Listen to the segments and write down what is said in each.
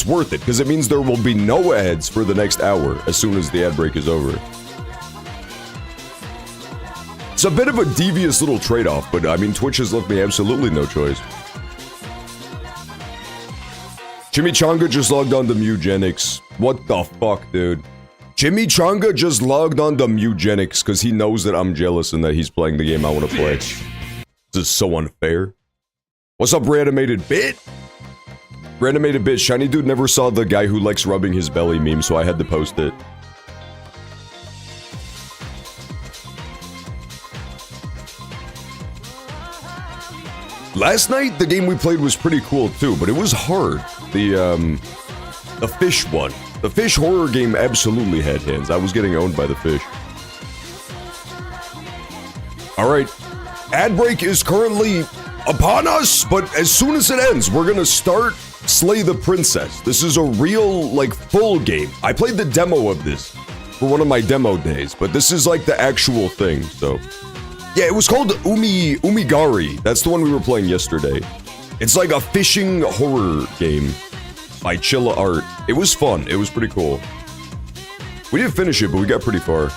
worth it, because it means there will be no ads for the next hour as soon as the ad break is over. It's a bit of a devious little trade-off, but I mean, Twitch has left me absolutely no choice. Chimichanga just logged on to Mugenics. What the fuck, dude? Chimichanga just logged on to Mugenics because he knows that I'm jealous and that he's playing the game I want to play. This is so unfair. What's up, Reanimated Bit? Reanimated Bit, Shiny Dude never saw the guy who likes rubbing his belly meme, so I had to post it. Last night, the game we played was pretty cool too, but it was hard. The fish one. The fish horror game absolutely had hands. I was getting owned by the fish. Alright. Ad break is currently upon us, but as soon as it ends, we're gonna start Slay the Princess. This is a real, like, full game. I played the demo of this for one of my demo days, but this is like the actual thing, so... Yeah, it was called Umigari. That's the one we were playing yesterday. It's like a fishing horror game by Chilla Art. It was fun. It was pretty cool. We didn't finish it, but we got pretty far.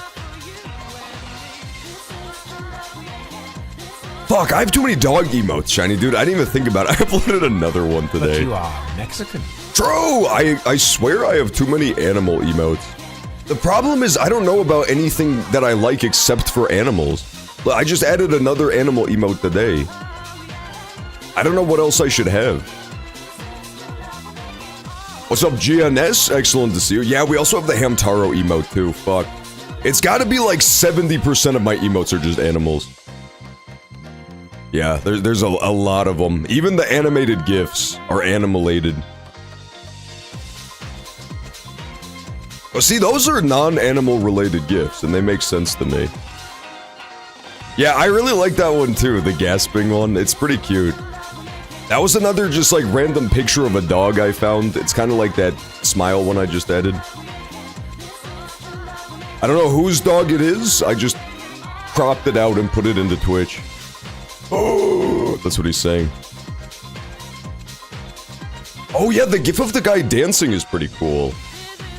Fuck, I have too many dog emotes, Shiny Dude. I didn't even think about it. I uploaded another one today. But you are Mexican. True! I swear I have too many animal emotes. The problem is I don't know about anything that I like except for animals. I just added another animal emote today. I don't know what else I should have. What's up, GNS? Excellent to see you. Yeah, we also have the Hamtaro emote too. Fuck. It's gotta be like 70% of my emotes are just animals. Yeah, there's a lot of them. Even the animated GIFs are animalated. Oh, see, those are non-animal related GIFs, and they make sense to me. Yeah, I really like that one too, the gasping one. It's pretty cute. That was another just like random picture of a dog I found. It's kind of like that smile one I just added. I don't know whose dog it is. I just cropped it out and put it into Twitch. Oh, that's what he's saying. Oh yeah, the gif of the guy dancing is pretty cool.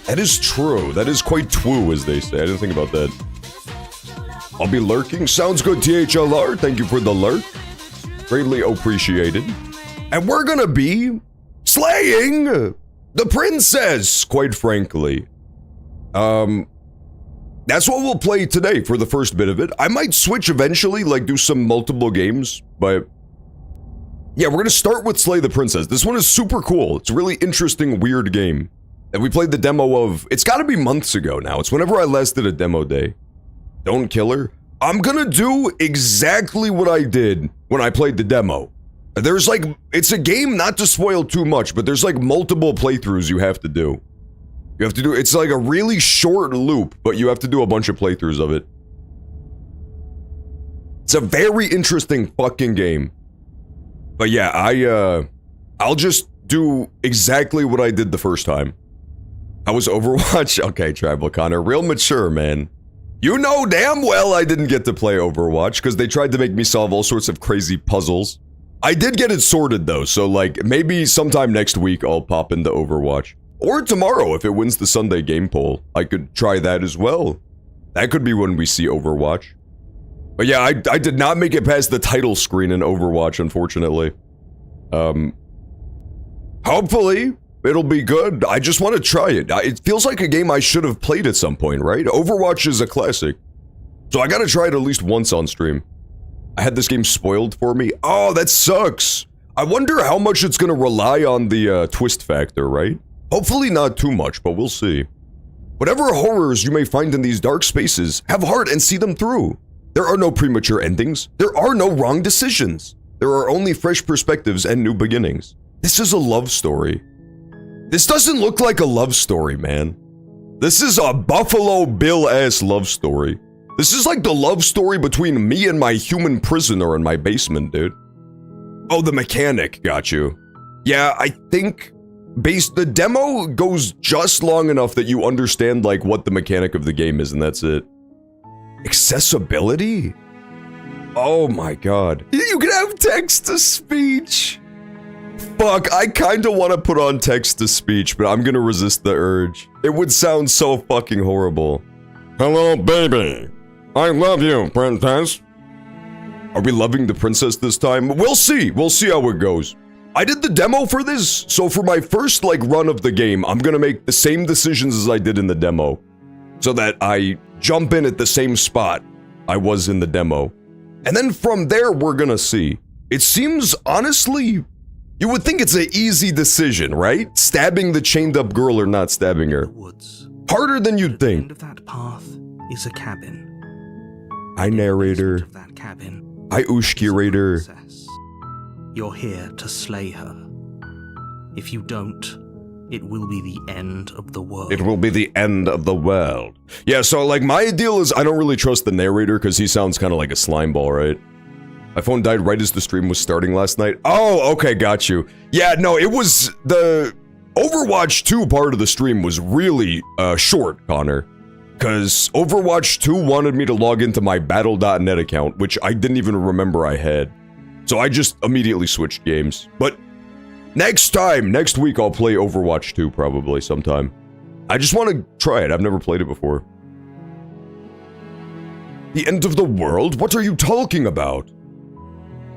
That is true. That is quite twoo, as they say. I didn't think about that. I'll be lurking. Sounds good, THLR. Thank you for the lurk. Greatly appreciated. And we're gonna be slaying the princess, quite frankly. That's what we'll play today for the first bit of it. I might switch eventually, like do some multiple games, but... Yeah, we're gonna start with Slay the Princess. This one is super cool. It's a really interesting, weird game that we played the demo of. It's gotta be months ago now. It's whenever I last did a demo day. Don't kill her. I'm gonna do exactly what I did when I played the demo. There's like, it's a game, not to spoil too much, but there's like multiple playthroughs you have to do. You have to do, it's like a really short loop, but you have to do a bunch of playthroughs of it. It's a very interesting fucking game. But yeah, I'll just do exactly what I did the first time. I was Overwatch? Okay, Tribal Connor, real mature, man. You know damn well I didn't get to play Overwatch, because they tried to make me solve all sorts of crazy puzzles. I did get it sorted though, so like, maybe sometime next week I'll pop into Overwatch. Or tomorrow, if it wins the Sunday game poll, I could try that as well. That could be when we see Overwatch. But yeah, I did not make it past the title screen in Overwatch, unfortunately. Hopefully, it'll be good. I just want to try it. It feels like a game I should have played at some point, right? Overwatch is a classic. So I gotta try it at least once on stream. I had this game spoiled for me. Oh, that sucks. I wonder how much it's gonna rely on the twist factor, right? Hopefully not too much, but we'll see. Whatever horrors you may find in these dark spaces, have heart and see them through. There are no premature endings. There are no wrong decisions. There are only fresh perspectives and new beginnings. This is a love story. This doesn't look like a love story, man. This is a Buffalo Bill-ass love story. This is like the love story between me and my human prisoner in my basement, dude. Oh, the mechanic, got you. Yeah, I think the demo goes just long enough that you understand like what the mechanic of the game is, and that's it. Accessibility? Oh my god. You can have text to speech. Fuck, I kinda wanna put on text-to-speech, but I'm gonna resist the urge. It would sound so fucking horrible. Hello, baby. I love you, princess. Are we loving the princess this time? We'll see. We'll see how it goes. I did the demo for this, so for my first, run of the game, I'm gonna make the same decisions as I did in the demo. So that I jump in at the same spot I was in the demo. And then from there, we're gonna see. It seems, honestly, you would think it's an easy decision, right? Stabbing the chained up girl or not stabbing her. Woods. Harder than you'd At the think. end of that path is a cabin. Hi, narrator. Of that cabin Hi, Ushkirator. princess. You're here to slay her. If you don't, it will be the end of the world. It will be the end of the world. Yeah, so my deal is I don't really trust the narrator because he sounds kind of like a slime ball, right? My phone died right as the stream was starting last night. Oh, okay, got you. Yeah, no, it was the Overwatch 2 part of the stream was really short, Connor. Because Overwatch 2 wanted me to log into my Battle.net account, which I didn't even remember I had. So I just immediately switched games. But next week I'll play Overwatch 2 probably sometime. I just want to try it, I've never played it before. The end of the world? What are you talking about?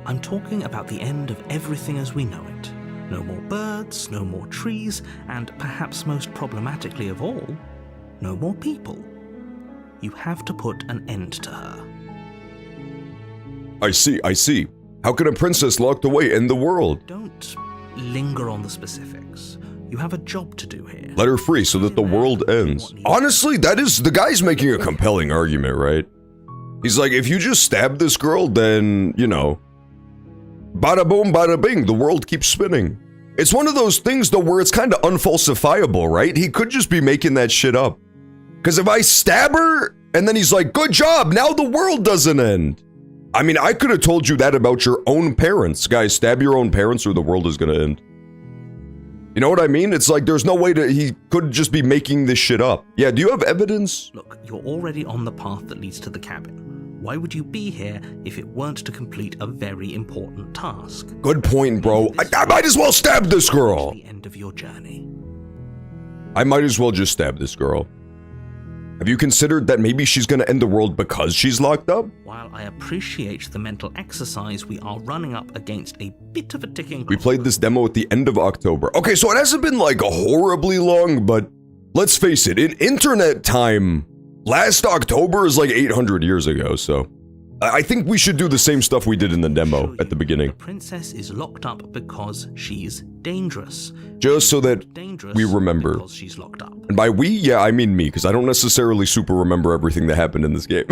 I'm talking about the end of everything as we know it. No more birds, no more trees, and perhaps most problematically of all, no more people. You have to put an end to her. I see. How can a princess locked away end the world? Don't linger on the specifics. You have a job to do here. Let her free so that the world ends. Honestly, the guy's making a compelling argument, right? He's like, if you just stab this girl, then, bada boom, bada bing, the world keeps spinning. It's one of those things, though, where it's kind of unfalsifiable, right? He could just be making that shit up. Because if I stab her, and then he's like, good job, now the world doesn't end. I mean, I could have told you that about your own parents. Guys, stab your own parents or the world is gonna end. You know what I mean? It's like, there's no way he could just be making this shit up. Yeah, do you have evidence? Look, you're already on the path that leads to the cabin. Why would you be here if it weren't to complete a very important task? Good point, bro. I might as well stab this girl. The end of your journey. I might as well just stab this girl. Have you considered that maybe she's gonna end the world because she's locked up? While I appreciate the mental exercise, we are running up against a bit of a ticking We played this demo at the end of October. Okay, so it hasn't been horribly long, but let's face it, in internet time, last October is 800 years ago, so I think we should do the same stuff we did in the demo at the beginning. The princess is locked up because she's dangerous. Just so that Dangerous we remember. because she's locked up. And by we, yeah, I mean me, because I don't necessarily super remember everything that happened in this game.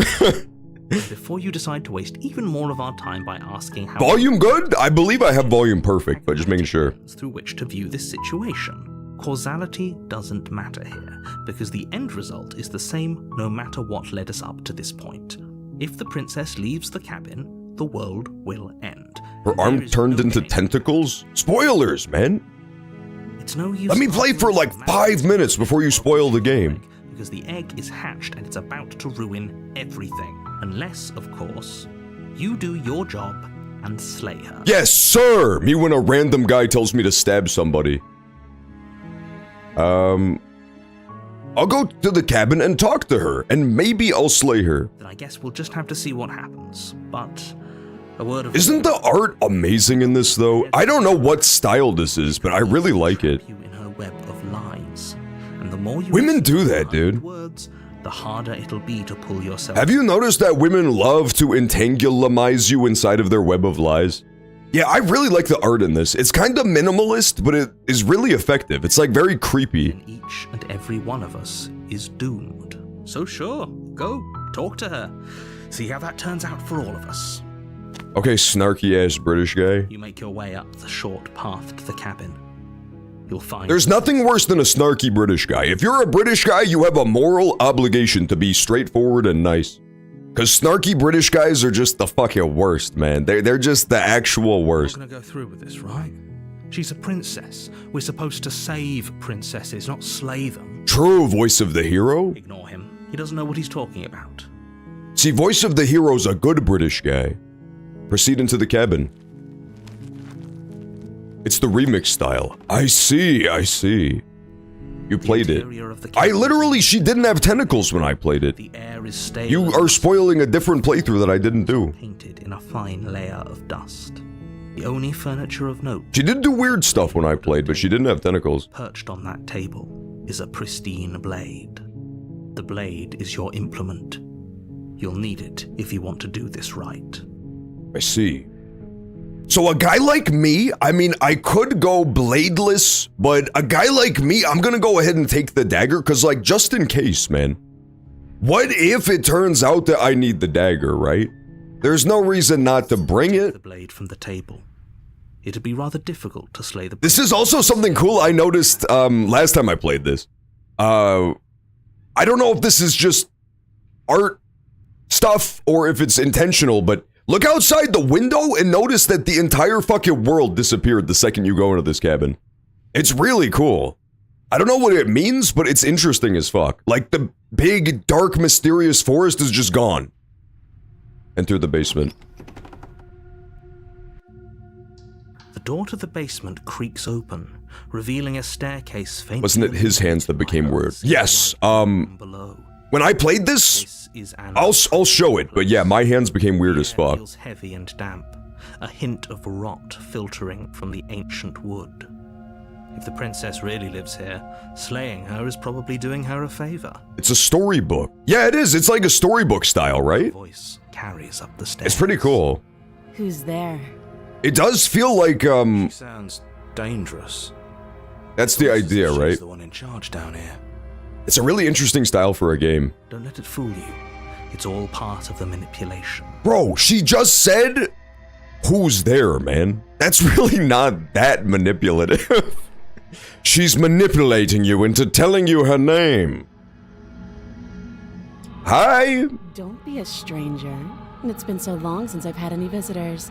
Before you decide to waste even more of our time by asking how Volume good? I believe I have volume perfect, but just making sure. through which to view this situation. Causality doesn't matter here, because the end result is the same no matter what led us up to this point. If the princess leaves the cabin, the world will end. Her arm turned into tentacles? Spoilers, man! It's no use. Let me play for 5 minutes before you spoil the game. Because the egg is hatched and it's about to ruin everything. Unless, of course, you do your job and slay her. Yes, sir! Me when a random guy tells me to stab somebody. I'll go to the cabin and talk to her, and maybe I'll slay her. Then I guess we'll just have to see what happens. But a word of Isn't the art amazing in this, though? I don't know what style this is, but I really like it. you in her web of lies. And the more you Women listen do to that, her dude. Words, the harder it'll be to pull yourself. Have you noticed that women love to entangulamize you inside of their web of lies? Yeah, I really like the art in this. It's kind of minimalist, but it is really effective. It's very creepy. And each and every one of us is doomed. So sure, go, talk to her. See how that turns out for all of us. Okay, snarky-ass British guy. You make your way up the short path to the cabin. You'll find There's nothing worse than a snarky British guy. If you're a British guy, you have a moral obligation to be straightforward and nice. Because snarky British guys are just the fucking worst, man. They're just the actual worst. We're gonna go through with this, right? She's a princess. We're supposed to save princesses, not slay them. True, voice of the hero? Ignore him. He doesn't know what he's talking about. See, voice of the hero's a good British guy. Proceed into the cabin. It's the remix style. I see, I see. You played it. She didn't have tentacles when I played it. The air is stale. You are spoiling a different playthrough that I didn't do. Painted in a fine layer of dust. The only furniture of note. She did do weird stuff when I played, but she didn't have tentacles. Perched on that table is a pristine blade. The blade is your implement. You'll need it if you want to do this right. I see. So a guy like me, I mean, I could go bladeless, but a guy like me, I'm gonna go ahead and take the dagger, because, like, just in case, man. What if it turns out that I need the dagger, right? There's no reason not to bring it. The blade from the table. It'd be rather difficult to slay the... This is also something cool I noticed last time I played this. I don't know if this is just art stuff or if it's intentional, but look outside the window and notice that the entire fucking world disappeared the second you go into this cabin. It's really cool. I don't know what it means, but it's interesting as fuck. Like, the big, dark, mysterious forest is just gone. Enter the basement. The door to the basement creaks open, revealing a staircase faintly... Wasn't it his hands that became weird? Yes, below. When I played this, I'll show it, but yeah, my hands became weird as fuck. Feels heavy and damp, a hint of rot filtering from the ancient wood. If the princess really lives here, slaying her is probably doing her a favor. It's a storybook. Yeah, it is. It's like a storybook style, right? Voice carries up the stairs. It's pretty cool. Who's there? It does feel like, She sounds dangerous. That's the idea, She's right? the one in charge down here. It's a really interesting style for a game. Don't let it fool you. It's all part of the manipulation. Bro, she just said, who's there, man? That's really not that manipulative. She's manipulating you into telling you her name. Hi. Don't be a stranger. It's been so long since I've had any visitors.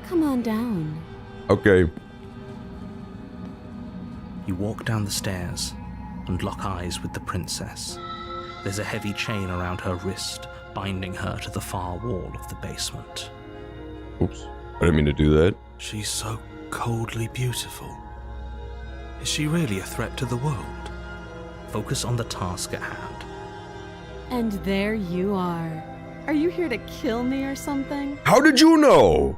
Come on down. Okay. You walk down the stairs and lock eyes with the princess. There's a heavy chain around her wrist, binding her to the far wall of the basement. Oops. I didn't mean to do that. She's so coldly beautiful. Is she really a threat to the world? Focus on the task at hand. And there you are. Are you here to kill me or something? How did you know?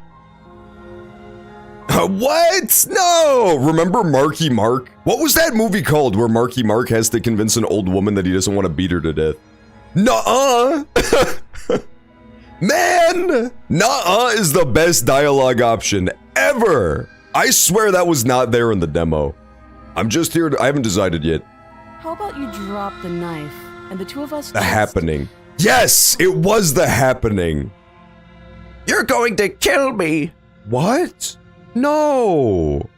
What? No! Remember Marky Mark? What was that movie called where Marky Mark has to convince an old woman that he doesn't want to beat her to death? Nuh-uh! Man! Nuh-uh is the best dialogue option ever! I swear that was not there in the demo. I'm just here to, I haven't decided yet. How about you drop the knife and the two of us The Happening. Yes! It was The Happening! You're going to kill me! What? No!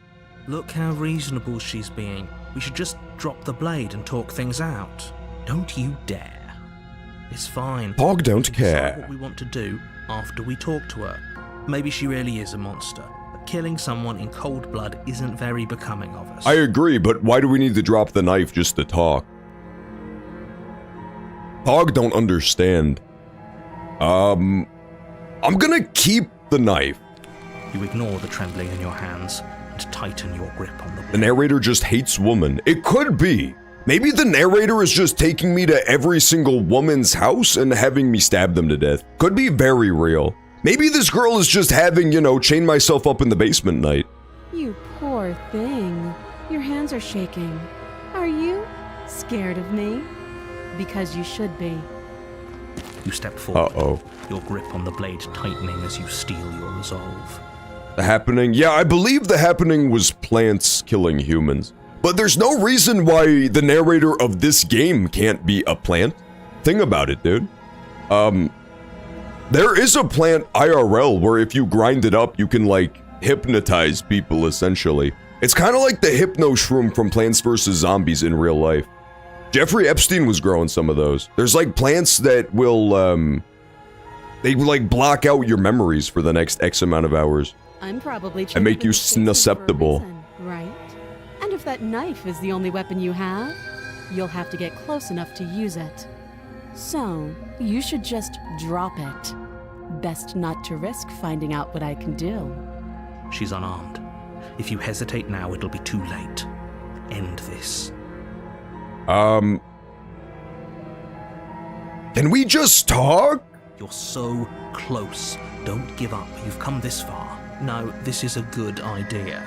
Look how reasonable she's being. We should just drop the blade and talk things out. Don't you dare. It's fine. Pog don't We can decide care. what we want to do after we talk to her. Maybe she really is a monster, but killing someone in cold blood isn't very becoming of us. I agree, but why do we need to drop the knife just to talk? Pog don't understand. I'm gonna keep the knife. You ignore the trembling in your hands and tighten your grip on the The blade. narrator just hates women. It could be. Maybe the narrator is just taking me to every single woman's house and having me stab them to death. Could be very real. Maybe this girl is just having, chain myself up in the basement night. You poor thing. Your hands are shaking. Are you scared of me? Because you should be. You step forward, Uh-oh. your grip on the blade tightening as you steel your resolve. The Happening? Yeah, I believe The Happening was plants killing humans. But there's no reason why the narrator of this game can't be a plant. Think about it, dude. There is a plant IRL where if you grind it up, you can, hypnotize people, essentially. It's kind of like the Hypno Shroom from Plants vs. Zombies in real life. Jeffrey Epstein was growing some of those. There's, plants that will, they, block out your memories for the next X amount of hours. I'm probably And make you susceptible, susceptible. right? And if that knife is the only weapon you have, you'll have to get close enough to use it. So, you should just drop it. Best not to risk finding out what I can do. She's unarmed. If you hesitate now, it'll be too late. End this. Can we just talk? You're so close. Don't give up. You've come this far. No, this is a good idea.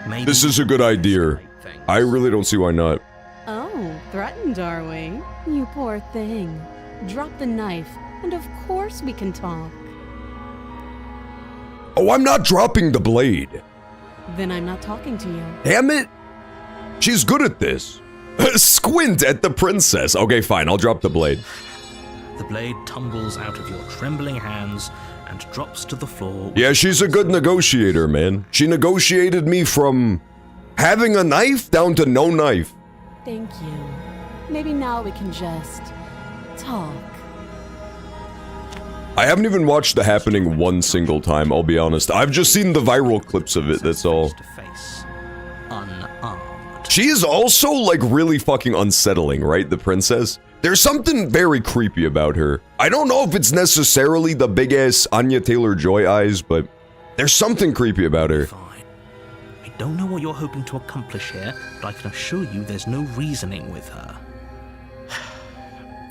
Maybe This is a good idea. I really don't see why not. Oh, threatened, are we? You poor thing. Drop the knife, and of course we can talk. Oh, I'm not dropping the blade. Then I'm not talking to you. Damn it. She's good at this. Squint at the princess. Okay, fine. I'll drop the blade. The blade tumbles out of your trembling hands and drops to the floor. Yeah, she's a good negotiator, man. She negotiated me from having a knife down to no knife. Thank you. Maybe now we can just talk. I haven't even watched The Happening one single time, I'll be honest. I've just seen the viral clips of it, that's all. Face to face, unarmed. She is also, like, really fucking unsettling, right, the princess? There's something very creepy about her. I don't know if it's necessarily the big-ass Anya Taylor-Joy eyes, but there's something creepy about her. Fine. I don't know what you're hoping to accomplish here, but I can assure you there's no reasoning with her.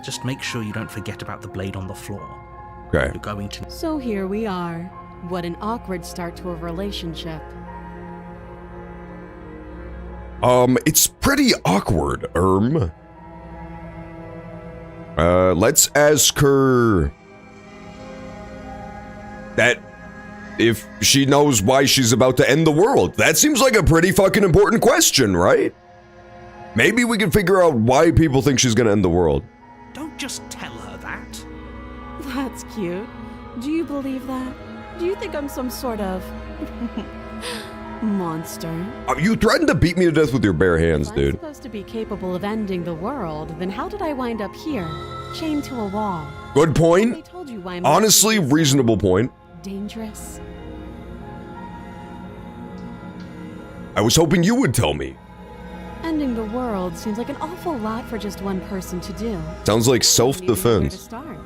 Just make sure you don't forget about the blade on the floor. Okay. You're going to... So here we are. What an awkward start to a relationship. It's pretty awkward, let's ask her that if she knows why she's about to end the world. That seems like a pretty fucking important question, right? Maybe we can figure out why people think she's gonna end the world. Don't just tell her that. That's cute. Do you believe that? Do you think I'm some sort of monster? You threatened to beat me to death with your bare hands, If I'm dude. supposed to be capable of ending the world, then how did I wind up here, chained to a wall? Good They point. told you why I'm Honestly, reasonable point. dangerous. I was hoping you would tell me. Ending the world seems like an awful lot for just one person to do. Sounds like Where to self-defense. start?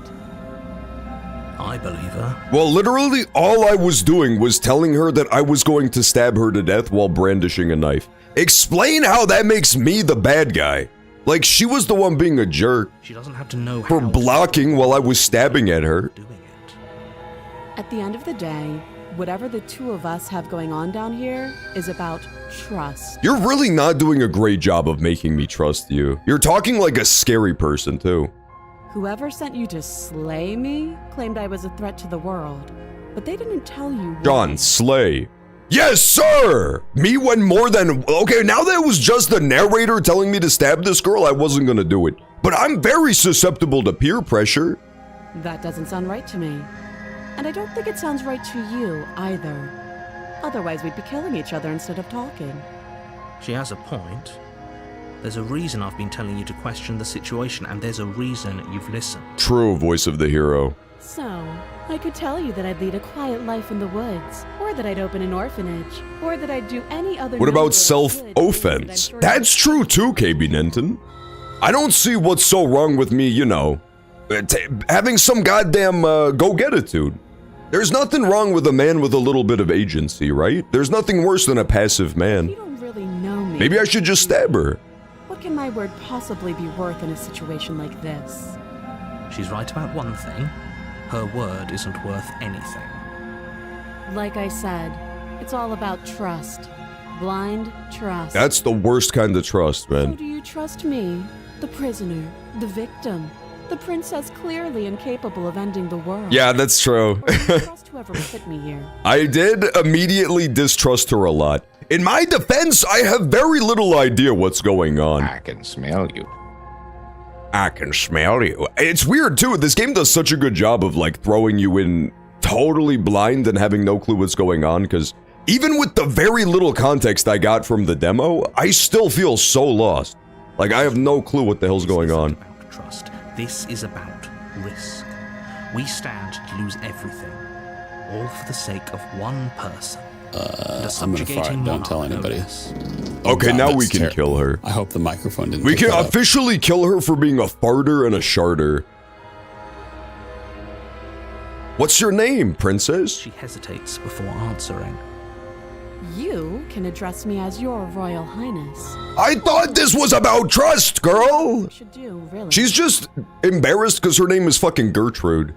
I believe her. Well, literally all I was doing was telling her that I was going to stab her to death while brandishing a knife. Explain how that makes me the bad guy. Like, she was the one being a jerk She doesn't have to know for how blocking while I was stabbing at her. doing it. At the end of the day, whatever the two of us have going on down here is about trust. You're really not doing a great job of making me trust you. You're talking like a scary person, too. Whoever sent you to slay me claimed I was a threat to the world, but they didn't tell you why. John, slay. Yes, sir! Me when more than... Okay, now that it was just the narrator telling me to stab this girl, I wasn't gonna do it. But I'm very susceptible to peer pressure. That doesn't sound right to me. And I don't think it sounds right to you either. Otherwise, we'd be killing each other instead of talking. She has a point. There's a reason I've been telling you to question the situation, and there's a reason you've listened. True, voice of the hero. So, I could tell you that I'd lead a quiet life in the woods, or that I'd open an orphanage, or that I'd do any other... What number about of self-offense? good things That's true too, KB Nenton. I don't see what's so wrong with me, having some goddamn go-get attitude. There's nothing wrong with a man with a little bit of agency, right? There's nothing worse than a passive man. You don't really know me. Maybe I should just stab her. What can my word possibly be worth in a situation like this? She's right about one thing. Her word isn't worth anything. Like I said, it's all about trust. Blind trust. That's the worst kind of trust, So man. do you trust me, the prisoner, the victim, the princess clearly incapable of ending the world? Yeah, that's true. Or do you trust whoever put me here? I did immediately distrust her a lot. In my defense, I have very little idea what's going on. I can smell you. I can smell you. It's weird too. This game does such a good job of like throwing you in totally blind and having no clue what's going on, because even with the very little context I got from the demo, I still feel so lost. Like I have no clue what the hell's going on. This isn't about trust. This is about risk. We stand to lose everything, all for the sake of one person. I'm gonna fart. Don't tell anybody. Okay, God, now that's we can terrible. kill her. I hope the microphone didn't. We pick can that up. officially kill her for being a farter and a sharter. What's your name, princess? She hesitates before answering. You can address me as your Royal Highness. I thought this was about trust, girl! You should do, really. She's just embarrassed because her name is fucking Gertrude.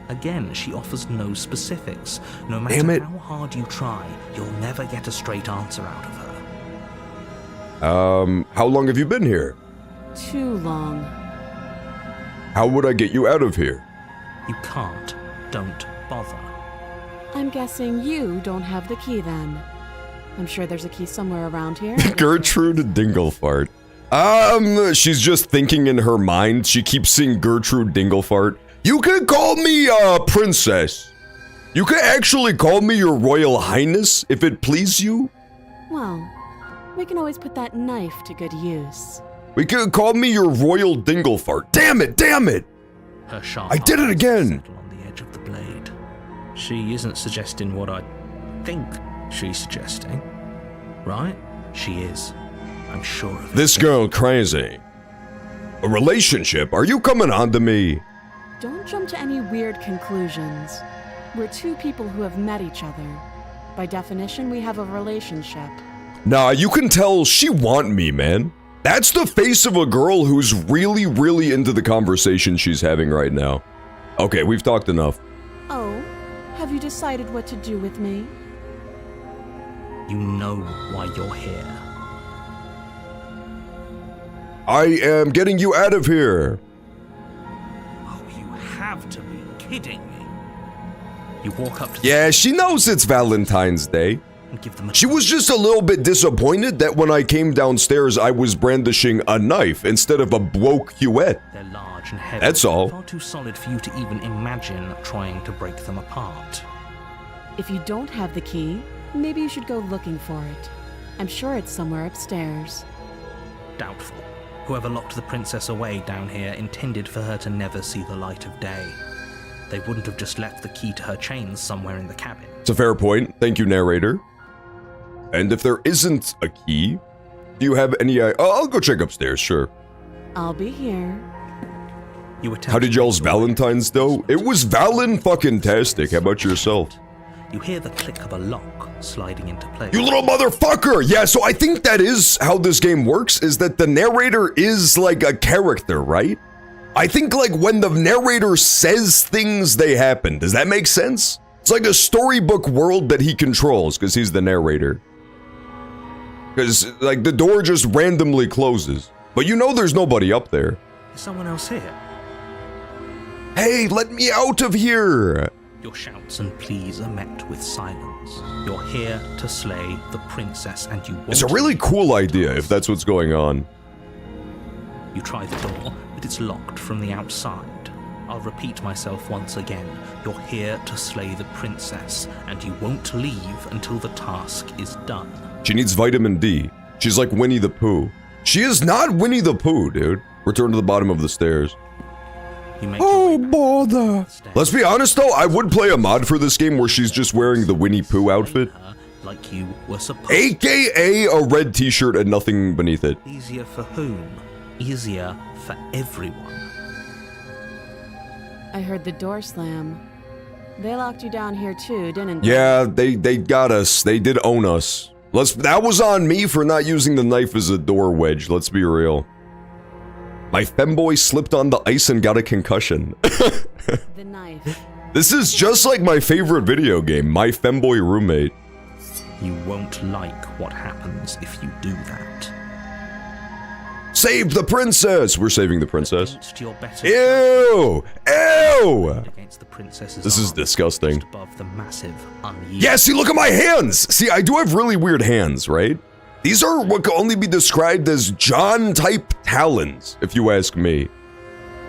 Again, she offers no specifics. No Damn matter it. how hard you try, you'll never get a straight answer out of her. How long have you been here? Too long. How would I get you out of here? You can't. Don't bother. I'm guessing you don't have the key then. I'm sure there's a key somewhere around here. Gertrude Dinglefart. She's just thinking in her mind. She keeps seeing Gertrude Dinglefart. You could call me, princess. You could actually call me your Royal Highness, if it please you. Well, we can always put that knife to good use. We could call me your Royal Dinglefart. Damn it, damn it! Her sharp I did it eyes again. settle on the edge of the blade. She isn't suggesting what I think she's suggesting, right? She is. I'm sure of it. This girl crazy. A relationship? Are you coming on to me? Don't jump to any weird conclusions. We're two people who have met each other. By definition, we have a relationship. Nah, you can tell she want me, man. That's the face of a girl who's really, really into the conversation she's having right now. Okay, we've talked enough. Oh, have you decided what to do with me? You know why you're here. I am getting you out of here. Oh, you have to be kidding me. You walk up to Yeah, she knows it's Valentine's Day. and give them a She was just a little bit disappointed that when I came downstairs, I was brandishing a knife instead of a bloke huette. They're large and heavy. That's all. Far too solid for you to even imagine trying to break them apart. If you don't have the key, maybe you should go looking for it. I'm sure it's somewhere upstairs. Doubtful. Whoever locked the princess away down here intended for her to never see the light of day. They wouldn't have just left the key to her chains somewhere in the cabin. It's a fair point. Thank you, narrator. And if there isn't a key, do you have any... I'll go check upstairs, sure. I'll be here. You attempt How did to y'all's restore Valentine's though? It was Valin-fucking-tastic. How about yourself? You hear the click of a lock sliding into place. You little motherfucker! Yeah, so I think that is how this game works, is that the narrator is like a character, right? I think like when the narrator says things, they happen. Does that make sense? It's like a storybook world that he controls, because he's the narrator. Because, like, the door just randomly closes. But you know there's nobody up there. Is someone else here? Hey, let me out of here! Your shouts and pleas are met with silence. You're here to slay the princess, and you won't. It's a really cool idea, if that's what's going on. You try the door, but it's locked from the outside. I'll repeat myself once again. You're here to slay the princess, and you won't leave until the task is done. She needs vitamin D. She's like Winnie the Pooh. She is not Winnie the Pooh, dude. Return to the bottom of the stairs. You make your way back bother. upstairs. Let's be honest though, I would play a mod for this game where she's just wearing the Winnie Pooh outfit. Her like you were supposed AKA a red t-shirt and nothing beneath it. Easier for whom? Easier for everyone. I heard the door slam. They locked you down here too, didn't they? Yeah, they got us. They did own us. That was on me for not using the knife as a door wedge, let's be real. My femboy slipped on the ice and got a concussion. The knife. This is just like my favorite video game, My Femboy Roommate. You won't like what happens if you do that. Save the princess! We're saving the princess. Against your better Ew! Ew! against the princess's This is arm, disgusting. just above the massive, unyielding. Yeah, see, look at my hands! See, I do have really weird hands, right? These are what can only be described as John-type talons, if you ask me.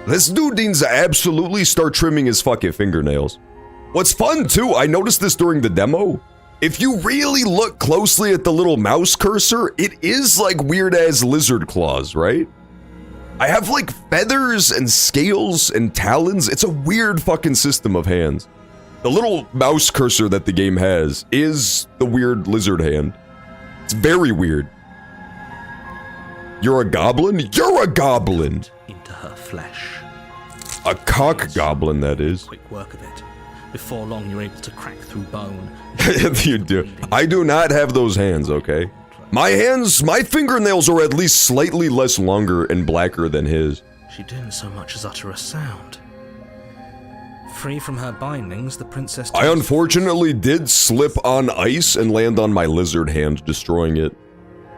This dude needs to absolutely start trimming his fucking fingernails. What's fun, too, I noticed this during the demo. If you really look closely at the little mouse cursor, it is like weird-ass lizard claws, right? I have like feathers and scales and talons. It's a weird fucking system of hands. The little mouse cursor that the game has is the weird lizard hand. It's very weird. You're a goblin? You're a goblin! Into her flesh. A cock goblin, that is. Quick work of it. Before long, you're able to crack through bone. You do. I do not have those hands, okay? My fingernails are at least slightly less longer and blacker than his. She didn't so much as utter a sound. Free from her bindings, the princess... I unfortunately did slip on ice and land on my lizard hand, destroying it.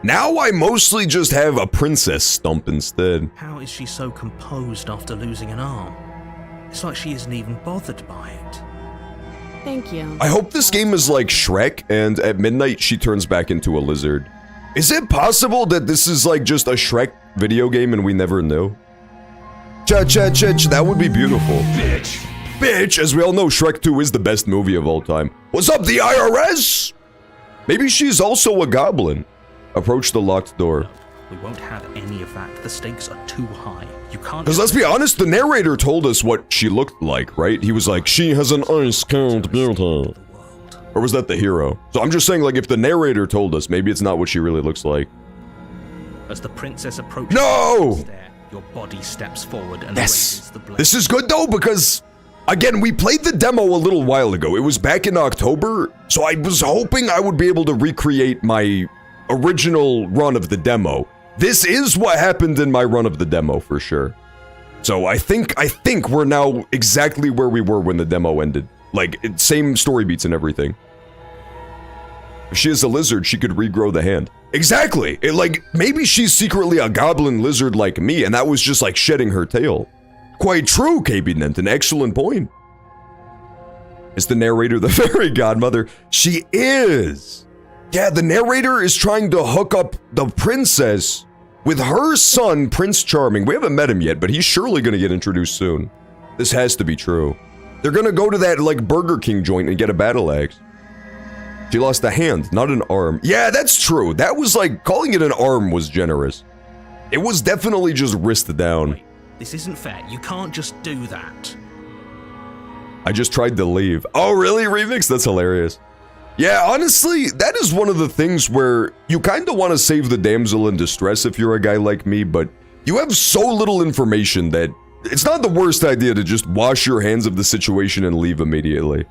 Now I mostly just have a princess stump instead. How is she so composed after losing an arm? It's like she isn't even bothered by it. Thank you. I hope this game is like Shrek, and at midnight she turns back into a lizard. Is it possible that this is like just a Shrek video game and we never knew? That would be beautiful. Bitch, as we all know, Shrek 2 is the best movie of all time. What's up, the IRS? Maybe she's also a goblin. Approach the locked door. We won't have any of that. The stakes are too high. You can't... Because let's be honest, the narrator told us what she looked like, right? He was like, she has an ice-cold beauty. Or was that the hero? So I'm just saying, like, if the narrator told us, maybe it's not what she really looks like. As the princess approaches... No! Your body steps forward and Yes! raises the blade. This is good, though, because... Again, we played the demo a little while ago. It was back in October, so I was hoping I would be able to recreate my original run of the demo. This is what happened in my run of the demo, for sure. So I think we're now exactly where we were when the demo ended. Like, same story beats and everything. If she is a lizard, she could regrow the hand. Exactly! Maybe she's secretly a goblin lizard like me, and that was just like shedding her tail. Quite true, KB Nent, an excellent point. Is the narrator the fairy godmother? She is! Yeah, the narrator is trying to hook up the princess with her son, Prince Charming. We haven't met him yet, but he's surely gonna get introduced soon. This has to be true. They're gonna go to that, like, Burger King joint and get a battle axe. She lost a hand, not an arm. Yeah, that's true. That was like, calling it an arm was generous. It was definitely just wrist down. This isn't fair. You can't just do that. I just tried to leave. Oh, really, Remix? That's hilarious. Yeah, honestly, that is one of the things where you kind of want to save the damsel in distress if you're a guy like me, but you have so little information that it's not the worst idea to just wash your hands of the situation and leave immediately.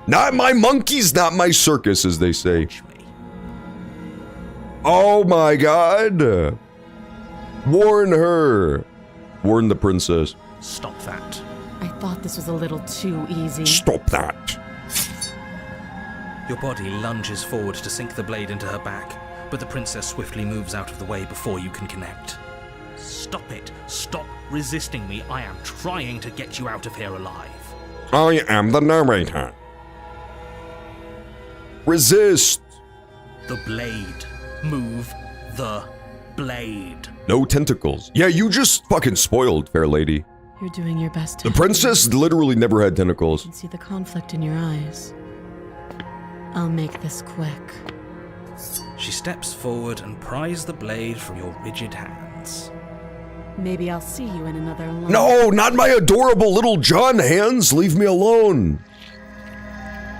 Not my monkeys, not my circus, as they say. Oh my god. Warn her. Warn the princess. Stop that. I thought this was a little too easy. Stop that. Your body lunges forward to sink the blade into her back, but the princess swiftly moves out of the way before you can connect. Stop it. Stop resisting me. I am trying to get you out of here alive. I am the narrator. Resist. The blade. Move the blade. No tentacles. Yeah, you just fucking spoiled, fair lady. You're doing your best to The princess literally never had tentacles. I can see the conflict in your eyes. I'll make this quick. She steps forward and pries the blade from your rigid hands. Maybe I'll see you in another life. No, not my adorable little John hands. Leave me alone.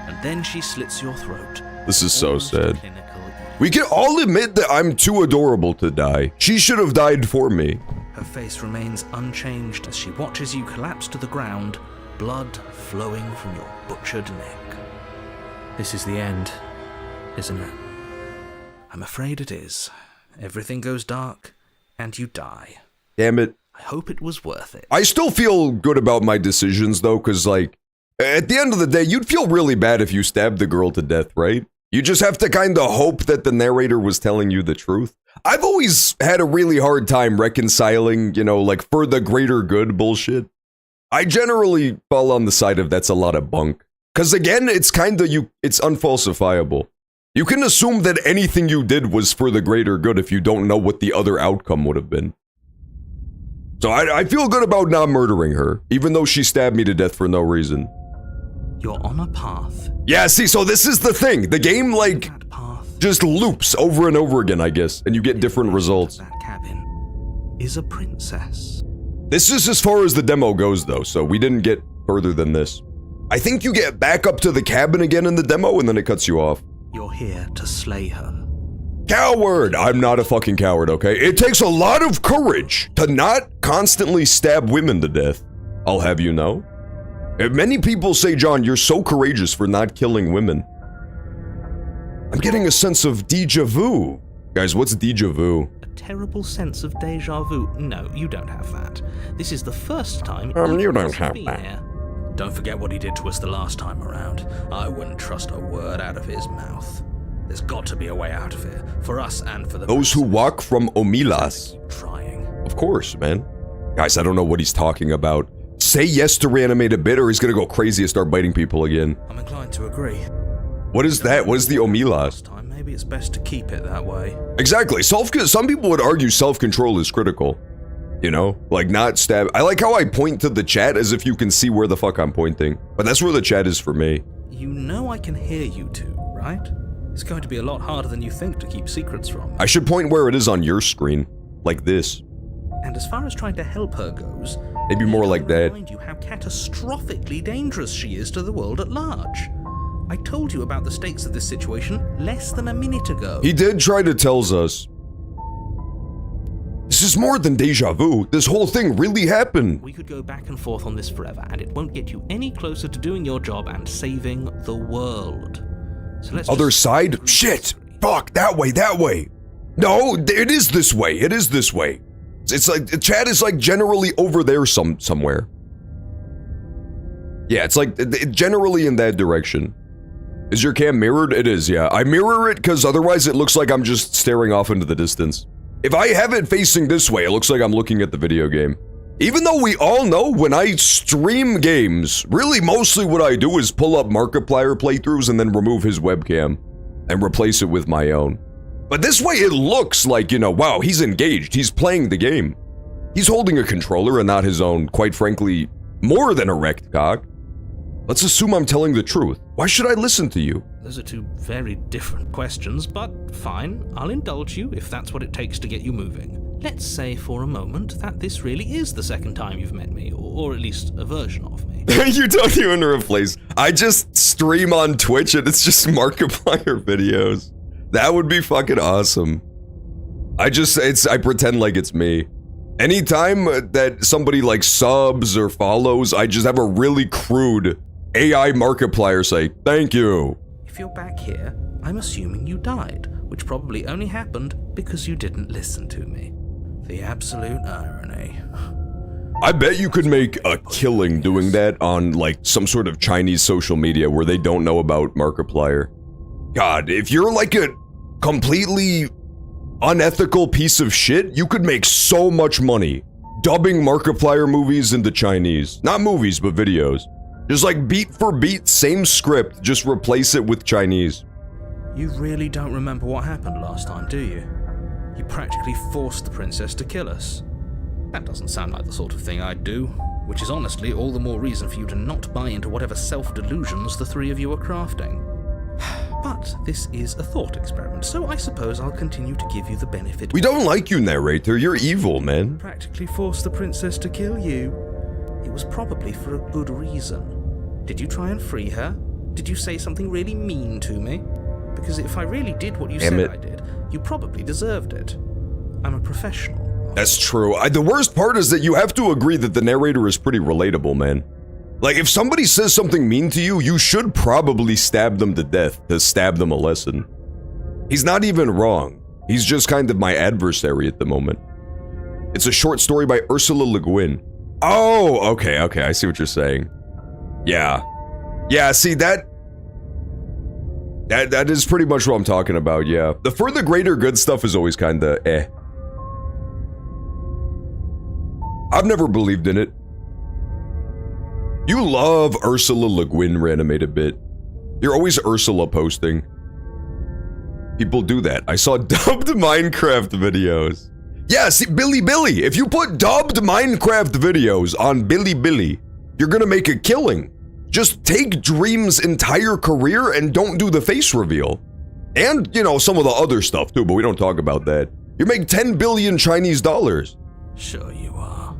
And then she slits your throat. This is so Almost sad. clinical evil. We can all admit that I'm too adorable to die. She should have died for me. Her face remains unchanged as she watches you collapse to the ground, blood flowing from your butchered neck. This is the end, isn't it? I'm afraid it is. Everything goes dark, and you die. Damn it. I hope it was worth it. I still feel good about my decisions, though, because, like, at the end of the day, you'd feel really bad if you stabbed the girl to death, right? You just have to kind of hope that the narrator was telling you the truth. I've always had a really hard time reconciling, you know, like, for the greater good bullshit. I generally fall on the side of that's a lot of bunk. Because again, it's kind of, it's unfalsifiable. You can assume that anything you did was for the greater good if you don't know what the other outcome would have been. So I feel good about not murdering her, even though she stabbed me to death for no reason. You're on a path. Yeah, see, so this is the thing. The game, like, That path just loops over and over again, I guess, and you get different results. that cabin is a princess. This is as far as the demo goes, though, so we didn't get further than this. I think you get back up to the cabin again in the demo, and then it cuts you off. You're here to slay her. Coward! I'm not a fucking coward, okay? It takes a lot of courage to not constantly stab women to death. I'll have you know. Many people say, John, you're so courageous for not killing women. I'm getting a sense of déjà vu. Guys, what's déjà vu? A terrible sense of déjà vu. No, you don't have that. This is the first time you don't has have been that. here. Don't forget what he did to us the last time around. I wouldn't trust a word out of his mouth. There's got to be a way out of here, for us and for the Those who walk from Omilas. Keep trying. Of course, man. Guys, I don't know what he's talking about. Say yes to reanimate a bit or he's gonna go crazy and start biting people again. I'm inclined to agree. What is that? What is the Omilas? Last time, maybe it's best to keep it that way. Exactly. Some people would argue self-control is critical. You know? Like not stab. I like how I point to the chat as if you can see where the fuck I'm pointing. But that's where the chat is for me. You know I can hear you two, right? It's going to be a lot harder than you think to keep secrets from me. I should point where it is on your screen. Like this. And as far as trying to help her goes, Maybe more like that. remind you how catastrophically dangerous she is to the world at large. I told you about the stakes of this situation less than a minute ago. He did try to tell us. This is more than deja vu. This whole thing really happened. We could go back and forth on this forever, and it won't get you any closer to doing your job and saving the world. So let's Other just- side? Shit! Fuck, that way, that way. No, it is this way. It is this way. It's like, the chat is like generally over there somewhere. Yeah, it's like generally in that direction. Is your cam mirrored? It is, yeah. I mirror it because otherwise it looks like I'm just staring off into the distance. If I have it facing this way, it looks like I'm looking at the video game. Even though we all know when I stream games, really mostly what I do is pull up Markiplier playthroughs and then remove his webcam and replace it with my own. But this way it looks like, you know, wow, he's engaged, he's playing the game. He's holding a controller and not his own, quite frankly, more than erect cock. Let's assume I'm telling the truth. Why should I listen to you? Those are two very different questions, but fine, I'll indulge you if that's what it takes to get you moving. Let's say for a moment that this really is the second time you've met me, or at least a version of me. You don't even replace. I just stream on Twitch and it's just Markiplier videos. That would be fucking awesome. I pretend like it's me. Anytime that somebody like subs or follows, I just have a really crude AI Markiplier say, thank you. If you're back here, I'm assuming you died, which probably only happened because you didn't listen to me. The absolute irony. I bet you could make a killing doing that on like some sort of Chinese social media where they don't know about Markiplier. God, if you're like a completely unethical piece of shit, you could make so much money dubbing Markiplier movies into Chinese. Not movies, but videos. Just like beat for beat, same script, just replace it with Chinese. You really don't remember what happened last time, do you? You practically forced the princess to kill us. That doesn't sound like the sort of thing I'd do, which is honestly all the more reason for you to not buy into whatever self-delusions the three of you are crafting. But this is a thought experiment, so I suppose I'll continue to give you the benefit. We don't like you, narrator. You're evil, man. Practically forced the princess to kill you. It was probably for a good reason. Did you try and free her? Did you say something really mean to me? Because if I really did what you said I did, you probably deserved it. I'm a professional. That's true. The worst part is that you have to agree that the narrator is pretty relatable, man. Like, if somebody says something mean to you, you should probably stab them to death to stab them a lesson. He's not even wrong. He's just kind of my adversary at the moment. It's a short story by Ursula Le Guin. Oh, okay, I see what you're saying. Yeah, see, that is pretty much what I'm talking about, yeah. The for the greater good stuff is always kinda eh. I've never believed in it. You love Ursula Le Guin reanimate a bit. You're always Ursula posting. People do that. I saw dubbed Minecraft videos. Yeah, see, Billy. If you put dubbed Minecraft videos on Billy, you're gonna make a killing. Just take Dream's entire career and don't do the face reveal. And, you know, some of the other stuff too, but we don't talk about that. You make 10 billion Chinese dollars. Sure you are.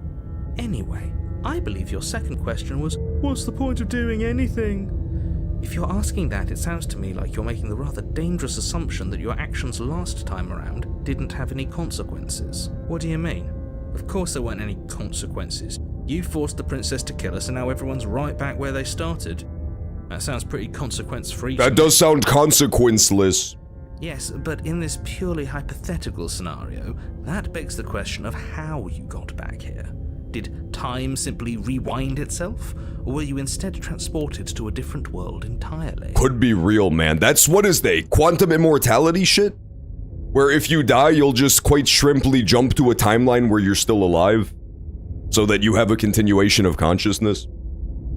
Anyway, I believe your second question was, what's the point of doing anything? If you're asking that, it sounds to me like you're making the rather dangerous assumption that your actions last time around didn't have any consequences. What do you mean? Of course there weren't any consequences. You forced the princess to kill us and now everyone's right back where they started. That sounds pretty consequence-free. That does sound consequenceless. Yes, but in this purely hypothetical scenario, that begs the question of how you got back here. Did time simply rewind itself? Or were you instead transported to a different world entirely? Could be real, man. That's what is they? Quantum immortality shit? Where if you die, you'll just quite shrimply jump to a timeline where you're still alive? So that you have a continuation of consciousness?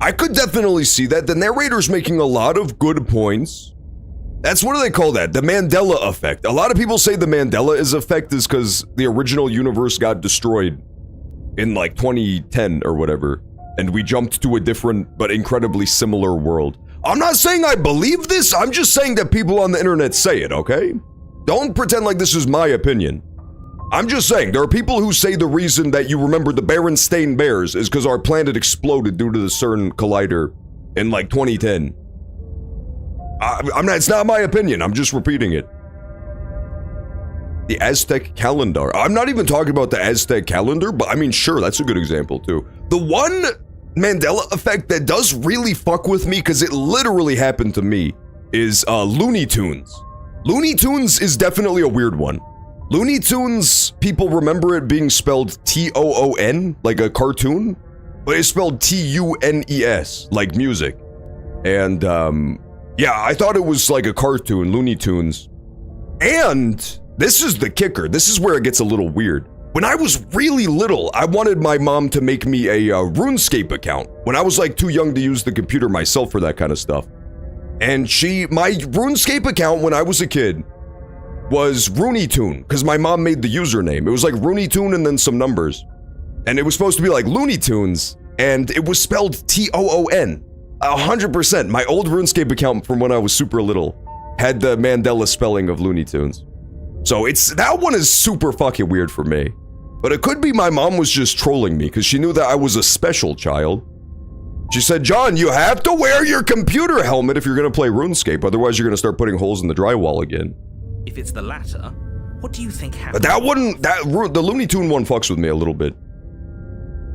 I could definitely see that. The narrator's making a lot of good points. That's, what do they call that? The Mandela effect. A lot of people say the Mandela effect is because the original universe got destroyed in like 2010 or whatever, and we jumped to a different but incredibly similar world. I'm not saying I believe this, I'm just saying that people on the internet say it, okay? Don't pretend like this is my opinion. I'm just saying, there are people who say the reason that you remember the Berenstain Bears is because our planet exploded due to the CERN collider in like 2010. It's not my opinion, I'm just repeating it. The Aztec calendar. I'm not even talking about the Aztec calendar, but I mean, sure, that's a good example too. The one Mandela effect that does really fuck with me, because it literally happened to me, is Looney Tunes. Looney Tunes is definitely a weird one. Looney Tunes, people remember it being spelled T-O-O-N, like a cartoon, but it's spelled T-U-N-E-S, like music. And, yeah, I thought it was like a cartoon, Looney Tunes. And this is the kicker. This is where it gets a little weird. When I was really little, I wanted my mom to make me a RuneScape account. When I was like too young to use the computer myself for that kind of stuff. And my RuneScape account when I was a kid was Rooney Tune, because my mom made the username. It was like Rooney Tune and then some numbers. And it was supposed to be like Looney Tunes, and it was spelled T-O-O-N. 100%. My old RuneScape account from when I was super little had the Mandela spelling of Looney Tunes. So that one is super fucking weird for me. But it could be my mom was just trolling me because she knew that I was a special child. She said, John, you have to wear your computer helmet if you're going to play RuneScape, otherwise you're going to start putting holes in the drywall again. If it's the latter, what do you think happened? But the Looney Tune one fucks with me a little bit.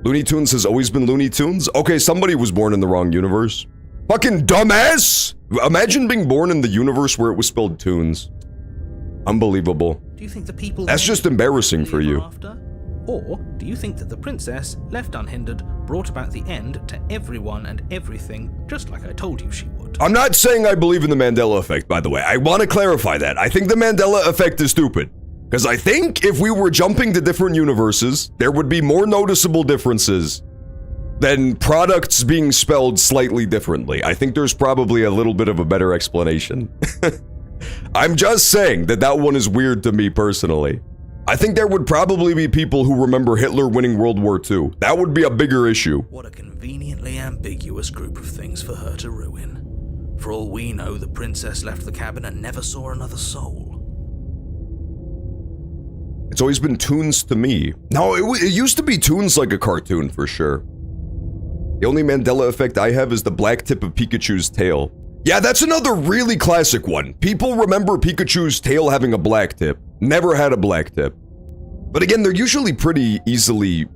Looney Tunes has always been Looney Tunes? Okay, somebody was born in the wrong universe. Fucking dumbass! Imagine being born in the universe where it was spelled Tunes. Unbelievable. Do you think the people that's just embarrassing for you? Or do you think that the princess, left unhindered, brought about the end to everyone and everything, just like I told you she would? I'm not saying I believe in the Mandela effect, by the way. I want to clarify that. I think the Mandela effect is stupid. Because I think if we were jumping to different universes, there would be more noticeable differences than products being spelled slightly differently. I think there's probably a little bit of a better explanation. I'm just saying that one is weird to me personally. I think there would probably be people who remember Hitler winning World War II. That would be a bigger issue. What a conveniently ambiguous group of things for her to ruin. For all we know, the princess left the cabin and never saw another soul. It's always been Toons to me. No, it used to be Toons like a cartoon for sure. The only Mandela effect I have is the black tip of Pikachu's tail. Yeah, that's another really classic one. People remember Pikachu's tail having a black tip. Never had a black tip. But again, they're usually pretty easily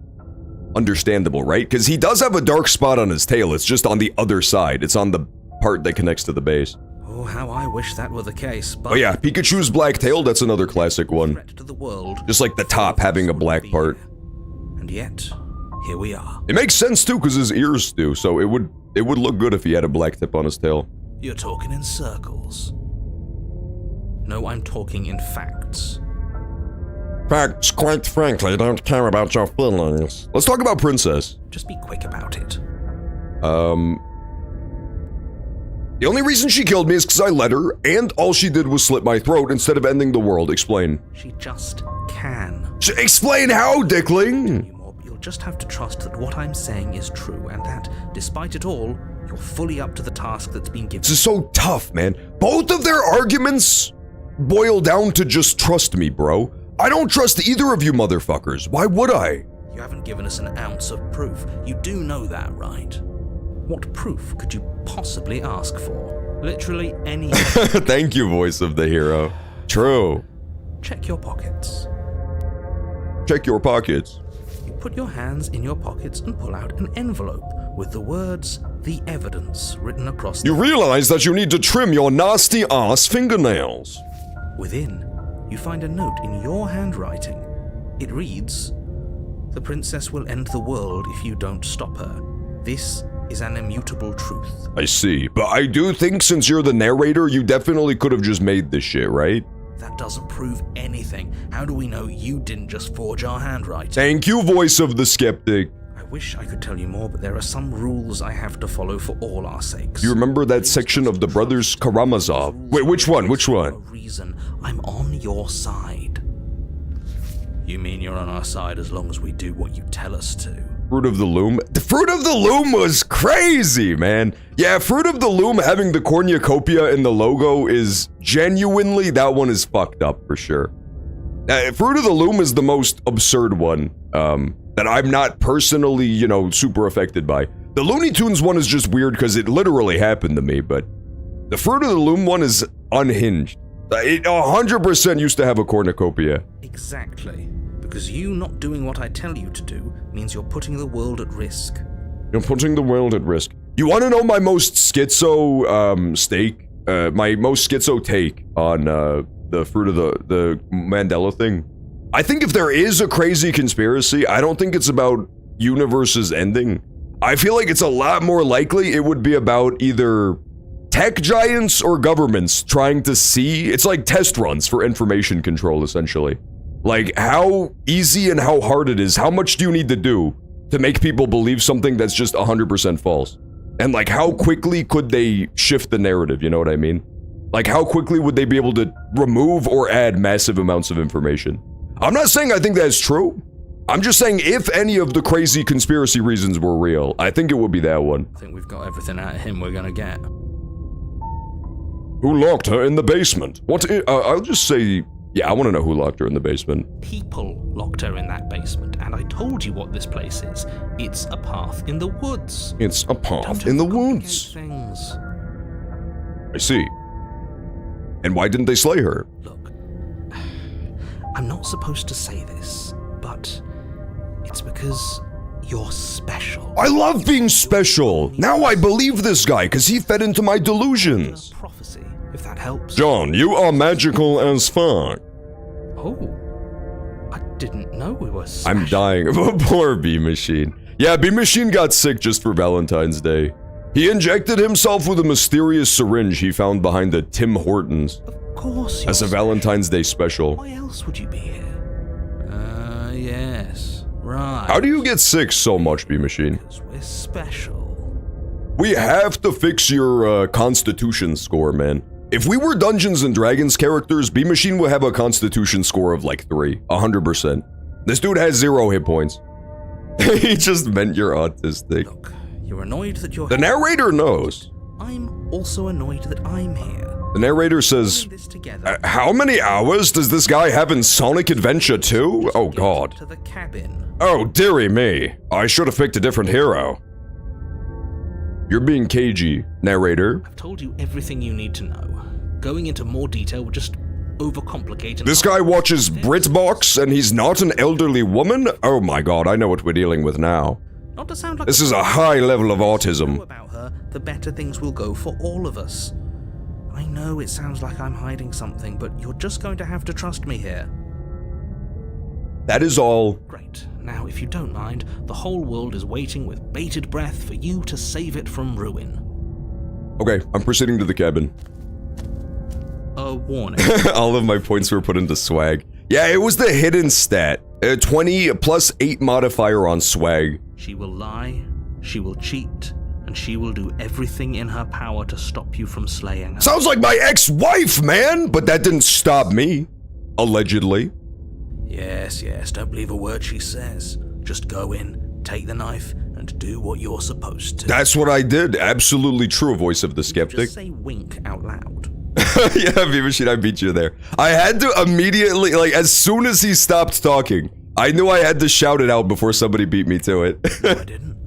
understandable, right? Because he does have a dark spot on his tail. It's just on the other side. It's on the part that connects to the base. Oh, how I wish that were the case, but... Oh yeah, Pikachu's black tail, that's another classic one. Threat to the world. Just like the top having a black part. And yet, here we are. It makes sense too, because his ears do, so it would look good if he had a black tip on his tail. You're talking in circles. No, I'm talking in facts. Facts, quite frankly, don't care about your feelings. Let's talk about Princess. Just be quick about it. The only reason she killed me is because I let her, and all she did was slit my throat instead of ending the world. Explain. She just can. Explain how, Dickling? You'll just have to trust that what I'm saying is true, and that, despite it all, you're fully up to the task that's been given. This is so tough, man. Both of their arguments boil down to just trust me, bro. I don't trust either of you motherfuckers. Why would I? You haven't given us an ounce of proof. You do know that, right? What proof could you possibly ask for? Literally any. Thank you, voice of the hero. True. Check your pockets. Check your pockets. put your hands in your pockets and pull out an envelope with the words, "The Evidence," written across You realize that you need to trim your nasty ass fingernails. Within, you find a note in your handwriting. It reads, "The princess will end the world if you don't stop her. This is an immutable truth." I see, but I do think since you're the narrator, you definitely could have just made this shit, right? That doesn't prove anything. How do we know you didn't just forge our handwriting? Thank you, voice of the skeptic. I wish I could tell you more, but there are some rules I have to follow for all our sakes. You remember that section of the Brothers Karamazov? Wait, which one? Which For one? a reason, I'm on your side. You mean you're on our side as long as we do what you tell us to? Fruit of the Loom? The Fruit of the Loom was crazy, man. Yeah, Fruit of the Loom having the cornucopia in the logo is genuinely, that one is fucked up for sure. Fruit of the Loom is the most absurd one that I'm not personally, you know, super affected by. The Looney Tunes one is just weird because it literally happened to me, but the Fruit of the Loom one is unhinged. It 100% used to have a cornucopia. Exactly. Because you not doing what I tell you to do means you're putting the world at risk. You're putting the world at risk. You want to know my most schizo my most schizo take on the Fruit of the Mandela thing? I think if there is a crazy conspiracy, I don't think it's about universes ending. I feel like it's a lot more likely it would be about either tech giants or governments trying to see. It's like test runs for information control, essentially. Like, how easy and how hard it is. How much do you need to do to make people believe something that's just 100% false? And like, how quickly could they shift the narrative, you know what I mean? Like, how quickly would they be able to remove or add massive amounts of information? I'm not saying I think that's true. I'm just saying if any of the crazy conspiracy reasons were real, I think it would be that one. I think we've got everything out of him we're gonna get. Who locked her in the basement? I'll just say... Yeah, I want to know who locked her in the basement. People locked her in that basement, and I told you what this place is. It's a path in the woods. It's a path Don't in the overcomplicate woods. Things. I see. And why didn't they slay her? Look, I'm not supposed to say this, but it's because you're special. I love being special. Now I believe this guy because he fed into my delusions. A prophecy, if that helps. John, you are magical as fuck. Oh, I didn't know we were special. I'm dying. Poor B-Machine. Yeah, B-Machine got sick just for Valentine's Day. He injected himself with a mysterious syringe he found behind the Tim Hortons Of course you're as a Valentine's Day special. Why else would you be here? Yes. Right. How do you get sick so much, B-Machine? Because we're special. We have to fix your constitution score, man. If we were Dungeons and Dragons characters, B-Machine would have a constitution score of like 3, 100%. This dude has 0 hit points. He just meant you're autistic. Look, you're annoyed that you're The here. narrator knows. I'm also annoyed that I'm here. The narrator says, Doing this together. how many hours does this guy have in Sonic Adventure 2? Oh Get god. To the cabin. Oh, dearie me. I should have picked a different hero. You're being cagey, narrator. I've told you everything you need to know. Going into more detail would just overcomplicate. This guy watches BritBox and he's not an elderly woman? Oh my god, I know what we're dealing with now. Not to sound like This is a high level of The more autism. about her, the better things will go for all of us. I know it sounds like I'm hiding something, but you're just going to have to trust me here. That is all. Great. Now, if you don't mind, the whole world is waiting with bated breath for you to save it from ruin. Okay, I'm proceeding to the cabin. A warning. All of my points were put into swag. Yeah, it was the hidden stat. 20 plus 8 modifier on swag. She will lie, she will cheat, and she will do everything in her power to stop you from slaying her. Sounds like my ex-wife, man! But that didn't stop me. Allegedly. Yes, don't believe a word she says. Just go in, take the knife, and do what you're supposed to. That's what I did. Absolutely true, voice of the skeptic. Just say wink out loud. Yeah, B-Machine, I beat you there. I had to immediately, like, as soon as he stopped talking, I knew I had to shout it out before somebody beat me to it. No, I didn't.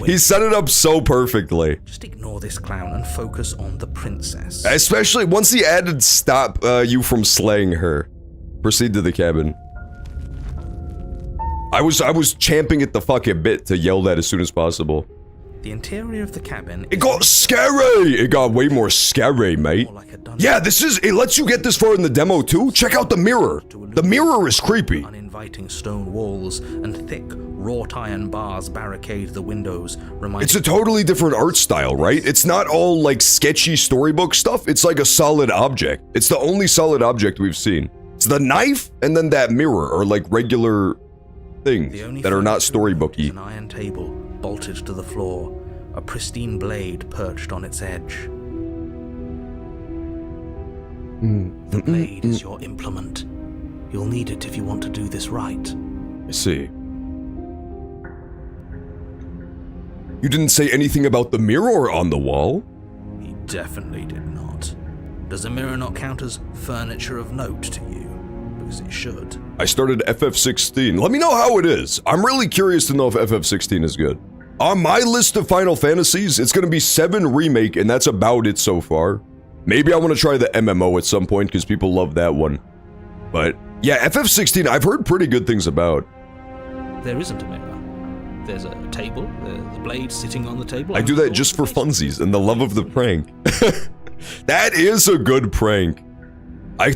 He set it up so perfectly. Just ignore this clown and focus on the princess. Especially once he added stop you from slaying her. Proceed to the cabin. I was champing at the fucking bit to yell that as soon as possible. The interior of the cabin. It got scary! It got way more scary, mate. Yeah, it lets you get this far in the demo too. Check out the mirror. The mirror is creepy. Uninviting stone walls and thick wrought iron bars barricade the windows, It's a totally different art style, right? It's not all like sketchy storybook stuff. It's like a solid object. It's the only solid object we've seen. It's the knife and then that mirror are like regular things that are not storybooky. An iron table bolted to the floor, a pristine blade perched on its edge. The blade is your implement. You'll need it if you want to do this right. I see. You didn't say anything about the mirror on the wall? He definitely did not. Does the mirror not count as furniture of note to you? Because it should. I started FF16. Let me know how it is. I'm really curious to know if FF16 is good. On my list of Final Fantasies, it's going to be 7 Remake, and that's about it so far. Maybe I want to try the MMO at some point, because people love that one. But, yeah, FF16 I've heard pretty good things about. There isn't a mirror. There's a table, the blade sitting on the table. I do that just for funsies and the love of the prank. That is a good prank.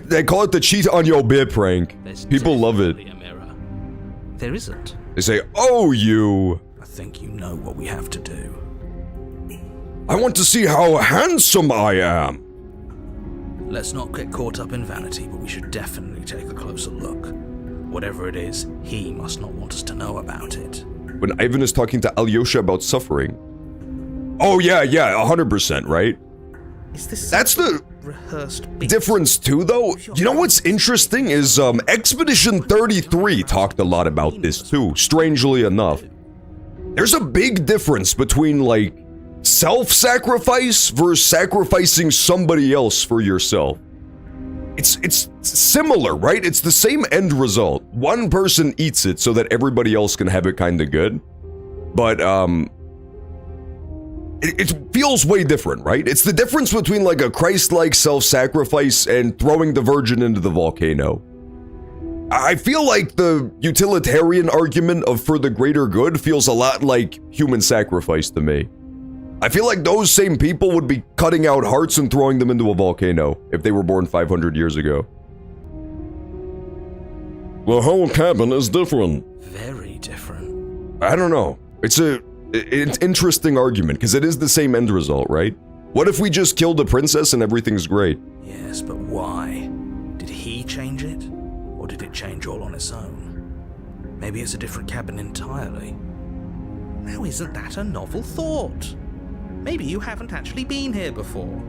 They call it the cheat on your bit prank. People love it. A mirror. There isn't. They say, oh, you. I think you know what we have to do. I want to see how handsome I am. Let's not get caught up in vanity, but we should definitely take a closer look. Whatever it is, he must not want us to know about it. When Ivan is talking to Alyosha about suffering. Oh yeah, 100%, right? Is this That's the rehearsed beat? difference too, though. You know what's interesting is Expedition 33 talked a lot about this too, strangely enough. There's a big difference between like self-sacrifice versus sacrificing somebody else for yourself. It's similar, right? It's the same end result. One person eats it so that everybody else can have it kind of good. But it feels way different, right? It's the difference between like a Christ-like self-sacrifice and throwing the virgin into the volcano. I feel like the utilitarian argument of for the greater good feels a lot like human sacrifice to me. I feel like those same people would be cutting out hearts and throwing them into a volcano if they were born 500 years ago. The whole cabin is different. Very different. I don't know. It's an interesting argument because it is the same end result, right? What if we just killed the princess and everything's great? Yes, but why? Did he change it? Or did it change all on its own? Maybe it's a different cabin entirely. Now isn't that a novel thought? Maybe you haven't actually been here before.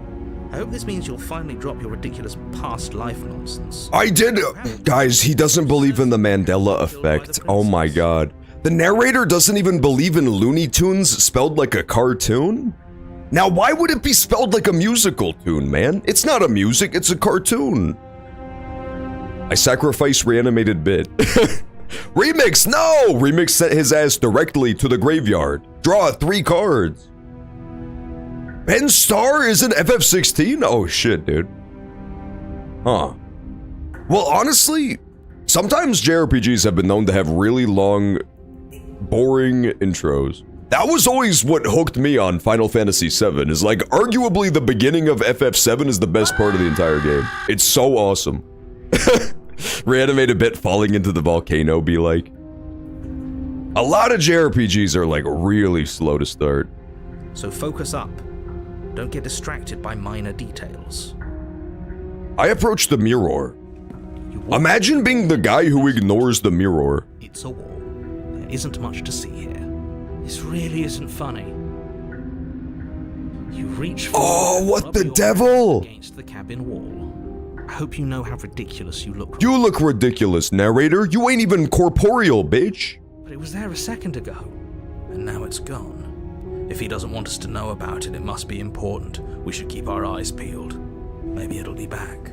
I hope this means you'll finally drop your ridiculous past life nonsense. I did! Guys, he doesn't believe in the Mandela effect. Oh my god. The narrator doesn't even believe in Looney Tunes spelled like a cartoon? Now why would it be spelled like a musical tune, man? It's not a music, it's a cartoon. I sacrifice reanimated bit. Remix, no! Remix sent his ass directly to the graveyard. Draw 3 cards. Ben Starr is in FF16? Oh shit, dude. Huh. Well, honestly, sometimes JRPGs have been known to have really long, boring intros. That was always what hooked me on Final Fantasy VII, is like arguably the beginning of FF7 is the best part of the entire game. It's so awesome. Reanimated bit falling into the volcano be like. A lot of JRPGs are like really slow to start. So focus up. Don't get distracted by minor details. I approached the mirror. Imagine being the guy who ignores the mirror. It's a wall. There isn't much to see here. This really isn't funny. You reach for what the devil? Against the cabin wall. I hope you know how ridiculous you look. You look ridiculous, narrator. You ain't even corporeal, bitch. But it was there a second ago, and now it's gone. If he doesn't want us to know about it, it must be important. We should keep our eyes peeled. Maybe it'll be back.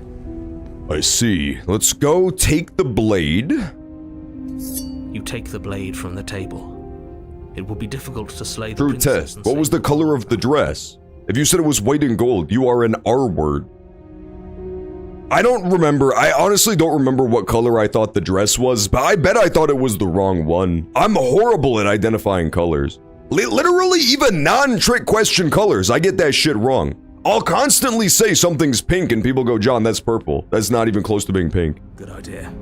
I see. Let's go take the blade. You take the blade from the table. It will be difficult to slay the True princess. test. What was the color of the dress? If you said it was white and gold, you are an R word. I don't remember. I honestly don't remember what color I thought the dress was, but I bet I thought it was the wrong one. I'm horrible at identifying colors. Literally, even non-trick question colors, I get that shit wrong. I'll constantly say something's pink and people go, John, that's purple. That's not even close to being pink. Good idea.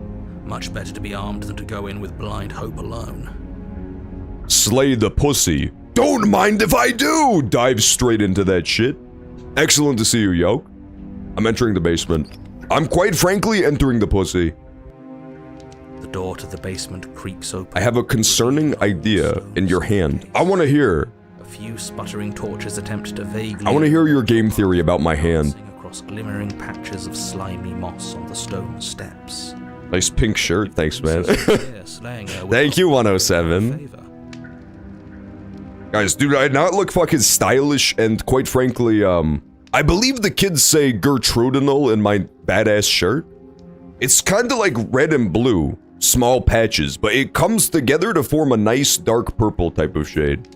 Much better to be armed than to go in with blind hope alone. Slay the pussy. Don't mind if I do! Dive straight into that shit. Excellent to see you, Yoke. I'm entering the basement. I'm quite frankly entering the pussy. The door to the basement creaks open. I have a concerning idea in your hand. I want to hear. A few sputtering torches attempt to vaguely... I want to hear your game theory about my hand. ...across glimmering patches of slimy moss on the stone steps. Nice pink shirt, thanks man. Thank you, 107. Guys, do I not look fucking stylish and quite frankly, I believe the kids say Gertrudinal in my badass shirt. It's kinda like red and blue, small patches, but it comes together to form a nice dark purple type of shade.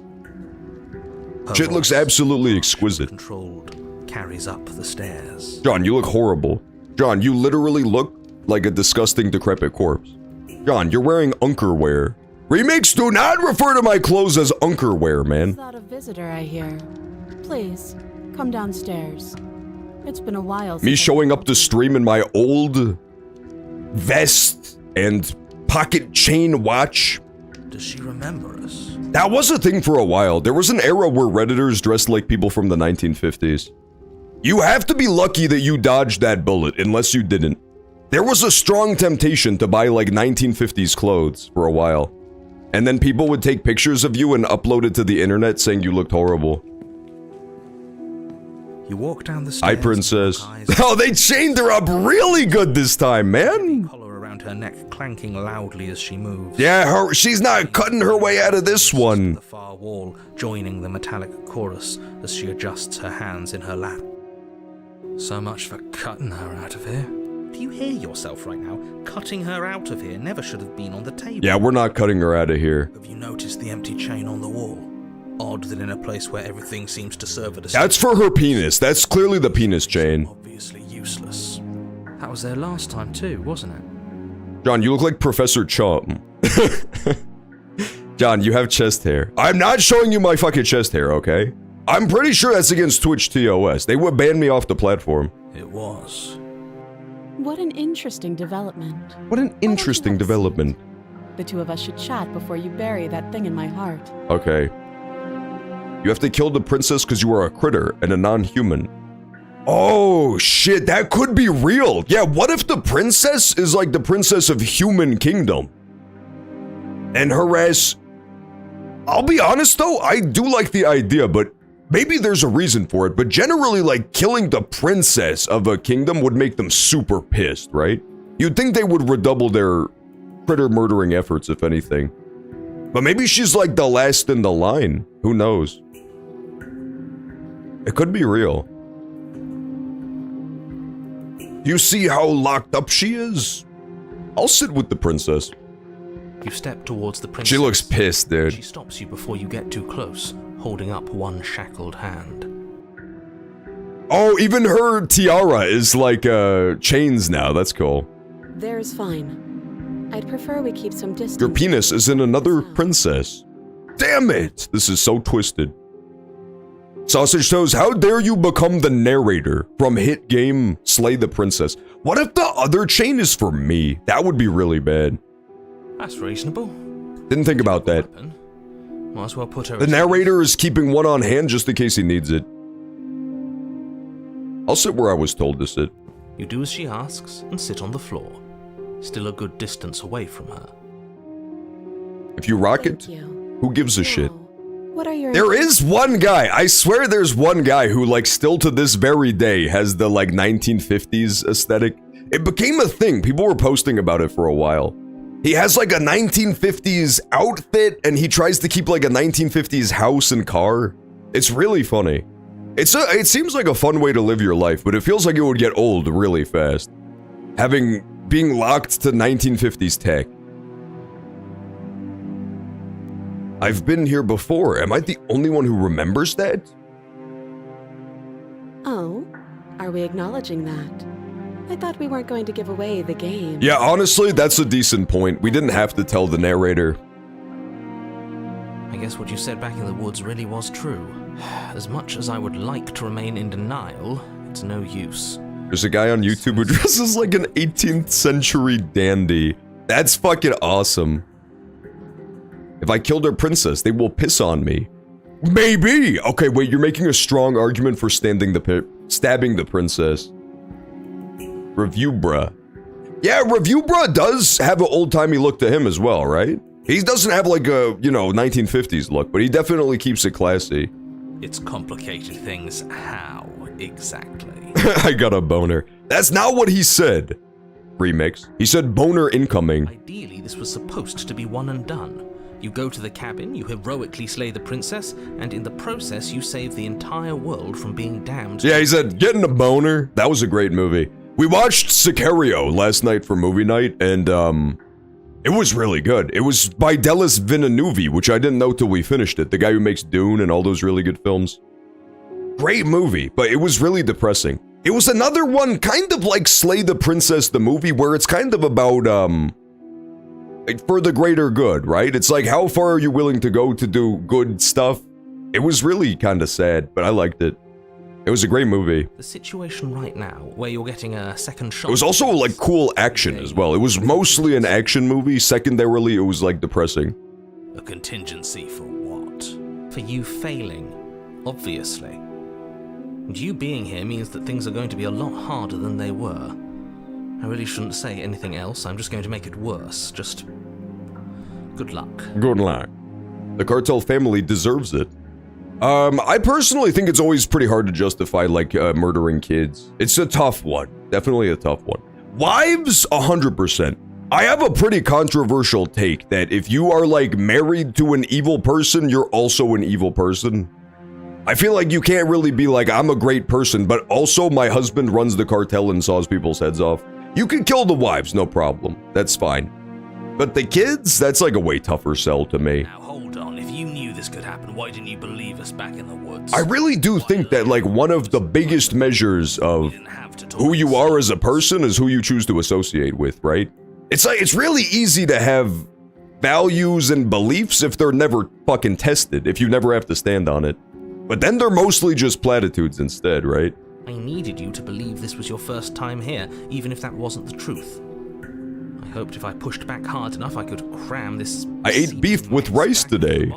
Shit looks absolutely exquisite. Controlled, carries up the stairs. John, you look horrible. John, you literally look like a disgusting decrepit corpse. John, you're wearing Unkerwear. Remakes do not refer to my clothes as Unkerwear, man. Not a visitor, I hear. Please, come downstairs. It's been a while since Me showing up to stream in my old vest and pocket chain watch. Does she remember us? That was a thing for a while. There was an era where Redditors dressed like people from the 1950s. You have to be lucky that you dodged that bullet, unless you didn't. There was a strong temptation to buy like 1950s clothes for a while. And then people would take pictures of you and upload it to the internet saying you looked horrible. You walk down the stairs. Hi, princess. Oh, they chained her up really good this time, man. Collar around her neck clanking loudly as she moves. Yeah, she's not cutting her way out of this one. The far wall, joining the metallic chorus as she adjusts her hands in her lap. So much for cutting her out of here. Do you hear yourself right now? Cutting her out of here never should have been on the table. Yeah, we're not cutting her out of here. Have you noticed the empty chain on the wall? Odd that in a place where everything seems to serve a That's for her penis. That's clearly the penis chain. Obviously useless. That was there last time too, wasn't it? John, you look like Professor Chum. John, you have chest hair. I'm not showing you my fucking chest hair, okay? I'm pretty sure that's against Twitch TOS. They would ban me off the platform. It was. What an interesting development. What an interesting development. The two of us should chat before you bury that thing in my heart. Okay. You have to kill the princess because you are a critter and a non-human. Oh, shit, that could be real. Yeah, what if the princess is like the princess of Human Kingdom? And her ass... I'll be honest though, I do like the idea, but maybe there's a reason for it, but generally, like, killing the princess of a kingdom would make them super pissed, right? You'd think they would redouble their critter murdering efforts, if anything. But maybe she's like the last in the line. Who knows? It could be real. You see how locked up she is? I'll sit with the princess. You step towards the princess. She looks pissed, dude. She stops you before you get too close, holding up one shackled hand. Oh, even her tiara is like, chains now. That's cool. There's fine. I'd prefer we keep some distance. Your penis is in another princess. Damn it! This is so twisted. Sausage Toes, how dare you become the narrator from hit game Slay the Princess? What if the other chain is for me? That would be really bad. That's reasonable. Didn't think about that. Might as well put her. The narrator is keeping one on hand just in case he needs it. I'll sit where I was told to sit. You do as she asks and sit on the floor, still a good distance away from her. If you rock Thank it, you. who gives a Now, shit? What are your There is one guy, I swear there's one guy who like still to this very day has the like 1950s aesthetic. It became a thing, people were posting about it for a while. He has like a 1950s outfit and he tries to keep like a 1950s house and car. It's really funny. It seems like a fun way to live your life, but it feels like it would get old really fast. Being locked to 1950s tech. I've been here before. Am I the only one who remembers that? Oh, are we acknowledging that? I thought we weren't going to give away the game. Yeah, honestly, that's a decent point. We didn't have to tell the narrator. I guess what you said back in the woods really was true. As much as I would like to remain in denial, it's no use. There's a guy on YouTube who dresses like an 18th century dandy. That's fucking awesome. If I killed their princess, they will piss on me. Maybe! Okay, wait, you're making a strong argument for stabbing the princess. Review bruh. Yeah, Review bruh does have an old-timey look to him as well, right? He doesn't have like a, 1950s look, but he definitely keeps it classy. It's complicated things. How exactly? I got a boner. That's not what he said. Remix. He said boner incoming. Ideally, this was supposed to be one and done. You go to the cabin, you heroically slay the princess, and in the process you save the entire world from being damned. Yeah, he said getting a boner. That was a great movie. We watched Sicario last night for movie night, and it was really good. It was by Denis Villeneuve, which I didn't know till we finished it. The guy who makes Dune and all those really good films. Great movie, but it was really depressing. It was another one, kind of like Slay the Princess, the movie, where it's kind of about, for the greater good, right? It's like, how far are you willing to go to do good stuff? It was really kind of sad, but I liked it. It was a great movie. The situation right now, where you're getting a second shot... It was also, like, cool action as well. It was mostly an action movie. Secondarily, it was, like, depressing. A contingency for what? For you failing, obviously. And you being here means that things are going to be a lot harder than they were. I really shouldn't say anything else. I'm just going to make it worse. Just... good luck. Good luck. The cartel family deserves it. I personally think it's always pretty hard to justify, like, murdering kids. It's a tough one. Definitely a tough one. Wives, 100%. I have a pretty controversial take that if you are, like, married to an evil person, you're also an evil person. I feel like you can't really be like, I'm a great person, but also my husband runs the cartel and saws people's heads off. You can kill the wives, no problem. That's fine. But the kids, that's like a way tougher sell to me. Now hold on, if you knew this could happen, why didn't you believe us back in the woods? I really do think that, like, one of the biggest measures of who you are as a person is who you choose to associate with, right? It's like, it's really easy to have values and beliefs if they're never fucking tested, if you never have to stand on it. But then they're mostly just platitudes instead, right? I needed you to believe this was your first time here, even if that wasn't the truth. I hoped if I pushed back hard enough, I could cram this... I ate beef with rice today.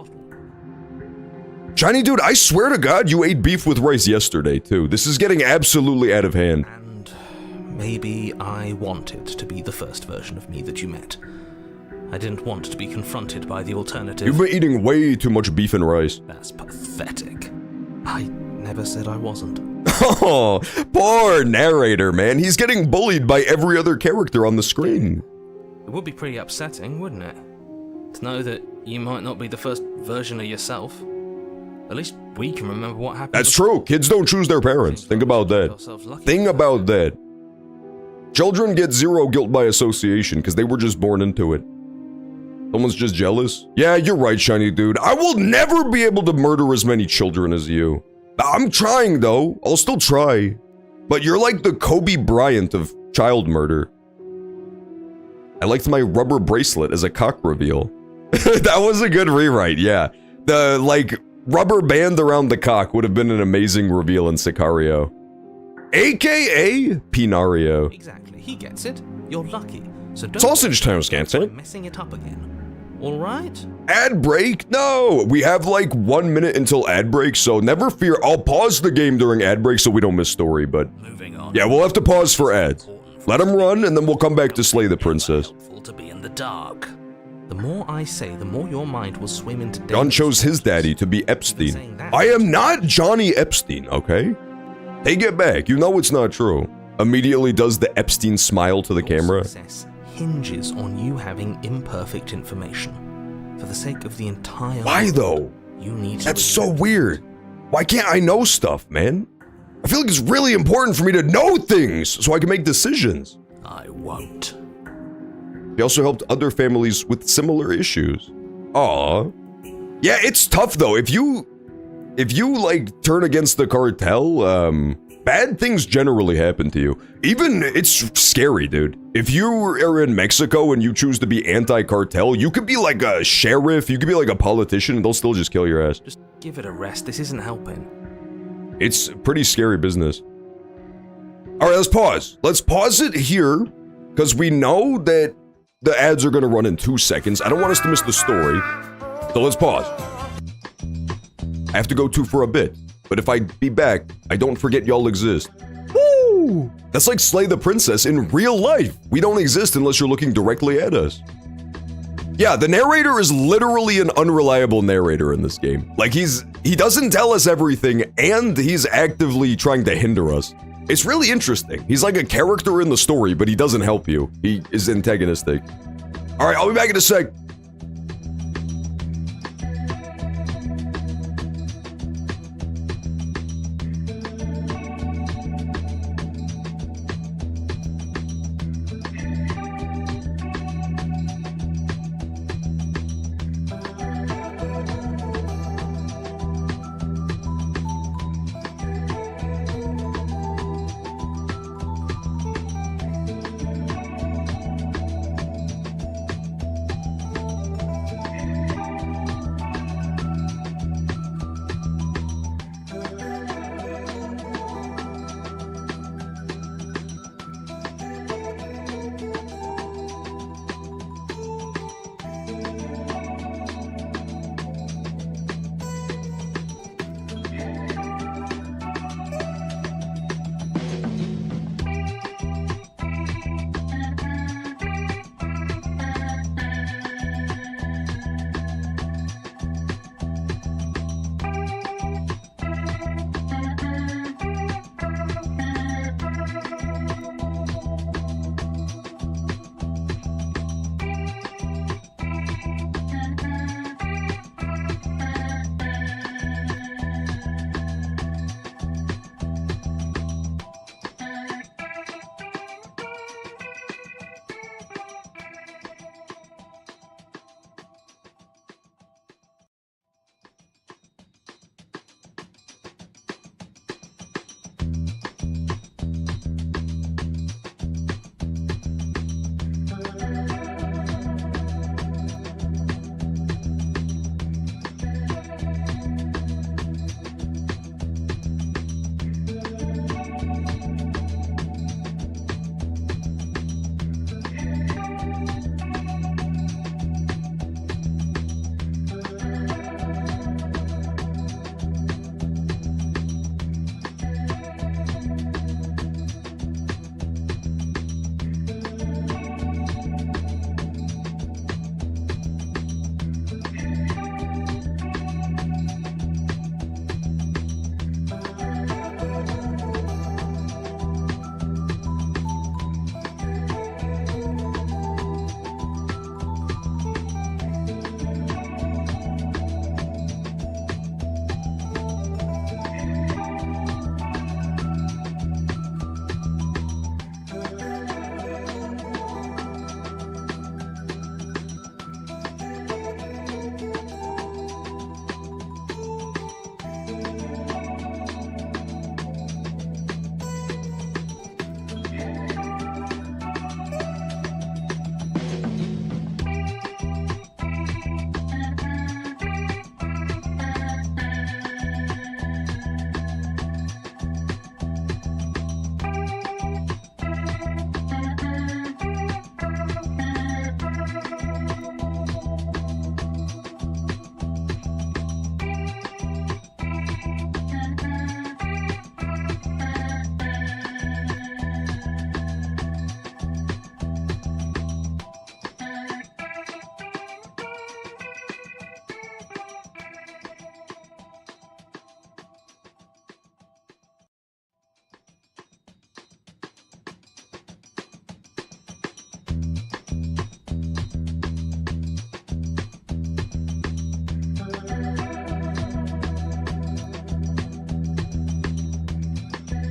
Shiny dude, I swear to God, you ate beef with rice yesterday, too. This is getting absolutely out of hand. And maybe I wanted to be the first version of me that you met. I didn't want to be confronted by the alternative. You've been eating way too much beef and rice. That's pathetic. I never said I wasn't. Oh, poor narrator, man. He's getting bullied by every other character on the screen. It would be pretty upsetting, wouldn't it? To know that you might not be the first version of yourself. At least we can remember what happened. That's true. Kids don't choose their parents. Think about that. Think about that. Children get zero guilt by association because they were just born into it. Someone's just jealous? Yeah, you're right, shiny dude. I will never be able to murder as many children as you. I'm trying, though. I'll still try. But you're like the Kobe Bryant of child murder. I liked my rubber bracelet as a cock reveal. That was a good rewrite, yeah. The, like, rubber band around the cock would have been an amazing reveal in Sicario. AKA Pinario. Exactly, he gets it. You're lucky. So don't Sausage Times can't say. Messing it up again. All right? Ad break? No, we have like 1 minute until ad break, so never fear. I'll pause the game during ad break so we don't miss story, but moving on. Yeah, we'll have to pause for ads. Let them run, and then we'll come back to slay the princess. To be in the dark. The more I say, the more your mind will swim into danger. John chose his daddy to be Epstein. I am not Johnny Epstein, okay? Take it back. You know it's not true. Immediately does the Epstein smile to the camera. Success hinges on you having imperfect information. For the sake of the entire Why world, though? You need That's so weird. Why can't I know stuff, man? I feel like it's really important for me to know things so I can make decisions. I won't. He also helped other families with similar issues. Aw. Yeah, it's tough though. If you like turn against the cartel, bad things generally happen to you. Even, it's scary, dude. If you are in Mexico and you choose to be anti-cartel, you could be like a sheriff, you could be like a politician, and they'll still just kill your ass. Just give it a rest. This isn't helping. It's pretty scary business. All right, let's pause. Let's pause it here, because we know that the ads are going to run in 2 seconds. I don't want us to miss the story. So let's pause. I have to go for a bit. But if I be back, I don't forget y'all exist. Woo! That's like Slay the Princess in real life. We don't exist unless you're looking directly at us. Yeah, the narrator is literally an unreliable narrator in this game. Like, he doesn't tell us everything, and he's actively trying to hinder us. It's really interesting. He's like a character in the story, but he doesn't help you. He is antagonistic. All right, I'll be back in a sec.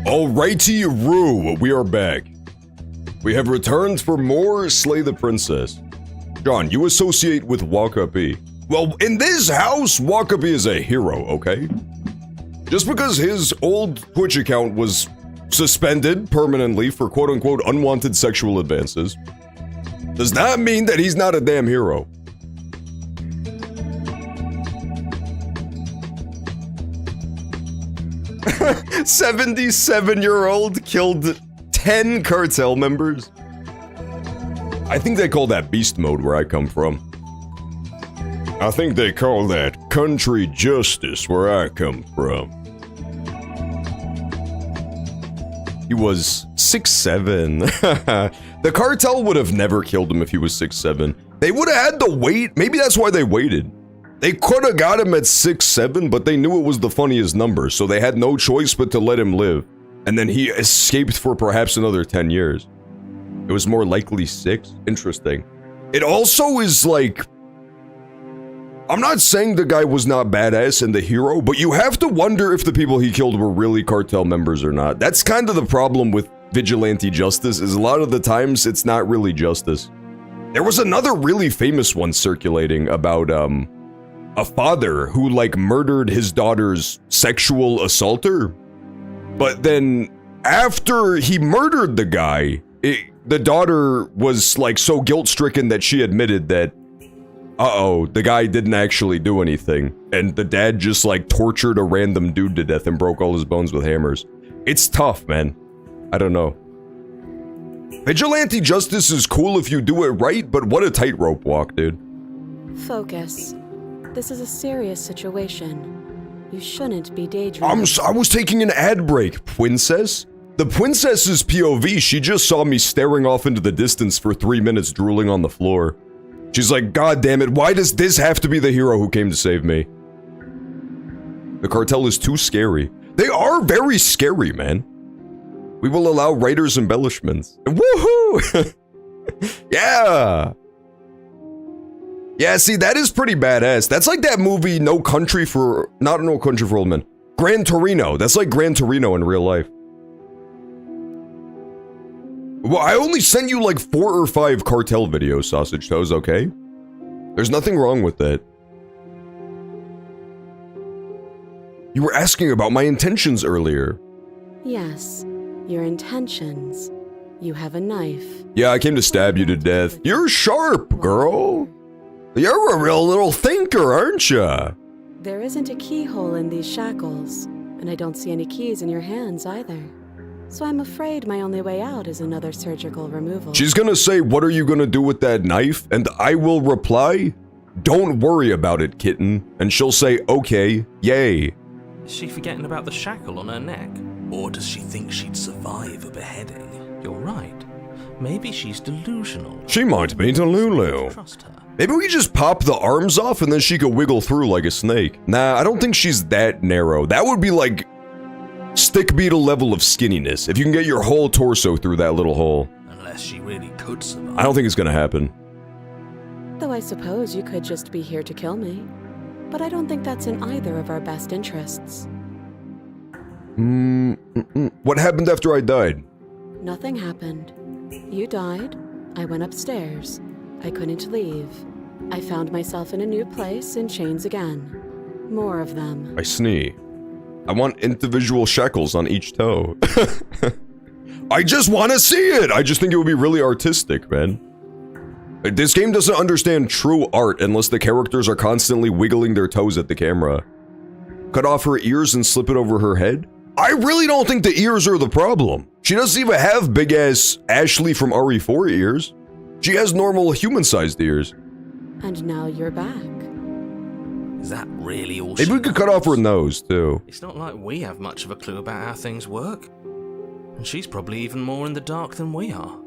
Alrighty, Roo, we are back. We have returned for more Slay the Princess. John, you associate with Wakabi. Well, in this house, Wakabi is a hero, okay? Just because his old Twitch account was suspended permanently for quote-unquote unwanted sexual advances does not mean that he's not a damn hero. A 77-year-old killed 10 cartel members. I think they call that beast mode where I come from. I think they call that country justice where I come from. He was 6'7". The cartel would have never killed him if he was 6'7". They would have had to wait. Maybe that's why they waited. They could have got him at 6'7", but they knew it was the funniest number, so they had no choice but to let him live. And then he escaped for perhaps another 10 years. It was more likely 6. Interesting. It also is like... I'm not saying the guy was not badass and the hero, but you have to wonder if the people he killed were really cartel members or not. That's kind of the problem with vigilante justice, is a lot of the times it's not really justice. There was another really famous one circulating about, a father who, like, murdered his daughter's sexual assaulter. But then, after he murdered the guy, the daughter was, like, so guilt-stricken that she admitted that, the guy didn't actually do anything. And the dad just, like, tortured a random dude to death and broke all his bones with hammers. It's tough, man. I don't know. Vigilante justice is cool if you do it right, but what a tightrope walk, dude. Focus. This is a serious situation. You shouldn't be daydreaming. I was taking an ad break, Princess. The princess's POV, she just saw me staring off into the distance for 3 minutes drooling on the floor. She's like, God damn it, why does this have to be the hero who came to save me? The cartel is too scary. They are very scary, man. We will allow writers' embellishments. Woohoo! Yeah! Yeah, see, that is pretty badass. That's like that movie, not No Country for Old Men. Gran Torino. That's like Gran Torino in real life. Well, I only sent you like 4 or 5 cartel videos, Sausage Toes, okay? There's nothing wrong with that. You were asking about my intentions earlier. Yes, your intentions. You have a knife. Yeah, I came to stab you to death. You're sharp, girl. You're a real little thinker, aren't ya? There isn't a keyhole in these shackles, and I don't see any keys in your hands either. So I'm afraid my only way out is another surgical removal. She's gonna say, what are you gonna do with that knife? And I will reply, don't worry about it, kitten. And she'll say, okay, yay. Is she forgetting about the shackle on her neck? Or does she think she'd survive a beheading? You're right. Maybe she's delusional. She might be Delulu. Trust her. Maybe we just pop the arms off and then she could wiggle through like a snake. Nah, I don't think she's that narrow. That would be like stick beetle level of skinniness, if you can get your whole torso through that little hole. Unless she really could survive. I don't think it's gonna happen. Though I suppose you could just be here to kill me. But I don't think that's in either of our best interests. What happened after I died? Nothing happened. You died. I went upstairs. I couldn't leave. I found myself in a new place in chains again. More of them. I snee. I want individual shackles on each toe. I just want to see it! I just think it would be really artistic, man. This game doesn't understand true art unless the characters are constantly wiggling their toes at the camera. Cut off her ears and slip it over her head? I really don't think the ears are the problem. She doesn't even have big-ass Ashley from RE4 ears. She has normal human-sized ears. And now you're back. Is that really all? Maybe we could cut off her nose, too. It's not like we have much of a clue about how things work. And she's probably even more in the dark than we are.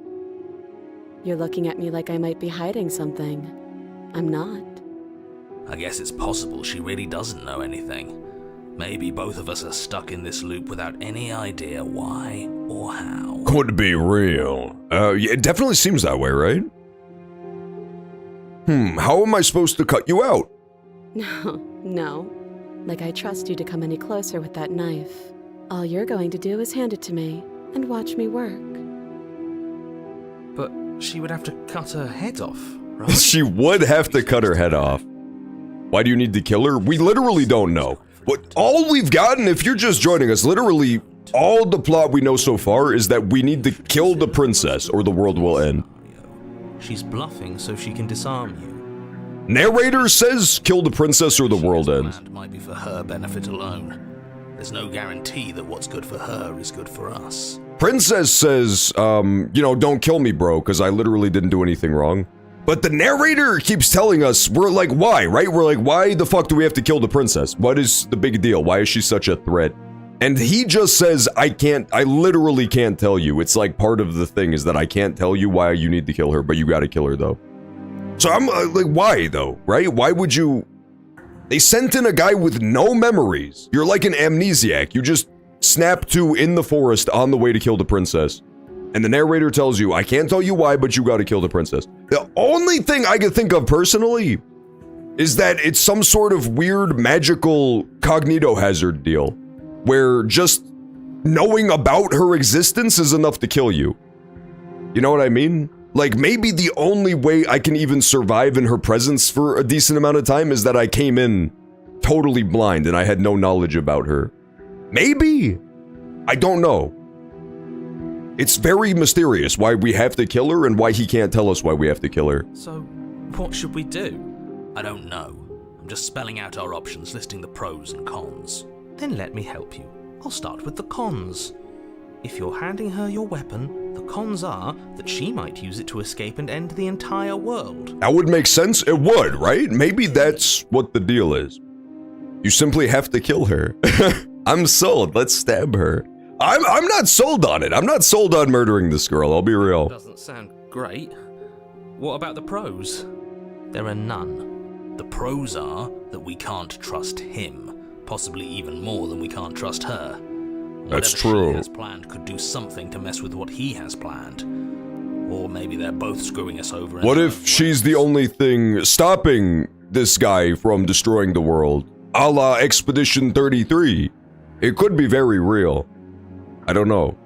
You're looking at me like I might be hiding something. I'm not. I guess it's possible she really doesn't know anything. Maybe both of us are stuck in this loop without any idea why or how. Could be real. Yeah, it definitely seems that way, right? How am I supposed to cut you out? No. Like I trust you to come any closer with that knife. All you're going to do is hand it to me and watch me work. But she would have to cut her head off, right? She would have to cut her head off. Why do you need to kill her? We literally don't know. But all we've gotten, if you're just joining us, literally all the plot we know so far is that we need to kill the princess or the world will end. She's bluffing so she can disarm you. Narrator says kill the princess or the world ends. Planned might be for her benefit alone. There's no guarantee that what's good for her is good for us. Princess says, don't kill me, bro, because I literally didn't do anything wrong. But the narrator keeps telling us, we're like, why, right? We're like, why the fuck do we have to kill the princess? What is the big deal? Why is she such a threat? And he just says, I literally can't tell you. It's like part of the thing is that I can't tell you why you need to kill her, but you gotta kill her though. So I'm like, why though, right? Why would you? They sent in a guy with no memories. You're like an amnesiac. You just snap to in the forest on the way to kill the princess. And the narrator tells you, I can't tell you why, but you gotta kill the princess. The only thing I can think of personally is that it's some sort of weird magical cognito-hazard deal where just knowing about her existence is enough to kill you. You know what I mean? Like, maybe the only way I can even survive in her presence for a decent amount of time is that I came in totally blind and I had no knowledge about her. Maybe? I don't know. It's very mysterious why we have to kill her and why he can't tell us why we have to kill her. So, what should we do? I don't know. I'm just spelling out our options, listing the pros and cons. Then let me help you. I'll start with the cons. If you're handing her your weapon, the cons are that she might use it to escape and end the entire world. That would make sense. It would, right? Maybe that's what the deal is. You simply have to kill her. I'm sold. Let's stab her. I'm not sold on it. I'm not sold on murdering this girl. I'll be real. Doesn't sound great. What about the pros? There are none. The pros are that we can't trust him, possibly even more than we can't trust her. That's Whatever true. she has planned could do something to mess with what he has planned. Or maybe they're both screwing us over. What if she's the only thing stopping this guy from destroying the world? A la Expedition 33. It could be very real. I don't know.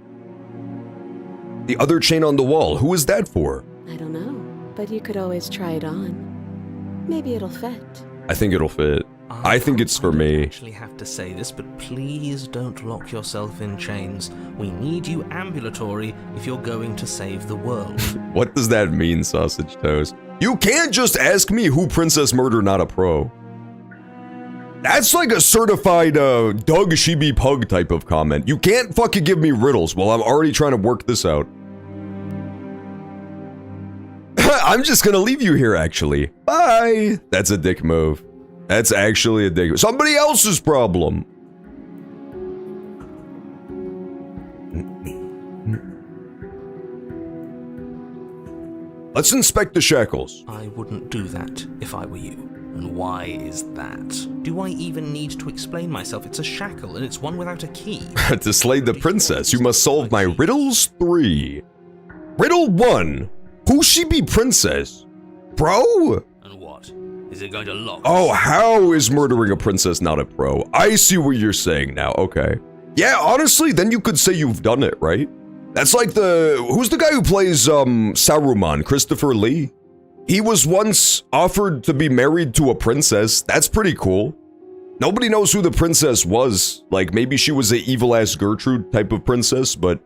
The other chain on the wall, who is that for? I don't know, but you could always try it on. Maybe it'll fit. I think it'll fit. I think it's for I me. actually have to say this, but please don't lock yourself in chains. We need you ambulatory if you're going to save the world. What does that mean, Sausage Toast? You can't just ask me who Princess Murder Not a Pro. That's like a certified Doug Sheeby Pug type of comment. You can't fucking give me riddles while I'm already trying to work this out. I'm just gonna leave you here, actually. Bye. That's a dick move. That's actually a dick move. Somebody else's problem. Let's inspect the shackles. I wouldn't do that if I were you. And why is that? Do I even need to explain myself? It's a shackle, and it's one without a key. To slay the princess, you must solve my riddles 3. Riddle 1. Who she be princess? Bro? And what? Is it going to lock Oh, us? how is murdering a princess not a pro? I see what you're saying now, okay. Yeah, honestly, then you could say you've done it, right? That's like who's the guy who plays, Saruman, Christopher Lee? He was once offered to be married to a princess. That's pretty cool. Nobody knows who the princess was. Like, maybe she was a evil-ass Gertrude type of princess, but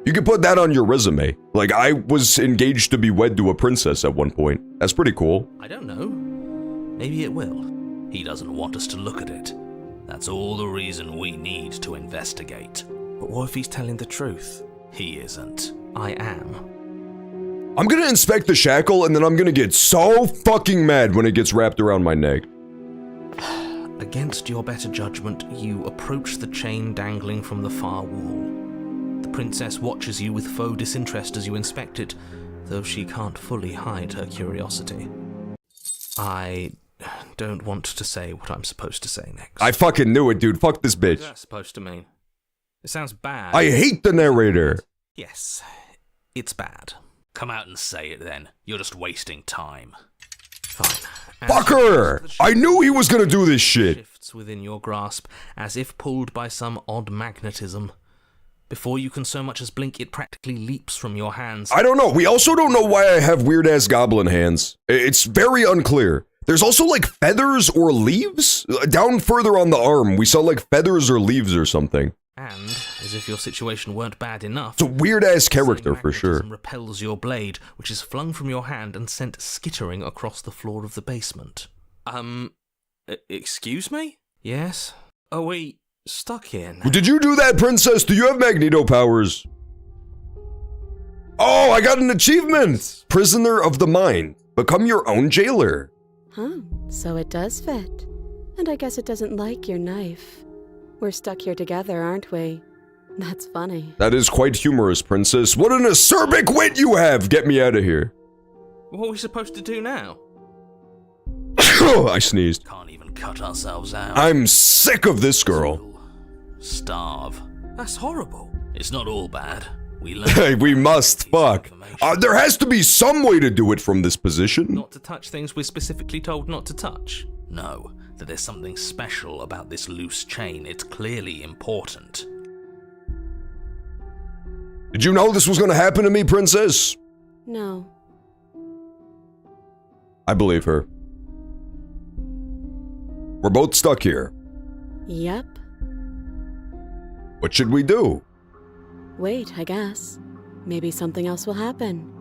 you could put that on your resume. Like, I was engaged to be wed to a princess at one point. That's pretty cool. I don't know. Maybe it will. He doesn't want us to look at it. That's all the reason we need to investigate. But what if he's telling the truth? He isn't. I am. I'm gonna inspect the shackle, and then I'm gonna get so fucking mad when it gets wrapped around my neck. Against your better judgment, you approach the chain dangling from the far wall. The princess watches you with faux disinterest as you inspect it, though she can't fully hide her curiosity. I don't want to say what I'm supposed to say next. I fucking knew it, dude. Fuck this What is bitch. that supposed to mean? It sounds bad. I hate the narrator. Yes, it's bad. Come out and say it then. You're just wasting time. Fine. As Fuck her! the I knew he was gonna do this shit. shifts within your grasp, as if pulled by some odd magnetism. Before you can so much as blink, it practically leaps from your hands. I don't know. We also don't know why I have weird-ass goblin hands. It's very unclear. There's also like feathers or leaves? Down further on the arm, we saw like feathers or leaves or something. And as if your situation weren't bad enough. It's a weird-ass character, Same for sure. magnetism repels your blade, which is flung from your hand and sent skittering across the floor of the basement. Excuse me? Yes? Are we stuck here now? Did you do that, princess? Do you have Magneto powers? Oh, I got an achievement! Prisoner of the Mind. Become your own jailer. Huh, so it does fit. And I guess it doesn't like your knife. We're stuck here together, aren't we? That's funny. That is quite humorous, princess. What an acerbic wit you have! Get me out of here. What are we supposed to do now? I sneezed. Can't even cut ourselves out. I'm sick of this girl. Starve. That's horrible. It's not all bad. We learn. We must fuck. There has to be some way to do it from this position. Not to touch things we're specifically told not to touch. No, that there's something special about this loose chain. It's clearly important. Did you know this was gonna happen to me, princess? No. I believe her. We're both stuck here. Yep. What should we do? Wait, I guess. Maybe something else will happen.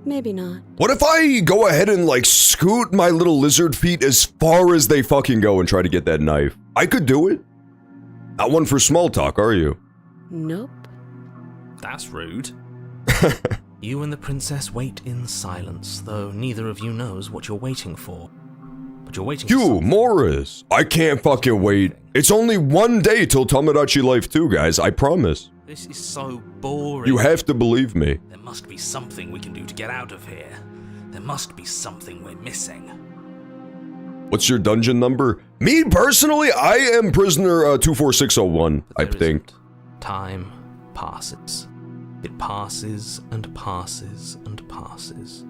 Maybe not. What if I go ahead and like scoot my little lizard feet as far as they fucking go and try to get that knife? I could do it. Not one for small talk, are you? Nope. That's rude. You and the princess wait in silence, though neither of you knows what you're waiting for. But you're waiting for You, something. Morris. I can't fucking wait. It's only one day till Tomodachi Life 2, guys. I promise. This is so boring. You have to believe me. There must be something we can do to get out of here. There must be something we're missing. What's your dungeon number? Me, personally, I am prisoner 24601, I But there think. isn't. Time passes. It passes and passes and passes.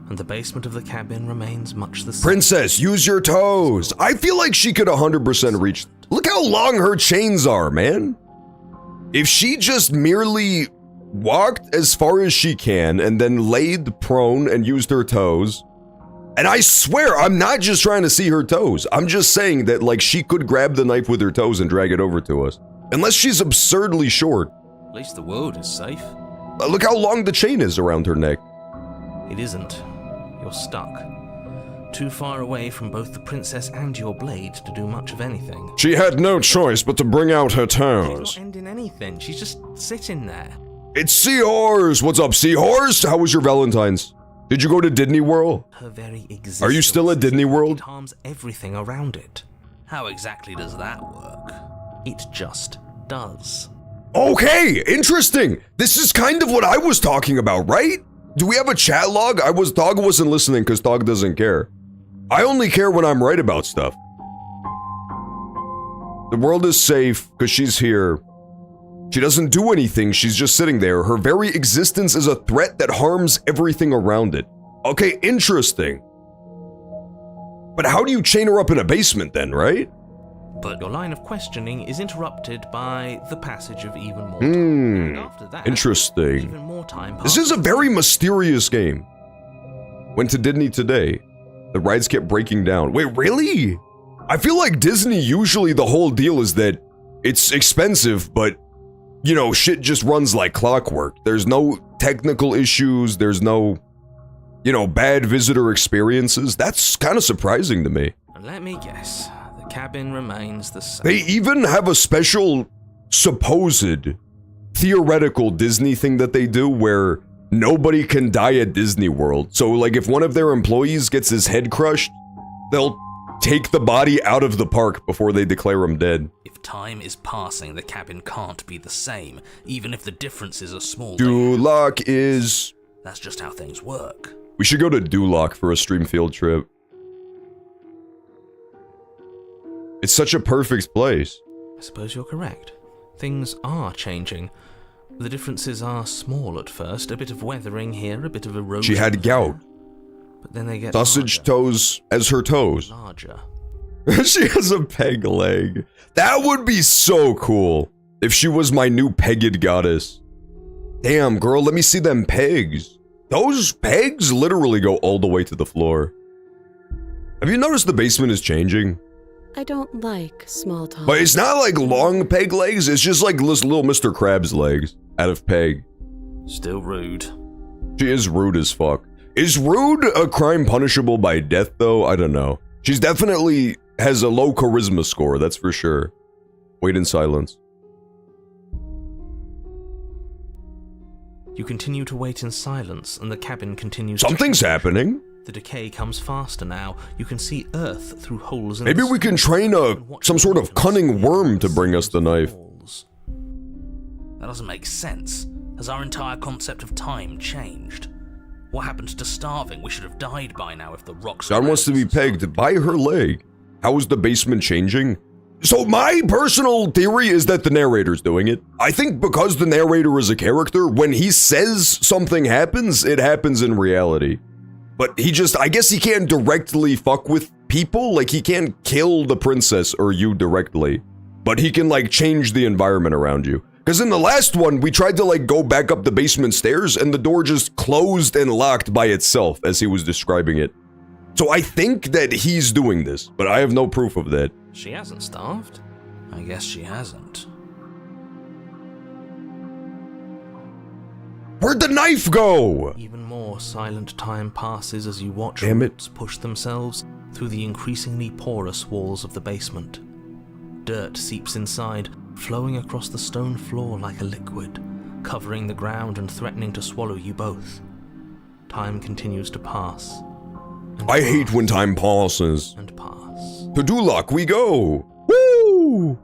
And the basement of the cabin remains much the same. Princess, use your toes. I feel like she could 100% reach. Look how long her chains are, man. If she just merely walked as far as she can and then laid prone and used her toes, and I swear I'm not just trying to see her toes. I'm just saying that like she could grab the knife with her toes and drag it over to us. Unless she's absurdly short. At least the world is safe. Look how long the chain is around her neck. It isn't. You're stuck. Too far away from both the princess and your blade to do much of anything. She had no choice but to bring out her She's toes. not ending anything. She's just sitting there. It's Seahorse! What's up, Seahorse? How was your Valentine's? Did you go to Disney World? Her very existence. Are you still at Disney World? It harms everything around it. How exactly does that work? It just does. Okay, interesting. This is kind of what I was talking about, right? Do we have a chat log? Dog wasn't listening because Dog doesn't care. I only care when I'm right about stuff. The world is safe because she's here. She doesn't do anything, she's just sitting there. Her very existence is a threat that harms everything around it. Okay, interesting. But how do you chain her up in a basement then, right? But your line of questioning is interrupted by the passage of even more time. And after that, Interesting. even more time This passes. is a very mysterious game. Went to Disney today. The rides kept breaking down. Wait, really? I feel like Disney, usually the whole deal is that it's expensive, but, you know, shit just runs like clockwork. There's no technical issues. There's no, you know, bad visitor experiences. That's kind of surprising to me. And let me guess, the cabin remains the same. They even have a special, supposed, theoretical Disney thing that they do where nobody can die at Disney World. So, like, if one of their employees gets his head crushed, they'll take the body out of the park before they declare him dead. If time is passing, the cabin can't be the same, even if the differences are small. Duloc is... That's just how things work. We should go to Duloc for a stream field trip. It's such a perfect place. I suppose you're correct. Things are changing. The differences are small at first. A bit of weathering here, a bit of erosion. She had gout. But then they get Sausage larger, toes as her toes. larger. She has a peg leg. That would be so cool if she was my new pegged goddess. Damn, girl, let me see them pegs. Those pegs literally go all the way to the floor. Have you noticed the basement is changing? I don't like small talk. But it's not like long peg legs, it's just like little Mr. Krabs legs out of peg. Still rude. She is rude as fuck. Is rude a crime punishable by death though? I don't know. She's definitely has a low charisma score, that's for sure. Wait in silence. You continue to wait in silence, and the cabin continues. Something's happening. The decay comes faster now. You can see earth through holes in Maybe the we can train some sort of cunning worm to bring us the knife. That doesn't make sense. Has our entire concept of time changed? What happened to starving? We should have died by now if the rocks... God wants to be pegged by her leg. How is the basement changing? So my personal theory is that the narrator's doing it. I think because the narrator is a character, when he says something happens, it happens in reality. But he just, I guess he can't directly fuck with people. Like, he can't kill the princess or you directly. But he can, like, change the environment around you. Because in the last one, we tried to, like, go back up the basement stairs and the door just closed and locked by itself as he was describing it. So I think that he's doing this, but I have no proof of that. She hasn't starved. I guess she hasn't. Where'd the knife go? Even more silent time passes as you watch Damn it. roots push themselves through the increasingly porous walls of the basement. Dirt seeps inside, flowing across the stone floor like a liquid, covering the ground and threatening to swallow you both. Time continues to pass. I hate when time passes. And pass. To Duloc we go! Woo!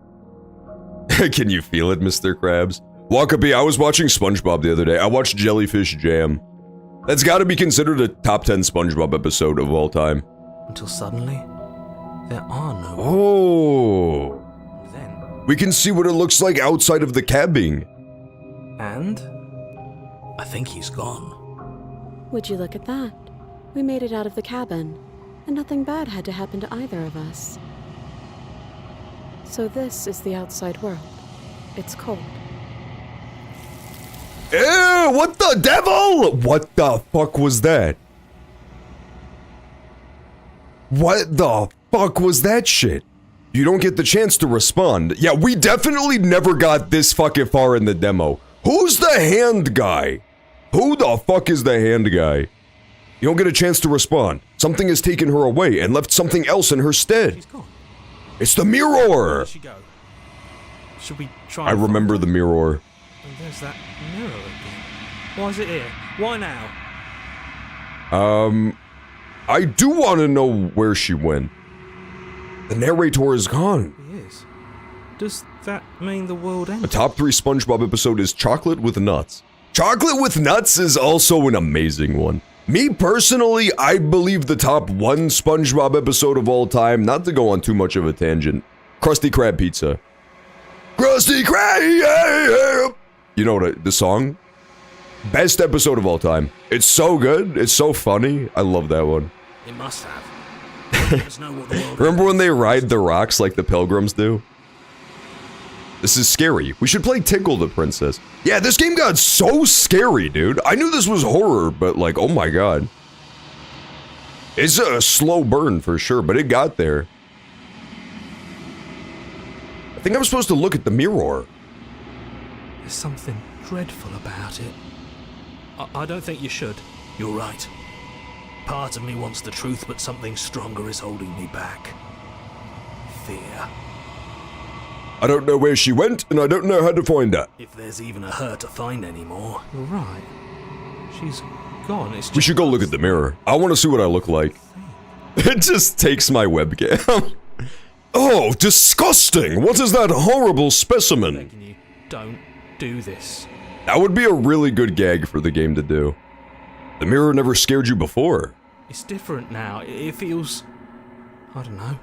Can you feel it, Mr. Krabs? Wakabi, I was watching SpongeBob the other day. I watched Jellyfish Jam. That's gotta be considered a top 10 SpongeBob episode of all time. Until suddenly, there are no. Oh! Then, We can see what it looks like outside of the cabin. and I think he's gone. Would you look at that? We made it out of the cabin, and nothing bad had to happen to either of us. So this is the outside world. It's cold. Ew, what the devil? What the fuck was that? What the fuck was that shit? You don't get the chance to respond. Yeah, we definitely never got this fucking far in the demo. Who's the hand guy? Who the fuck is the hand guy? You don't get a chance to respond. Something has taken her away and left something else in her stead. she's gone. It's the Where mirror! did she go? Should we try? I and find remember her? the mirror. And there's that mirror again. Why is it here? Why now? I do want to know where she went. The narrator is gone. He is. Does that mean the world A ended? top 3 SpongeBob episode is Chocolate with Nuts. Chocolate with Nuts is also an amazing one. Me personally, I believe the top 1 SpongeBob episode of all time, not to go on too much of a tangent, Krusty Krab Pizza. Krusty Krab! You know the song? Best episode of all time. It's so good, it's so funny, I love that one. It must have. Let us know what the world... Remember when they ride the rocks like the pilgrims do? This is scary. We should play Tickle the Princess. Yeah, this game got so scary, dude. I knew this was horror, but like, oh my god. It's a slow burn for sure, but it got there. I think I'm supposed to look at the mirror. There's something dreadful about it. I don't think you should. You're right. Part of me wants the truth, but something stronger is holding me back. Fear. I don't know where she went, and I don't know how to find her. If there's even a her to find anymore. You're right. She's gone. It's just We should go look at the mirror. I want to see what I look like. It just takes my webcam. Oh, disgusting! What is that horrible specimen? begging you, don't do this. That would be a really good gag for the game to do. The mirror never scared you before. It's different now. It feels, I don't know,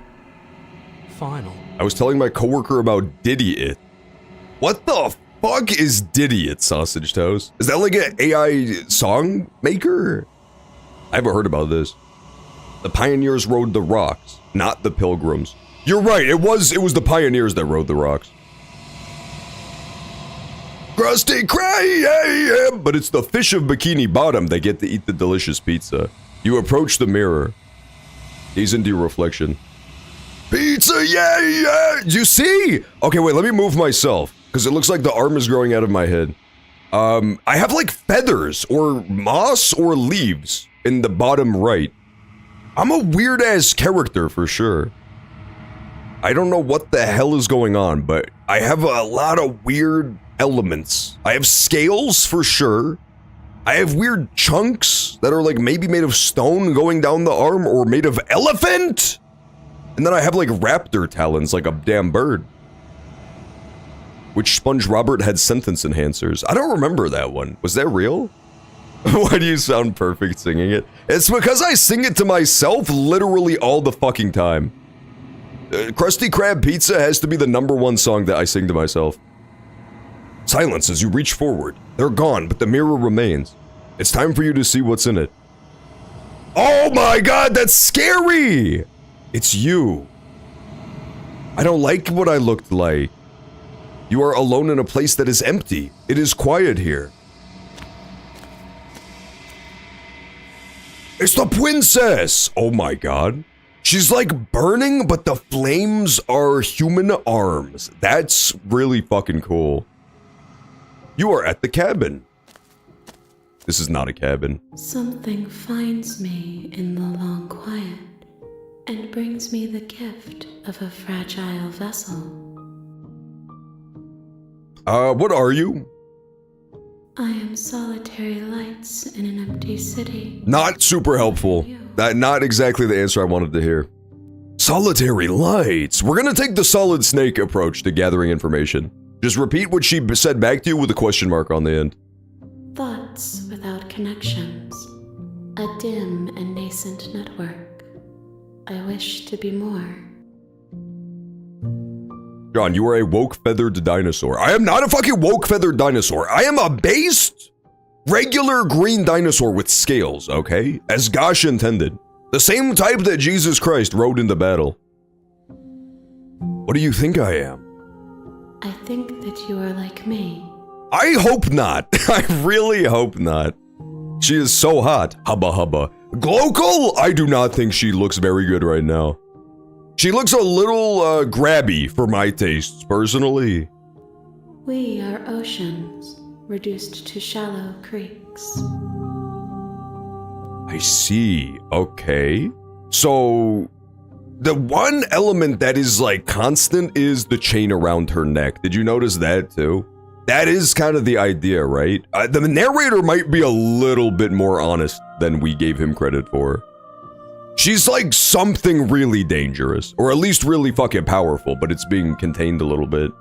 final. I was telling my coworker about Diddy It. What the fuck is Diddy It, Sausage Toast? Is that like an AI song maker? I haven't heard about this. The pioneers rode the rocks, not the pilgrims. You're right, it was the pioneers that rode the rocks. Krusty Krab! But it's the fish of Bikini Bottom that get to eat the delicious pizza. You approach the mirror. Gaze into your reflection. Pizza, yeah! You see? Okay, wait, let me move myself, because it looks like the arm is growing out of my head. I have like feathers, or moss, or leaves in the bottom right. I'm a weird-ass character for sure. I don't know what the hell is going on, but I have a lot of weird elements. I have scales for sure. I have weird chunks that are like maybe made of stone going down the arm, or made of elephant? And then I have like raptor talons like a damn bird. Which Sponge Robert had sentence enhancers? I don't remember that one. Was that real? Why do you sound perfect singing it? It's because I sing it to myself literally all the fucking time. Krusty Krab Pizza has to be the #1 song that I sing to myself. Silence as you reach forward. They're gone, but the mirror remains. It's time for you to see what's in it. Oh my god, that's scary! It's you. I don't like what I looked like. You are alone in a place that is empty. It is quiet here. It's the princess! Oh my god. She's like burning, but the flames are human arms. That's really fucking cool. You are at the cabin. This is not a cabin. Something finds me in the long quiet and brings me the gift of a fragile vessel. What are you? I am solitary lights in an empty city. Not super helpful. Not exactly the answer I wanted to hear. Solitary lights. We're gonna take the solid snake approach to gathering information. Just repeat what she said back to you with a question mark on the end. Thoughts without connections. A dim and nascent network. I wish to be more. John, you are a woke-feathered dinosaur. I am not a fucking woke-feathered dinosaur. I am a based, regular green dinosaur with scales, okay? As Gosh intended. The same type that Jesus Christ rode into battle. What do you think I am? I think that you are like me. I hope not. I really hope not. She is so hot. Hubba hubba. Glokal? I do not think she looks very good right now. She looks a little grabby for my tastes, personally. We are oceans, reduced to shallow creeks. I see. Okay. So, the one element that is like constant is the chain around her neck. Did you notice that too? That is kind of the idea, right? The narrator might be a little bit more honest than we gave him credit for. She's like something really dangerous, or at least really fucking powerful, but it's being contained a little bit.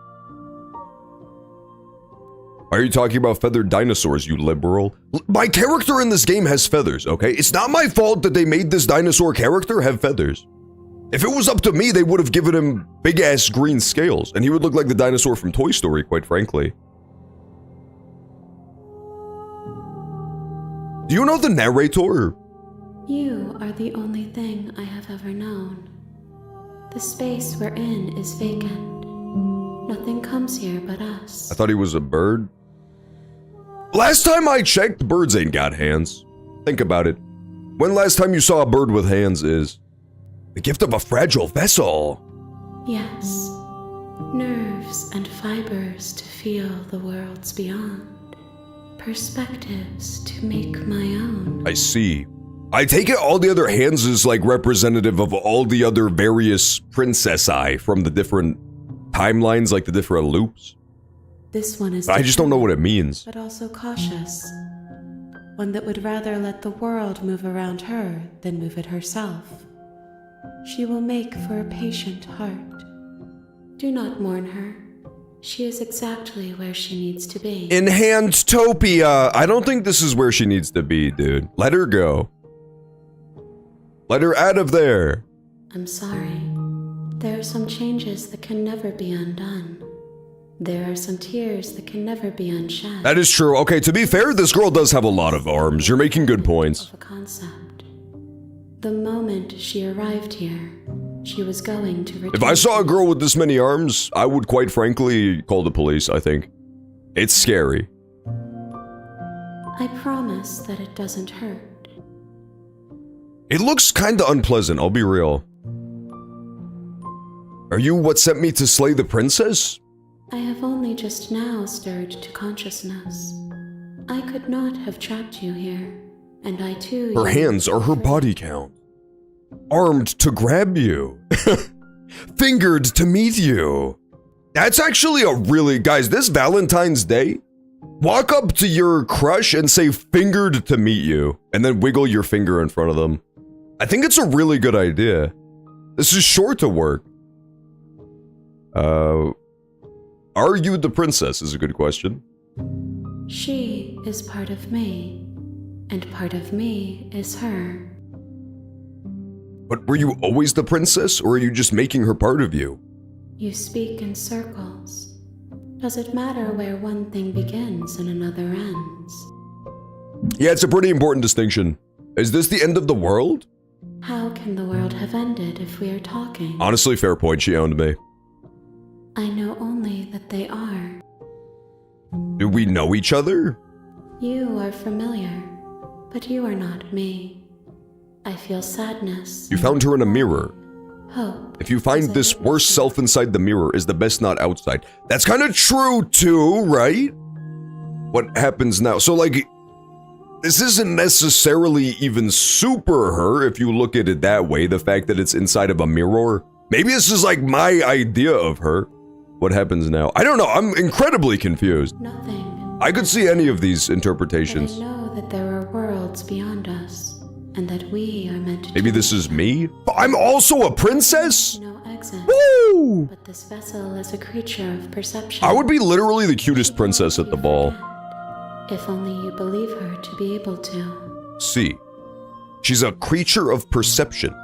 Why are you talking about feathered dinosaurs, you liberal? My character in this game has feathers, okay? It's not my fault that they made this dinosaur character have feathers. If it was up to me, they would have given him big-ass green scales, and he would look like the dinosaur from Toy Story, quite frankly. Do you know the narrator? You are the only thing I have ever known. The space we're in is vacant. Nothing comes here but us. I thought he was a bird. Last time I checked, birds ain't got hands. Think about it. When last time you saw a bird with hands is? The gift of a fragile vessel. Yes. Nerves and fibers to feel the worlds beyond. Perspectives to make my own. I see. I take it all the other hands is like representative of all the other various princessi from the different timelines, like the different loops. This one is I just don't know what it means. but also cautious. One that would rather let the world move around her than move it herself. She will make for a patient heart. Do not mourn her. She is exactly where she needs to be. In Handtopia! I don't think this is where she needs to be, dude. Let her go. Let her out of there. I'm sorry. There are some changes that can never be undone. There are some tears that can never be unshed. That is true. Okay, to be fair, this girl does have a lot of arms. You're making good points. Of a concept. The moment she arrived here, she was going to return. If I saw a girl with this many arms, I would quite frankly call the police, I think. It's scary. I promise that it doesn't hurt. It looks kinda unpleasant, I'll be real. Are you what sent me to slay the princess? I have only just now stirred to consciousness. I could not have trapped you here, and I too... Her hands are her body count. Armed to grab you. Fingered to meet you. That's actually a really... Guys, this Valentine's Day, walk up to your crush and say fingered to meet you, and then wiggle your finger in front of them. I think it's a really good idea. This is sure to work. Are you the princess is a good question. She is part of me, and part of me is her. But were you always the princess, or are you just making her part of you? You speak in circles. Does it matter where one thing begins and another ends? Yeah, it's a pretty important distinction. Is this the end of the world? How can the world have ended if we are talking? Honestly, fair point, she owned me. I know only that they are. Do we know each other? You are familiar, but you are not me. I feel sadness. You found her in a mirror. Hope. If you find this worst self inside the mirror is the best not outside. That's kind of true too, right? What happens now? So like, this isn't necessarily even super her if you look at it that way, the fact that it's inside of a mirror. Maybe this is like my idea of her. What happens now? I don't know, I'm incredibly confused. Nothing. I could see any of these But I interpretations. know that there are worlds beyond us, and that we are meant to... Maybe this is me? I'm also a princess? No exit. Woo! But this vessel is a creature of perception. I would be literally the cutest princess at the ball. If only you believe her to be able to. C. She's a creature of perception.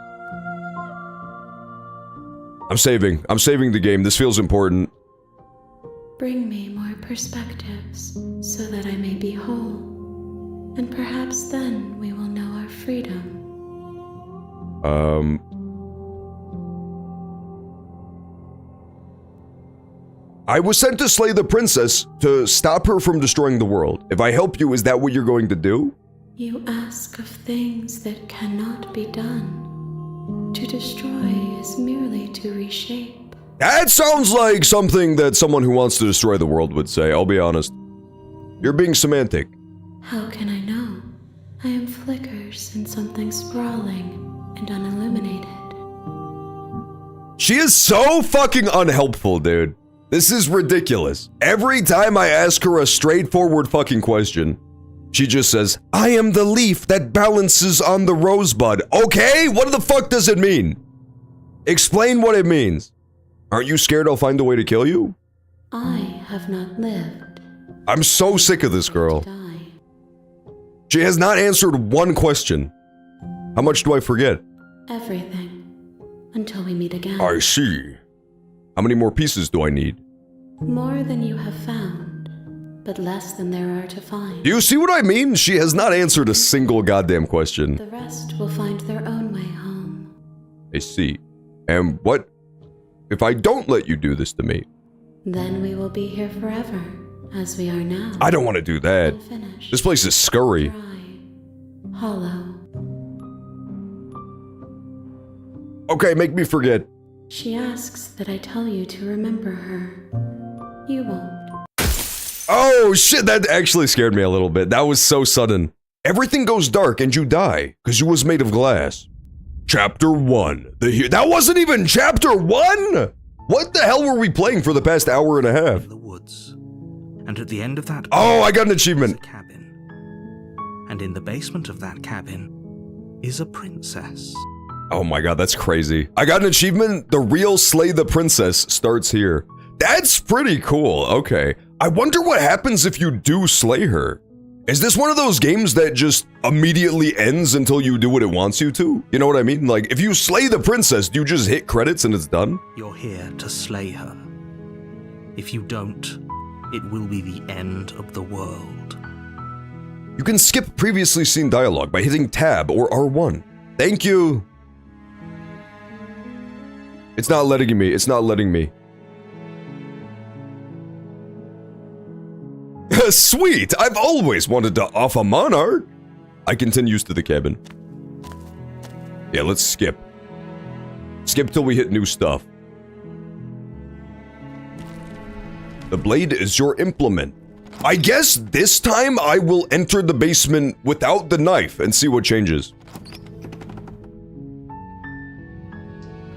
I'm saving the game. This feels important. Bring me more perspectives, so that I may be whole. And perhaps then we will know our freedom. I was sent to slay the princess to stop her from destroying the world. If I help you, is that what you're going to do? You ask of things that cannot be done. To destroy is merely to reshape. That sounds like something that someone who wants to destroy the world would say, I'll be honest. You're being semantic. How can I know? I am flickers in something sprawling and unilluminated. She is so fucking unhelpful, dude. This is ridiculous. Every time I ask her a straightforward fucking question, she just says, I am the leaf that balances on the rosebud. Okay, what the fuck does it mean? Explain what it means. Aren't you scared I'll find a way to kill you? I have not lived. I'm so sick of this girl. Die. She has not answered one question. How much do I forget? Everything. Until we meet again. I see. How many more pieces do I need? More than you have found, but less than there are to find. Do you see what I mean? She has not answered a single goddamn question. The rest will find their own way home. I see. And what if I don't let you do this to me? Then we will be here forever, as we are now. I don't want to do that. Unfinished. This place is scurry. Dry. Hollow. Okay, make me forget. She asks that I tell you to remember her. You won't. Oh shit, that actually scared me a little bit. That was so sudden. Everything goes dark and you die, because you was made of glass. Chapter 1. That wasn't even Chapter 1! What the hell were we playing for the past hour and a half? In the woods. And at the end of that... Oh, I got an is achievement. a cabin. And in the basement of that cabin is a princess. Oh my god, that's crazy. I got an achievement. The real Slay the Princess starts here. That's pretty cool. Okay. I wonder what happens if you do slay her. Is this one of those games that just immediately ends until you do what it wants you to? You know what I mean? Like, if you slay the princess, do you just hit credits and it's done? You're here to slay her. If you don't, it will be the end of the world. You can skip previously seen dialogue by hitting Tab or R1. Thank you. It's not letting me. It's not letting me. Sweet! I've always wanted to off a monarch! I continues to the cabin. Yeah, let's skip. Skip till we hit new stuff. The blade is your implement. I guess this time I will enter the basement without the knife and see what changes.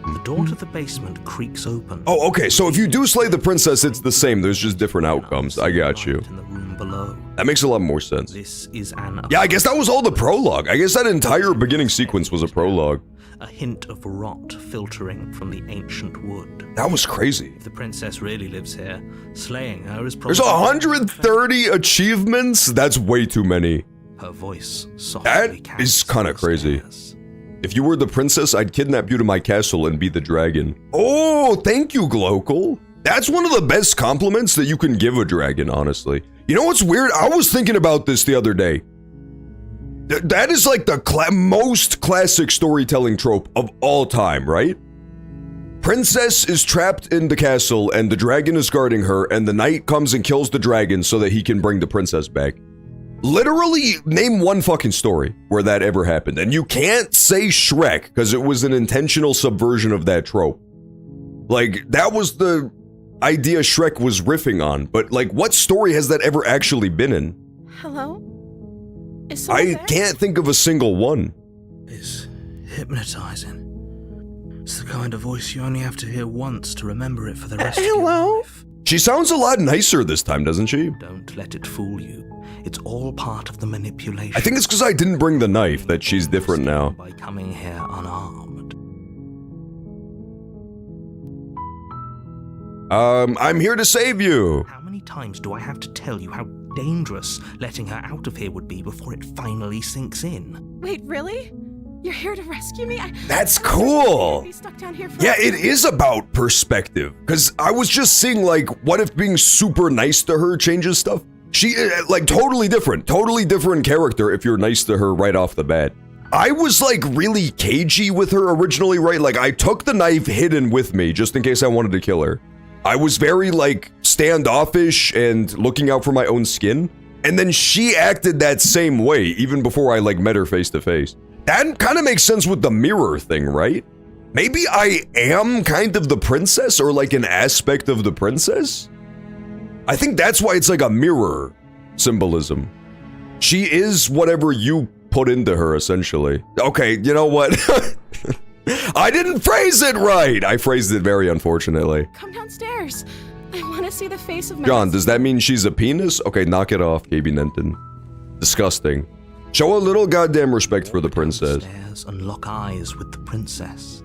The door to the basement creaks open. Oh, okay, so if you do slay the princess, it's the same. There's just different outcomes. I got you. In the room below. That makes a lot more sense. This is an... Yeah, I guess that was all the prologue. I guess that entire beginning sequence was a prologue. A hint of rot filtering from the ancient wood. That was crazy. If the princess really lives here, slaying her is probably... There's 130 achievements? That's way too many. Her voice softly That is kind of crazy. If you were the princess, I'd kidnap you to my castle and be the dragon. Oh, thank you, Glokal. That's one of the best compliments that you can give a dragon, honestly. You know what's weird? I was thinking about this the other day. That is like the most classic storytelling trope of all time, right? Princess is trapped in the castle and the dragon is guarding her, and the knight comes and kills the dragon so that he can bring the princess back. Literally, name one fucking story where that ever happened. And you can't say Shrek because it was an intentional subversion of that trope. Like, that was the idea Shrek was riffing on. But, like, what story has that ever actually been in? Hello? Is someone I there? can't think of a single one. It's hypnotizing. It's the kind of voice you only have to hear once to remember it for the rest of your life. She sounds a lot nicer this time, doesn't she? Don't let it fool you. It's all part of the manipulation. I think it's because I didn't bring the knife that she's different now. By coming here unarmed. I'm here to save you. How many times do I have to tell you how dangerous letting her out of here would be before it finally sinks in? Wait, really? You're here to rescue me? That's cool. Be stuck down here Yeah, it is about perspective. Because I was just seeing, like, what if being super nice to her changes stuff? She, like, totally different character if you're nice to her right off the bat. I was, like, really cagey with her originally, right? Like, I took the knife hidden with me just in case I wanted to kill her. I was very, like, standoffish and looking out for my own skin. And then she acted that same way, even before I, like, met her face to face. That kind of makes sense with the mirror thing, right? Maybe I am kind of the princess or like an aspect of the princess? I think that's why it's like a mirror symbolism. She is whatever you put into her, essentially. Okay, you know what? I didn't phrase it right! I phrased it very unfortunately. Come downstairs. I want to see the face of my... John, does that mean she's a penis? Okay, knock it off, KB Nenton. Disgusting. Show a little goddamn respect for the princess. Downstairs and lock eyes with the princess.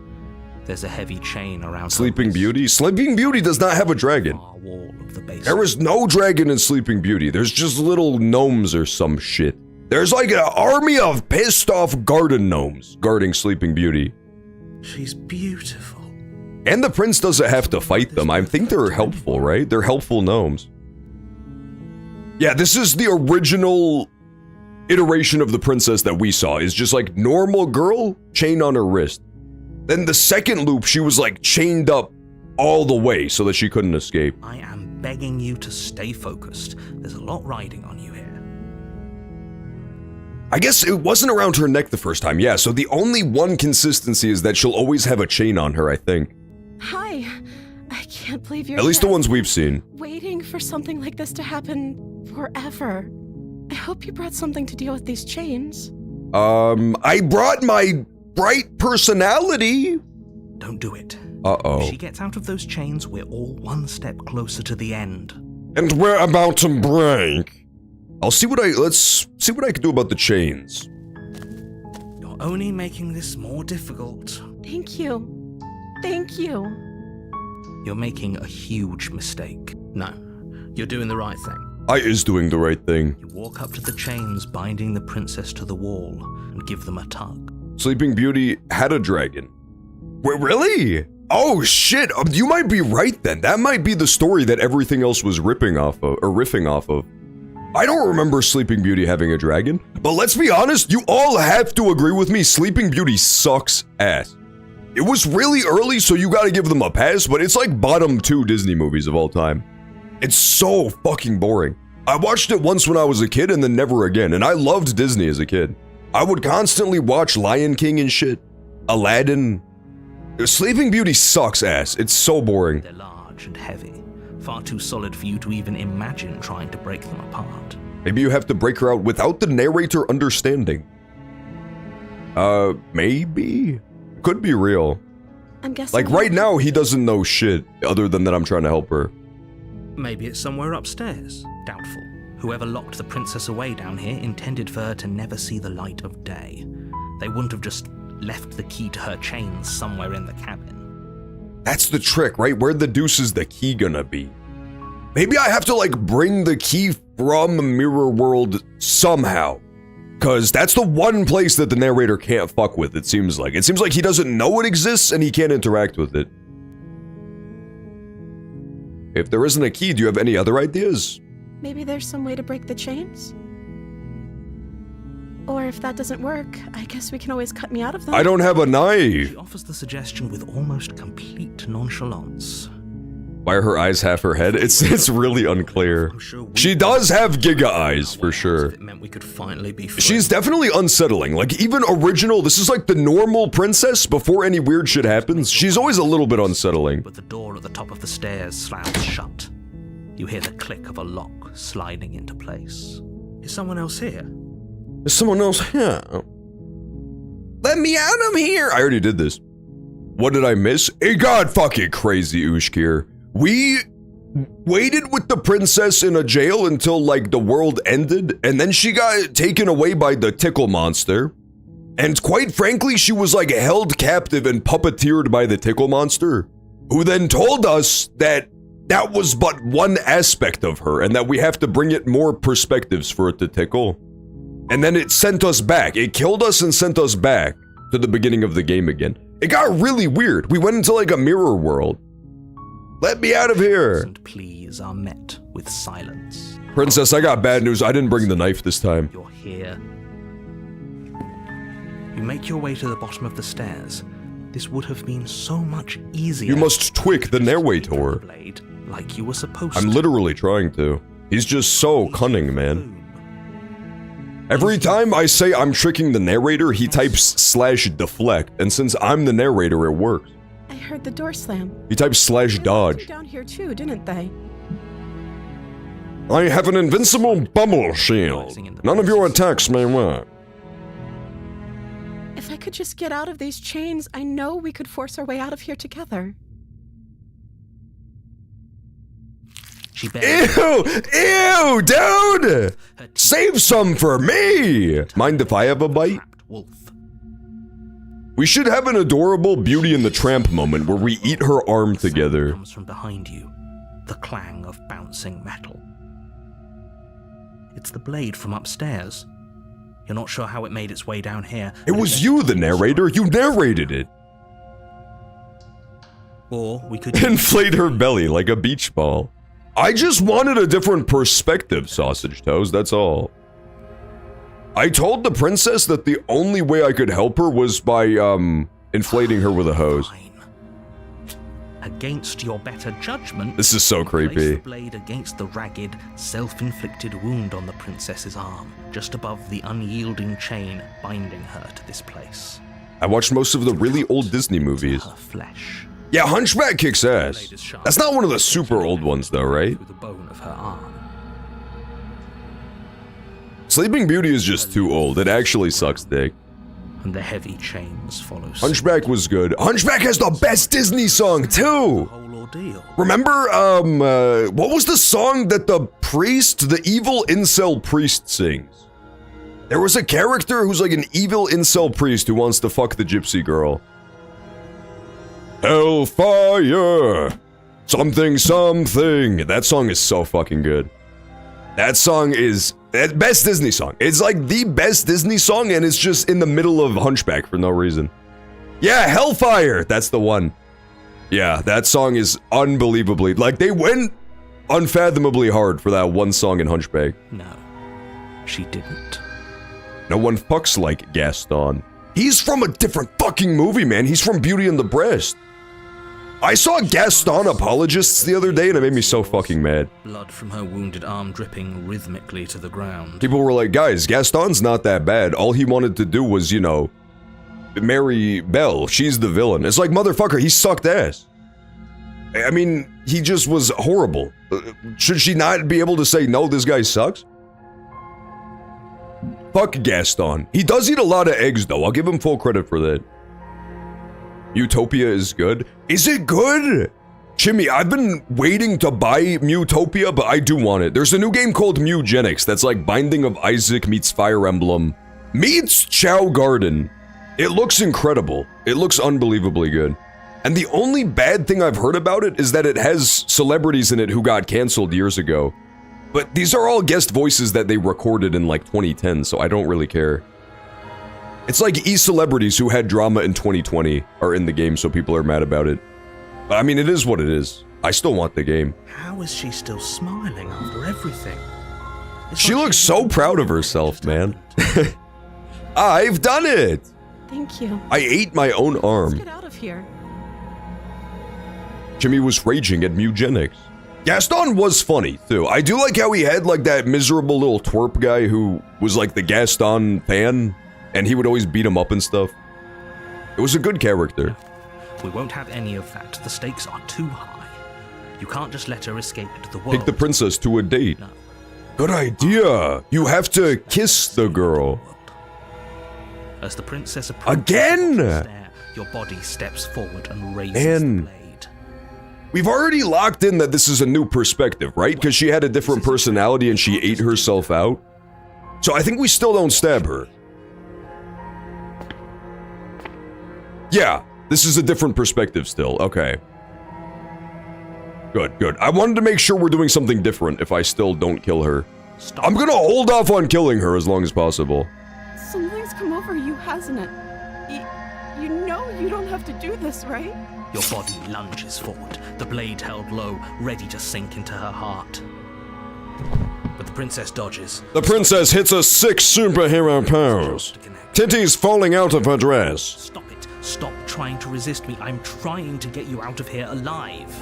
There's a heavy chain around Sleeping Beauty? Sleeping Beauty does not have a dragon. Wall of the basement. There is no dragon in Sleeping Beauty. There's just little gnomes or some shit. There's like an army of pissed off garden gnomes guarding Sleeping Beauty. She's beautiful. And the prince doesn't have to fight them. I think they're helpful, right? They're helpful gnomes. Yeah, this is the original iteration of the princess that we saw. Is just like normal girl, chain on her wrist. Then the second loop, she was like chained up all the way so that she couldn't escape. I am begging you to stay focused. There's a lot riding on you here. I guess it wasn't around her neck the first time, yeah, so the only one consistency is that she'll always have a chain on her, I think. Hi. I can't believe you're At least the here. ones we've seen. Waiting for something like this to happen forever. I hope you brought something to deal with these chains. I brought my bright personality. Don't do it. Uh-oh. If she gets out of those chains, we're all one step closer to the end. And we're about to break. Let's see what I can do about the chains. You're only making this more difficult. Thank you. Thank you. You're making a huge mistake. No, you're doing the right thing. I is doing the right thing. You walk up to the chains binding the princess to the wall and give them a tug. Sleeping Beauty had a dragon. Wait, really? Oh shit, you might be right then. That might be the story that everything else was riffing off of. I don't remember Sleeping Beauty having a dragon, but let's be honest, you all have to agree with me, Sleeping Beauty sucks ass. It was really early, so you gotta give them a pass, but it's like bottom 2 Disney movies of all time. It's so fucking boring. I watched it once when I was a kid and then never again, and I loved Disney as a kid. I would constantly watch Lion King and shit. Aladdin. Sleeping Beauty sucks ass. It's so boring. They're large and heavy, Far too solid for you to even imagine trying to break them apart. Maybe you have to break her out without the narrator understanding. Maybe? Could be real. I'm guessing. Like right now, he doesn't know shit other than that I'm trying to help her. Maybe it's somewhere upstairs. Doubtful. Whoever locked the princess away down here intended for her to never see the light of day. They wouldn't have just left the key to her chains somewhere in the cabin. That's the trick, right? Where the deuce is the key gonna be? Maybe I have to like bring the key from Mirror World somehow. Cause that's the one place that the narrator can't fuck with, it seems like. It seems like he doesn't know it exists and he can't interact with it. If there isn't a key, do you have any other ideas? Maybe there's some way to break the chains? Or if that doesn't work, I guess we can always cut me out of them. I don't have a knife. She offers the suggestion with almost complete nonchalance. Why are her eyes half her head? It's really unclear. I'm sure She does have Giga eyes, for sure. It meant we could finally be friends. She's definitely unsettling. Like, even original, this is like the normal princess before any weird shit happens. She's always a little bit unsettling. But the door at the top of the stairs slams shut. You hear the click of a lock sliding into place. Is someone else here? There's someone else here. Let me out of here! I already did this. What did I miss? It got fucking crazy, Ushkir. We waited with the princess in a jail until, like, the world ended, and then she got taken away by the tickle monster. And quite frankly, she was, like, held captive and puppeteered by the tickle monster, who then told us that that was but one aspect of her, and that we have to bring it more perspectives for it to tickle. And then it sent us back. It killed us and sent us back to the beginning of the game again. It got really weird. We went into, like, a mirror world. Let me out of here! And pleas are met with silence. Princess, I got bad news. I didn't bring the knife this time. You're here. You make your way to the bottom of the stairs. This would have been so much easier. You must twig the narrator. Blade, like you were supposed I'm to. literally trying to. He's just so cunning, man. Every time I say I'm tricking the narrator, he types /deflect, and since I'm the narrator, it works. I heard the door slam. He types They locked /dodge. you down here too, didn't they? I have an invincible bubble shield. None of your attacks may work. If I could just get out of these chains, I know we could force our way out of here together. She barely Ew, dude! Save some for me! Mind if I have a bite? trapped wolf. We should have an adorable Beauty and the Tramp moment where we eat her arm Sound together. comes from behind you, the clang of bouncing metal. It's the blade from upstairs. You're not sure how it made its way down here. It was you, the narrator. You narrated it. Or we could Inflate her belly like a beach ball. I just wanted a different perspective, Sausage Toes, that's all. I told the princess that the only way I could help her was by, inflating her with a hose. Fine. Against your better judgment, This is so you place creepy. the blade against the ragged, self-inflicted wound on the princess's arm, just above the unyielding chain binding her to this place. I watched most of the really old Disney movies. Her flesh. Yeah, Hunchback kicks ass. That's not one of the super old ones though, right? Through the bone of her arm. Sleeping Beauty is just too old. It actually sucks dick. And the heavy chains follow suit. Hunchback was good. Hunchback has the best Disney song too! Whole ordeal. Remember, what was the song that the priest, the evil incel priest sings? There was a character who's like an evil incel priest who wants to fuck the gypsy girl. Hellfire! Something, something. That song is so fucking good. That song is that best Disney song. It's like the best Disney song and it's just in the middle of Hunchback for no reason. Yeah, Hellfire! That's the one. Yeah, that song is unbelievably, like they went unfathomably hard for that one song in Hunchback. No, she didn't. No one fucks like Gaston. He's from a different fucking movie, man. He's from Beauty and the Breast. I saw Gaston apologists the other day and it made me so fucking mad. Blood from her wounded arm dripping rhythmically to the ground. People were like, guys, Gaston's not that bad. All he wanted to do was, you know, marry Belle. She's the villain. It's like, motherfucker, he sucked ass. I mean, he just was horrible. Should she not be able to say, no, this guy sucks? Fuck Gaston. He does eat a lot of eggs, though. I'll give him full credit for that. Utopia is good. Is it good? Chimmy, I've been waiting to buy Mutopia, but I do want it. There's a new game called Mugenics that's like Binding of Isaac meets Fire Emblem meets Chow Garden. It looks incredible. It looks unbelievably good. And the only bad thing I've heard about it is that it has celebrities in it who got canceled years ago. But these are all guest voices that they recorded in like 2010, so I don't really care. It's like e-celebrities who had drama in 2020 are in the game, so people are mad about it. But I mean, it is what it is. I still want the game. How is she still smiling after everything? She looks so proud of herself, man. I've done it! Thank you. I ate my own Let's arm. get out of here. Jimmy was raging at Mugenics. Gaston was funny, too. I do like how he had, like, that miserable little twerp guy who was, like, the Gaston fan, and he would always beat him up and stuff. It was a good character. We won't have any of that. The stakes are too high. You can't just let her escape into the world. Take the princess to a date. No. Good idea. You have to kiss the girl. As the princess approaches Again? the stair, your body steps forward and raises Man. the blade. We've already locked in that this is a new perspective, right? Because she had a different personality and she ate herself out. So I think we still don't stab her. Yeah, this is a different perspective still. Okay. Good, good. I wanted to make sure we're doing something different if I still don't kill her. Stop. I'm gonna hold off on killing her as long as possible. Something's come over you, hasn't it? You know you don't have to do this, right? Your body lunges forward, the blade held low, ready to sink into her heart. But the princess dodges. The princess hits a 6 superhero pose. To connect. Titties falling out of her dress. Stop it. Stop trying to resist me. I'm trying to get you out of here alive.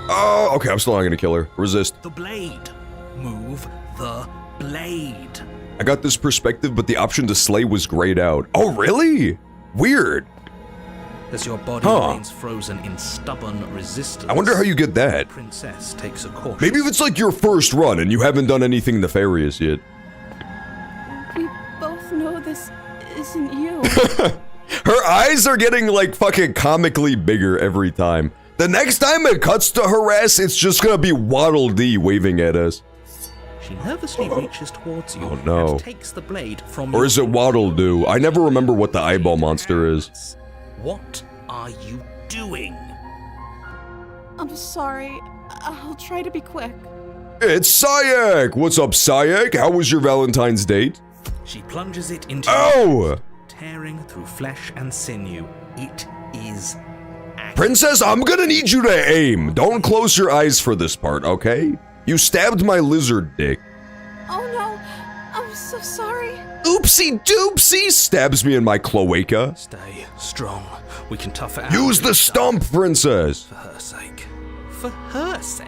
Oh, okay, I'm still not gonna kill her. Resist. The blade. Move the blade. I got this perspective, but the option to slay was grayed out. Oh, really? Weird. As your body remains frozen in stubborn resistance. I wonder how you get that. The princess takes a cautious. Maybe if it's like your first run and you haven't done anything nefarious yet. We both know this isn't you. Her eyes are getting like fucking comically bigger every time. The next time it cuts to her ass, it's just gonna be Waddle Dee waving at us. She nervously reaches towards you Oh, no. and takes the blade from Or your is it Waddle Doo? I never remember what the eyeball monster is. What are you doing? I'm sorry. I'll try to be quick. It's Sayak! What's up, Sayak? How was your Valentine's date? She plunges it into Oh! tearing through flesh and sinew. It is Princess, I'm gonna need you to aim. Don't close your eyes for this part, okay? You stabbed my lizard dick. Oh no, I'm so sorry. Oopsie doopsie! Stabs me in my cloaca. Stay strong. We can tough it out. Use the stump, princess! For her sake. For her sake?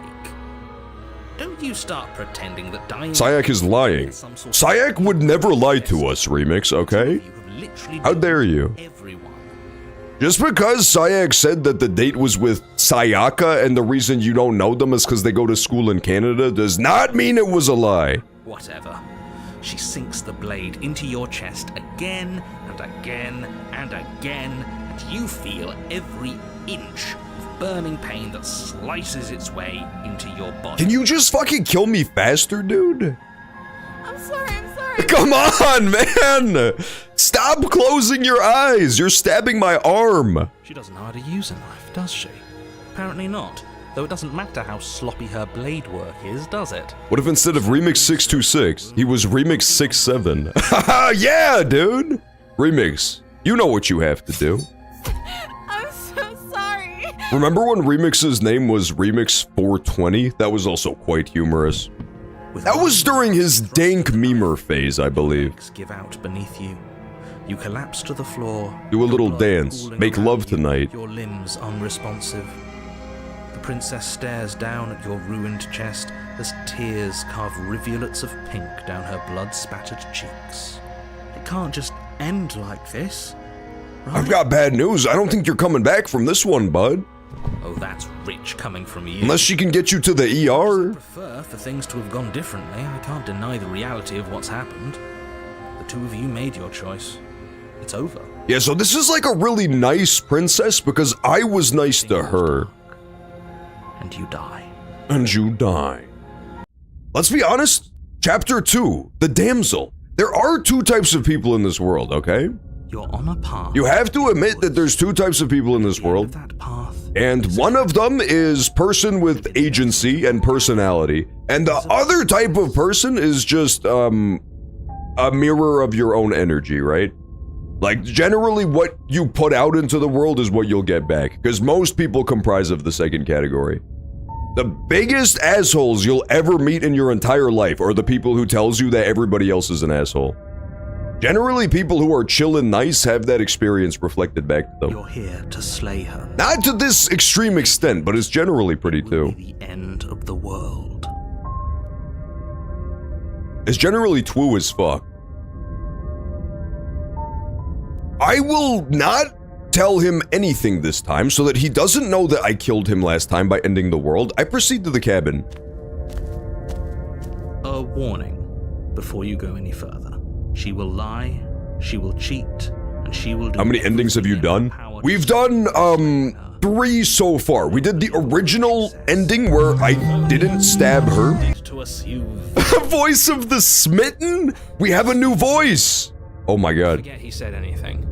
Don't you start pretending that dying... Sayak is lying. Some sort of- Sayak would never lie to us, Remix, okay? You have literally How dare you? everyone. Just because Sayak said that the date was with Sayaka and the reason you don't know them is because they go to school in Canada does not mean it was a lie. Whatever. She sinks the blade into your chest again and again and again, and you feel every inch of burning pain that slices its way into your body. Can you just fucking kill me faster, dude? I'm sorry. Come on, man! Stop closing your eyes! You're stabbing my arm! She doesn't know how to use a knife, does she? Apparently not. Though it doesn't matter how sloppy her blade work is, does it? What if instead of Remix 626, he was Remix 67? Haha, yeah, dude! Remix, you know what you have to do. I'm so sorry. Remember when Remix's name was Remix 420? That was also quite humorous. With That was one during his thrust dank of the knife, memer phase, I believe. legs give out beneath you. You collapse to the floor. Do a your little blood dance. pooling Make around love you, tonight. Your limbs unresponsive. The princess stares down at your ruined chest as tears carve rivulets of pink down her blood-spattered cheeks. It can't just end like this, right? I've got bad news. I don't think you're coming back from this one, bud. Oh, that's rich coming from you. Unless she can get you to the I ER. prefer for things to have gone differently. I can't deny the reality of what's happened. The two of you made your choice. It's over. Yeah, so this is like a really nice princess because I was nice to her. And you die. And you die. Let's be honest. Chapter 2, the damsel. There are two types of people in this world, okay? You're on a path. You have to admit that there's two types of people in this world. That path. And one of them is person with agency and personality. And the other type of person is just, a mirror of your own energy, right? Like, generally what you put out into the world is what you'll get back. Because most people comprise of the second category. The biggest assholes you'll ever meet in your entire life are the people who tells you that everybody else is an asshole. Generally, people who are chill and nice have that experience reflected back to them. You're here to slay her. Not to this extreme extent, but it's generally pretty It will too. be the end of the world. It's generally twoo as fuck. I will not tell him anything this time so that he doesn't know that I killed him last time by ending the world. I proceed to the cabin. A warning before you go any further. She will lie, she will cheat, and she will do. How many endings have you everything in done? her power to We've stop done, 3 so far. We did the original ending where I didn't stab her. to us, you Voice of the smitten? We have a new voice! Oh my god. forget he said anything.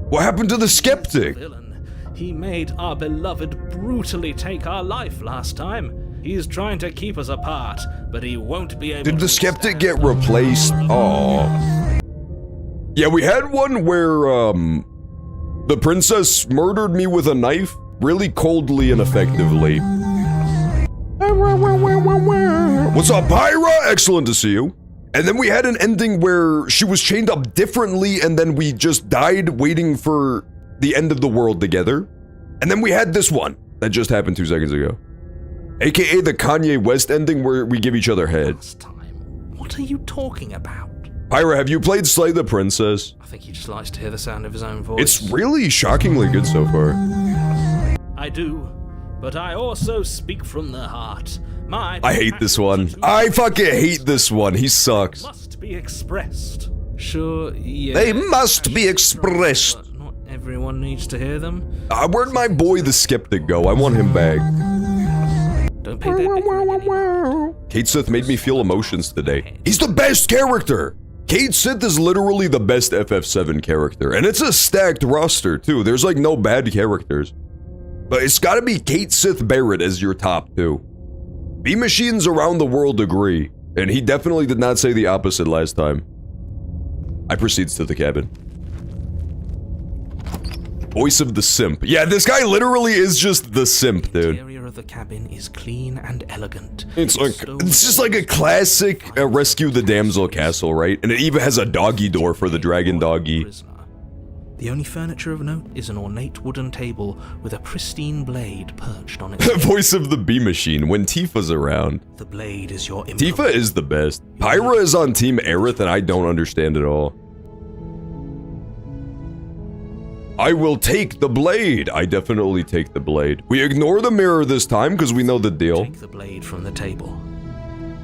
What happened to the skeptic? Villain. He made our beloved brutally take our life last time. He's trying to keep us apart, but he won't be able to. Did the skeptic stand get replaced? Oh. Yeah, we had one where, the princess murdered me with a knife really coldly and effectively. What's up, Pyra? Excellent to see you. And then we had an ending where she was chained up differently and then we just died waiting for the end of the world together. And then we had this one that just happened 2 seconds ago. AKA the Kanye West ending where we give each other head. last time. What are you talking about? Pyra, have you played Slay the Princess? I think he just likes to hear the sound of his own voice. It's really shockingly good so far. I do, but I also speak from the heart. My I hate this one. passions I fucking hate this one. He sucks. must be expressed. Sure, yeah. They must be expressed. But not everyone needs to hear them. Where'd my boy the skeptic go? I want him back. Don't pay their bickering anymore. Kate Sith made me feel emotions today. He's the best character! Kate Sith is literally the best FF7 character, and it's a stacked roster too. There's like no bad characters. But it's gotta be Kate Sith Barrett as your top 2. B-Machines around the world agree, and he definitely did not say the opposite last time. I proceeds to the cabin. Voice of the simp. Yeah, this guy literally is just the simp, The dude. interior of the cabin is clean and elegant. It's just like a classic Rescue the Damsel castle, right? And it even has a doggy door for the dragon doggy. Prisoner. The only furniture of note is an ornate wooden table with a pristine blade perched on its head. Voice of the bee machine when Tifa's around. The blade is your Tifa is the best. Pyra is on Team Aerith and I don't understand it all. I will take the blade. I definitely take the blade. We ignore the mirror this time because we know the deal. Take the blade from the table.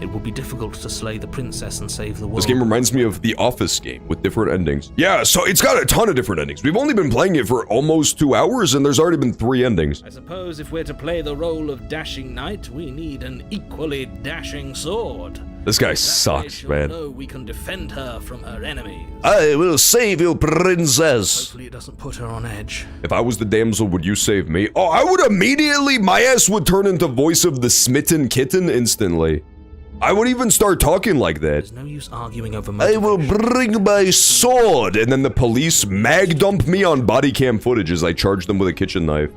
It will be difficult to slay the princess and save the world. This game reminds me of the Office game with different endings. Yeah, so it's got a ton of different endings. We've only been playing it for almost 2 hours and there's already been 3 endings. I suppose if we're to play the role of dashing knight, we need an equally dashing sword. This guy That way sucks, she'll man. know we can defend her from her enemies. I will save you, princess. Hopefully it doesn't put her on edge. If I was the damsel, would you save me? Oh, I would immediately, my ass would turn into voice of the smitten kitten instantly. I would even start talking like that. There's no use arguing over I will motivation. bring my sword, and then the police mag dump me on body cam footage as I charge them with a kitchen knife.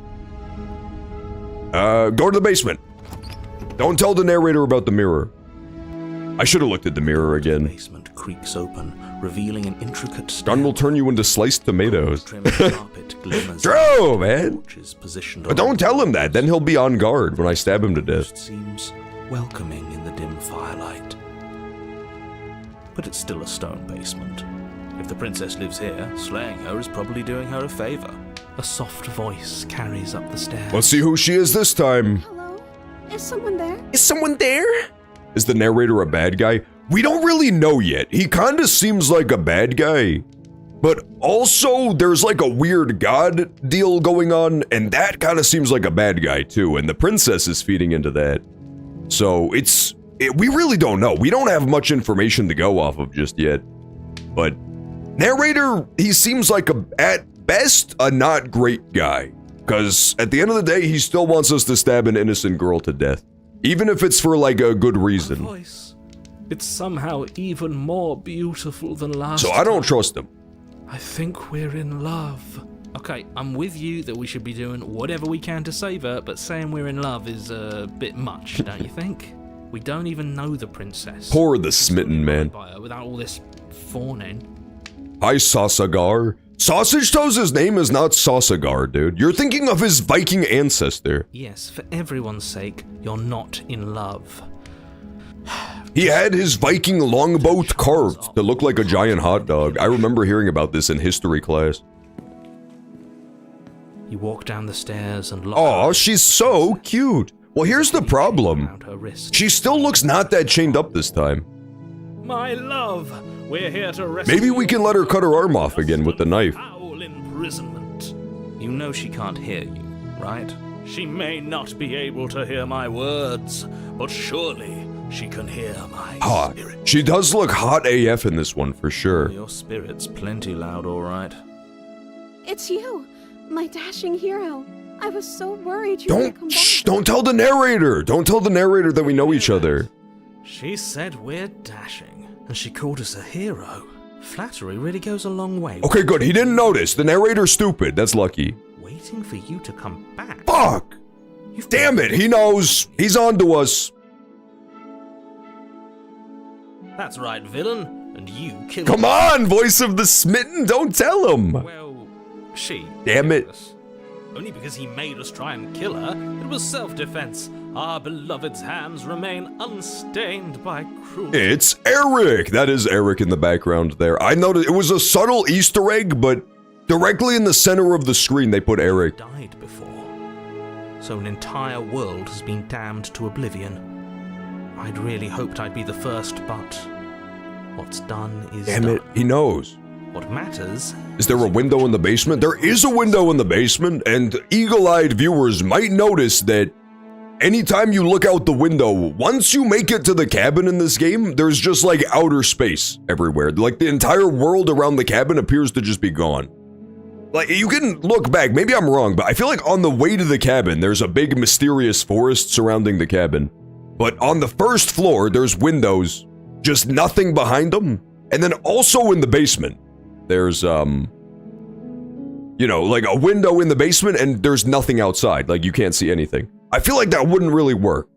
Go to the basement. Don't tell the narrator about the mirror. I should have looked at the mirror The again. basement creaks open, revealing an intricate Gun will turn you into sliced tomatoes. True, man. But don't tell him that, then he'll be on guard when I stab him to death. Seems welcoming in the dim firelight. But it's still a stone basement. If the princess lives here, slaying her is probably doing her a favor. A soft voice carries up the stairs. Let's see who she is this time. Hello? Is someone there? Is someone there? Is the narrator a bad guy? We don't really know yet. He kind of seems like a bad guy. But also, there's like a weird god deal going on, and that kind of seems like a bad guy too, and the princess is feeding into that. So we really don't know. We don't have much information to go off of just yet. But narrator, he seems like at best, a not great guy. Because at the end of the day, he still wants us to stab an innocent girl to death. Even if it's for like a good reason. Voice. It's somehow even more beautiful than last So I don't trust him. I think we're in love. Okay, I'm with you that we should be doing whatever we can to save her, but saying we're in love is a bit much, don't you think? We don't even know the princess. Poor the smitten man. By her without all this fawning. Hi, Sausagar. Sausage Toes' name is not Sausagar, dude. You're thinking of his Viking ancestor. Yes, for everyone's sake, you're not in love. He had his Viking longboat carved to look like a giant hot dog. I remember hearing about this in history class. You walk down the stairs and lock Aw, she's so cute. Well, here's the problem. around her wrist. She still looks not that chained up this time. My love, we're here to rescue. Maybe we can let her cut her arm off again with the knife. Foul imprisonment. You know she can't hear you, right? She may not be able to hear my words, but surely she can hear my Hot. spirit. She does look hot AF in this one for sure. Your spirit's plenty loud, all right. It's you, my dashing hero. I was so worried you wouldn't come back. Don't tell the narrator. Don't tell the narrator that we know each other. She said we're dashing, and she called us a hero. Flattery really goes a long way. Okay, good. He didn't notice. The narrator's stupid. That's lucky. Waiting for you to come back. Fuck! Damn it, he knows. He's on to us. That's right, villain. And you killed Come on, voice of the smitten. Don't tell him. Well, she. Damn it. killed us. Only because he made us try and kill her. It was self-defense. Our beloved's hands remain unstained by cruelty. It's Eric. That is Eric in the background there. I noticed it was a subtle Easter egg, but directly in the center of the screen they put Eric. Died before. So an entire world has been damned to oblivion. I'd really hoped I'd be the first, but what's done is Damn done. it, he knows. What matters Is there a window in the basement? There is a window in the basement, and eagle-eyed viewers might notice that anytime you look out the window, once you make it to the cabin in this game, there's just like outer space everywhere. Like the entire world around the cabin appears to just be gone. Like you can look back, maybe I'm wrong, but I feel like on the way to the cabin, there's a big mysterious forest surrounding the cabin. But on the first floor, there's windows, just nothing behind them. And then also in the basement, there's, you know, like a window in the basement and there's nothing outside. Like you can't see anything. I feel like that wouldn't really work.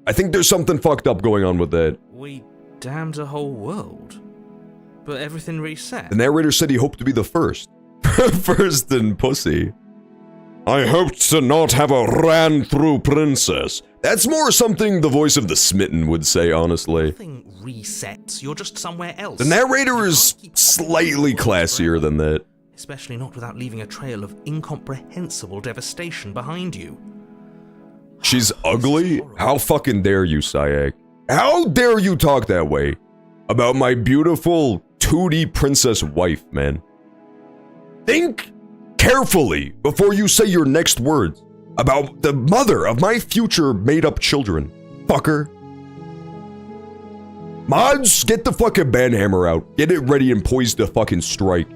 I think there's something fucked up going on with that. we damned a whole world. But everything reset. The narrator said he hoped to be the first. First in pussy. I hoped to not have a ran-through princess. That's more something the voice of the smitten would say, honestly. Nothing resets. You're just somewhere else. The narrator is You can't keep slightly classier than that. Especially not without leaving a trail of incomprehensible devastation behind you. She's ugly? How fucking dare you, Sayak? How dare you talk that way about my beautiful 2D princess wife, man? Think carefully before you say your next words about the mother of my future made-up children. Fucker. Mods, get the fucking banhammer out. Get it ready and poised to fucking strike.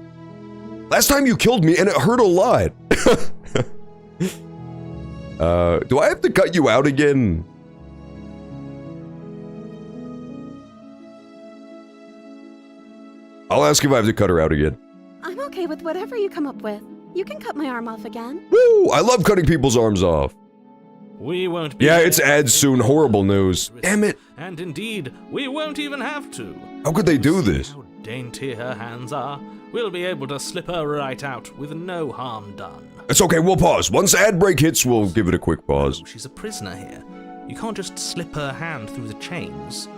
Last time you killed me and it hurt a lot. Do I have to cut you out again? I'll ask if I have to cut her out again. I'm okay with whatever you come up with. You can cut my arm off again. Woo! I love cutting people's arms off. We won't be Yeah, there it's ads soon. Horrible news. Damn it. And indeed, we won't even have to. How could they do this? How dainty her hands are. We'll be able to slip her right out with no harm done. It's okay, we'll pause. Once ad break hits, we'll give it a quick pause. She's a prisoner here. You can't just slip her hand through the chains.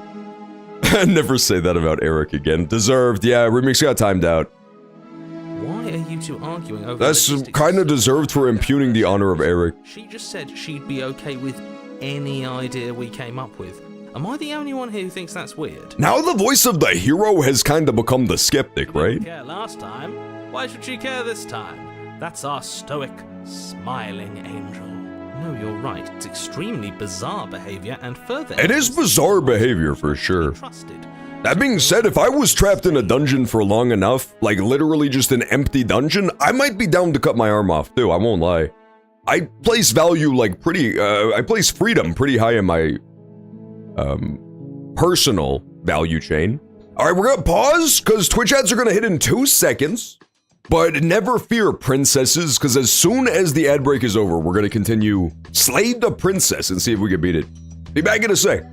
Never say that about Eric again. Deserved. Yeah, remix got timed out. Why are you two arguing over That's logistics kind of so deserved for impugning the honor of Eric. She just said she'd be okay with any idea we came up with. Am I the only one here who thinks that's weird? Now the voice of the hero has kind of become the skeptic, right? Didn't care last time. Why should she care this time? That's our stoic, smiling angel. No, you're right. It's extremely bizarre behavior and further. It is bizarre behavior for sure. Trusted. That being said, if I was trapped in a dungeon for long enough, like literally just an empty dungeon, I might be down to cut my arm off too, I won't lie. I place value like I place freedom pretty high in my personal value chain. Alright, we're gonna pause, because Twitch ads are gonna hit in 2 seconds. But never fear, princesses, because as soon as the ad break is over, we're gonna continue Slay the Princess and see if we can beat it. Be back in a sec.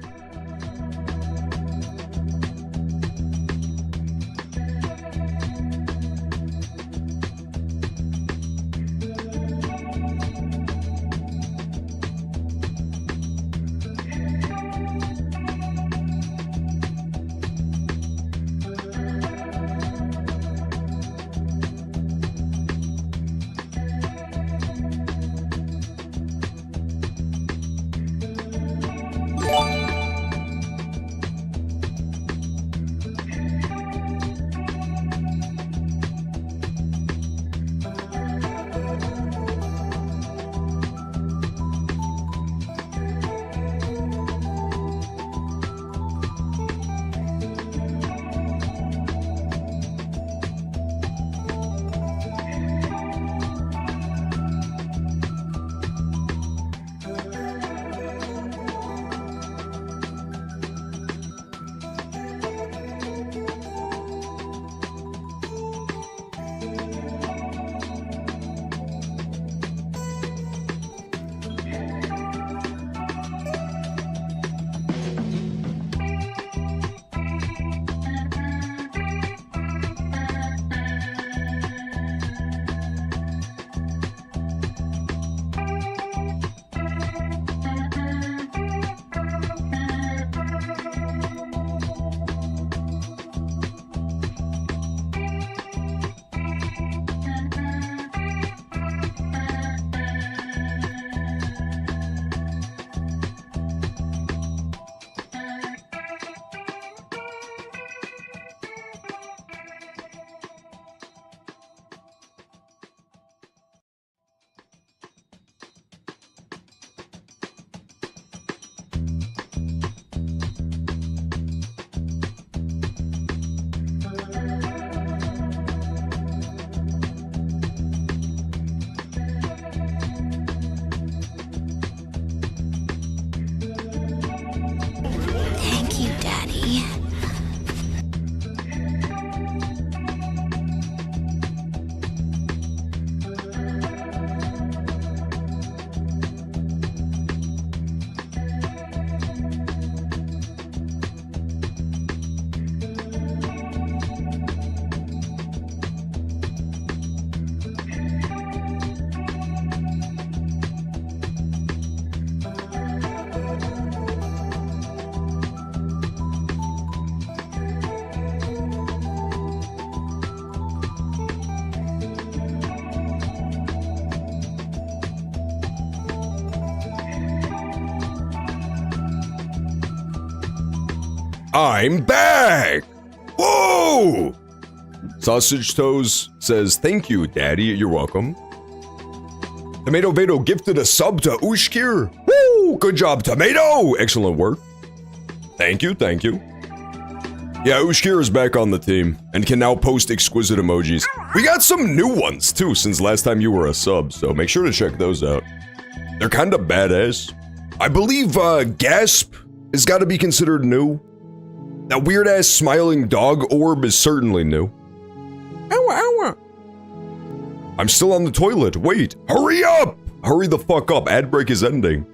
Thank you, Daddy. I'm back! Whoa! Sausage Toes says, thank you, Daddy. You're welcome. Tomato Vado gifted a sub to Ushkir. Woo! Good job, Tomato! Excellent work. Thank you, thank you. Yeah, Ushkir is back on the team and can now post exquisite emojis. We got some new ones, too, since last time you were a sub, so make sure to check those out. They're kinda badass. I believe, Gasp has gotta be considered new. That weird-ass smiling dog orb is certainly new. I'm still on the toilet. Wait, hurry up! Hurry the fuck up. Ad break is ending.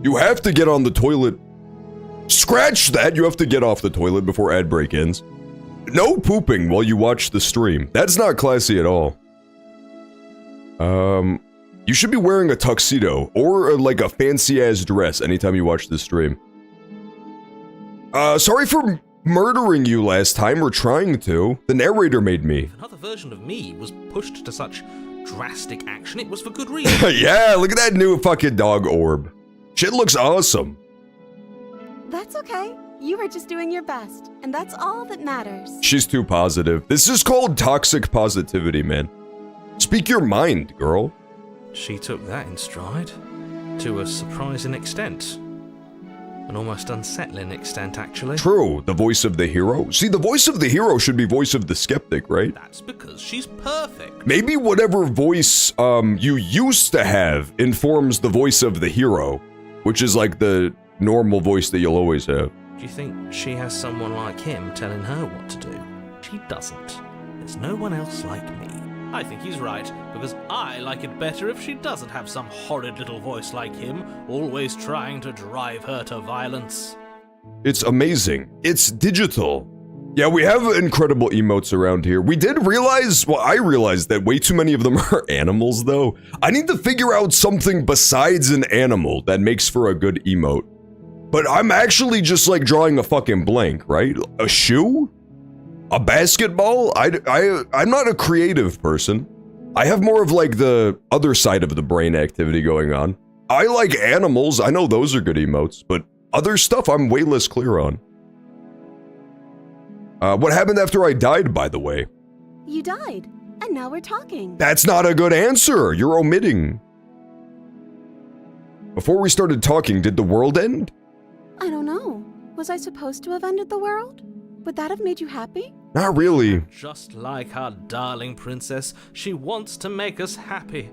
You have to get on the toilet. Scratch that. You have to get off the toilet before ad break ends. No pooping while you watch the stream. That's not classy at all. You should be wearing a tuxedo or like a fancy-ass dress anytime you watch the stream. Sorry for murdering you last time, or trying to. The narrator made me. If another version of me was pushed to such drastic action, it was for good reason. Yeah, look at that new fucking dog orb. Shit looks awesome. That's okay. You were just doing your best, and that's all that matters. She's too positive. This is called toxic positivity, man. Speak your mind, girl. She took that in stride, to a surprising extent. An almost unsettling extent, actually. True, the voice of the hero. See, the voice of the hero should be voice of the skeptic, right? That's because she's perfect. Maybe whatever voice you used to have informs the voice of the hero, which is like the normal voice that you'll always have. Do you think she has someone like him telling her what to do? She doesn't. There's no one else like me. I think he's right, because I like it better if she doesn't have some horrid little voice like him, always trying to drive her to violence. It's amazing. It's digital. Yeah, we have incredible emotes around here. We did realize, well, I realized that way too many of them are animals, though. I need to figure out something besides an animal that makes for a good emote. But I'm actually just like drawing a fucking blank, right? A shoe? A basketball? I'm not a creative person. I have more of like the other side of the brain activity going on. I like animals. I know those are good emotes, but other stuff I'm way less clear on. What happened after I died, by the way? You died, and now we're talking. That's not a good answer. You're omitting. Before we started talking, did the world end? I don't know. Was I supposed to have ended the world? Would that have made you happy? Not really. Just like our darling princess, she wants to make us happy.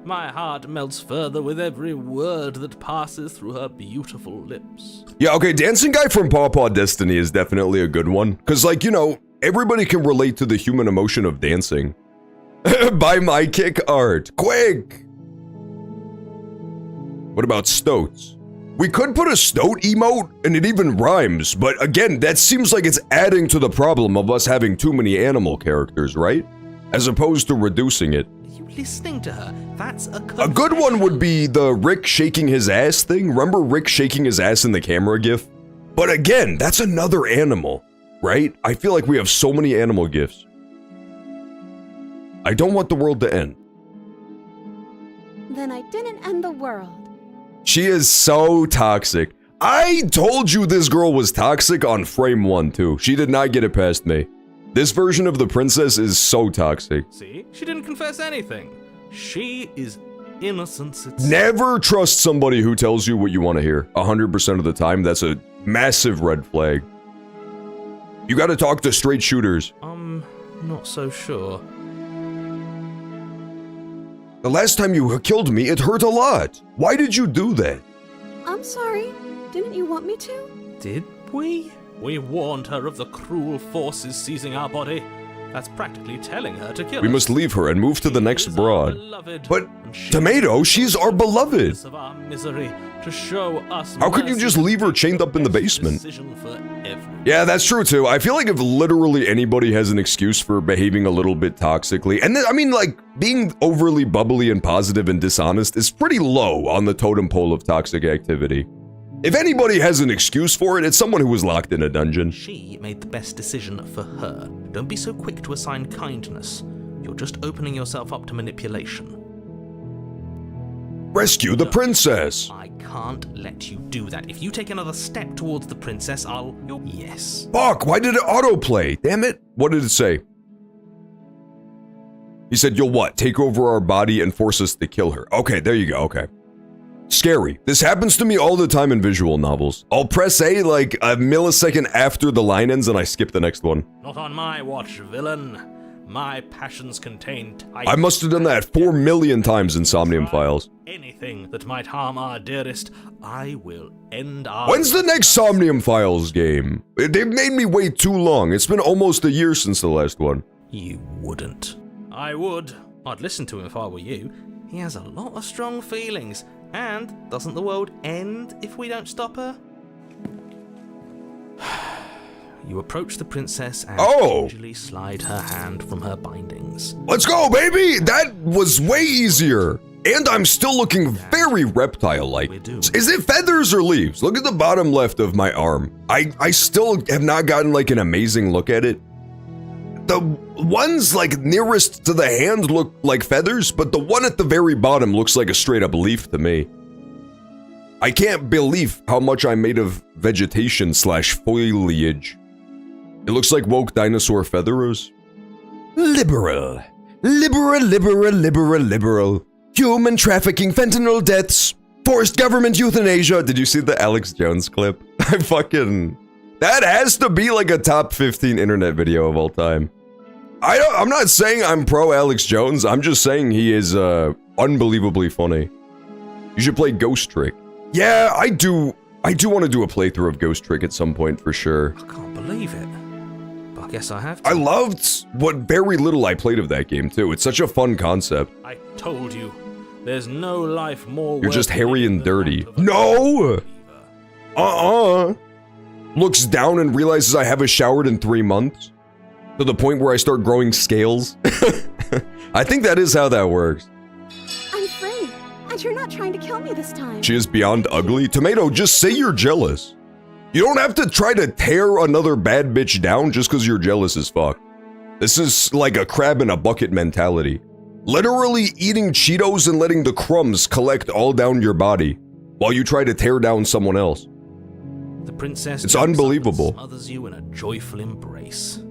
My heart melts further with every word that passes through her beautiful lips. Yeah, okay, Dancing Guy from Paw Paw Destiny is definitely a good one. Because, like, you know, everybody can relate to the human emotion of dancing. Buy my kick art, quick! What about stoats? We could put a stoat emote, and it even rhymes, but again, that seems like it's adding to the problem of us having too many animal characters, right? As opposed to reducing it. Are you listening to her? That's a good one would be the Rick shaking his ass thing. Remember Rick shaking his ass in the camera gif? But again, that's another animal, right? I feel like we have so many animal gifs. I don't want the world to end. Then I didn't end the world. She is so toxic. I told you this girl was toxic on frame 1 too. She did not get it past me. This version of the princess is so toxic. See? She didn't confess anything. She is innocence itself. Never trust somebody who tells you what you want to hear. 100% of the time, that's a massive red flag. You gotta talk to straight shooters. Not so sure. The last time you killed me, it hurt a lot. Why did you do that? I'm sorry. Didn't you want me to? Did we? We warned her of the cruel forces seizing our body. That's practically telling her to kill us. We must leave her and move to the next broad. But, she Tomato, she's our beloved. of our misery to show us How could you mercy just leave her chained up in the basement? decision for everyone. Yeah, that's true too. I feel like if literally anybody has an excuse for behaving a little bit toxically, and then, I mean, like, being overly bubbly and positive and dishonest is pretty low on the totem pole of toxic activity. If anybody has an excuse for it, it's someone who was locked in a dungeon. She made the best decision for her. Don't be so quick to assign kindness. You're just opening yourself up to manipulation. Rescue the princess! I can't let you do that. If you take another step towards the princess, Yes. Fuck, why did it autoplay? Damn it. What did it say? He said, you'll what? Take over our body and force us to kill her. Okay, there you go, okay. Scary. This happens to me all the time in visual novels. I'll press A like a millisecond after the line ends and I skip the next one. Not on my watch, villain. My passions contain type. I must have done that 4 million times in Somnium Files. Anything that might harm our dearest, I will end our... When's the next Somnium Files game? They've made me wait too long. It's been almost a year since the last one. You wouldn't. I would. I'd listen to him if I were you. He has a lot of strong feelings. And doesn't the world end if we don't stop her? You approach the princess and gingerly slide her hand from her bindings. Let's go, baby! That was way easier. And I'm still looking very reptile-like. We're doomed. Is it feathers or leaves? Look at the bottom left of my arm. I still have not gotten like an amazing look at it. The ones like nearest to the hand look like feathers, but the one at the very bottom looks like a straight up leaf to me. I can't believe how much I'm made of vegetation / foliage. It looks like woke dinosaur feathers. Liberal. Liberal. Human trafficking, fentanyl deaths, forced government euthanasia. Did you see the Alex Jones clip? That has to be like a top 15 internet video of all time. I'm not saying I'm pro Alex Jones. I'm just saying he is unbelievably funny. You should play Ghost Trick. Yeah, I do want to do a playthrough of Ghost Trick at some point for sure. I can't believe it. But I guess I have to. I loved what very little I played of that game too. It's such a fun concept. I told you, there's no life more. You're just hairy and dirty. No! Looks down and realizes I haven't showered in 3 months. To the point where I start growing scales. I think that is how that works. I'm free, and you're not trying to kill me this time. She is beyond ugly. Tomato, just say you're jealous. You don't have to try to tear another bad bitch down just because you're jealous as fuck. This is like a crab in a bucket mentality. Literally eating Cheetos and letting the crumbs collect all down your body while you try to tear down someone else. The princess. It's unbelievable. Smothers you in a joyful embrace.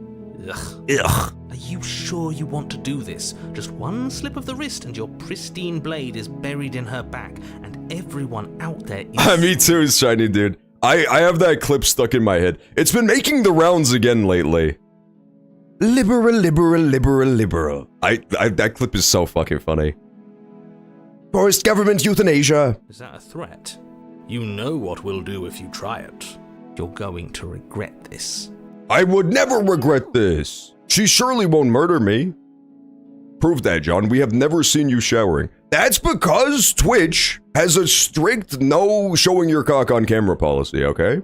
Ugh. Ugh. Are you sure you want to do this? Just one slip of the wrist and your pristine blade is buried in her back, and everyone out there is... Me too, shiny dude. I have that clip stuck in my head. It's been making the rounds again lately. Liberal. That clip is so fucking funny. Forced government euthanasia. Is that a threat? You know what we'll do if you try it. You're going to regret this. I would never regret this. She surely won't murder me. Prove that, John. We have never seen you showering. That's because Twitch has a strict no showing your cock on camera policy, okay?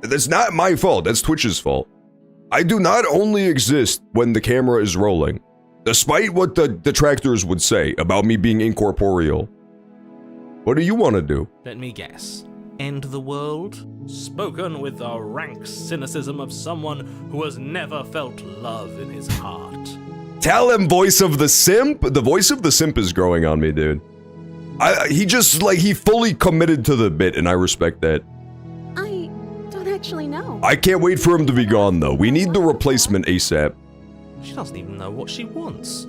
That's not my fault. That's Twitch's fault. I do not only exist when the camera is rolling, despite what the detractors would say about me being incorporeal. What do you want to do? Let me guess. End the world? Spoken with the rank cynicism of someone who has never felt love in his heart. Tell him, voice of the simp. The voice of the simp is growing on me, dude. He fully committed to the bit, and I respect that. I don't actually know. I can't wait for him to be gone, though. We need the replacement ASAP. She doesn't even know what she wants.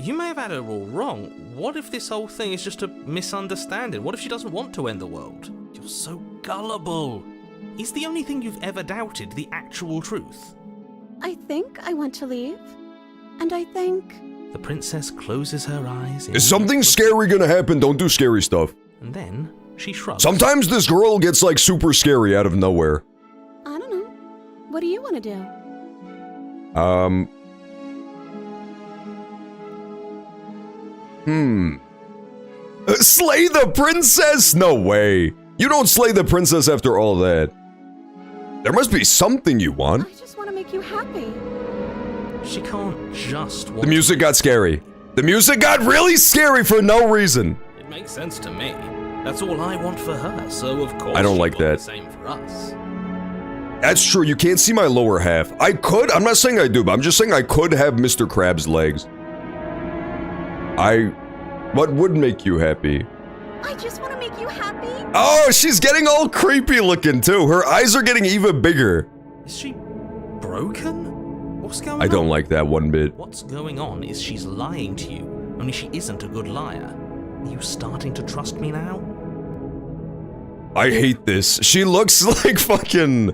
You may have had her all wrong. What if this whole thing is just a misunderstanding? What if she doesn't want to end the world? You're so gullible. Is the only thing you've ever doubted the actual truth? I think I want to leave. And I think... The princess closes her eyes. Is something scary gonna happen? Don't do scary stuff. And then she shrugs. Sometimes this girl gets like super scary out of nowhere. I don't know. What do you want to do? Slay the princess? No way. You don't slay the princess after all that. There must be something you want. I just want to make you happy. She can't just want... The music got scary. The music got really scary for no reason. It makes sense to me. That's all I want for her, so of course I don't she like wants that. The same for us. That's true, you can't see my lower half. I could, I'm not saying I do, but I'm just saying I could have Mr. Krabs' legs. What would make you happy? I just want to make you happy. Oh, she's getting all creepy looking too. Her eyes are getting even bigger. Is she broken? What's going on? I don't like that one bit. What's going on is she's lying to you, only she isn't a good liar. Are you starting to trust me now? I hate this. She looks like fucking...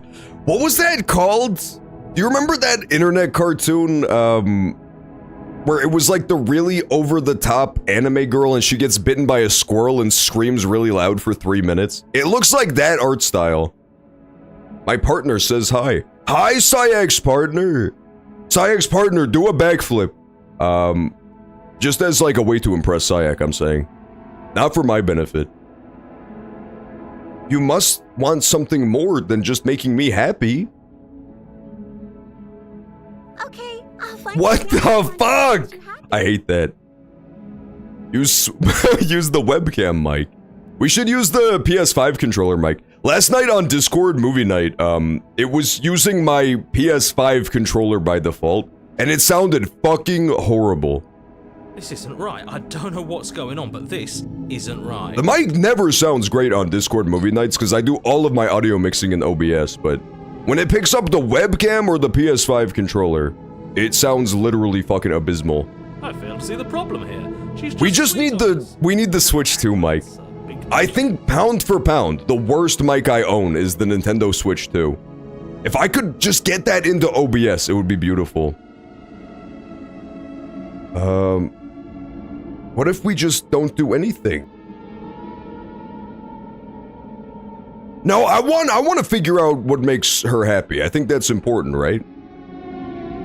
What was that called? Do you remember that internet cartoon, where it was like the really over-the-top anime girl and she gets bitten by a squirrel and screams really loud for 3 minutes? It looks like that art style. My partner says hi. Hi, Sayak's partner. Sayak's partner, do a backflip. Just as like a way to impress Sayak, I'm saying. Not for my benefit. You must want something more than just making me happy. Okay, I'll find What something else the that makes fuck? you happy. I hate that. Use the webcam mic. We should use the PS5 controller mic. Last night on Discord movie night, it was using my PS5 controller by default, and it sounded fucking horrible. This isn't right. I don't know what's going on, but this isn't right. The mic never sounds great on Discord movie nights because I do all of my audio mixing in OBS, but when it picks up the webcam or the PS5 controller, it sounds literally fucking abysmal. I fail to see the problem here. We just need the Switch 2 mic. I think pound for pound, the worst mic I own is the Nintendo Switch 2. If I could just get that into OBS, it would be beautiful. What if we just don't do anything? No, I want to figure out what makes her happy. I think that's important, right?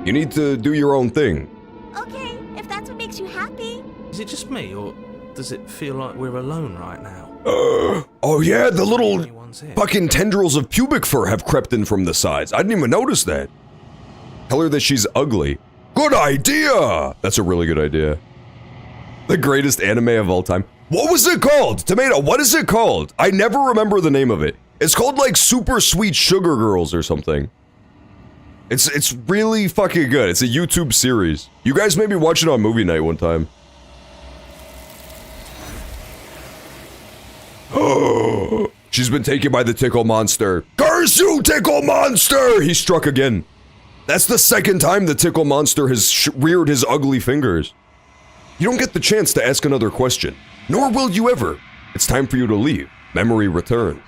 You need to do your own thing. Okay, if that's what makes you happy. Is it just me, or does it feel like we're alone right now? Oh yeah, the little Anyone's here? fucking tendrils of pubic fur have crept in from the sides. I didn't even notice that. Tell her that she's ugly. Good idea! That's a really good idea. The greatest anime of all time. What was it called? Tomato, what is it called? I never remember the name of it. It's called like Super Sweet Sugar Girls or something. It's really fucking good. It's a YouTube series. You guys maybe watch it on movie night one time. Oh, she's been taken by the tickle monster. Curse you, tickle monster! He struck again. That's the second time the tickle monster has reared his ugly fingers. You don't get the chance to ask another question, nor will you ever. It's time for you to leave. Memory returns.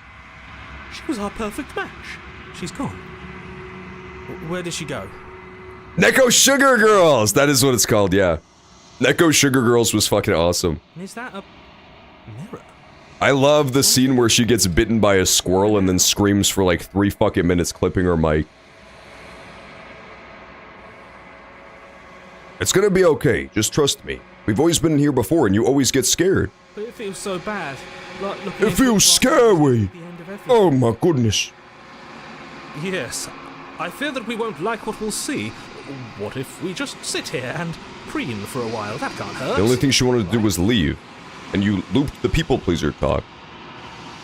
She was our perfect match. She's gone. Where did she go? Neko Sugar Girls! That is what it's called, yeah. Neko Sugar Girls was fucking awesome. Is that a mirror? I love the scene where she gets bitten by a squirrel and then screams for like 3 fucking minutes clipping her mic. It's gonna be okay, just trust me. We've always been here before and you always get scared. But it feels so bad. Like looking It feels scary! Oh my goodness. Yes. I fear that we won't like what we'll see. What if we just sit here and preen for a while? That can't hurt. The only thing she wanted to do was leave. And you looped the people pleaser talk.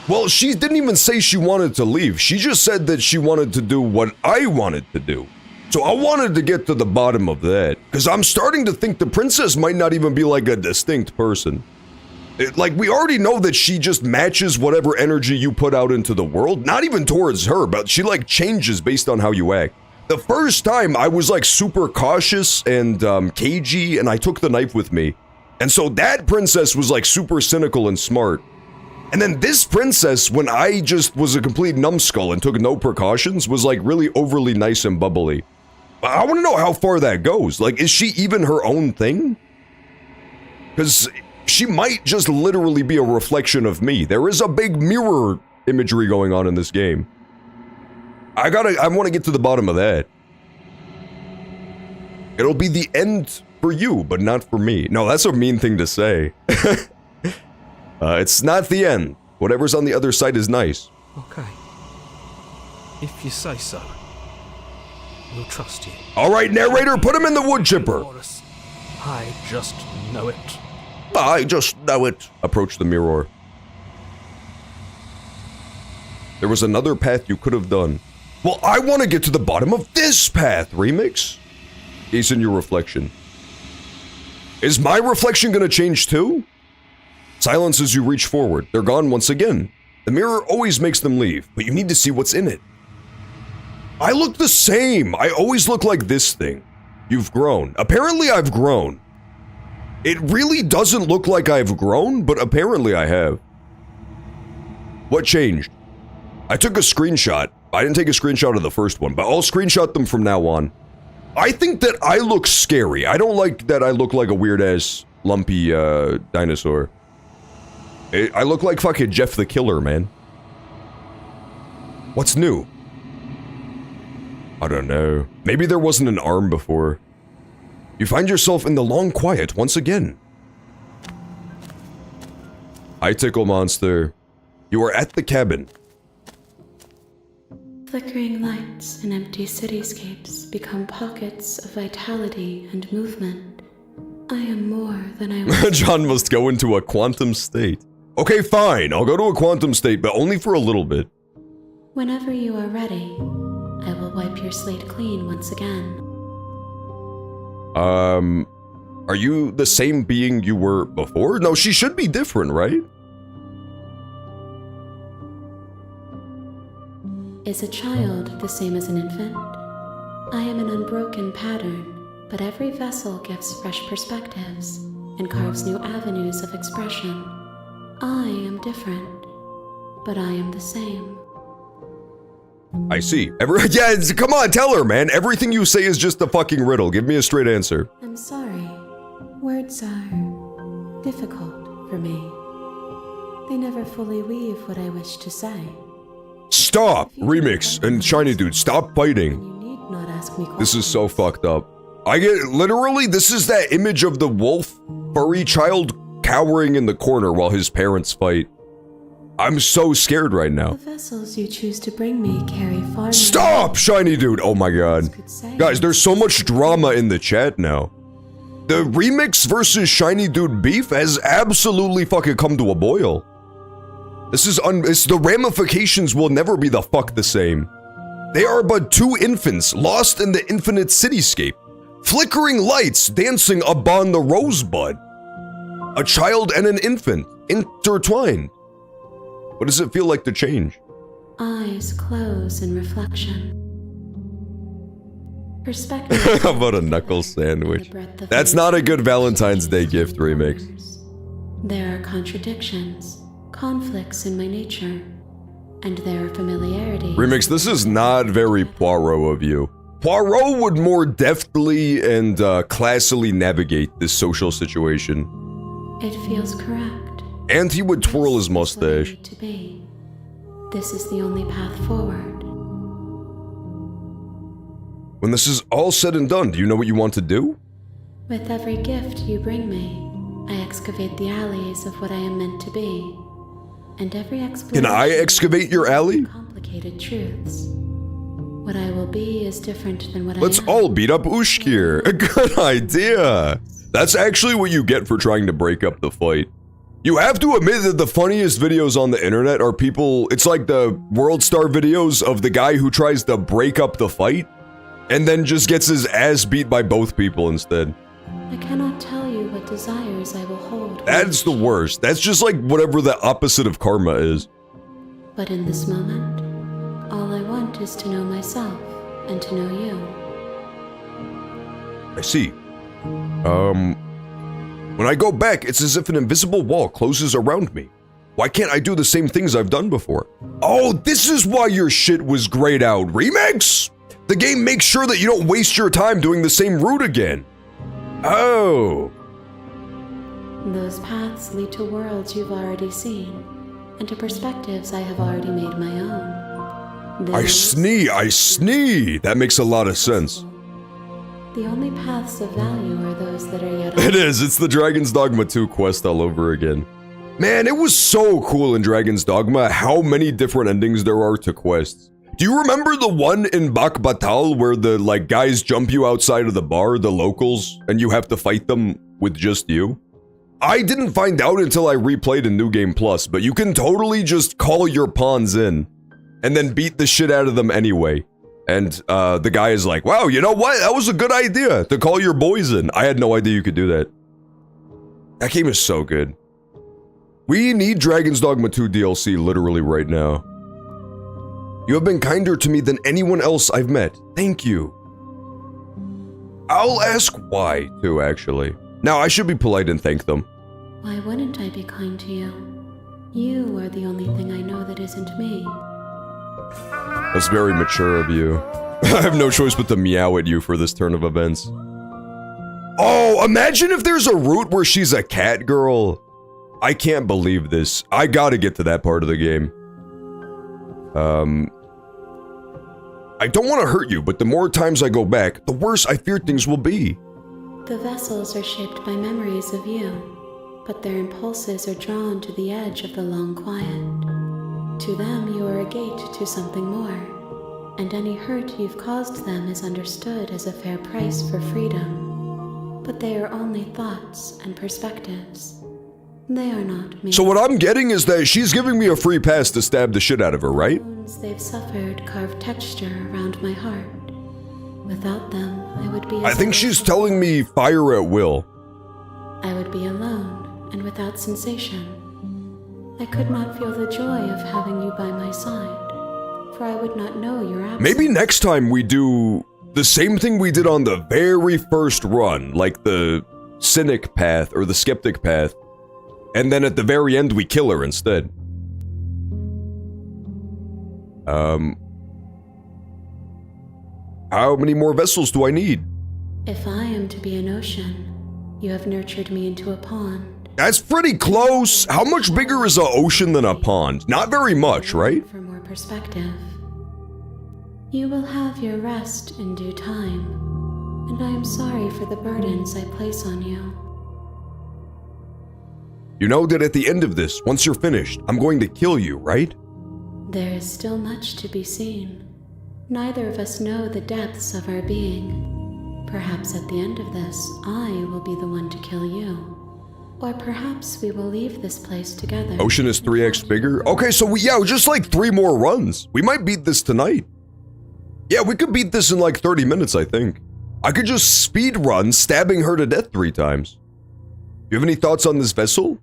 Well, she didn't even say she wanted to leave. She just said that she wanted to do what I wanted to do. So I wanted to get to the bottom of that. Because I'm starting to think the princess might not even be like a distinct person. Like, we already know that she just matches whatever energy you put out into the world. Not even towards her, but she like changes based on how you act. The first time I was like super cautious and cagey and I took the knife with me. And so that princess was like super cynical and smart. And then this princess, when I just was a complete numbskull and took no precautions, was like really overly nice and bubbly. I want to know how far that goes. Like, is she even her own thing? Because she might just literally be a reflection of me. There is a big mirror imagery going on in this game. I want to get to the bottom of that. It'll be the end for you, but not for me. No, that's a mean thing to say. It's not the end. Whatever's on the other side is nice. Okay. If you say so. We'll trust you. Alright, narrator, put him in the wood chipper. I just know it. I just know it. Approach the mirror. There was another path you could have done. Well, I want to get to the bottom of this path, Remix. Gaze in your reflection. Is my reflection gonna change too? Silence as you reach forward. They're gone once again. The mirror always makes them leave, but you need to see what's in it. I look the same. I always look like this thing. You've grown. Apparently I've grown. It really doesn't look like I've grown, but apparently I have. What changed? I took a screenshot. I didn't take a screenshot of the first one, but I'll screenshot them from now on. I think that I look scary. I don't like that I look like a weird-ass, lumpy, dinosaur. I look like fucking Jeff the Killer, man. What's new? I don't know. Maybe there wasn't an arm before. You find yourself in the long quiet once again. Hi, Tickle Monster. You are at the cabin. Flickering lights and empty cityscapes become pockets of vitality and movement. I am more than I was. John must go into a quantum state. Okay, fine. I'll go to a quantum state, but only for a little bit. Whenever you are ready, I will wipe your slate clean once again. Are you the same being you were before? No, she should be different, right? Is a child the same as an infant? I am an unbroken pattern, but every vessel gives fresh perspectives and carves new avenues of expression. I am different, but I am the same. I see. Yeah, come on, tell her, man. Everything you say is just a fucking riddle. Give me a straight answer. I'm sorry. Words are difficult for me. They never fully weave what I wish to say. Stop! Remix and Shiny Dude, stop fighting. You need not ask me questions. This is so fucked up. I get, literally, this is that image of the wolf, furry child cowering in the corner while his parents fight. I'm so scared right now. The vessels you choose to bring me carry far more. Stop, Shiny Dude! Oh my god. Guys, there's so much drama in the chat now. The Remix versus Shiny Dude beef has absolutely fucking come to a boil. This is the ramifications will never be the fuck the same. They are but two infants lost in the infinite cityscape. Flickering lights dancing upon the rosebud. A child and an infant, intertwined. What does it feel like to change? Eyes close in reflection. Perspective. How about a knuckle sandwich? That's not a good Valentine's Day gift, Remix. There are contradictions, conflicts in my nature, and there are familiarities. Remix, this is not very Poirot of you. Poirot would more deftly and classily navigate this social situation. It feels correct. And he would twirl his mustache. To be. This is the only path forward. When this is all said and done, do you know what you want to do? With every gift you bring me, I excavate the alleys of what I am meant to be. And every exploration... Can I excavate your alley? ...complicated truths. What I will be is different than what Let's I am. all beat up Ushkir. A good idea. That's actually what you get for trying to break up the fight. You have to admit that the funniest videos on the internet are people... It's like the World Star videos of the guy who tries to break up the fight and then just gets his ass beat by both people instead. I cannot tell you what desires I will hold. That's the worst. That's just like whatever the opposite of karma is. But in this moment, all I want is to know myself and to know you. I see. When I go back, it's as if an invisible wall closes around me. Why can't I do the same things I've done before? Oh, this is why your shit was grayed out, Remix! The game makes sure that you don't waste your time doing the same route again. Oh. Those paths lead to worlds you've already seen, and to perspectives I have already made my own. I snee! That makes a lot of sense. The only paths of value are those that are yet... It is, it's the Dragon's Dogma 2 quest all over again. Man, it was so cool in Dragon's Dogma how many different endings there are to quests. Do you remember the one in Bak Batal where the, like, guys jump you outside of the bar, the locals, and you have to fight them with just you? I didn't find out until I replayed in New Game Plus, but you can totally just call your pawns in, and then beat the shit out of them anyway. And, the guy is like, wow, you know what? That was a good idea, to call your boys in. I had no idea you could do that. That game is so good. We need Dragon's Dogma 2 DLC literally right now. You have been kinder to me than anyone else I've met. Thank you. I'll ask why, too, actually. Now, I should be polite and thank them. Why wouldn't I be kind to you? You are the only thing I know that isn't me. That's very mature of you. I have no choice but to meow at you for this turn of events. Oh, imagine if there's a route where she's a cat girl. I can't believe this. I gotta get to that part of the game. I don't want to hurt you, but the more times I go back, the worse I fear things will be. The vessels are shaped by memories of you, but their impulses are drawn to the edge of the long quiet. To them, you are a gate to something more, and any hurt you've caused them is understood as a fair price for freedom. but they are only thoughts and perspectives. They are not me. So what I'm getting is that she's giving me a free pass to stab the shit out of her, right? The wounds they've suffered carve texture around my heart. Without them, I would be. I think she's telling me fire at will. I would be alone and without sensation. I could not feel the joy of having you by my side, for I would not know your absence. Maybe next time we do the same thing we did on the very first run, like the cynic path or the skeptic path, and then at the very end we kill her instead. How many more vessels do I need? If I am to be an ocean, you have nurtured me into a pond. That's pretty close. How much bigger is an ocean than a pond? Not very much, right? For more perspective. You will have your rest in due time, and I am sorry for the burdens I place on you. You know that at the end of this, once you're finished, I'm going to kill you, right? There is still much to be seen. Neither of us know the depths of our being. Perhaps at the end of this, I will be the one to kill you. Or perhaps we will leave this place together. Ocean is 3x bigger? Okay, so just like 3 more runs. We might beat this tonight. Yeah, we could beat this in like 30 minutes, I think. I could just speed run, stabbing her to death 3 times. You have any thoughts on this vessel?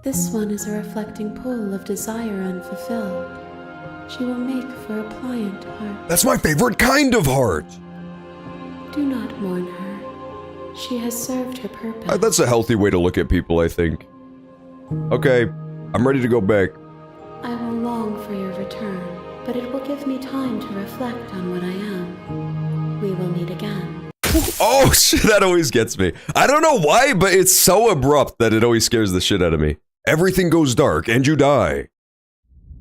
This one is a reflecting pool of desire unfulfilled. She will make for a pliant heart. That's my favorite kind of heart. Do not mourn her. She has served her purpose. That's a healthy way to look at people, I think. Okay, I'm ready to go back. I will long for your return, but it will give me time to reflect on what I am. We will meet again. Oh, shit, that always gets me. I don't know why, but it's so abrupt that it always scares the shit out of me. Everything goes dark and you die.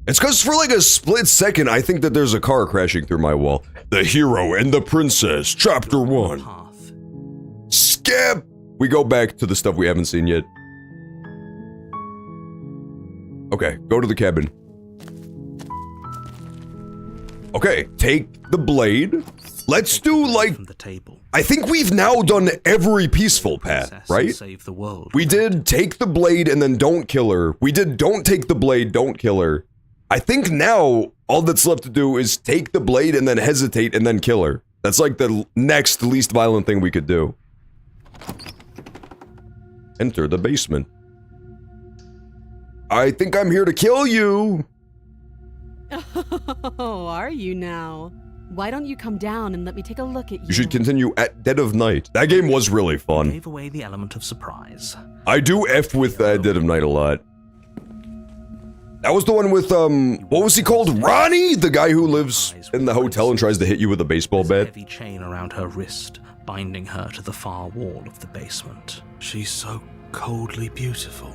It's because for like a split second, I think that there's a car crashing through my wall. The Hero and the Princess, Chapter 1. Skip! We go back to the stuff we haven't seen yet. Okay, go to the cabin. Okay, take the blade. Let's do like... From the table. I think we've now done every peaceful path, right? Save the world. We did take the blade and then don't kill her. We did don't take the blade, don't kill her. I think now all that's left to do is take the blade and then hesitate and then kill her. That's like the next least violent thing we could do. Enter the basement. I think I'm here to kill you. Oh, are you now? Why don't you come down and let me take a look at you? You should continue at dead of night. That game was really fun. Gave away the element of surprise. I do F with dead of night a lot. That was the one with, what was he called? Ronnie? The guy who lives in the hotel and tries to hit you with a baseball bat. Heavy chain around her wrist, binding her to the far wall of the basement. She's so coldly beautiful.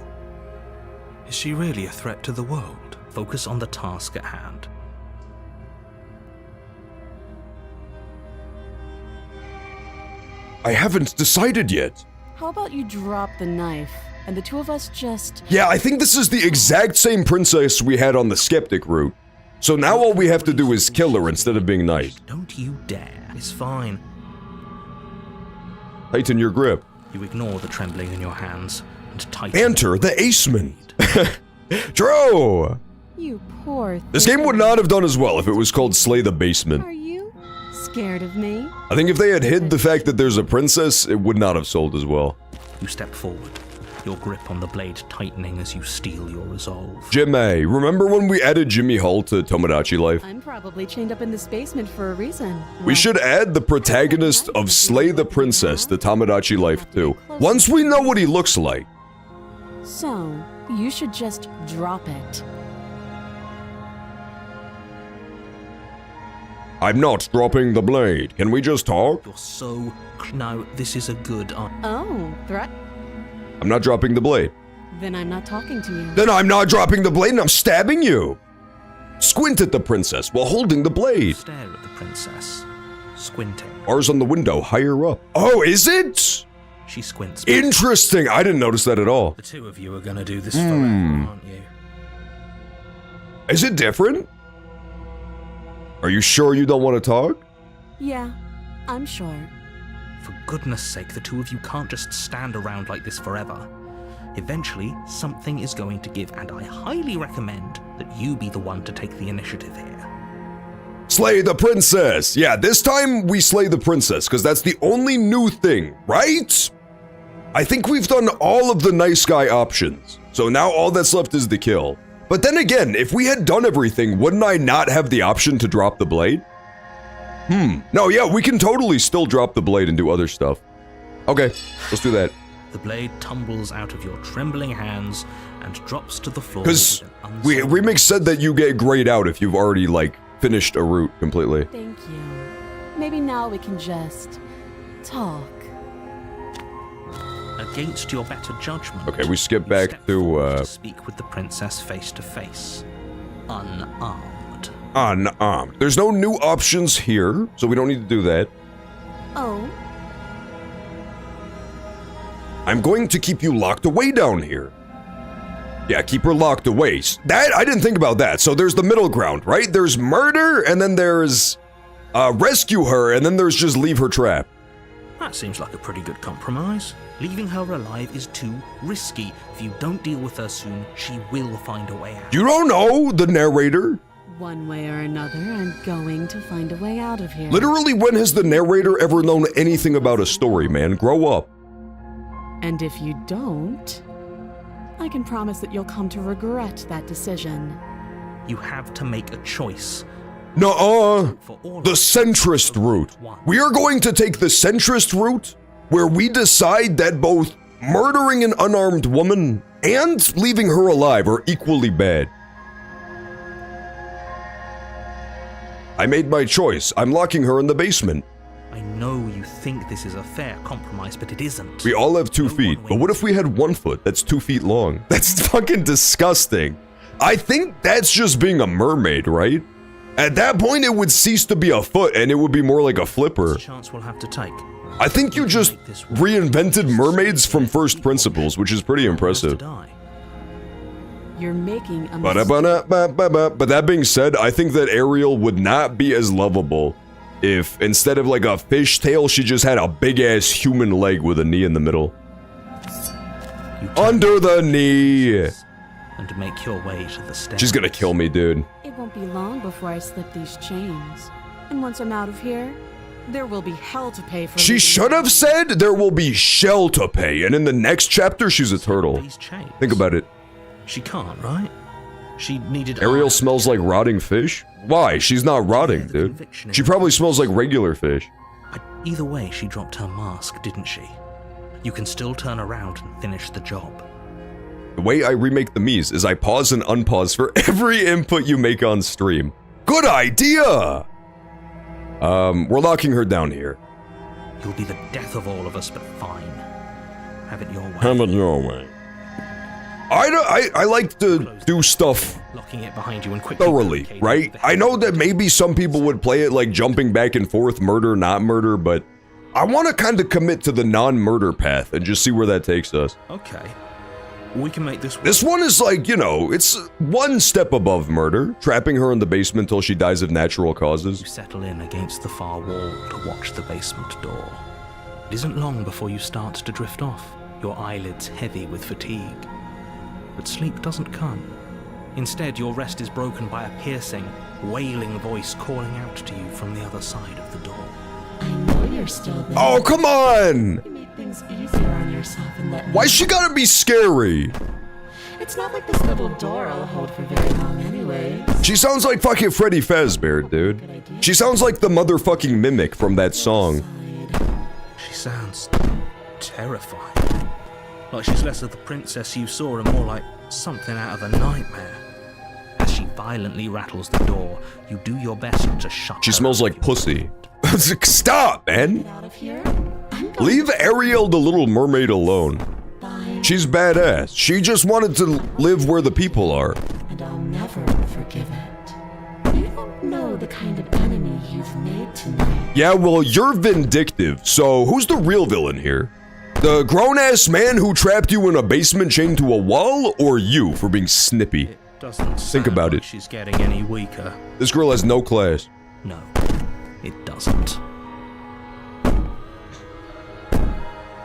Is she really a threat to the world? Focus on the task at hand. I haven't decided yet. How about you drop the knife, and the two of us just... Yeah, I think this is the exact same princess we had on the skeptic route. So now all we have to do is kill her instead of being nice. Don't you dare. It's fine. Tighten your grip. You ignore the trembling in your hands and tighten... Enter the Aceman. True! You poor thing. This game would not have done as well if it was called Slay the Basement. Are you scared of me? I think if they had hid the fact that there's a princess, it would not have sold as well. You step forward, your grip on the blade tightening as you steel your resolve. Jimmy, remember when we added Jimmy Hull to Tomodachi Life? I'm probably chained up in this basement for a reason. We should add the protagonist of Slay the Princess to Tomodachi Life too. Once we know what he looks like. So, you should just drop it. I'm not dropping the blade. Can we just talk? You're so... No, this is a good... Oh, threat? I'm not dropping the blade. Then I'm not talking to you. Then I'm not dropping the blade and I'm stabbing you. Squint at the princess while holding the blade. Stare at the princess, squinting. Bars on the window higher up. Oh, is it? She squints. Interesting. I didn't notice that at all. The two of you are gonna do this forever, aren't you? Is it different? Are you sure you don't want to talk? Yeah, I'm sure. For goodness sake, the two of you can't just stand around like this forever. Eventually, something is going to give, and I highly recommend that you be the one to take the initiative here. Slay the princess! Yeah, this time we slay the princess, because that's the only new thing, right? I think we've done all of the nice guy options, so now all that's left is the kill. But then again, if we had done everything, wouldn't I not have the option to drop the blade? No, yeah, we can totally still drop the blade and do other stuff. Okay, let's do that. The blade tumbles out of your trembling hands and drops to the floor. Because Remix said that you get grayed out if you've already, like, finished a route completely. Thank you. Maybe now we can just talk. Against your better judgment. Okay, we skip you back step to, forward to speak with the princess face to face, unarmed. Unarmed. There's no new options here, so we don't need to do that. Oh, I'm going to keep you locked away down here. Yeah, keep her locked away. That, I didn't think about that. So there's the middle ground, right? There's murder, and then there's rescue her, and then there's just leave her trapped. That seems like a pretty good compromise. Leaving her alive is too risky. If you don't deal with her soon, she will find a way out. You don't know, the narrator. one way or another, I'm going to find a way out of here. Literally, when has the narrator ever known anything about a story, man? Grow up. And if you don't, I can promise that you'll come to regret that decision. You have to make a choice. Nuh-uh. For all The centrist route. We are going to take the centrist route, where we decide that both murdering an unarmed woman and leaving her alive are equally bad. I made my choice. I'm locking her in the basement. I know you think this is a fair compromise, but it isn't. We all have 2 No feet, one but what wins. if we had 1 foot that's 2 feet long? That's fucking disgusting. I think that's just being a mermaid, right? At that point, it would cease to be a foot and it would be more like a flipper. It's a chance we'll have to take. I think you just reinvented mermaids from first principles, which is pretty impressive. To die. You're making a mistake. Ba-da-ba-da-ba-ba-ba. But that being said, I think that Ariel would not be as lovable if instead of like a fish tail, she just had a big ass human leg with a knee in the middle. You turn Under the knee. and make your way to the stairs. She's gonna kill me, dude. It won't be long before I slip these chains. And once I'm out of here, there will be hell to pay for She leaving should have me. said there will be shell to pay, and in the next chapter, she's a turtle. These chains. Think about it. She can't, right? She needed. Ariel iron. smells like rotting fish? Why? She's not rotting, dude. She probably smells like regular fish. But either way, she dropped her mask, didn't she? You can still turn around and finish the job. The way I remake the Mies is I pause and unpause for every input you make on stream. Good idea! We're locking her down here. You'll be the death of all of us, but fine. Have it your way. Have it your way. I like to do stuff Locking it behind you and quickly thoroughly, barricading right? the I know that maybe some people would play it like jumping back and forth, murder, not murder, but I want to kind of commit to the non-murder path and just see where that takes us. Okay. We can make this work. This one is like, you know, it's one step above murder, trapping her in the basement till she dies of natural causes. You settle in against the far wall to watch the basement door. It isn't long before you start to drift off, your eyelids heavy with fatigue. But sleep doesn't come. Instead, your rest is broken by a piercing, wailing voice calling out to you from the other side of the door. I know you're still there. Oh, come on! You make things easier on yourself and let me. Why she gotta be scary? It's not like this little door will hold for very long anyway. She sounds like fucking Freddy Fazbear, dude. She sounds like the motherfucking mimic from that song. She sounds terrifying. Like she's less of the princess you saw and more like something out of a nightmare. As she violently rattles the door, you do your best to shut She her smells out like of your pussy. mind. Stop, man! Get out of here. I'm going. Leave Ariel the Little Mermaid alone. Fine, She's badass. She just wanted to live where the people are. and I'll never forgive it. You don't know the kind of enemy you've made tonight. Yeah, well, you're vindictive, so who's the real villain here? The grown-ass man who trapped you in a basement chained to a wall, or you for being snippy? It doesn't Think sound about like it. she's getting any weaker. This girl has no class. No, it doesn't.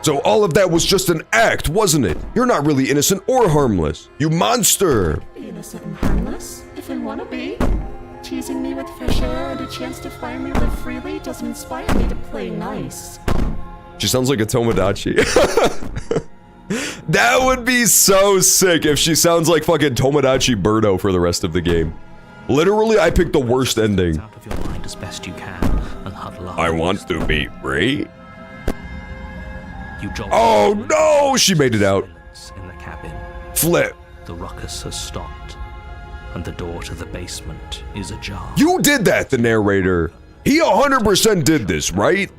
So all of that was just an act, wasn't it? You're not really innocent or harmless. You monster! Be innocent and harmless, if I want to be. Teasing me with fresh air and a chance to finally live freely doesn't inspire me to play nice. She sounds like a Tomodachi. That would be so sick if she sounds like fucking Tomodachi Birdo for the rest of the game. Literally, I picked the worst ending. Out of your mind as best you can and huddle up. I want to be free. You jolt. Oh no! She made it out. In the cabin. Flip. The ruckus has stopped, and the door to the basement is ajar. You did that, the narrator. He 100% did this, right?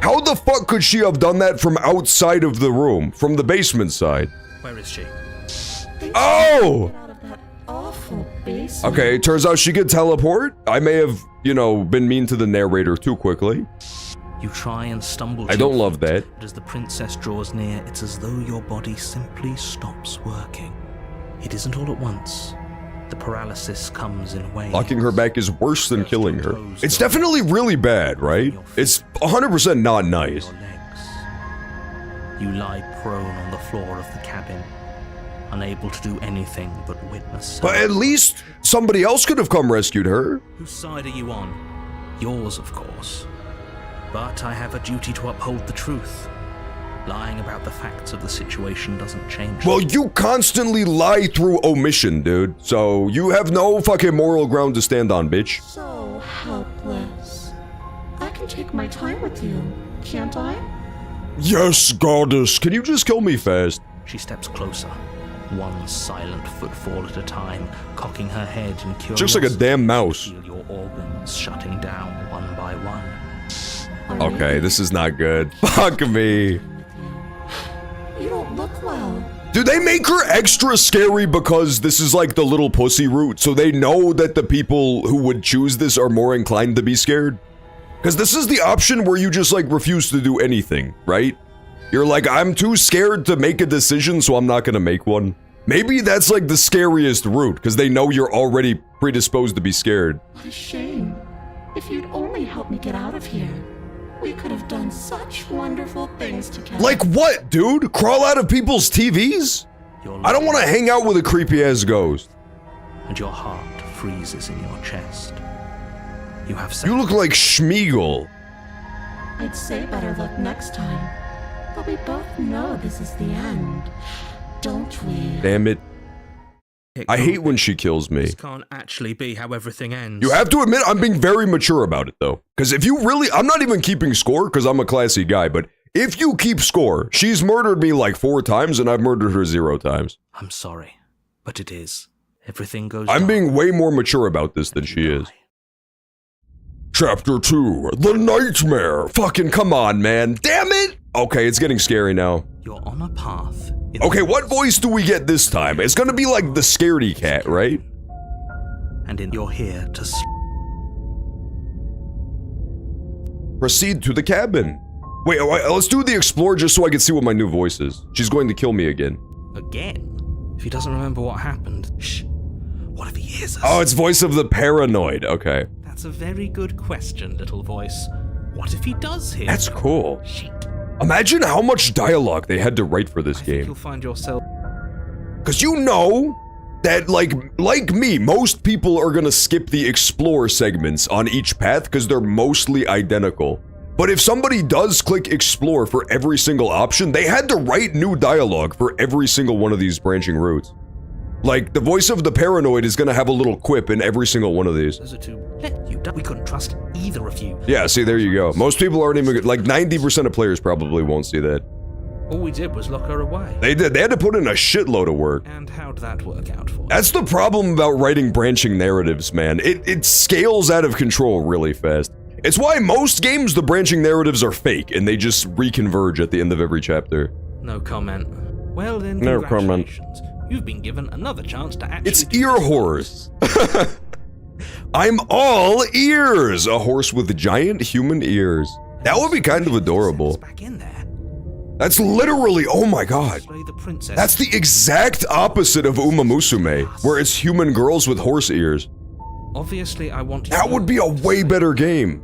How the fuck could she have done that from outside of the room, from the basement side? Where is she? Oh! Get out of that awful basement. Okay, turns out she could teleport. I may have, you know, been mean to the narrator too quickly. You try and stumble. I don't love that. But as the princess draws near, it's as though your body simply stops working. It isn't all at once. The paralysis comes in waves. Locking her back is worse than killing her. It's definitely really bad, right? It's 100% not nice. Your legs. You lie prone on the floor of the cabin, unable to do anything but witness. But at least somebody else could have come rescued her. Whose side are you on? Yours, of course. But I have a duty to uphold the truth. Lying about the facts of the situation doesn't change. Well, you constantly lie through omission, dude. So you have no fucking moral ground to stand on, bitch. So helpless. I can take my time with you, can't I? Yes, goddess. Can you just kill me fast? She steps closer, one silent footfall at a time, cocking her head in curiosity. Just like a damn mouse. Feel your organs shutting down one by one. Okay, this is not good. Fuck me. You don't look well. Do they make her extra scary because this is like the little pussy route, so they know that the people who would choose this are more inclined to be scared? Because this is the option where you just like refuse to do anything, right? You're like, I'm too scared to make a decision, so I'm not gonna make one. Maybe that's like the scariest route, because they know you're already predisposed to be scared. What a shame. If you'd only helped me get out of here, we could have done such wonderful things together. Like what, dude? Crawl out of people's TVs? I don't want to hang out with a creepy-ass ghost. And your heart freezes in your chest. You have You look like Schmeagol. I'd say better luck next time. But we both know this is the end, don't we? Damn it. I hate when she kills me. This can't actually be how everything ends. You have to admit, I'm being very mature about it, though. Because if you really... I'm not even keeping score, because I'm a classy guy, but if you keep score, she's murdered me like 4 times, and I've murdered her 0 times. I'm sorry, but it is. Everything goes I'm dark. being way more mature about this than she is. Chapter 2, The Nightmare. Fucking come on, man. Damn it! Okay, it's getting scary now. You're on a path. Okay, what voice do we get this time? It's gonna be like the scaredy cat, right? And you're here to Proceed to the cabin. Wait, let's do the explore just so I can see what my new voice is. She's going to kill me again. Again? If he doesn't remember what happened, shh. What if he hears us? Oh, it's voice of the paranoid. Okay. That's a very good question, little voice. What if he does hear? That's cool. Shit. Imagine how much dialogue they had to write for this I think game. you'll find yourself. Because you know that, like me, most people are gonna skip the explore segments on each path because they're mostly identical. But if somebody does click explore for every single option, they had to write new dialogue for every single one of these branching routes. Like, the voice of the paranoid is gonna have a little quip in every single one of these. Those are to let you down. We couldn't trust either of you. Yeah, see, there you go. Most people aren't even, like 90% of players probably won't see that. All we did was lock her away. They did. They had to put in a shitload of work. And how'd that work out for you? That's the problem about writing branching narratives, man. It scales out of control really fast. It's why most games, the branching narratives are fake, and they just reconverge at the end of every chapter. No comment. Well then, No comment. congratulations. You've been given another chance to actually... It's Ear Horse. I'm all ears. A horse with giant human ears. That would be kind of adorable. Back in there. That's literally, oh my god. Slay the princess. That's the exact opposite of Uma Musume, where it's human girls with horse ears. Obviously, I want you That to would be a way better game.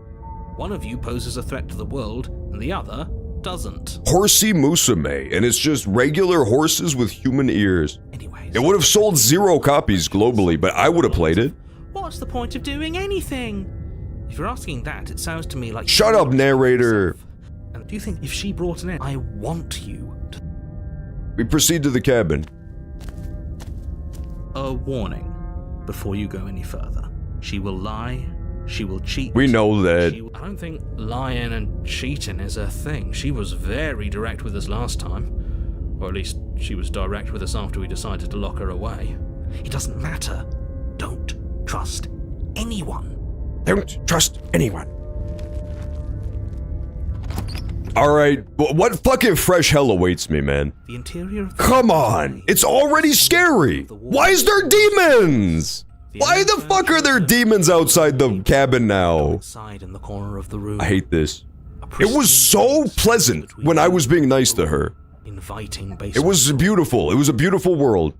One of you poses a threat to the world, and the other doesn't. Horsey Musume, and it's just regular horses with human ears. Anyways, It would have sold 0 copies globally, but I would have played it. what's the point of doing anything? If you're asking that, it sounds to me like... Shut up, narrator. And do you think if she brought an end, I want you to... We proceed to the cabin. A warning before you go any further. She will lie, she will cheat. We know that. I don't think lying and cheating is her thing. She was very direct with us last time. Or at least she was direct with us after we decided to lock her away. It doesn't matter. Don't trust anyone. Don't trust anyone. Alright, what fucking fresh hell awaits me, man? The interior of the Come on! It's already scary! Why is there demons? Why the fuck are there demons outside the cabin now? outside in the corner of the room. I hate this. It was so pleasant when I was being nice to her. Inviting basement. It was beautiful. It was a beautiful world.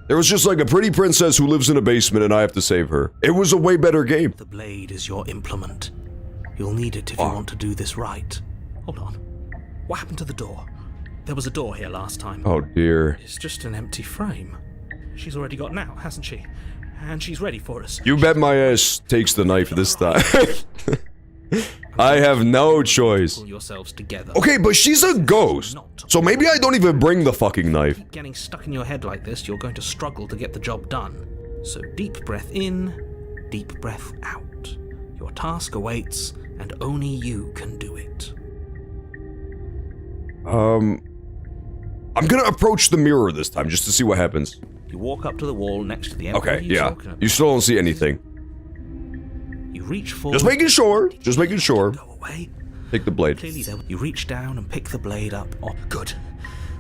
There was just like a pretty princess who lives in a basement and I have to save her. It was a way better game. The blade is your implement. You'll need it if you want to do this right. Hold on. What happened to the door? There was a door here last time. Oh dear. It's just an empty frame. She's already got out, hasn't she? And she's ready for us. You bet my ass takes the knife this time. I have no choice. Pull yourselves together. Okay, but she's a ghost. So maybe I don't even bring the fucking knife. Keep getting stuck in your head like this, you're going to struggle to get the job done. So deep breath in, deep breath out. Your task awaits, and only you can do it. I'm gonna approach the mirror this time just to see what happens. You walk up to the wall next to the empty. Okay, yeah. You still don't see anything. You reach forward. Just making sure. Just making sure. Go away. Take the blade. Clearly, you reach down and pick the blade up. Oh, good.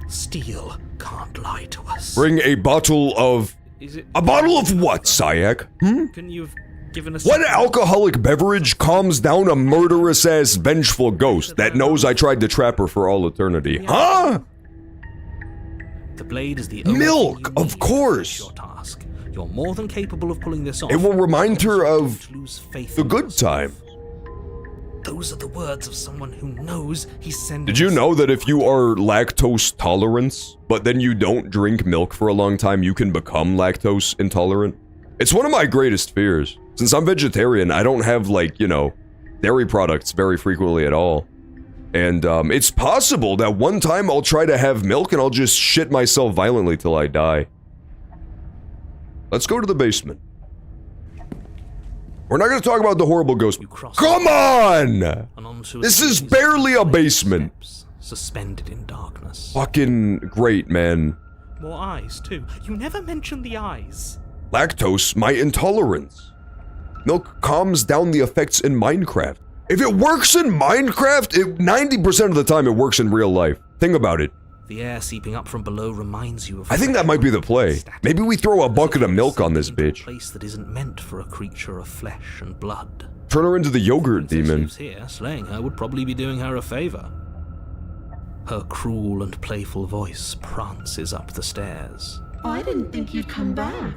Steel can't lie to us. Bring a bottle of... Is it? A bottle of what, Sayak? Couldn't you have given us? What alcoholic beverage calms down a murderous-ass vengeful ghost that knows I tried to trap her for all eternity? Huh? The blade is the only Milk, thing you of need course. to finish your task. You're more than capable of pulling this off. It will remind her of Don't lose faith the in good yourself. time. Those are the words of someone who knows he's sending. Did you us- know that if you are lactose tolerant, but then you don't drink milk for a long time, you can become lactose intolerant? It's one of my greatest fears. Since I'm vegetarian, I don't have, like, you know, dairy products very frequently at all. And, it's possible that one time I'll try to have milk and I'll just shit myself violently till I die. Let's go to the basement. We're not gonna talk about the horrible ghost. You cross Come on! and onto a This is series of barely a basement. steps, suspended in darkness. Fucking great, man. More eyes too. You never mentioned the eyes. Lactose, my intolerance. Milk calms down the effects in Minecraft. If it works in Minecraft, 90% of the time it works in real life. Think about it. The air seeping up from below reminds you of. I think that might be the play. Maybe we throw a bucket of milk on this Into a bitch. place that isn't meant for a creature of flesh and blood. Turn her into the yogurt Princess demon. lives here, slaying her would probably be doing her a favor. Her cruel and playful voice prances up the stairs. I didn't think you'd come back.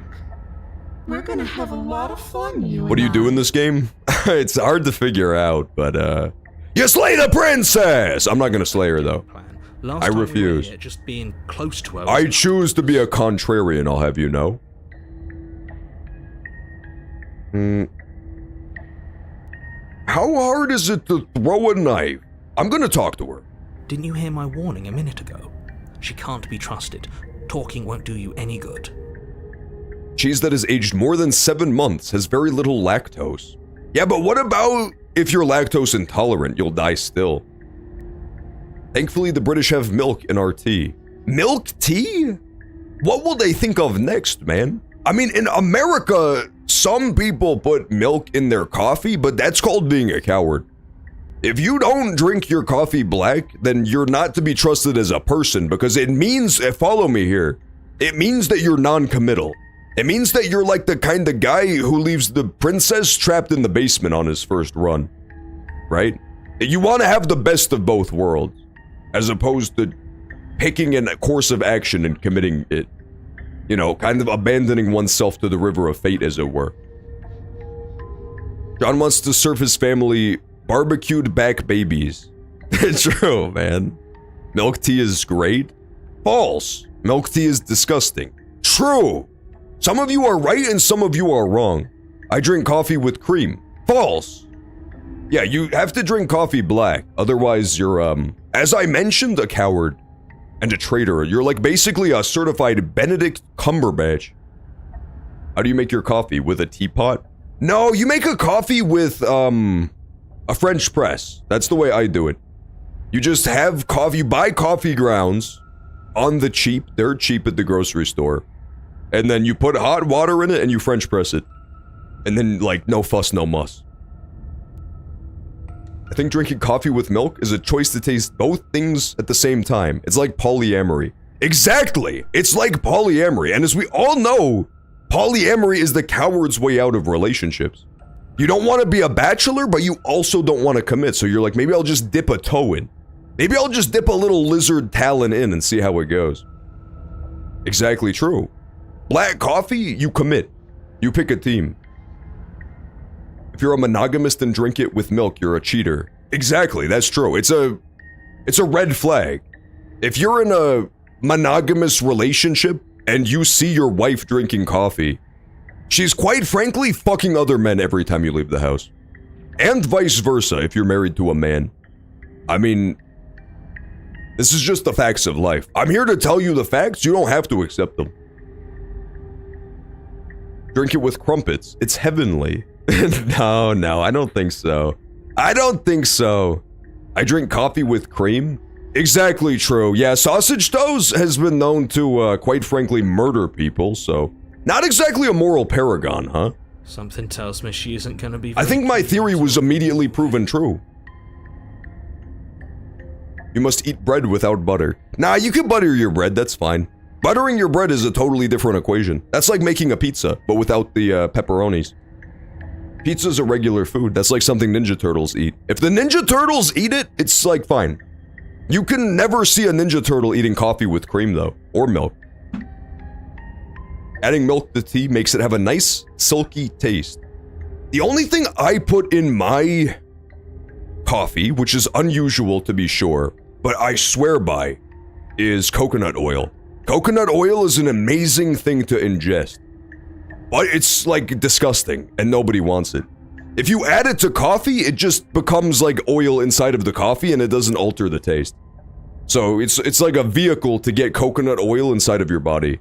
We're gonna have a lot of fun, you What do you do in this game? It's hard to figure out, but you slay the princess! I'm not gonna slay her though. Plan. Last I time we were refuse. here, just being close to her. I was- choose to be a contrarian, I'll have you know. How hard is it to throw a knife? I'm gonna talk to her. Didn't you hear my warning a minute ago? She can't be trusted. Talking won't do you any good. Cheese that has aged more than 7 months has very little lactose. Yeah, but what about if you're lactose intolerant? You'll die still. Thankfully, the British have milk in our tea. Milk tea? What will they think of next, man? I mean, in America, some people put milk in their coffee, but that's called being a coward. If you don't drink your coffee black, then you're not to be trusted as a person because it means, follow me here, it means that you're non-committal. It means that you're like the kind of guy who leaves the princess trapped in the basement on his first run, right? You want to have the best of both worlds, as opposed to picking a course of action and committing it. You know, kind of abandoning oneself to the river of fate, as it were. John wants to serve his family barbecued back babies. True, man. Milk tea is great. False. Milk tea is disgusting. True. Some of you are right and some of you are wrong. I drink coffee with cream. False. Yeah, you have to drink coffee black. Otherwise, you're, as I mentioned, a coward and a traitor. You're like basically a certified Benedict Cumberbatch. How do you make your coffee? With a teapot? No, you make a coffee with, a French press. That's the way I do it. You just have coffee, you buy coffee grounds on the cheap. They're cheap at the grocery store. And then you put hot water in it and you French press it. And then, like, no fuss, no muss. I think drinking coffee with milk is a choice to taste both things at the same time. It's like polyamory. Exactly! It's like polyamory. And as we all know, polyamory is the coward's way out of relationships. You don't want to be a bachelor, but you also don't want to commit. So you're like, maybe I'll just dip a toe in. Maybe I'll just dip a little lizard talon in and see how it goes. Exactly true. Black coffee, you commit. You pick a team. If you're a monogamist and drink it with milk, you're a cheater. Exactly, that's true. It's a red flag. If you're in a monogamous relationship and you see your wife drinking coffee, she's quite frankly fucking other men every time you leave the house. And vice versa if you're married to a man. I mean, this is just the facts of life. I'm here to tell you the facts, you don't have to accept them. Drink it with crumpets. It's heavenly. No, I don't think so. I don't think so. I drink coffee with cream? Exactly true. Yeah, sausage toast has been known to, quite frankly, murder people, so... Not exactly a moral paragon, huh? Something tells me she isn't gonna be... I think my theory was immediately proven true. You must eat bread without butter. Nah, you can butter your bread, that's fine. Buttering your bread is a totally different equation. That's like making a pizza, but without the, pepperonis. Pizza's a regular food. That's like something Ninja Turtles eat. If the Ninja Turtles eat it, it's like fine. You can never see a Ninja Turtle eating coffee with cream though, or milk. Adding milk to tea makes it have a nice, silky taste. The only thing I put in my coffee, which is unusual to be sure, but I swear by, is coconut oil. Coconut oil is an amazing thing to ingest. But it's, like, disgusting, and nobody wants it. If you add it to coffee, it just becomes like oil inside of the coffee, and it doesn't alter the taste. So, it's like a vehicle to get coconut oil inside of your body.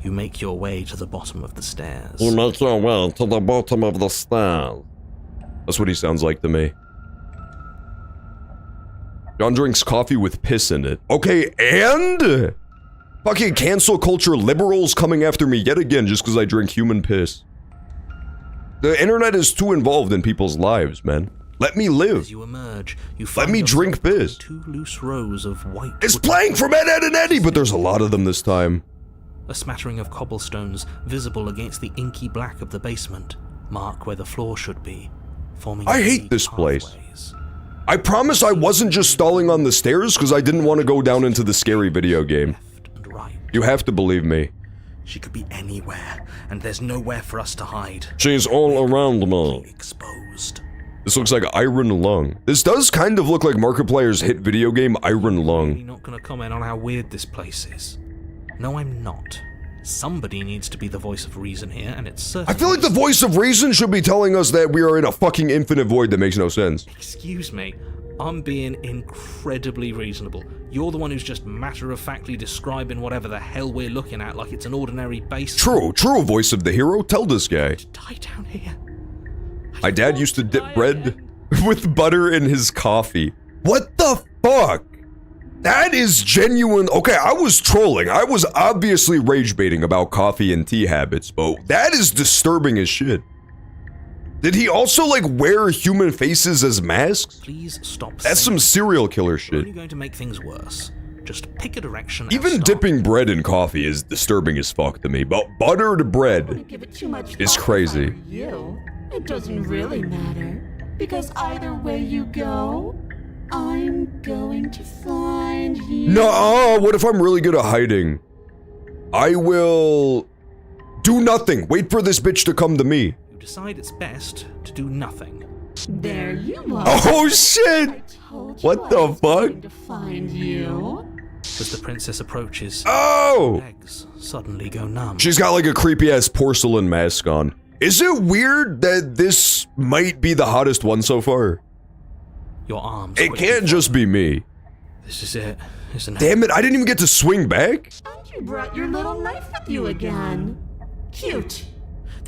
You make your way to the bottom of the stairs. You make your way to the bottom of the stairs. That's what he sounds like to me. John drinks coffee with piss in it. Okay, and... Fucking cancel culture liberals coming after me yet again just because I drink human piss. The internet is too involved in people's lives, man. Let me live. As you emerge, you Let me drink piss. Two loose rows of white... It's playing from Ed, Ed, and Eddie, but there's a lot of them this time. A smattering of cobblestones visible against the inky black of the basement mark where the floor should be, forming... I hate this place. I promise I wasn't just stalling on the stairs because I didn't want to go down into the scary video game. You have to believe me. She could be anywhere, and there's nowhere for us to hide. She's all around me. Exposed. This looks like Iron Lung. This does kind of look like Markiplier's hit video game, Iron Lung. I'm not gonna comment on how weird this place is. No, I'm not. Somebody needs to be the voice of reason here, and it's certainly... I feel like the voice of reason should be telling us that we are in a fucking infinite void that makes no sense. Excuse me. I'm being incredibly reasonable. You're the one who's just matter-of-factly describing whatever the hell we're looking at like it's an ordinary base. True, voice of the hero, tell this guy. Die down here. My dad used to dip bread with butter in his coffee. What the fuck? That is genuine. Okay, I was trolling. I was obviously rage baiting about coffee and tea habits, but that is disturbing as shit. Did he also, like, wear human faces as masks? Please stop. That's some serial killer We're shit. only going to make things worse. Just pick a direction. and Even start. dipping bread in coffee is disturbing as fuck to me, but buttered bread Give it too much is thought crazy. if I were you. It doesn't really matter, because either way you go, I'm going to find you. No, what if I'm really good at hiding? I will do nothing. Wait for this bitch to come to me. You decide it's best to do nothing. There you are. Oh I shit! told you What I the was fuck? going to find you. As the princess approaches, Oh! legs suddenly go numb. She's got like a creepy ass porcelain mask on. Is it weird that this might be the hottest one so far? Your arms. It quickly can't just be me. This is it, isn't it? Damn it, I didn't even get to swing back? And you brought your little knife with you again. Cute.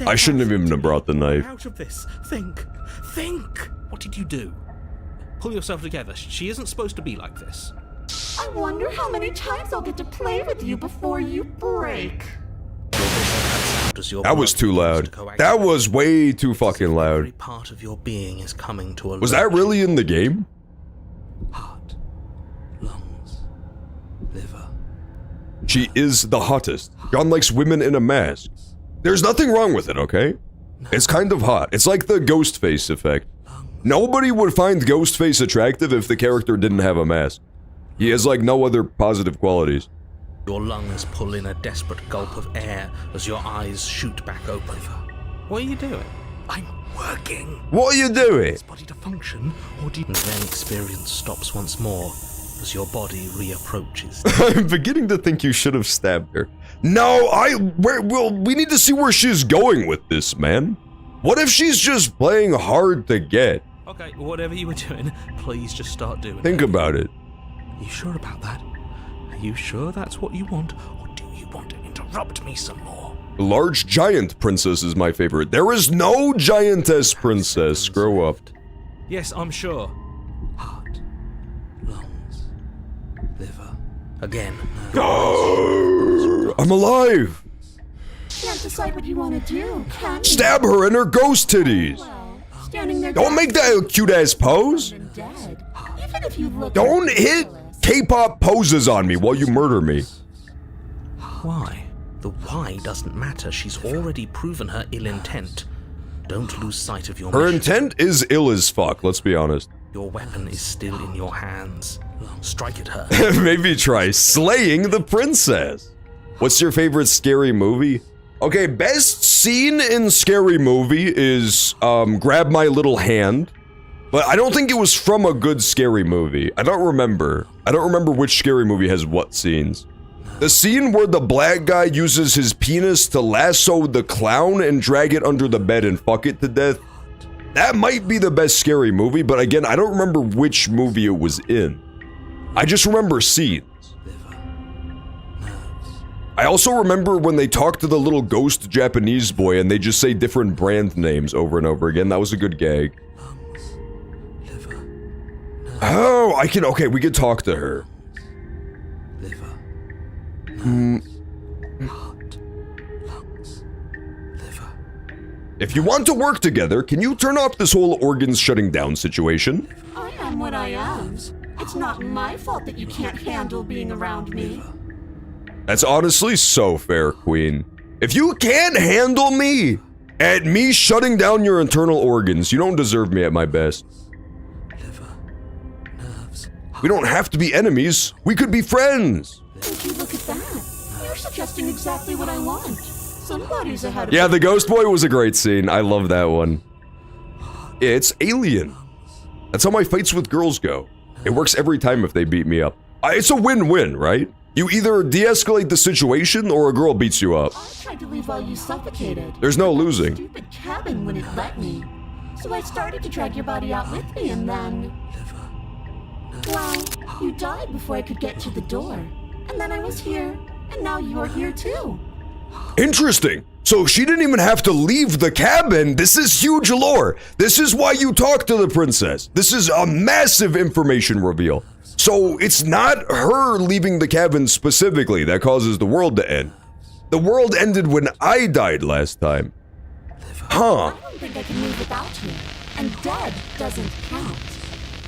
I shouldn't have even brought the knife. Out of this. Think. Think. What did you do? Pull yourself together. She isn't supposed to be like this. I wonder how many times I'll get to play with you before you break. That was too loud. That was way too fucking loud. Every part of your being is coming to a Was that really in the game? heart, lungs, liver. She is the hottest. John likes women in a mask. There's nothing wrong with it, okay? It's kind of hot. It's like the Ghostface effect. Nobody would find Ghostface attractive if the character didn't have a mask. He has like no other positive qualities. Your lungs pull in a desperate gulp of air as your eyes shoot back open. What are you doing? I'm working. What are you doing? This body to function, or do you... And then experience stops once more as your body reapproaches. I'm beginning to think you should have stabbed her. No, we need to see where she's going with this, man. What if she's just playing hard to get? Okay, whatever you were doing, please just start doing it. Think about it. Are you sure about that? Are you sure that's what you want, or do you want to interrupt me some more? Large giant princess is my favorite. There is no giantess princess. Grow up. Yes, I'm sure. Heart, lungs, liver. Again. I'm alive. Can't decide what you want to do, can you? Stab her in her ghost titties. Well, standing there Don't make that a cute ass pose. and dead. Even if you look Don't hit K-pop poses on me while you murder me. Why? The why doesn't matter. She's already proven her ill intent. Don't lose sight of your Her mission. intent is ill as fuck, let's be honest. Your weapon is still in your hands. Strike at her. Maybe try slaying the princess. What's your favorite scary movie? Okay, best scene in Scary Movie is grab my little hand. But I don't think it was from a good scary movie. I don't remember. I don't remember which scary movie has what scenes. The scene where the black guy uses his penis to lasso the clown and drag it under the bed and fuck it to death. That might be the best scary movie, but again, I don't remember which movie it was in. I just remember scenes. I also remember when they talk to the little ghost Japanese boy and they just say different brand names over and over again. That was a good gag. Oh, okay, we could talk to her. Heart, lungs, liver. If you want to work together, can you turn off this whole organs shutting down situation? I am what I am. It's not my fault that you can't handle being around me. That's honestly so fair, Queen. If you can't handle me at me shutting down your internal organs, you don't deserve me at my best. We don't have to be enemies. We could be friends. Would you look at that? You're suggesting exactly what I want. Somebody's ahead of Yeah, me. the ghost boy was a great scene. I love that one. It's Alien. That's how my fights with girls go. It works every time if they beat me up. It's a win-win, right? You either de-escalate the situation or a girl beats you up. I tried to leave while you suffocated. There's no losing. Stupid cabin wouldn't let me. So I started to drag your body out with me and then... Well, you died before I could get to the door. And then I was here, and now you're here too. Interesting. So she didn't even have to leave the cabin. This is huge lore. This is why you talk to the princess. This is a massive information reveal. So it's not her leaving the cabin specifically that causes the world to end. The world ended when I died last time. Huh. I don't think I can move without you. And dead doesn't count.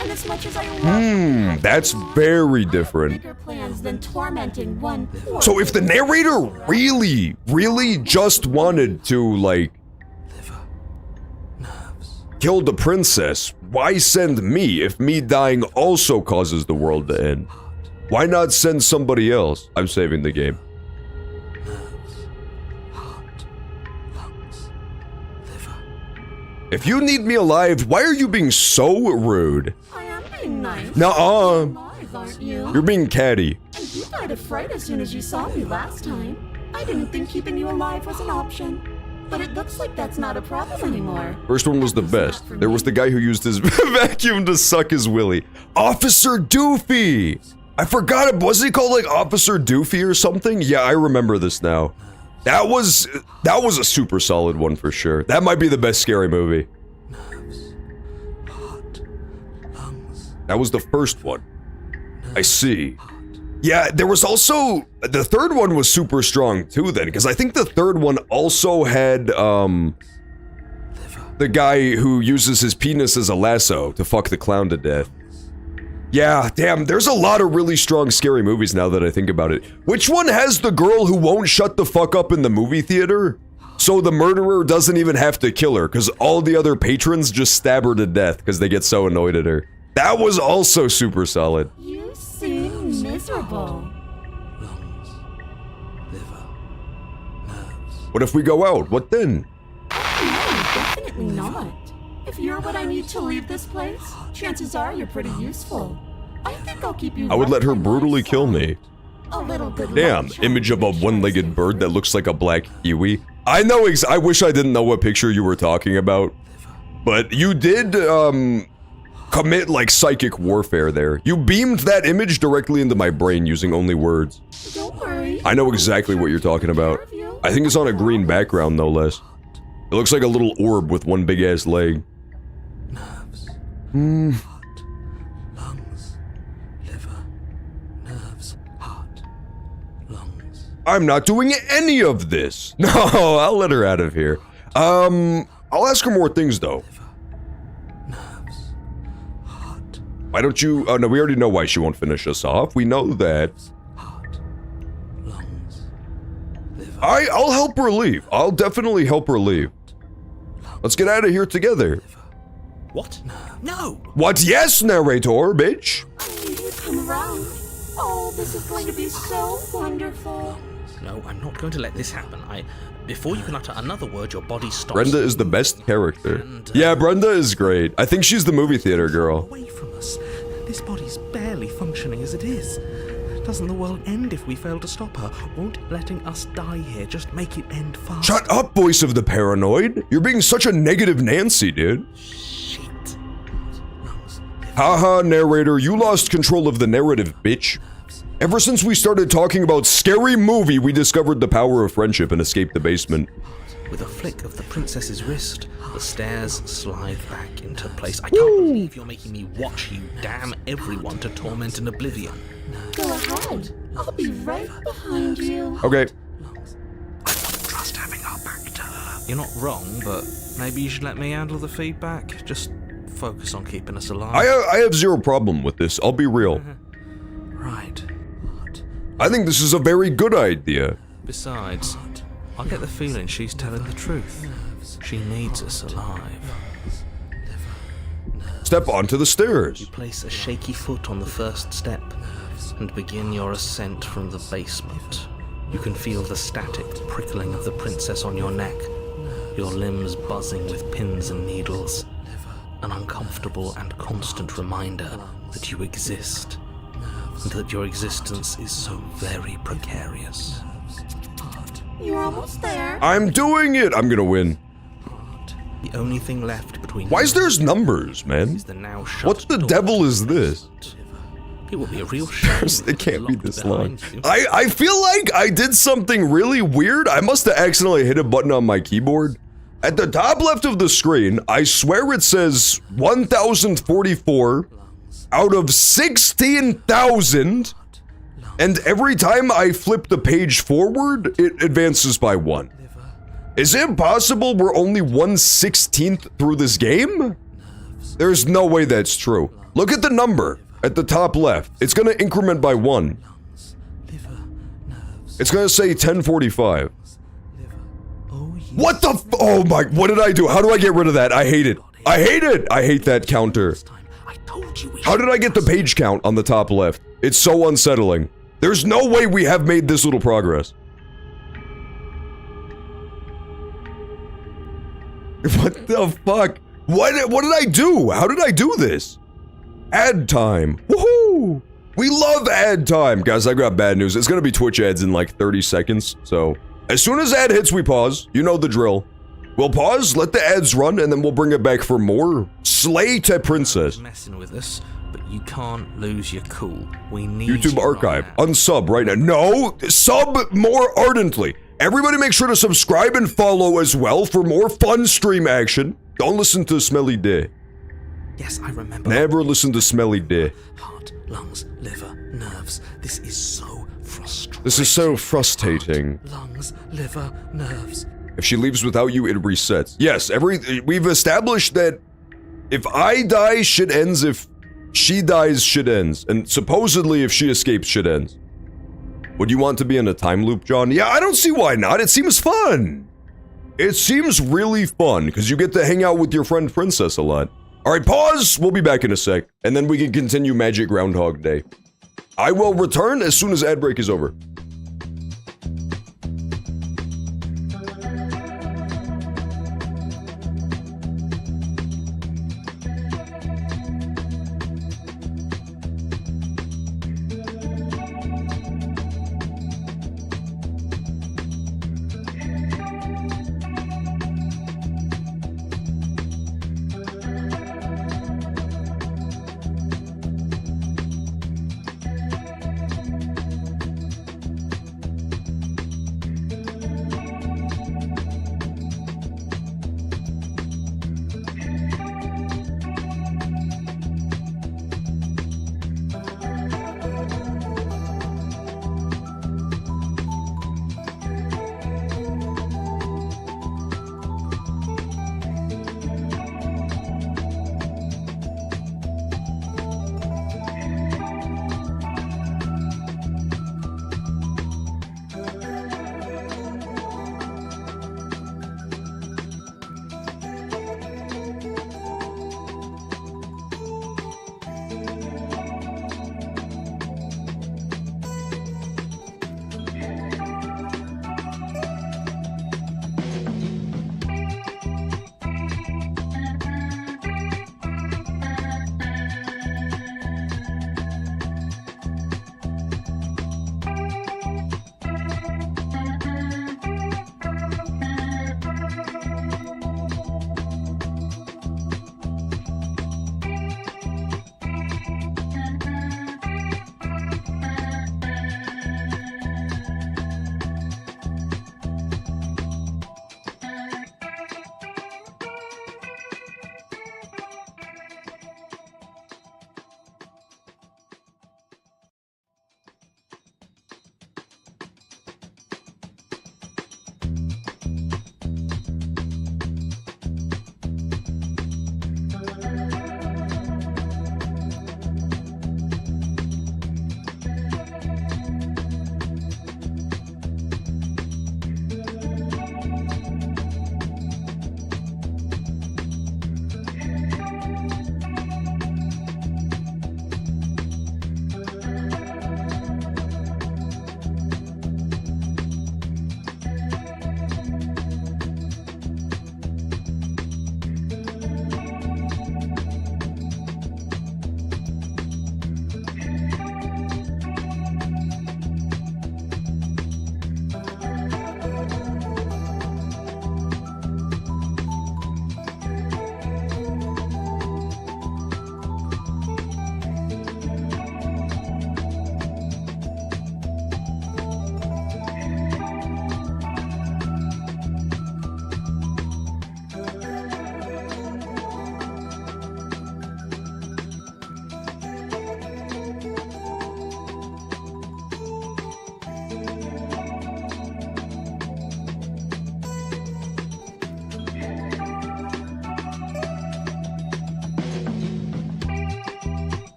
And as much as I love That's very different. bigger plans than tormenting one poor So if the narrator really just wanted to, like, kill the princess, why send me if me dying also causes the world to end? Why not send somebody else? I'm saving the game. If you need me alive, why are you being so rude? I am being nice. Nuh-uh. Alive, aren't you? You're being catty. And you died of fright as soon as you saw me last time. I didn't think keeping you alive was an option. But it looks like that's not a problem anymore. First one was the best. There was the guy who used his vacuum to suck his willy. Officer Doofy! I forgot it. Wasn't he called like Officer Doofy or something? Yeah, I remember this now. That was a super solid one for sure. That might be the best scary movie. That was the first one. I see. Yeah, there was also the third one was super strong too then, because I think the third one also had the guy who uses his penis as a lasso to fuck the clown to death. Yeah, damn, there's a lot of really strong scary movies now that I think about it. Which one has the girl who won't shut the fuck up in the movie theater? So the murderer doesn't even have to kill her, because all the other patrons just stab her to death because they get so annoyed at her. That was also super solid. You seem miserable. What if we go out? What then? No, definitely not. If you're what I need to leave this place, chances are you're pretty useful. I think I'll keep you. I would let her right by my brutally kill side. me. A little good Damn, luck image of a challenge, one-legged bird that looks like a black kiwi. I know I wish I didn't know what picture you were talking about. But you did, commit, like, psychic warfare there. You beamed that image directly into my brain using only words. Don't worry. I know exactly what you're talking about. I think it's on a green background, no less. It looks like a little orb with one big-ass leg. Lungs, liver, nerves, heart, lungs. I'm not doing any of this. No, I'll let her out of here. I'll ask her more things, though. Nerves, heart, Why don't you... Oh, no, we already know why she won't finish us off. We know that. heart, lungs, liver. I'll help her leave. I'll definitely help her leave. Let's get out of here together. What? No! What? Yes, narrator, bitch. I knew you'd come around. Oh, this is going to be so wonderful. No, I'm not going to let this happen. Before you can utter another word, your body stops. Brenda is the best character. Yeah, Brenda is great. I think she's the movie theater girl. Away from us. This body's barely functioning as it is. Doesn't the world end if we fail to stop her? Won't letting us die here just make it end fast? Shut up, voice of the paranoid. You're being such a negative Nancy, dude. Shit. Lungs, liver, Haha, narrator, you lost control of the narrative, bitch. Ever since we started talking about Scary Movie, we discovered the power of friendship and escaped the basement. With a flick of the princess's wrist, the stairs slide back into place. I can't believe you're making me watch you damn everyone to torment in oblivion. Go ahead. I'll be right behind you. Okay. I don't trust having our back to her. You're not wrong, but maybe you should let me handle the feedback. Just focus on keeping us alive. I have zero problem with this, I'll be real. Right. I think this is a very good idea. Besides, I get the feeling she's telling the truth. She needs us alive. Step onto the You stairs. place a shaky foot on the first step and begin your ascent from the basement. You can feel the static prickling of the princess on your neck, your limbs buzzing with pins and needles. An uncomfortable and constant reminder that you exist, and that your existence is so very precarious. You're almost there. I'm doing it! I'm gonna win. The only thing left between Why you is there's numbers, man? is the now shut What the door. devil is this? It would be a real shame. if It can't be locked this long. behind you. I feel like I did something really weird. I must have accidentally hit a button on my keyboard. At the top left of the screen, I swear it says 1044 out of 16,000. And every time I flip the page forward, it advances by 1. Is it possible we're only 1/16th through this game? There's no way that's true. Look at the number at the top left. It's gonna increment by 1. It's gonna say 1045. What the oh my, what did I do? How do I get rid of that? I hate it. I hate it! I hate that counter. I told you we How did I get the page count on the top left? It's so unsettling. There's no way we have made this little progress. What the fuck? What did I do? How did I do this? Ad time. Woohoo! We love ad time. Guys, I got bad news. It's gonna be Twitch ads in like 30 seconds. So, as soon as ad hits, we pause. You know the drill. We'll pause, let the ads run, and then we'll bring it back for more. Slay to Princess. Messing with us, but you can't lose your cool. We need YouTube you archive. right now. Unsub right now. No! Sub more ardently. Everybody make sure to subscribe and follow as well for more fun stream action. Don't listen to Smelly Day. Yes, I remember. Never listen to Smelly Day. Heart, lungs, liver, nerves. This is so frustrating. This is so frustrating. Heart, lungs, liver, nerves. If she leaves without you, it resets. Yes, we've established that if I die, shit ends. If she dies, shit ends. And supposedly, if she escapes, shit ends. Would you want to be in a time loop, John? Yeah, I don't see why not. It seems fun. It seems really fun, because you get to hang out with your friend Princess a lot. Alright, pause! We'll be back in a sec, and then we can continue Magic Groundhog Day. I will return as soon as ad break is over.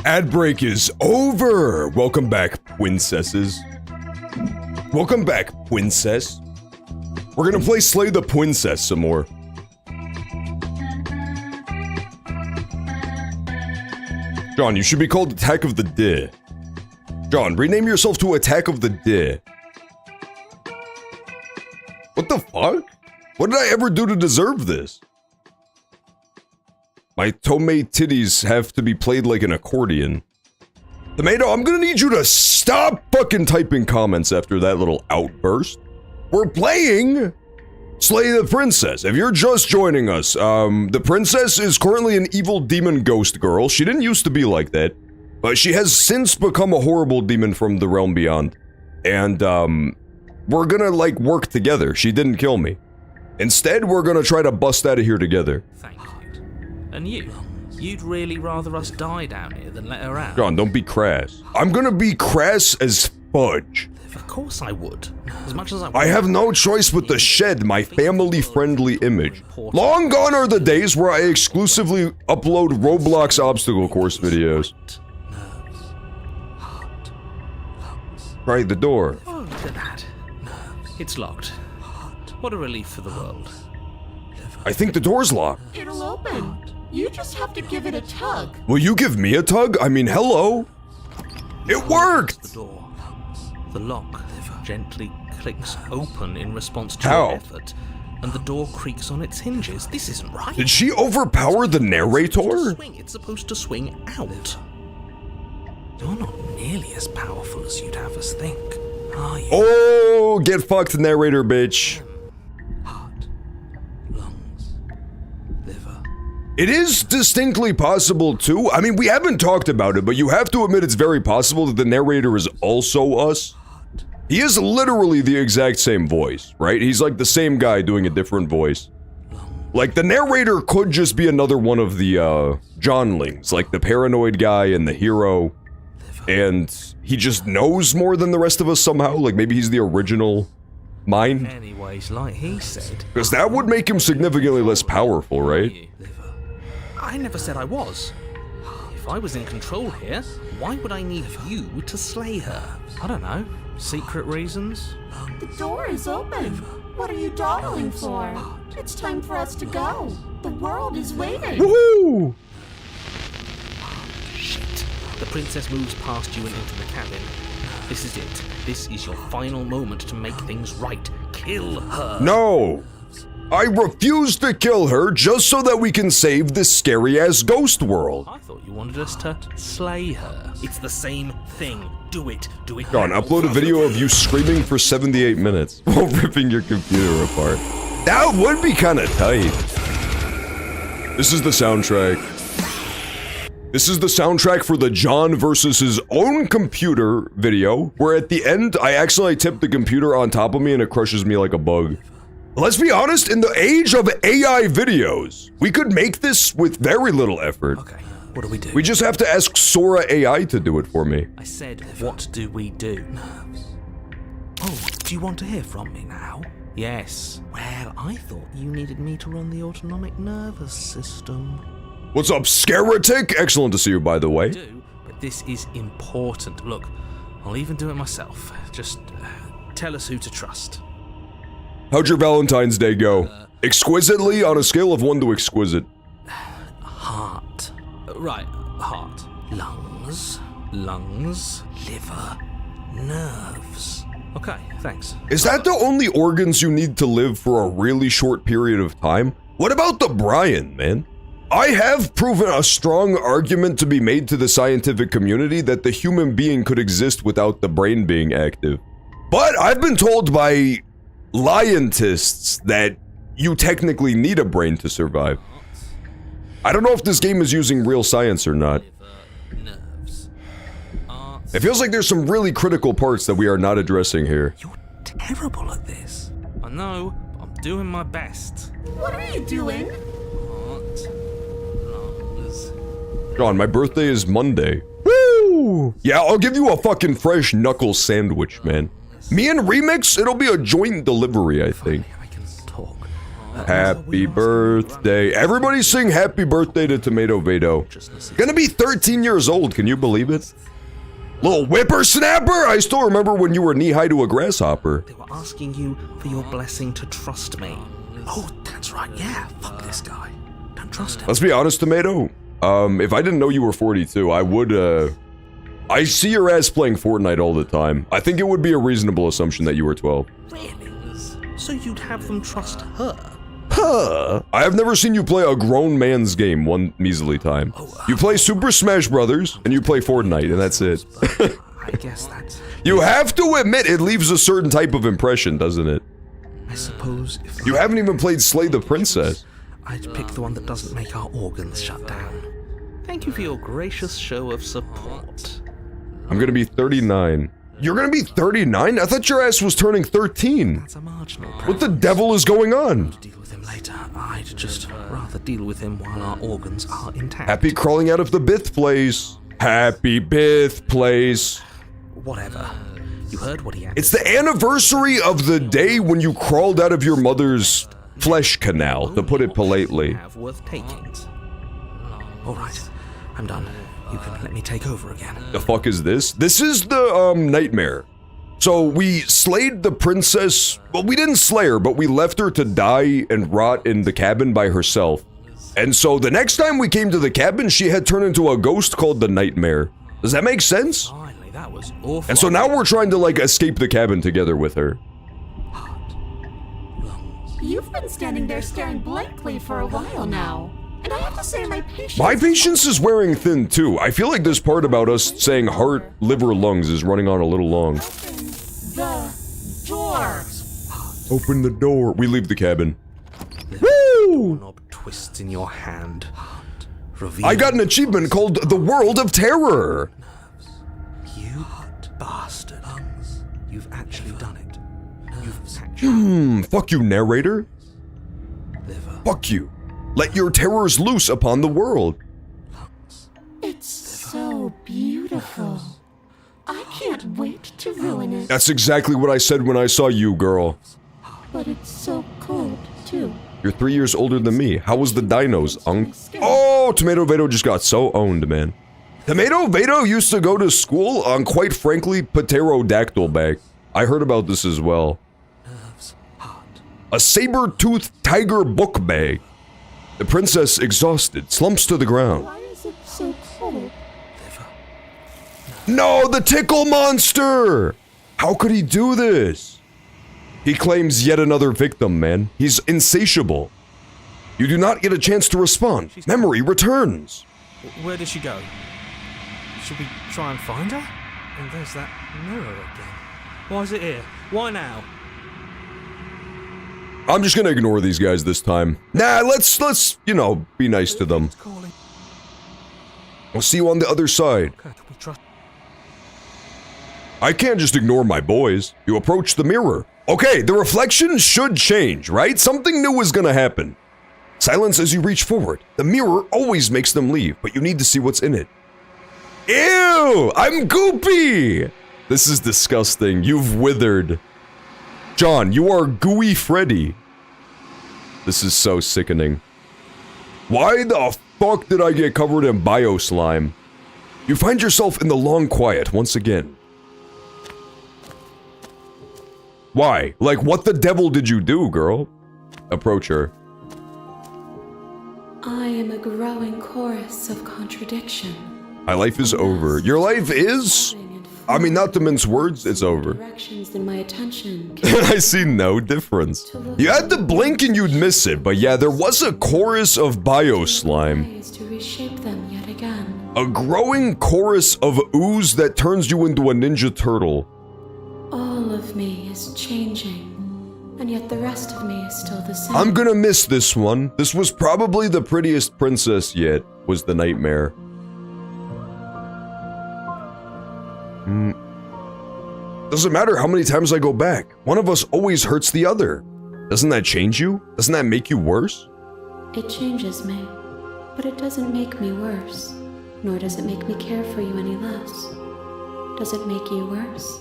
Ad break is over! Welcome back, princesses. Welcome back, princess. We're gonna play Slay the Princess some more. John, you should be called Attack of the Dead. John, rename yourself to Attack of the Dead. What the fuck? What did I ever do to deserve this? My Tomei titties have to be played like an accordion. Tomato, I'm gonna need you to stop fucking typing comments after that little outburst. We're playing Slay the Princess. If you're just joining us, the princess is currently an evil demon ghost girl. She didn't used to be like that, but she has since become a horrible demon from the realm beyond. And, we're gonna, like, work together. She didn't kill me. Instead, we're gonna try to bust out of here together. Thank you. And you'd really rather us die down here than let her out? John, don't be crass. I'm gonna be crass as fudge. Of course I would. As much as I have no choice but to shed my family-friendly image. Long gone are the days where I exclusively upload Roblox obstacle course videos. Try the door. Oh, look at that. It's locked. What a relief for the world. I think the door's locked. It'll open. You just have to give it a tug. Will you give me a tug? I mean, hello. It worked! The door. The lock gently clicks open in response to How? your effort, and the door creaks on its hinges. This isn't right. Did she overpower the narrator? It's supposed to swing out. You're not nearly as powerful as you'd have us think, are you? Oh, get fucked, narrator bitch. Heart, lungs, liver. It is distinctly possible too. I mean, we haven't talked about it, but you have to admit it's very possible that the narrator is also us. He is literally the exact same voice, right? He's like the same guy doing a different voice. Like, the narrator could just be another one of the, Johnlings, like the paranoid guy and the hero. And he just knows more than the rest of us somehow. Like, maybe he's the original mind. Anyways, like he said... Because that would make him significantly less powerful, right? I never said I was. If I was in control here, why would I need you to slay her? I don't know. Secret reasons? The door is open. What are you dawdling for? It's time for us to go. The world is waiting. Woohoo! Shit. The princess moves past you and into the cabin. This is it. This is your final moment to make things right. Kill her. No! I refuse to kill her just so that we can save this scary-ass ghost world. I thought you wanted us to slay her. It's the same thing. Do it. Do it. John, upload a video of you screaming for 78 minutes while ripping your computer apart. That would be kind of tight. This is the soundtrack. This is the soundtrack for the John versus his own computer video, where at the end, I accidentally tip the computer on top of me and it crushes me like a bug. Let's be honest, in the age of AI videos, we could make this with very little effort. Okay, what do we do? We just have to ask Sora AI to do it for me. I said, what do we do? Oh, do you want to hear from me now? Yes. Well, I thought you needed me to run the autonomic nervous system. What's up, Scaretic? Excellent to see you, by the way. I do, but this is important. Look, I'll even do it myself. Just tell us who to trust. How'd your Valentine's Day go? Exquisitely on a scale of 1 to exquisite. Heart. Right, heart. Lungs. Lungs. Liver. Nerves. Okay, thanks. Is that the only organs you need to live for a really short period of time? What about the Brian, man? I have proven a strong argument to be made to the scientific community that the human being could exist without the brain being active. But I've been told by scientists that you technically need a brain to survive. I don't know if this game is using real science or not. Nerves. It feels like there's some really critical parts that we are not addressing here. You're terrible at this. I know, but I'm doing my best. What are you doing? Heart. Lungs. John, my birthday is Monday. Woo! Yeah, I'll give you a fucking fresh knuckle sandwich, man. Me and Remix, it'll be a joint delivery, I think. I can talk. Happy birthday. Everybody sing happy birthday to Tomato Vado. Gonna be 13 years old, can you believe it? Little whippersnapper! I still remember when you were knee-high to a grasshopper. They were asking you for your blessing to trust me. Oh, that's right, yeah. Fuck this guy. Don't trust him. Let's be honest, Tomato. If I didn't know you were 42, I would, I see your ass playing Fortnite all the time. I think it would be a reasonable assumption that you were 12. Really? So you'd have them trust her? Huh. I have never seen you play a grown man's game one measly time. You play Super Smash Brothers, and you play Fortnite, and that's it. I guess that's... You have to admit it leaves a certain type of impression, doesn't it? I suppose if You haven't even played Slay the Princess. I'd pick the one that doesn't make our organs shut down. Thank you for your gracious show of support. I'm gonna be 39. You're gonna be 39? I thought your ass was turning 13. That's a marginal What the devil is going on? deal with him later. I'd just rather deal with him while our organs are intact. Happy crawling out of the Bith place. Happy Bith place. Whatever. You heard what he had. It's the anniversary of the day when you crawled out of your mother's flesh canal, to put it politely. Have worth takings. All right, I'm done. You can let me take over again. The fuck is this? This is the, nightmare. So we slayed the princess. Well, we didn't slay her, but we left her to die and rot in the cabin by herself. And so the next time we came to the cabin, she had turned into a ghost called the Nightmare. Does that make sense? Finally, that was awful. And so now we're trying to, like, escape the cabin together with her. You've been standing there staring blankly for a while now. And I have to say my patience... My patience is wearing thin, too. I feel like this part about us saying heart, liver, lungs is running on a little long. The door. Open the door. We leave the cabin. Woo! Knob twists in your hand. I got an achievement called The World of Terror. You bastard. You've actually done it. You've actually... Fuck you, narrator. Fuck you. Let your terrors loose upon the world. It's so beautiful. I can't wait to ruin it. That's exactly what I said when I saw you, girl. But it's so cold, too. You're 3 years older than me. How was the dinos, Unk? Oh, Tomato Vado just got so owned, man. Tomato Vado used to go to school on, quite frankly, pterodactyl bag. I heard about this as well. A saber-toothed tiger book bag. The princess, exhausted, slumps to the ground. Why is it so cold? No, the tickle monster! How could he do this? He claims yet another victim, man. He's insatiable. You do not get a chance to respond. Memory returns. Where did she go? Should we try and find her? And there's that mirror again. Why is it here? Why now? I'm just gonna ignore these guys this time. Nah, let's, you know, be nice to them. I'll see you on the other side. I can't just ignore my boys. You approach the mirror. Okay, the reflection should change, right? Something new is gonna happen. Silence as you reach forward. The mirror always makes them leave, but you need to see what's in it. Ew! I'm goopy! This is disgusting. You've withered. John, you are Gooey Freddy. This is so sickening. Why the fuck did I get covered in bio slime? You find yourself in the long quiet once again. Why? Like, what the devil did you do, girl? Approach her. I am a growing chorus of contradiction. My life is over. Your life is? I mean, not to mince words, it's over. Directions in my attention. I see no difference. You had to blink and you'd miss it, but yeah, there was a chorus of bio slime. Ways to reshape them yet again. A growing chorus of ooze that turns you into a ninja turtle. All of me is changing, and yet the rest of me is still the same. I'm gonna miss this one. This was probably the prettiest princess yet, was the Nightmare. Doesn't matter how many times I go back. One of us always hurts the other. Doesn't that change you? Doesn't that make you worse? It changes me, but it doesn't make me worse, nor does it make me care for you any less. Does it make you worse?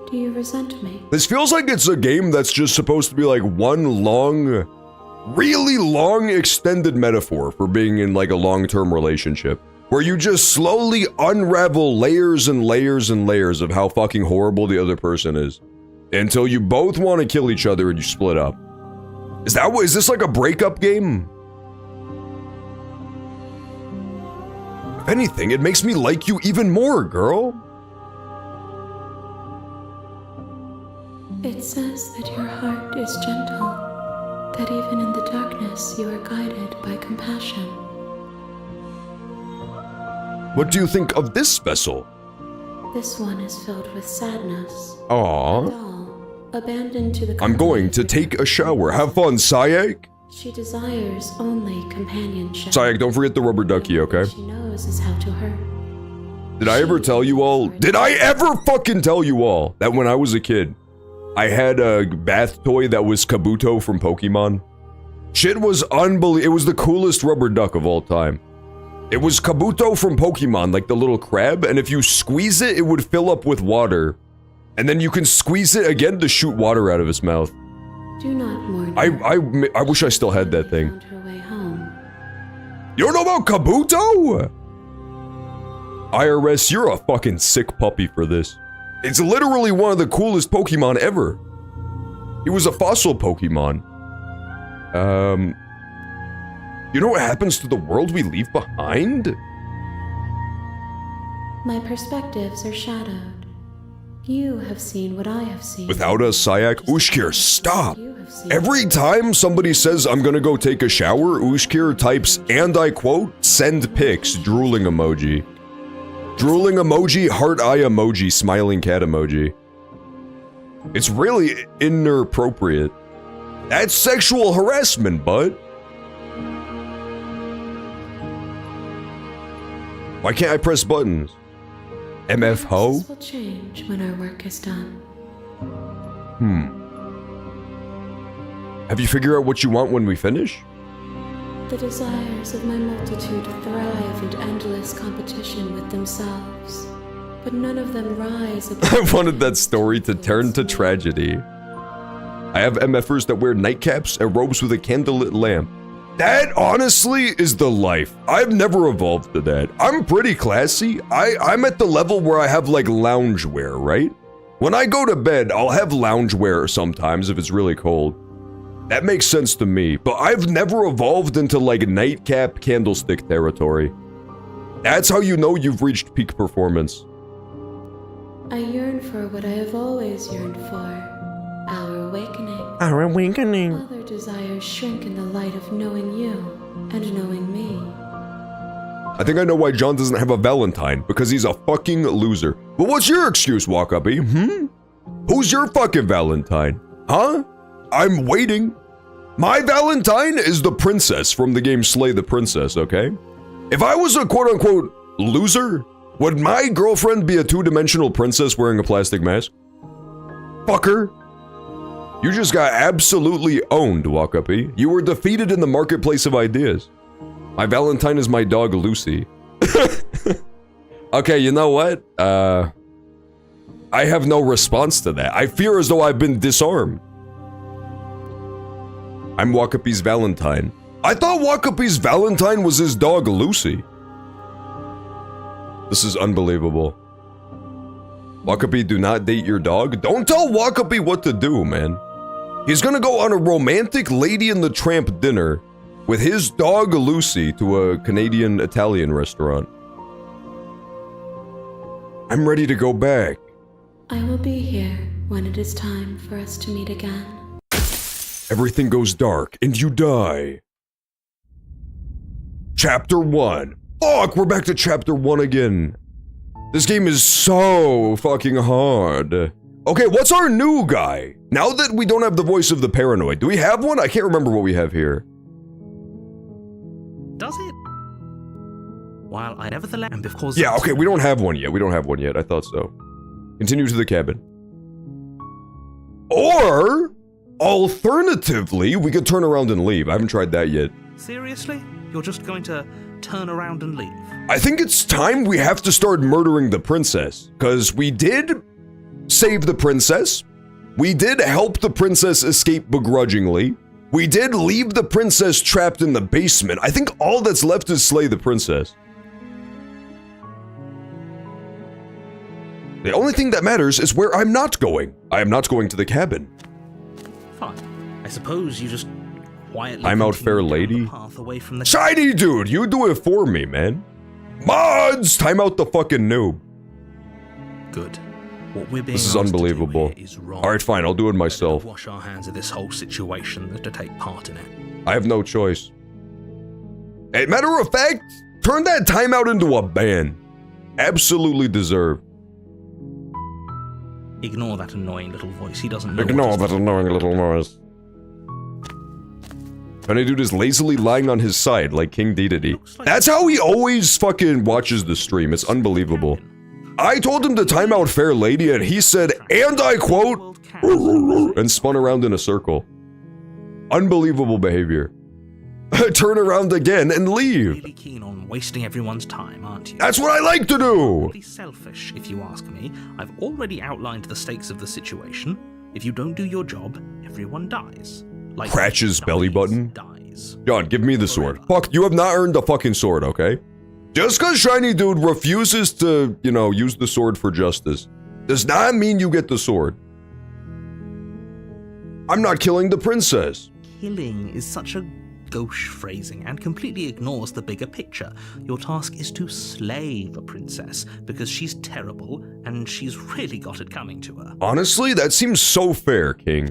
Do you resent me? This feels like it's a game that's just supposed to be like one long, really long extended metaphor for being in like a long-term relationship. Where you just slowly unravel layers and layers and layers of how fucking horrible the other person is. Until you both want to kill each other and you split up. Is this like a breakup game? anything, it makes me like you even more, girl. It says that your heart is gentle, that even in the darkness you are guided by compassion. What do you think of this vessel? This one is filled with sadness. Aww. Doll, abandoned to the I'm going to company take a shower. Have fun, Sayak. She desires only companionship. Sayak, don't forget the rubber ducky, okay? She knows is how to hurt. Did I ever tell you all? Did I ever fucking tell you all that when I was a kid, I had a bath toy that was Kabuto from Pokemon? Shit was unbelievable. It was the coolest rubber duck of all time. It was Kabuto from Pokemon, like the little crab, and if you squeeze it, it would fill up with water. And then you can squeeze it again to shoot water out of his mouth. Do not mourn. her. I wish I still had that thing. Found her way home. You don't know about Kabuto? IRS, you're a fucking sick puppy for this. It's literally one of the coolest Pokemon ever. He was a fossil Pokemon. You know what happens to the world we leave behind? My perspectives are shadowed. You have seen what I have seen. Without us, Sayak, Ushkir, stop! You have seen Every time somebody says I'm gonna go take a shower, Ushkir types, and I quote, send pics, drooling emoji. Drooling emoji, heart eye emoji, smiling cat emoji. It's really inappropriate. That's sexual harassment, bud. Why can't I press buttons? MF ho? This will change when our work is done. Have you figured out what you want when we finish? The desires of my multitude thrive in endless competition with themselves, but none of them rise above. I wanted that story to turn to tragedy. I have MFers that wear nightcaps and robes with a candlelit lamp. That honestly is the life. I've never evolved to that. I'm pretty classy. I'm at the level where I have like loungewear, right? When I go to bed, I'll have loungewear sometimes if it's really cold. That makes sense to me, but I've never evolved into like nightcap candlestick territory. That's how you know you've reached peak performance. I yearn for what I have always yearned for, our awakening. Our awakening. Other desires shrink in the light of knowing you and knowing me. I think I know why John doesn't have a Valentine, because he's a fucking loser. But what's your excuse, Wakabi? Who's your fucking Valentine? Huh? I'm waiting. My Valentine is the princess from the game Slay the Princess, okay? If I was a quote-unquote loser, would my girlfriend be a two-dimensional princess wearing a plastic mask? Fucker. You just got absolutely owned, Wakabi. You were defeated in the marketplace of ideas. My Valentine is my dog, Lucy. Okay, you know what? I have no response to that. I fear as though I've been disarmed. I'm Wakapi's Valentine. I thought Wakapi's Valentine was his dog, Lucy. This is unbelievable. Wakapi, do not date your dog. Don't tell Wakapi what to do, man. He's gonna go on a romantic Lady and the Tramp dinner with his dog, Lucy, to a Canadian-Italian restaurant. I'm ready to go back. I will be here when it is time for us to meet again. Everything goes dark, and you die. Chapter 1. Fuck, we're back to Chapter 1 again. This game is so fucking hard. Okay, what's our new guy? Now that we don't have the voice of the paranoid, do we have one? I can't remember what we have here. Does it? While I nevertheless am because... Yeah, okay, we don't have one yet. We don't have one yet. I thought so. Continue to the cabin. Or, alternatively, we could turn around and leave. I haven't tried that yet. Seriously? You're just going to turn around and leave? I think it's time we have to start murdering the princess. Because we did save the princess. We did help the princess escape begrudgingly. We did leave the princess trapped in the basement. I think all that's left is slay the princess. The only thing that matters is where I'm not going. I am not going to the cabin. Fine. I suppose you just quietly... I'm out, fair lady. Path away from the... Shiny dude, you do it for me, man. Mods! Time out the fucking noob. Good. What we're being This is asked to do unbelievable. here is wrong. Alright, fine, I'll do it myself. Wash our hands of this whole situation than to take part in it. I have no choice. Hey, matter of fact, turn that timeout into a ban. Absolutely deserved. Ignore that annoying little voice. He doesn't know. Ignore that annoying little noise. Funny dude is lazily lying on his side like King Dedede. That's how he always fucking watches the stream. It's unbelievable. I told him to time out Fair Lady and he said, and I quote, and spun around in a circle. Unbelievable behavior. Turn around again and leave. Really keen on wasting everyone's time, aren't you? That's what I like to do. Pretty selfish, if you ask me. I've already outlined the stakes of the situation. If you don't do your job, everyone dies. Like Cratch's belly button. dies. John, give me the sword. Fuck, you have not earned the fucking sword, okay? Just cause Shiny Dude refuses to, you know, use the sword for justice, does not mean you get the sword. I'm not killing the princess. Killing is such a gauche phrasing and completely ignores the bigger picture. Your task is to slay the princess because she's terrible and she's really got it coming to her. Honestly, that seems so fair, King.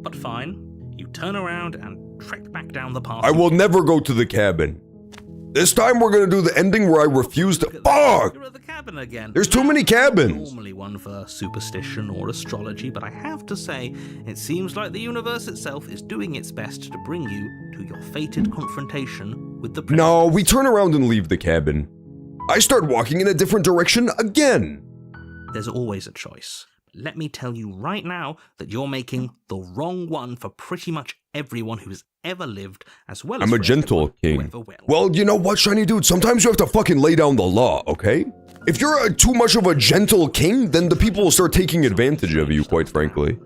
But fine, you turn around and trek back down the path. I will never go to the cabin. This time we're gonna do the ending where I refuse to- Fuck! You're at the cabin again. There's too many cabins. Normally one for superstition or astrology, but I have to say, it seems like the universe itself is doing its best to bring you to your fated confrontation with the princess. No, we turn around and leave the cabin. I start walking in a different direction again. There's always a choice. Let me tell you right now that you're making the wrong one for pretty much everyone who's ever lived, as well as I'm a for gentle everyone who king. ever will. Well, you know what, Shiny Dude? Sometimes you have to fucking lay down the law, okay? If you're too much of a gentle king, then the people will start taking advantage of you, quite frankly.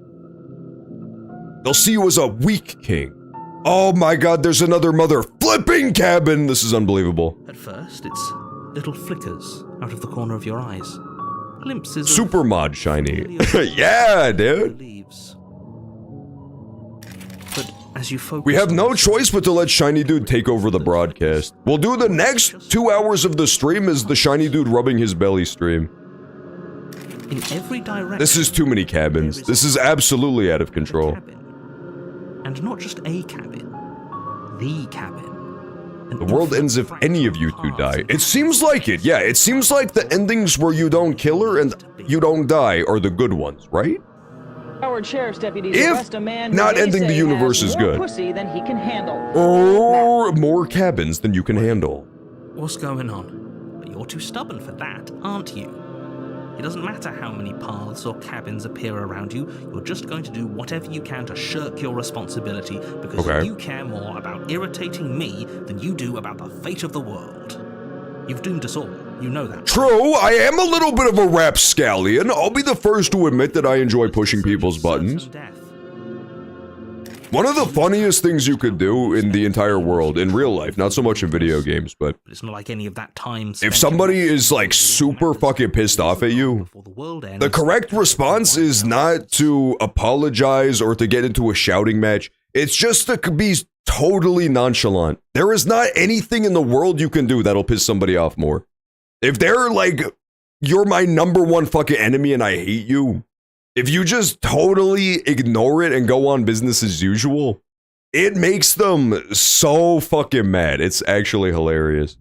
They'll see you as a weak king. Oh my god, there's another mother flipping cabin! This is unbelievable. At first, it's little flickers out of the corner of your eyes. Glimpses Super of mod Shiny. familiar Yeah, dude. leaves. But as you focus We have on no this, choice but to let Shiny Dude take over the broadcast. We'll do the next 2 hours of the stream as the Shiny Dude rubbing his belly stream. in every direction. This is too many cabins. This is absolutely out of control. Cabin. And not just a cabin. The cabin. An The world infinite ends if any of you two fraction of die. paths It seems like it, yeah. It seems like the endings where you don't kill her and you don't die are the good ones, right? Howard Sheriff's deputies If arrest a man who not they ending the say universe has is more good. pussy than he can handle. Or more cabins than you can handle. What's going on? But you're too stubborn for that, aren't you? It doesn't matter how many paths or cabins appear around you, you're just going to do whatever you can to shirk your responsibility because Okay. you care more about irritating me than you do about the fate of the world. You've doomed us all, you know that. True, I am a little bit of a rapscallion. I'll be the first to admit that I enjoy pushing people's buttons. Certain death. One of the funniest things you could do in the entire world, in real life, not so much in video games, but But it's not like any of that time if spent somebody in- is like super fucking pissed off at you, before the world ends, the correct response is not to apologize or to get into a shouting match. It's just to be totally nonchalant. There is not anything in the world you can do that'll piss somebody off more. If they're like, you're my number one fucking enemy and I hate you, if you just totally ignore it and go on business as usual, it makes them so fucking mad. It's actually hilarious.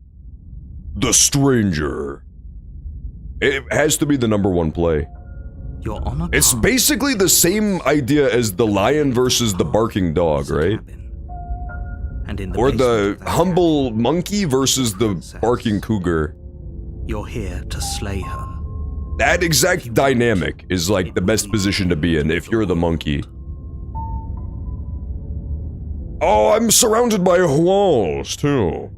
The Stranger. It has to be the number one play. you're on a It's path basically the same idea as the lion versus the barking dog, right? And in the Or basement the of that humble monkey versus the barking cougar. cabin, you're here to slay her. That exact dynamic is like the best position to be in if you're the monkey. Oh, I'm surrounded by walls, too.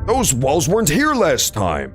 Those walls weren't here last time.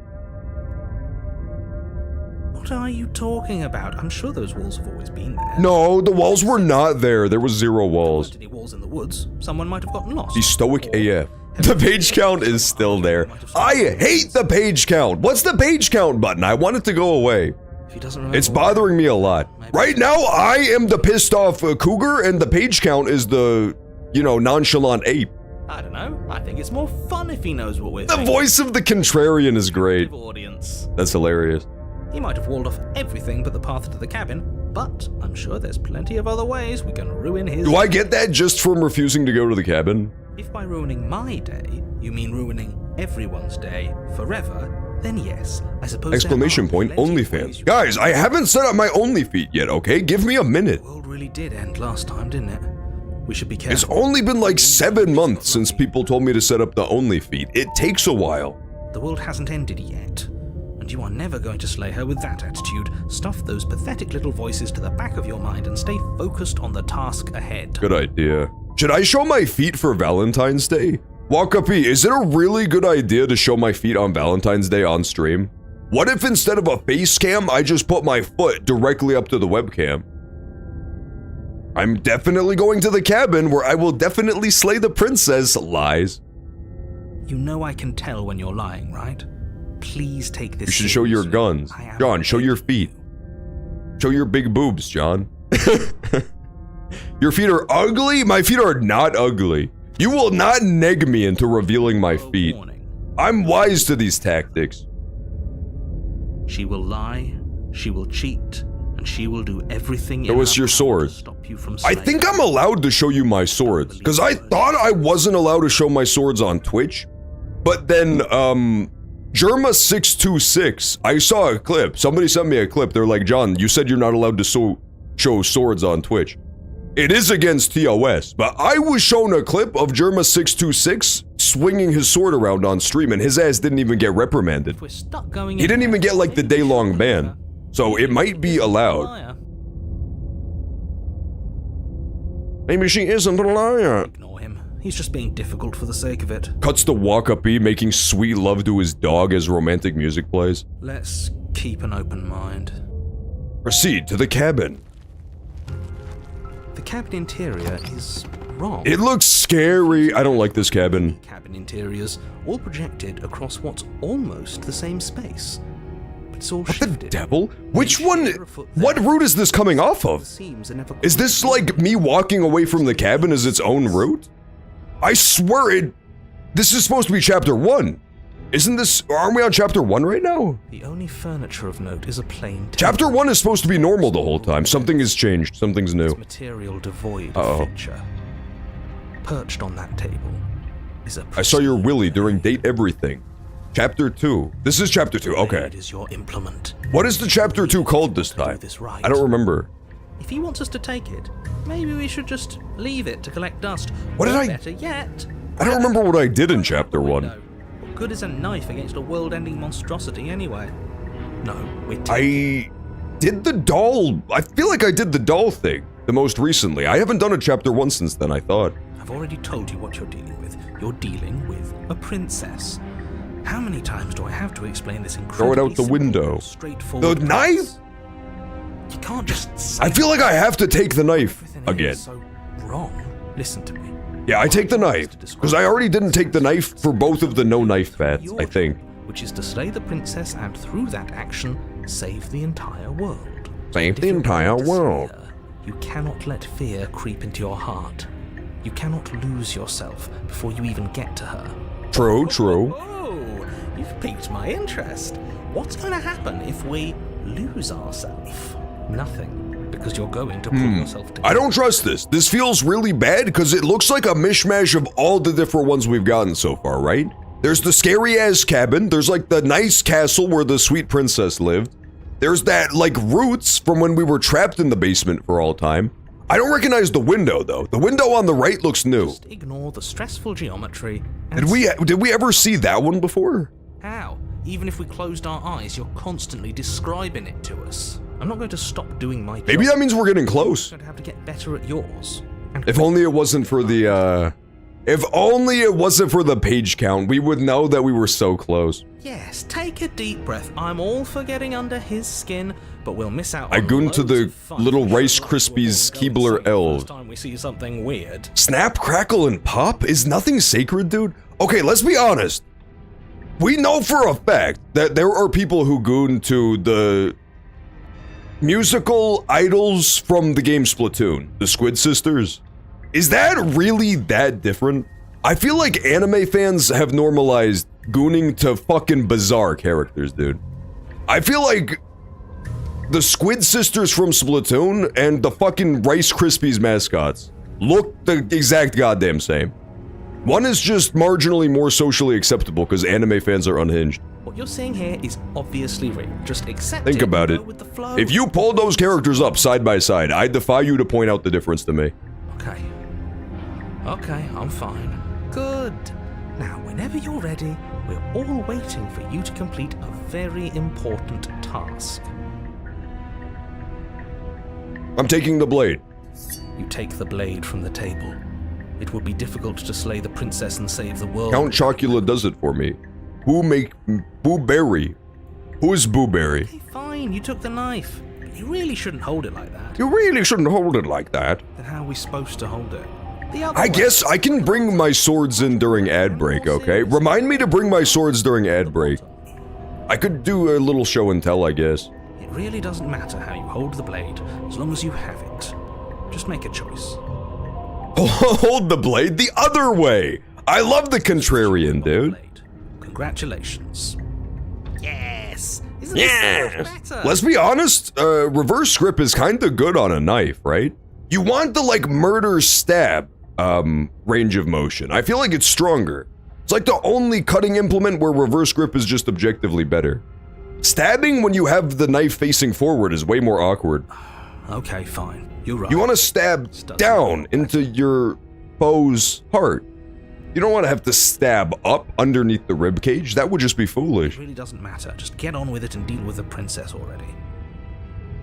What are you talking about? I'm sure those walls have always been there. No, the walls were not there. There was 0 There walls. weren't any walls in the woods. Someone might have gotten lost. Be stoic AF. The page count is still there. I hate the page count. What's the page count button? I want it to go away. If he doesn't remember It's bothering me a lot. Right now, I am the pissed off cougar, and the page count is the, you know, nonchalant ape. I don't know. I think it's more fun if he knows what we're The thinking. voice of the contrarian is great. Audience. That's hilarious. He might have walled off everything but the path to the cabin, but I'm sure there's plenty of other ways we can ruin his... Do I get that just from refusing to go to the cabin? If by ruining my day, you mean ruining everyone's day forever, then yes, I suppose... Exclamation point, OnlyFans. Guys, I haven't set up my OnlyFeet yet, okay? Give me a minute. The world really did end last time, didn't it? We should be careful. It's only been like 7 months since people told me to set up the OnlyFeet. It takes a while. The world hasn't ended yet, and you are never going to slay her with that attitude. Stuff those pathetic little voices to the back of your mind and stay focused on the task ahead. Good idea. Should I show my feet for Valentine's Day? Wakapi, is it a really good idea to show my feet on Valentine's Day on stream? What if instead of a face cam, I just put my foot directly up to the webcam? I'm definitely going to the cabin where I will definitely slay the princess. Lies. You know I can tell when you're lying, right? Please take this You should show your seriously. guns. I am John, show your feet. Show your big boobs, John. Your feet are ugly? My feet are not ugly. You will not neg me into revealing my feet. Warning. I'm wise to these tactics. She will lie, she will cheat, and she will do everything in Show us her your power sword. to stop you from I slaying think her. I'm allowed to show you my swords, because I thought I wasn't allowed to show my swords on Twitch. But then, Germa626, I saw a clip. Somebody sent me a clip. They're like, John, you said you're not allowed to show swords on Twitch. It is against TOS, but I was shown a clip of Germa626 swinging his sword around on stream, and his ass didn't even get reprimanded. If we're stuck going He in didn't there, even get like the maybe we day-long should ban. leave her. So it might be allowed. Liar. Maybe she isn't a liar. Ignore him. He's just being difficult for the sake of it. Cuts to Wakapi making sweet love to his dog as romantic music plays. Let's keep an open mind. Proceed to the cabin. The cabin interior is wrong. It looks scary. I don't like this cabin. Cabin interiors, all projected across what's almost the same space. But it's all What the shifted. devil? Which Each one? layer of foot What there. route is this coming off The of? seams are never Is this like me walking away from the cabin as its own route? I swear this is supposed to be chapter 1. Isn't this, aren't we on chapter 1 right now? The only furniture of note is a plain table. Chapter 1 is supposed to be normal the whole time. Something has changed. Something's new. It's material devoid Uh-oh. of feature. Perched on that table is a I saw your willy during Date Everything. Chapter 2. This is chapter 2. Okay. It is your implement. What is the chapter 2 called this To do time? this right. I don't remember. If he wants us to take it, maybe we should just leave it to collect dust. What did Or I- Better yet. I don't remember what I did in chapter 1. What good is a knife against a world-ending monstrosity anyway? No, we're I did the doll. I feel like I did the doll thing the most recently. I haven't done a chapter 1 since then, I thought. I've already told you what you're dealing with. You're dealing with a princess. How many times do I have to explain this Throw incredibly it out the simple, window. straightforward The knife? premise? You can't just say I feel like I have to take the knife everything again. is so wrong. Listen to me. Yeah, I take the knife. Because I already didn't take the knife for both of the no knife paths, Your I think. job, which is to slay the princess and through that action, save the entire world. Save And if the you're entire going to slay world. her, you cannot let fear creep into your heart. You cannot lose yourself before you even get to her. True, true. Oh, you've piqued my interest. What's going to happen if we lose ourselves? Nothing, because you're going to pull yourself together. I don't trust this. This feels really bad because it looks like a mishmash of all the different ones we've gotten so far, right? There's the scary ass cabin. There's like the nice castle where the sweet princess lived. There's that like roots from when we were trapped in the basement for all time. I don't recognize the window though. The window on the right looks new. Just ignore the stressful geometry. And Did we ever see that one before? How? Even if we closed our eyes, you're constantly describing it to us. I'm not going to stop doing my job. Maybe that means we're getting close. I'm going to have to get better at yours. And If only it wasn't for the if only it wasn't for the page count, we would know that we were so close. yes, take a deep breath. I'm all for getting under his skin, but we'll miss out I on goon to loads the of fun. little Rice Sure, like we're Krispies all going Keebler insane the elves. First time we see something weird. Snap, crackle, and pop? Is nothing sacred, dude? Okay, let's be honest. We know for a fact that there are people who goon to the musical idols from the game Splatoon, the Squid Sisters. Is that really that different? I feel like anime fans have normalized gooning to fucking bizarre characters, dude. I feel like the Squid Sisters from Splatoon and the fucking Rice Krispies mascots look the exact goddamn same. One is just marginally more socially acceptable because anime fans are unhinged. What you're seeing here is obviously real. Just accept it. Think about it. Go with the flow. If you pulled those characters up side by side, I defy you to point out the difference to me. Okay. Okay, I'm fine. Good. Now, whenever you're ready, we're all waiting for you to complete a very important task. I'm taking the blade. You take the blade from the table. It would be difficult to slay the princess and save the world. Count Chocula does it for me. Booberry? Who is Booberry? Okay, fine, you took the knife. But you really shouldn't hold it like that. You really shouldn't hold it like that. Then how are we supposed to hold it? The other I way. guess I can bring my swords in during ad break, okay? Remind me to bring my swords during ad break. I could do a little show and tell, I guess. It really doesn't matter how you hold the blade, as long as you have it. Just make a choice. Hold the blade the other way! I love the contrarian, dude. Congratulations. Yes! Isn't this so much better? Let's be honest, reverse grip is kinda good on a knife, right? You want the, like, murder stab, range of motion. I feel like it's stronger. It's like the only cutting implement where reverse grip is just objectively better. Stabbing when you have the knife facing forward is way more awkward. Okay, fine. You're right. You want to stab down into your foe's heart. You don't want to have to stab up underneath the ribcage. That would just be foolish. It really doesn't matter. Just get on with it and deal with the princess already.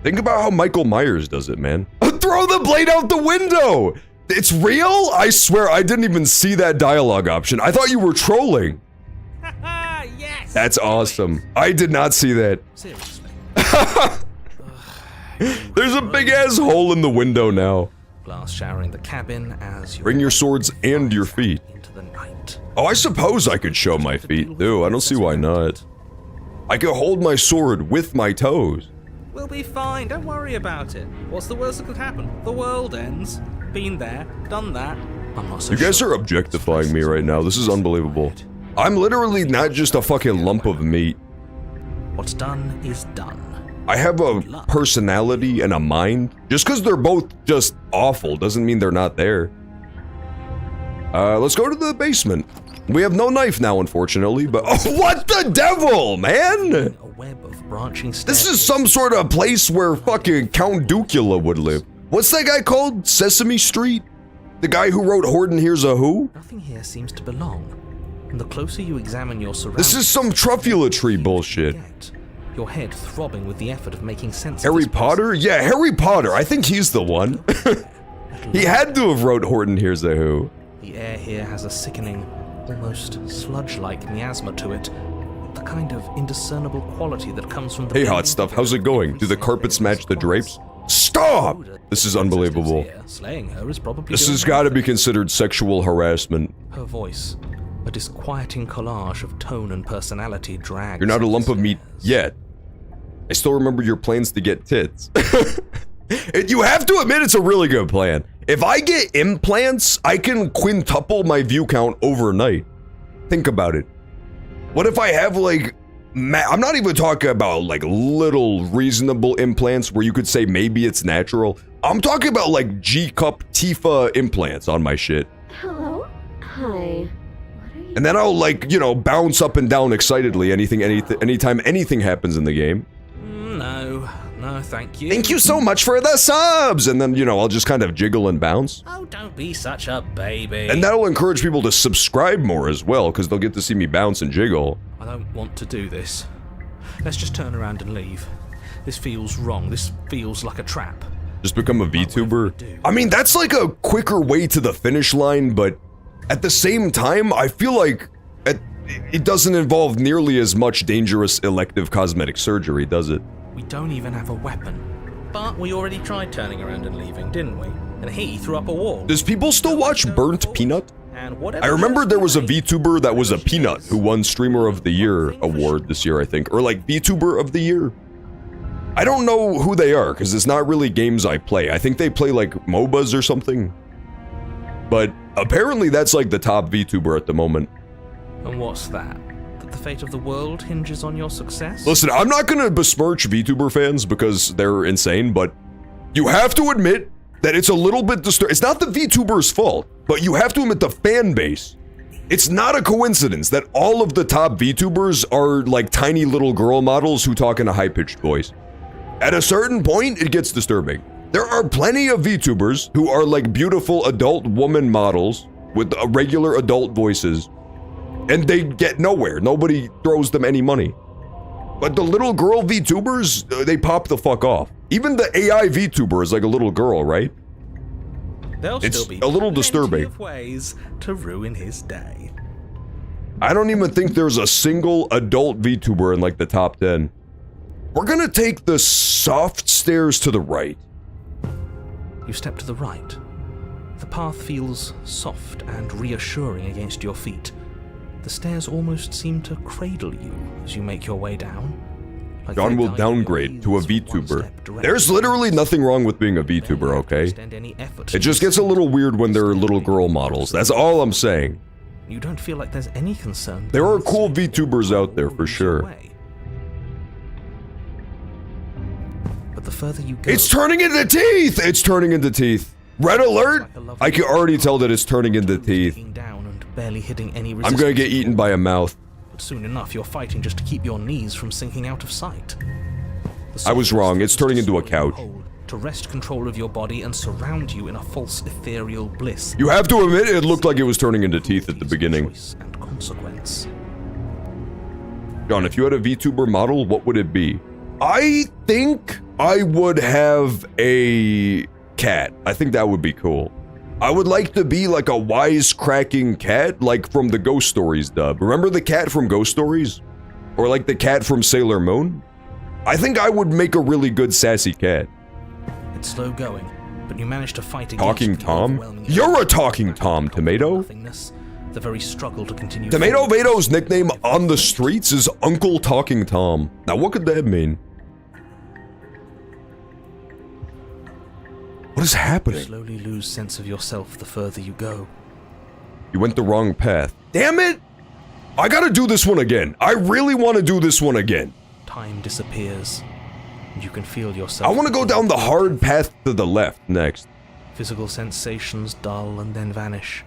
Think about how Michael Myers does it, man. Throw the blade out the window! It's real? I swear I didn't even see that dialogue option. I thought you were trolling. Yes! That's awesome. I did not see that. Seriously. There's a big ass hole in the window now. Glass showering the cabin as you Bring your swords and your feet. into the night. Oh, I suppose I could show my feet, too. I don't see why not. I could hold my sword with my toes. We'll be fine. Don't worry about it. What's the worst that could happen? The world ends. Been there, done that. I'm not so You guys sure. are objectifying me right now. This is unbelievable. I'm literally not just a fucking lump of meat. What's done is done. I have a personality and a mind. Just because they're both just awful doesn't mean they're not there. Let's go to the basement. We have no knife now, unfortunately, but oh, what the devil, man? A web of branching This is some sort of place where fucking Count Ducula would live. What's that guy called? Sesame Street? The guy who wrote Horde and Here's a Who? Nothing here seems to belong. And the closer you examine your surroundings, This is some Truffula tree bullshit. Your head throbbing with the effort of making sense of Harry this place. Potter? Yeah, Harry Potter. I think he's the one. He had to have wrote Horde and Here's a Who. The air here has a sickening, almost sludge-like miasma to it. The kind of indiscernible quality that comes from the... Hey, hot stuff. How's it going? Do the carpets match the drapes? Stop! This is unbelievable. Slaying her is probably This doing has got to be nothing. considered sexual harassment. Her voice, a disquieting collage of tone and personality drags... You're not a lump of meat yet. I still remember your plans to get tits. You have to admit it's a really good plan. If I get implants, I can quintuple my view count overnight. Think about it. What if I have like... I'm not even talking about like little reasonable implants where you could say maybe it's natural. I'm talking about like G-cup Tifa implants on my shit. Hello? Hi. And then I'll like, you know, bounce up and down excitedly anytime anything happens in the game. No, thank you. Thank you so much for the subs! And then, you know, I'll just kind of jiggle and bounce. Oh, don't be such a baby. And that'll encourage people to subscribe more as well, because they'll get to see me bounce and jiggle. I don't want to do this. Let's just turn around and leave. This feels wrong. This feels like a trap. Just become a VTuber? I mean, that's like a quicker way to the finish line, but at the same time, I feel like it doesn't involve nearly as much dangerous elective cosmetic surgery, does it? We don't even have a weapon. But we already tried turning around and leaving, didn't we? And he threw up a wall. Does people still watch Burnt Peanut? And whatever I remember there was a VTuber that was a peanut who won Streamer of the Year award this year, I think. Or like VTuber of the Year. I don't know who they are, because it's not really games I play. I think they play like MOBAs or something. But Apparently that's like the top VTuber at the moment. And what's that? That the fate of the world hinges on your success? Listen, I'm not gonna besmirch VTuber fans because they're insane, but you have to admit that it's a little bit It's not the VTuber's fault, but you have to admit the fan base. It's not a coincidence that all of the top VTubers are like tiny little girl models who talk in a high-pitched voice. At a certain point, it gets disturbing. There are plenty of VTubers who are like beautiful adult woman models with regular adult voices, and they get nowhere. Nobody throws them any money. But the little girl VTubers, they pop the fuck off. Even the AI VTuber is like a little girl, right? It's still be a little plenty disturbing. of ways to ruin his day. I don't even think there's a single adult VTuber in like the top 10. We're gonna take the soft stairs to the right. You step to the right. The path feels soft and reassuring against your feet. The stairs almost seem to cradle you as you make your way down. Like John they're will guiding downgrade your to a heels one VTuber. step directly. There's literally nothing wrong with being a Then you VTuber, have to okay? extend any effort It just gets a little weird when they're little girl models. That's all I'm saying. You don't feel like there's any concern. There are cool VTubers out there for sure. But the further you go, It's turning into teeth! It's turning into teeth. Red alert! I can already tell that it's turning into teeth. digging down and barely hitting any I'm resistance. gonna get eaten by a mouth. But soon enough, you're fighting just to keep your knees from sinking out of sight. The I was softest wrong. It's turning into a swallow you couch. whole, to wrest control of your body and surround you in a false ethereal bliss. You have to admit, it looked like it was turning into teeth at the beginning. Choice and consequence. John, if you had a VTuber model, what would it be? I think I would have a cat. I think that would be cool. I would like to be like a wisecracking cat, like from the Ghost Stories dub. Remember the cat from Ghost Stories? Or like the cat from Sailor Moon? I think I would make a really good sassy cat. It's slow going, but you manage to fight against Talking the Tom? overwhelming You're a talking Tom, Tomato. nothingness, the very struggle to continue Tomato forward. Vato's nickname on the streets is Uncle Talking Tom. Now what could that mean? What is You happening? slowly lose sense of yourself the further you go. You went the wrong path. Damn it! I gotta do this one again. I really want to do this one again. Time disappears, and you can feel yourself. I want to go down the hard path to the left next. Physical sensations dull and then vanish,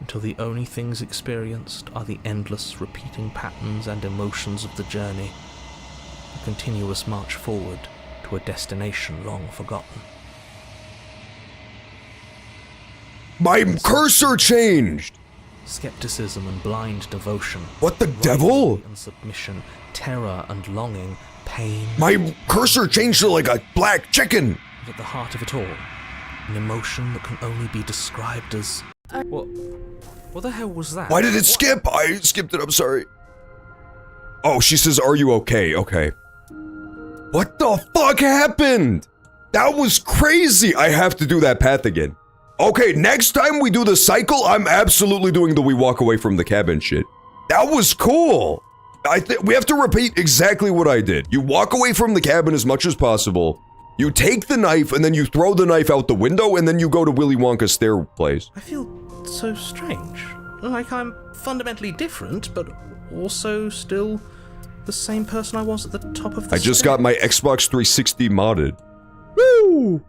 until the only things experienced are the endless repeating patterns and emotions of the journey, a continuous march forward to a destination long forgotten. My cursor changed! Skepticism and blind devotion. What the devil? rivalry and submission, terror and longing, pain. My cursor changed to like a black chicken! And at the heart of it all, an emotion that can only be described as... What the hell was that? Why did it skip? I skipped it, I'm sorry. Oh, she says, are you okay? Okay. What the fuck happened? That was crazy! I have to do that path again. Okay, next time we do the cycle, I'm absolutely doing the we walk away from the cabin shit. That was cool! I think we have to repeat exactly what I did. You walk away from the cabin as much as possible, you take the knife, and then you throw the knife out the window, and then you go to Willy Wonka's stair place. I feel so strange. Like I'm fundamentally different, but also still the same person I was at the top of the I just got my Xbox 360 modded. Woo!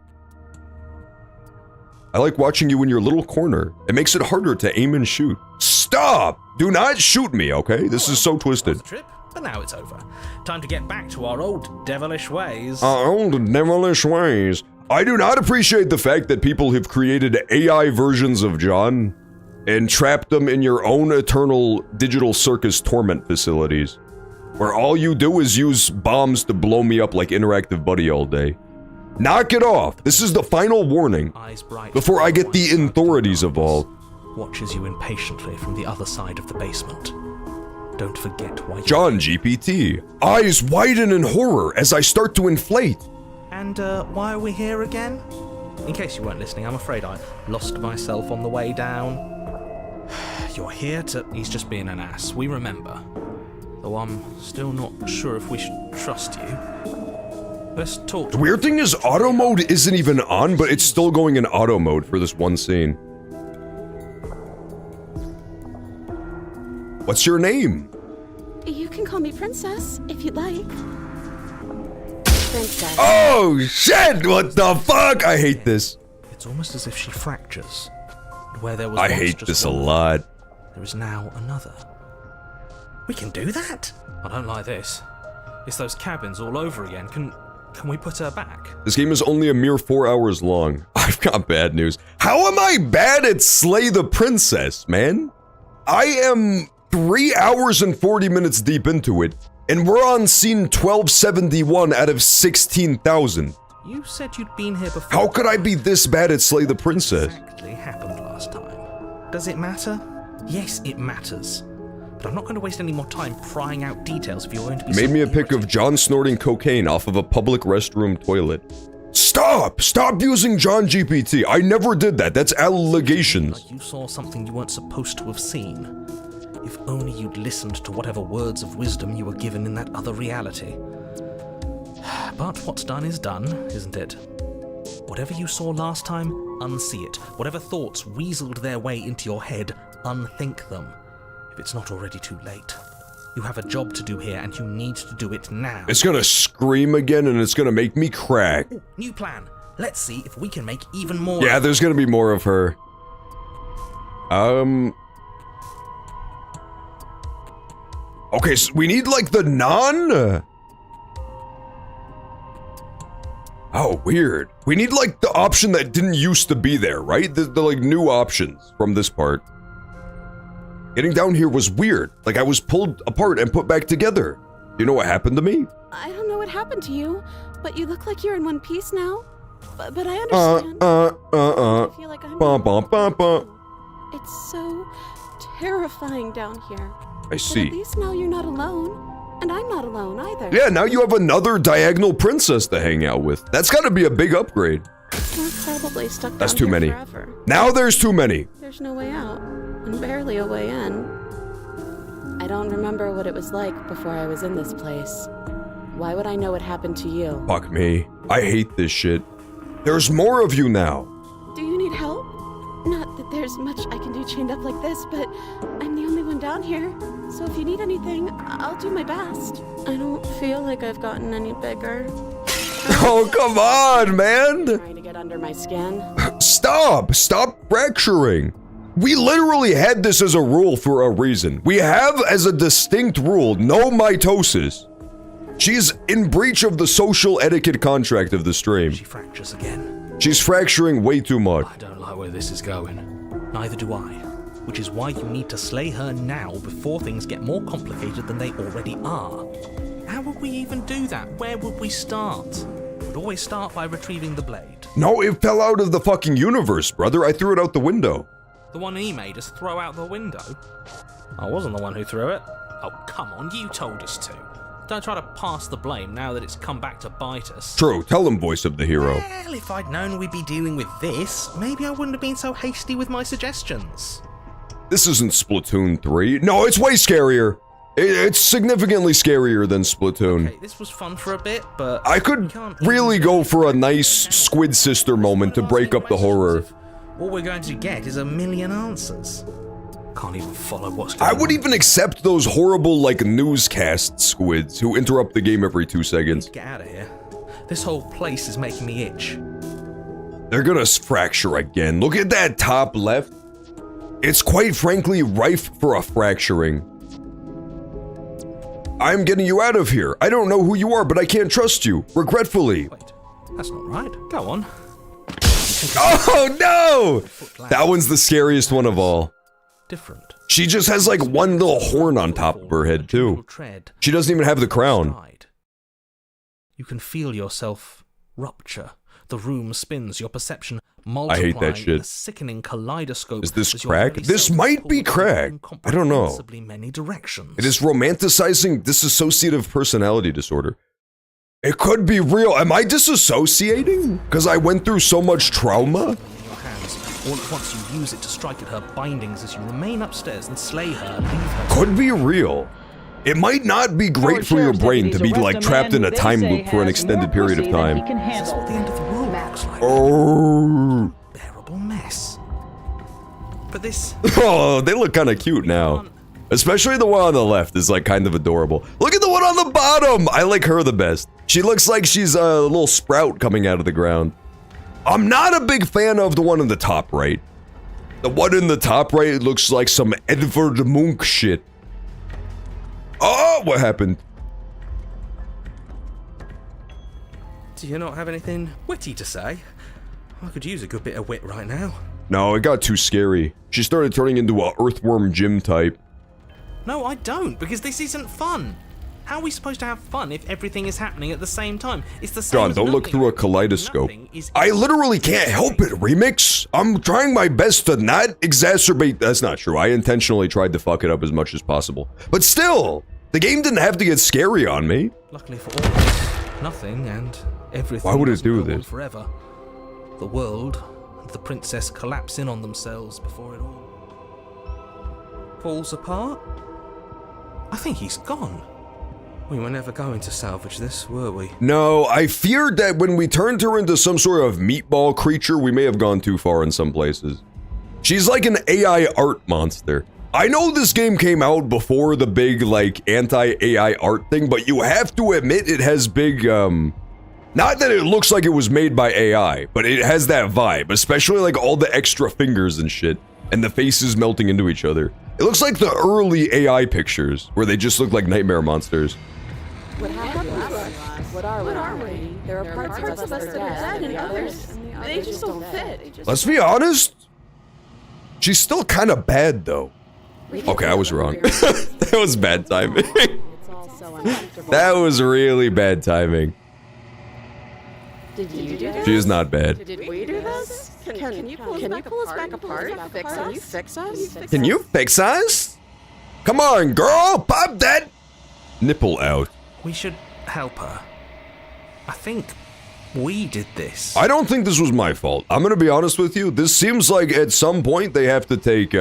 I like watching you in your little corner. It makes it harder to aim and shoot. Stop! Do not shoot me, okay? This is so twisted. trip, but now it's over. Time to get back to our old devilish ways. Our old devilish ways. I do not appreciate the fact that people have created AI versions of John and trapped them in your own eternal digital circus torment facilities, where all you do is use bombs to blow me up like Interactive Buddy all day. Knock it off! This is the final warning Eyes bright before I get the authorities involved. watches you impatiently from the other side of the basement. Don't forget why you... John GPT. Eyes widen in horror as I start to inflate. And why are we here again? In case you weren't listening, I'm afraid I lost myself on the way down. You're here to... He's just being an ass, we remember. Though I'm still not sure if we should trust you. Let's talk... The weird thing is auto mode isn't even on, but it's still going in auto mode for this one scene. What's your name? You can call me Princess, if you'd like. Princess. Oh, shit! What the fuck? I hate this. It's almost as if she fractures. Where there was I once hate just this a one, lot. there is now another. We can do that? I don't like this. It's those cabins all over again. Can we put her back? This game is only a mere 4 hours long. I've got bad news. How am I bad at Slay the Princess, man? I am 3 hours and 40 minutes deep into it, and we're on scene 1271 out of 16,000. You said you'd been here before. How could I be this bad at Slay the Princess? Exactly happened last time. Does it matter? Yes, it matters. But I'm not going to waste any more time prying out details if you're going to be... Made me a pic of John snorting cocaine off of a public restroom toilet. Stop! Stop using John GPT. I never did that. That's allegations. Like you saw something you weren't supposed to have seen. If only you'd listened to whatever words of wisdom you were given in that other reality. But what's done is done, isn't it? Whatever you saw last time, unsee it. Whatever thoughts weaseled their way into your head, unthink them. If it's not already too late. You have a job to do here, and you need to do it now. It's gonna scream again, and it's gonna make me crack. Ooh, new plan. Let's see if we can make even more. Yeah, there's gonna be more of her. Okay, so we need, like, the non... Oh, weird. We need, like, the option that didn't used to be there, right? The like, new options from this part. Getting down here was weird. Like, I was pulled apart and put back together. You know what happened to me? I don't know what happened to you, but you look like you're in one piece now. But I understand. I feel like I'm... It's so terrifying down here. I But see. at least now you're not alone. And I'm not alone either. Yeah, now you have another diagonal princess to hang out with. That's gotta be a big upgrade. We're probably stuck That's down too here many. forever. Now there's too many. There's no way out, and barely a way in. I don't remember what it was like before I was in this place. Why would I know what happened to you? Fuck me. I hate this shit. There's more of you now. Do you need help? Not that there's much I can do chained up like this, but I'm the only one down here. So if you need anything, I'll do my best. I don't feel like I've gotten any bigger. Oh, come on, man. Trying to get under my skin. Stop fracturing. We literally had this as a rule for a reason. We have as a distinct rule, no mitosis. She's in breach of the social etiquette contract of the stream. She fractures again. She's fracturing way too much. I don't like where this is going. Neither do I. Which is why you need to slay her now before things get more complicated than they already are. How would we even do that? Where would we start? We'd always start by retrieving the blade. No, it fell out of the fucking universe, brother. I threw it out the window. The one he made us throw out the window? I wasn't the one who threw it. Oh, come on, you told us to. Don't try to pass the blame now that it's come back to bite us. True, tell him, voice of the hero. Well, if I'd known we'd be dealing with this, maybe I wouldn't have been so hasty with my suggestions. This isn't Splatoon 3. No, it's way scarier. It's significantly scarier than Splatoon. Okay, this was fun for a bit, but... I could really go for a nice Squid Sister moment to break up the horror. All we're going to get is a million answers. Can't even follow what's going on. I would even accept those horrible, like, newscast squids who interrupt the game every 2 seconds. Get out of here. This whole place is making me itch. They're gonna fracture again. Look at that top left. It's quite frankly rife for a fracturing. I'm getting you out of here. I don't know who you are, but I can't trust you. Regretfully. Wait, that's not right. Go on. Oh no! That one's the scariest one of all. Different. She just has like one little horn on top of her head too. She doesn't even have the crown. You can feel yourself rupture. The room spins, your perception multiplying I hate that shit. in a sickening kaleidoscope. Is this as your crack? very This self might be pulls crack. in I don't know. incomprehensibly many directions. It is romanticizing dissociative personality disorder. It could be real. Am I disassociating? Because I went through so much trauma? In your hands. All at once you use it to strike at her bindings as you remain upstairs and slay her and leave her. Could be real. It might not be great for your brain to be like trapped in a time loop for an extended period of time. That's what the end of the world looks like. Oh. Bearable mess. But this... Oh, they look kind of cute now. Especially the one on the left is like kind of adorable. Look at the one on the bottom! I like her the best. She looks like she's a little sprout coming out of the ground. I'm not a big fan of the one in the top right. The one in the top right looks like some Edvard Munch shit. Oh, what happened? Do you not have anything witty to say? I could use a good bit of wit right now. No, it got too scary. She started turning into a earthworm Jim type. No, I don't, because this isn't fun. How are we supposed to have fun if everything is happening at the same time? It's the same John, as don't look nothing. through a kaleidoscope. Nothing is- I literally can't help it, Remix. I'm trying my best to not exacerbate. That's not true. I intentionally tried to fuck it up as much as possible. But still, the game didn't have to get scary on me. Luckily for all of us, nothing and everything. Why would it doesn't do go on this? forever? The world and the princess collapse in on themselves before it all falls apart. I think he's gone. We were never going to salvage this, were we? No, I feared that when we turned her into some sort of meatball creature, we may have gone too far in some places. She's like an AI art monster. I know this game came out before the big, like, anti-AI art thing, but you have to admit it has big, not that it looks like it was made by AI, but it has that vibe, especially like all the extra fingers and shit, and the faces melting into each other. It looks like the early AI pictures, where they just look like nightmare monsters. What happened to us? What are we? There are parts of us that are dead, and others, they just don't fit. Let's be honest. She's still kind of bad, though. Okay, I was wrong. That was bad timing. That was really bad timing. Did you do this? She is not bad. Did we do this? Can you pull us back apart? Can you fix us? Can you fix us? Come on, girl, pop that nipple out. We should help her. I think we did this. I don't think this was my fault. I'm gonna be honest with you. This seems like at some point they have to take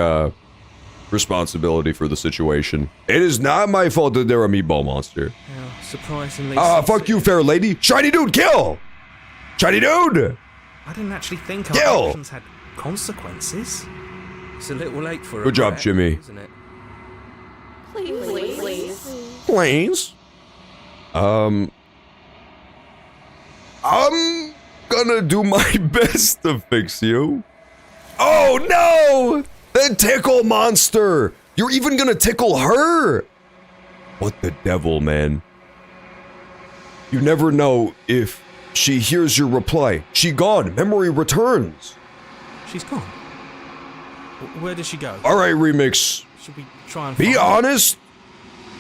responsibility for the situation. It is not my fault that they're a meatball monster. Yeah, surprisingly. Fuck you, fair lady. Shiny dude, kill! Shiny dude! I didn't actually think Kill! our actions had consequences. It's a little late for a Good job, wreck, Jimmy. isn't it? Please. Please. I'm gonna do my best to fix you. Oh no! The tickle monster! You're even gonna tickle her? What the devil, man? You never know if she hears your reply. She gone. Memory returns. She's gone. Where did she go? All right, Remix. Should we try and Be find her? honest.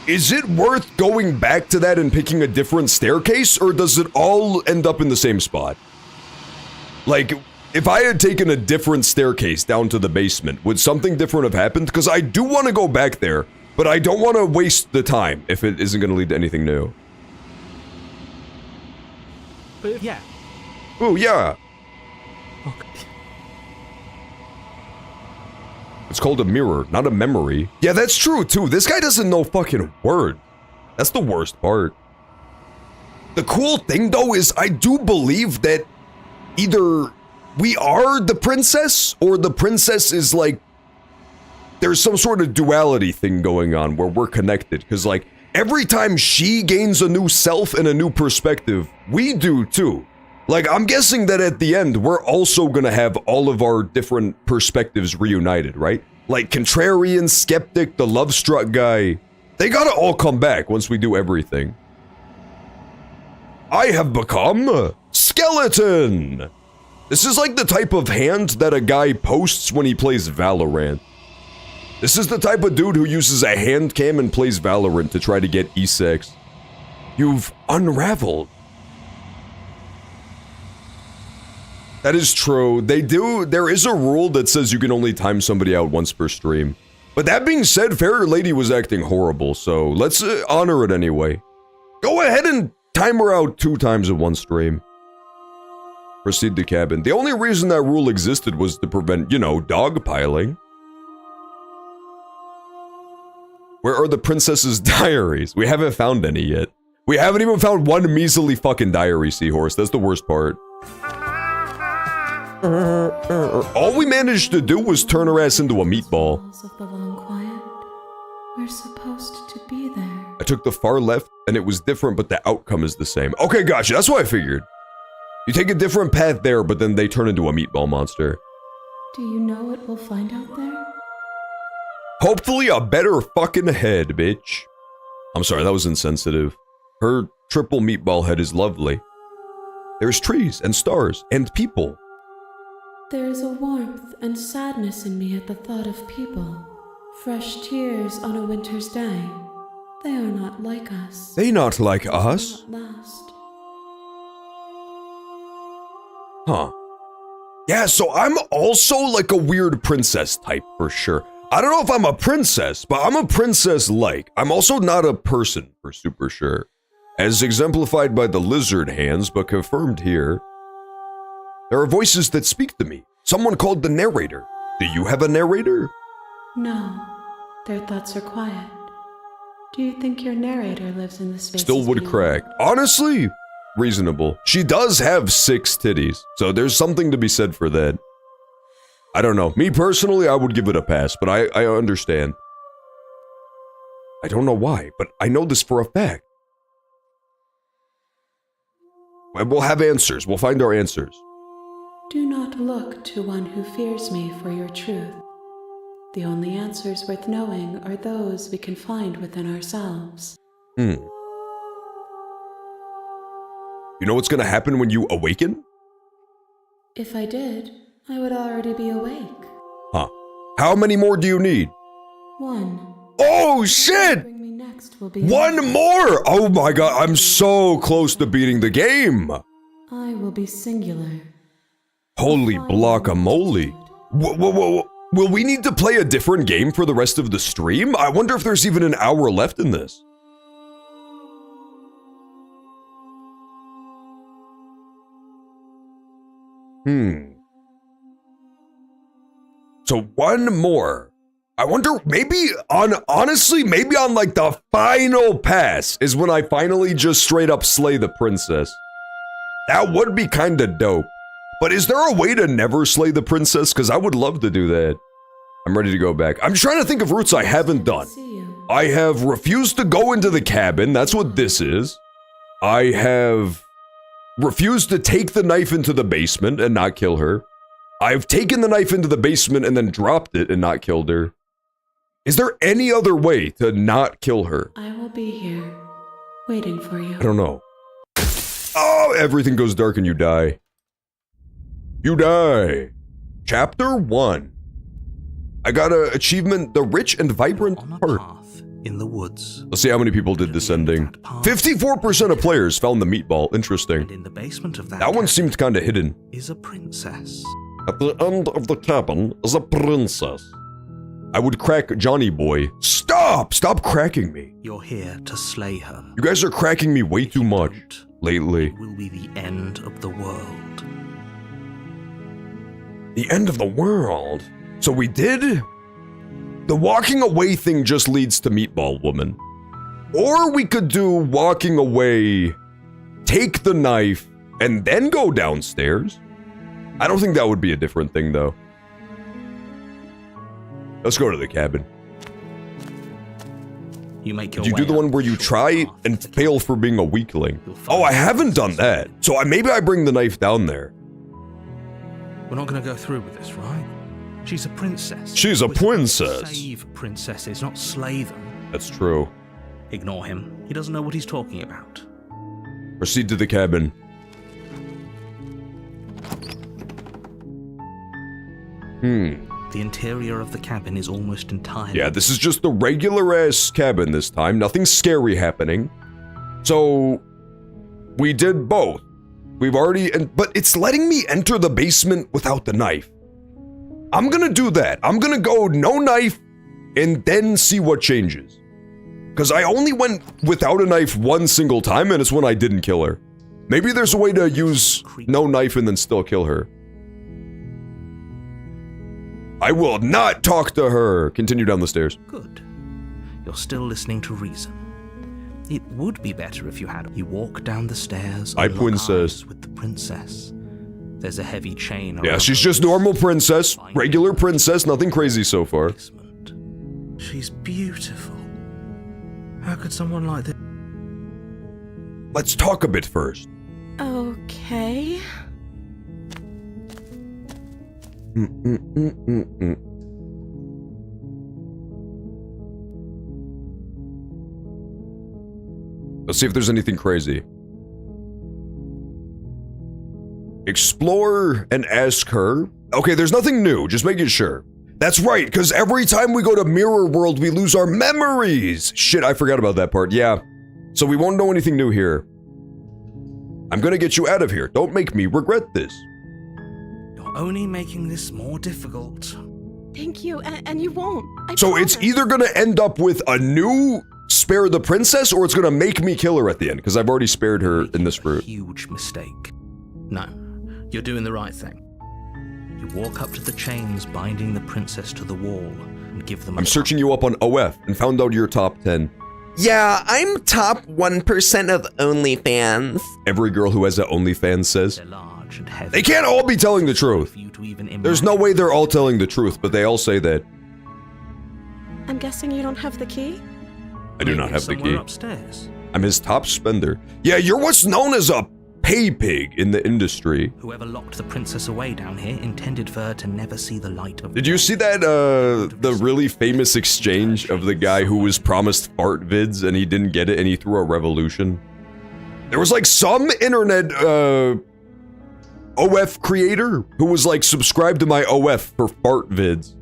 Is it worth going back to that and picking a different staircase, or does it all end up in the same spot? Like, if I had taken a different staircase down to the basement, would something different have happened? Because I do want to go back there, but I don't want to waste the time if it isn't going to lead to anything new. But yeah. Oh, yeah. Okay. It's called a mirror, not a memory. Yeah, that's true, too. This guy doesn't know fucking word. That's the worst part. The cool thing, though, is I do believe that either we are the princess, or the princess is like... There's some sort of duality thing going on where we're connected. Because, like, every time she gains a new self and a new perspective, we do, too. Like, I'm guessing that at the end, we're also gonna have all of our different perspectives reunited, right? Like, Contrarian, Skeptic, the Love-Struck guy. They gotta all come back once we do everything. I have become Skeleton! This is like the type of hand that a guy posts when he plays Valorant. This is the type of dude who uses a hand cam and plays Valorant to try to get E6. You've unraveled. That is true. There is a rule that says you can only time somebody out once per stream. But that being said, Fairy Lady was acting horrible, so let's honor it anyway. Go ahead and time her out 2 times in one stream. Proceed to cabin. The only reason that rule existed was to prevent, you know, dogpiling. Where are the princess's diaries? We haven't found any yet. We haven't even found one measly fucking diary, Seahorse. That's the worst part. All we managed to do was turn her ass into a meatball. Of the long quiet, We're supposed to be there. I took the far left and it was different, but the outcome is the same. Okay, gotcha. That's what I figured. You take a different path there, but then they turn into a meatball monster. Do you know what we'll find out there? Hopefully a better fucking head, bitch. I'm sorry, that was insensitive. Her triple meatball head is lovely. There's trees and stars and people. There is a warmth and sadness in me at the thought of people. Fresh tears on a winter's day. They are not like us. They not like us? Not last. Huh. Yeah, so I'm also like a weird princess type for sure. I don't know if I'm a princess, but I'm a princess-like. I'm also not a person for super sure. As exemplified by the lizard hands, but confirmed here. There are voices that speak to me. Someone called the narrator. Do you have a narrator? No, their thoughts are quiet. Do you think your narrator lives in the space? Still would crack. Honestly, reasonable. She does have 6 titties, so there's something to be said for that. I don't know. Me personally, I would give it a pass, but I understand. I don't know why, but I know this for a fact. We'll have answers. We'll find our answers. Do not look to one who fears me for your truth. The only answers worth knowing are those we can find within ourselves. You know what's gonna happen when you awaken? If I did, I would already be awake. Huh. How many more do you need? 1. Oh shit! Bring me next will be 1 more! Oh my god, I'm so close to beating the game! I will be singular. Holy blockamole. Will we need to play a different game for the rest of the stream? I wonder if there's even an hour left in this. So 1 more. I wonder, maybe honestly, maybe on like the final pass is when I finally just straight up slay the princess. That would be kinda dope. But is there a way to never slay the princess? Because I would love to do that. I'm ready to go back. I'm trying to think of routes I haven't done. I have refused to go into the cabin. That's what this is. I have refused to take the knife into the basement and not kill her. I've taken the knife into the basement and then dropped it and not killed her. Is there any other way to not kill her? I will be here, waiting for you. I don't know. Oh, everything goes dark and you die. You die. Chapter 1. I got an achievement, the rich and vibrant heart. In the woods. Let's see how many people did this ending. 54% of players found the meatball. Interesting. And in the basement of that one seemed kind of hidden. Is a princess. At the end of the cabin is a princess. I would crack Johnny Boy. Stop! Stop cracking me. You're here to slay her. You guys are cracking me way too much lately. It will be the end of the world. The end of the world? So we did? The walking away thing just leads to Meatball Woman. Or we could do walking away, take the knife, and then go downstairs. I don't think that would be a different thing, though. Let's go to the cabin. You make your Did you do the one where you try and fail for being a weakling? Oh, I haven't done that. So maybe I bring the knife down there. We're not going to go through with this, right? She's a princess. She's a princess. Save princesses, not slay them. That's true. Ignore him. He doesn't know what he's talking about. Proceed to the cabin. The interior of the cabin is almost entirely... Yeah, this is just the regular-ass cabin this time. Nothing scary happening. So, we did both. We've already... But it's letting me enter the basement without the knife. I'm gonna do that. I'm gonna go no knife and then see what changes. Because I only went without a knife one single time, and it's when I didn't kill her. Maybe there's a way to use no knife and then still kill her. I will not talk to her. Continue down the stairs. Good. You're still listening to reason. It would be better if you had. You walk down the stairs. I princess. With the princess. There's a heavy chain. Yeah, she's just normal princess. Regular princess. Nothing crazy so far. She's beautiful. How could someone like this... Let's talk a bit first. Okay. Let's see if there's anything crazy. Explore and ask her. Okay, there's nothing new, just making sure. That's right, because every time we go to Mirror World, we lose our memories. Shit, I forgot about that part, yeah. So we won't know anything new here. I'm gonna get you out of here. Don't make me regret this. You're only making this more difficult. Thank you, and you won't. I So promise. it's either gonna end up with a new Spare the Princess, or it's gonna make me kill her at the end, because I've already spared her in this route. Huge mistake. No, you're doing the right thing. You walk up to the chains binding the princess to the wall and give them a I'm searching you up on OF and found out your top 10. Yeah, I'm top 1% of OnlyFans. Every girl who has an OnlyFans says. They're large and heavy. They can't all be telling the truth. For you to even There's no way they're all telling the truth, but they all say that. I'm guessing you don't have the key? I do not have the somewhere key. Upstairs. I'm his top spender. Yeah, you're what's known as a pay pig in the industry. Whoever locked the princess away down here intended for her to never see the light of Did you see that, the really famous exchange of the guy who was promised fart vids and he didn't get it and he threw a revolution? There was like some internet, OF creator who was like subscribed to my OF for fart vids.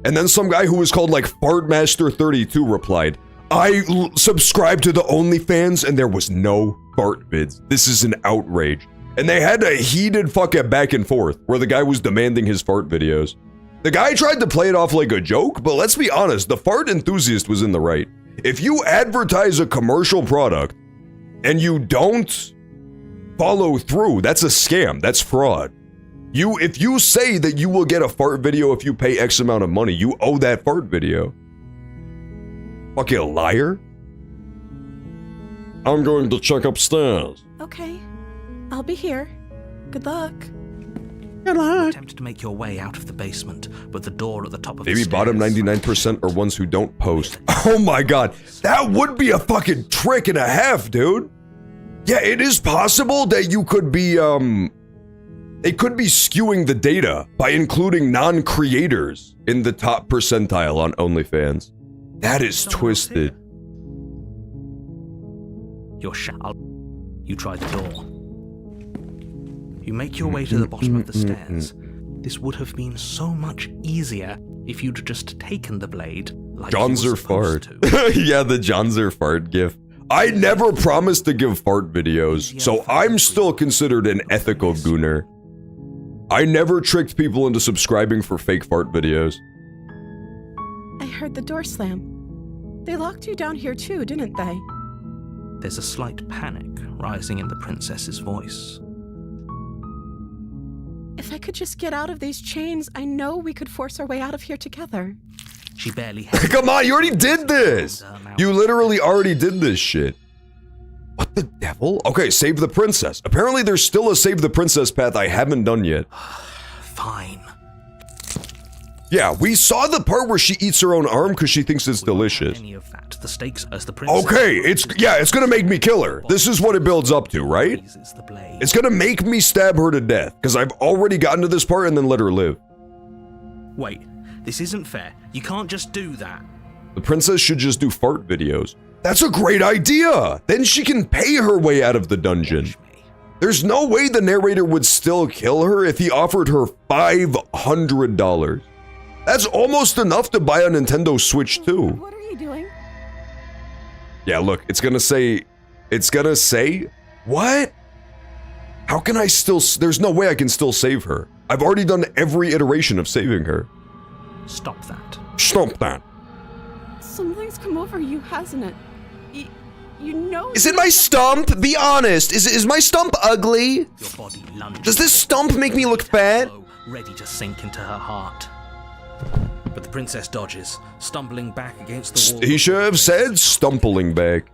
And then some guy who was called like Fartmaster32 replied, I subscribed to the OnlyFans and there was no fart vids. This is an outrage. And they had a heated fucking back and forth where the guy was demanding his fart videos. The guy tried to play it off like a joke, but let's be honest, the fart enthusiast was in the right. If you advertise a commercial product and you don't follow through, that's a scam, that's fraud. If you say that you will get a fart video if you pay X amount of money, you owe that fart video. Fucking liar. I'm going to check upstairs. Okay. I'll be here. Good luck. You attempt to make your way out of the basement, but the door at the top of the Maybe stairs... bottom 99% are ones who don't post. Oh my god, that would be a fucking trick and a half, dude. Yeah, it is possible that you could be, it could be skewing the data by including non-creators in the top percentile on OnlyFans. That is twisted. You're You try the door. You make your way to the bottom of the stairs. This would have been so much easier if you'd just taken the blade like you were Johnzer supposed fart. to. Yeah, the Johnzer fart gif. I never promised to give fart videos, so I'm still considered an ethical gooner. I never tricked people into subscribing for fake fart videos. I heard the door slam. They locked you down here too, didn't they? There's a slight panic rising in the princess's voice. If I could just get out of these chains, I know we could force our way out of here together. She barely Come on, you already did this! You literally already did this shit. What the devil? Okay, save the princess. Apparently there's still a save the princess path I haven't done yet. Fine. Yeah, we saw the part where she eats her own arm because she thinks it's delicious. Any of that. The stakes as the princess. Okay, it's gonna make me kill her. This is what it builds up to, right? It's gonna make me stab her to death because I've already gotten to this part and then let her live. Wait, this isn't fair. You can't just do that. The princess should just do fart videos. That's a great idea! Then she can pay her way out of the dungeon. There's no way the narrator would still kill her if he offered her $500. That's almost enough to buy a Nintendo Switch 2. What are you doing? Yeah, look, it's gonna say, what? How can I still, there's no way I can still save her. I've already done every iteration of saving her. Stop that. Stop that. Something's come over you, hasn't it? You know. Is it my stump? Be honest. Is my stump ugly? Your body lunges. Does this stump make me look fat? Ready to sink into her heart. But the princess dodges, stumbling back against the wall. He should have said stumbling back.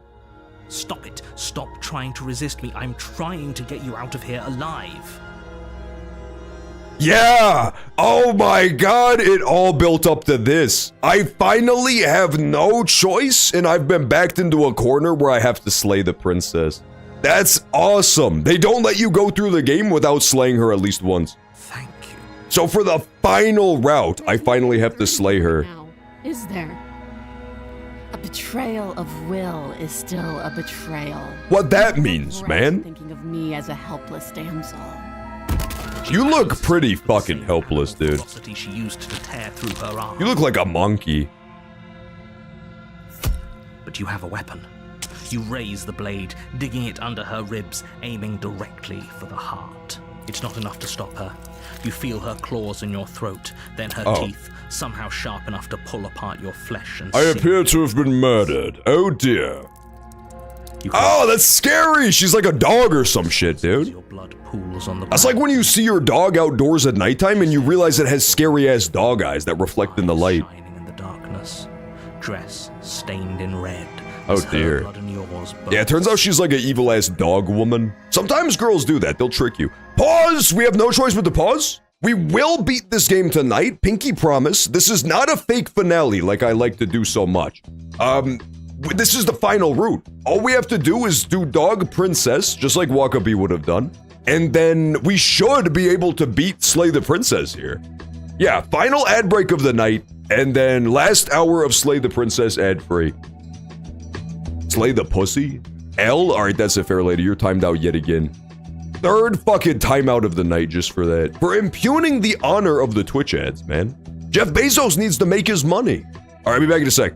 Stop it. Stop trying to resist me. I'm trying to get you out of here alive. Yeah! Oh my god, it all built up to this. I finally have no choice, and I've been backed into a corner where I have to slay the princess. That's awesome. They don't let you go through the game without slaying her at least once. Thank you. So for the final route, I finally have to slay her. Now, is there? A betrayal of will is still a betrayal. What that means, man. Thinking of me as a helpless damsel. You look pretty fucking helpless, dude. She used to tear through her arm. You look like a monkey. But you have a weapon. You raise the blade, digging it under her ribs, aiming directly for the heart. It's not enough to stop her. You feel her claws in your throat, then her teeth, somehow sharp enough to pull apart your flesh and I appear to have been murdered. Oh dear. Oh, that's scary! She's like a dog or some shit, dude. Your blood pools on the That's like when you see your dog outdoors at nighttime and you realize it has scary-ass dog eyes that reflect in the light. Shining in the darkness, dress stained in red. Oh dear. Yeah, it turns out she's like an evil-ass dog woman. Sometimes girls do that, they'll trick you. Pause! We have no choice but to pause. We will beat this game tonight, pinky promise. This is not a fake finale like I like to do so much. This is the final route. All we have to do is do Dog Princess, just like Wakabi would have done. And then we should be able to beat Slay the Princess here. Yeah, final ad break of the night, and then last hour of Slay the Princess ad-free. Slay the pussy? L? Alright, that's it, fair lady. You're timed out yet again. Third fucking timeout of the night just for that. For impugning the honor of the Twitch ads, man. Jeff Bezos needs to make his money. Alright, I'll be back in a sec.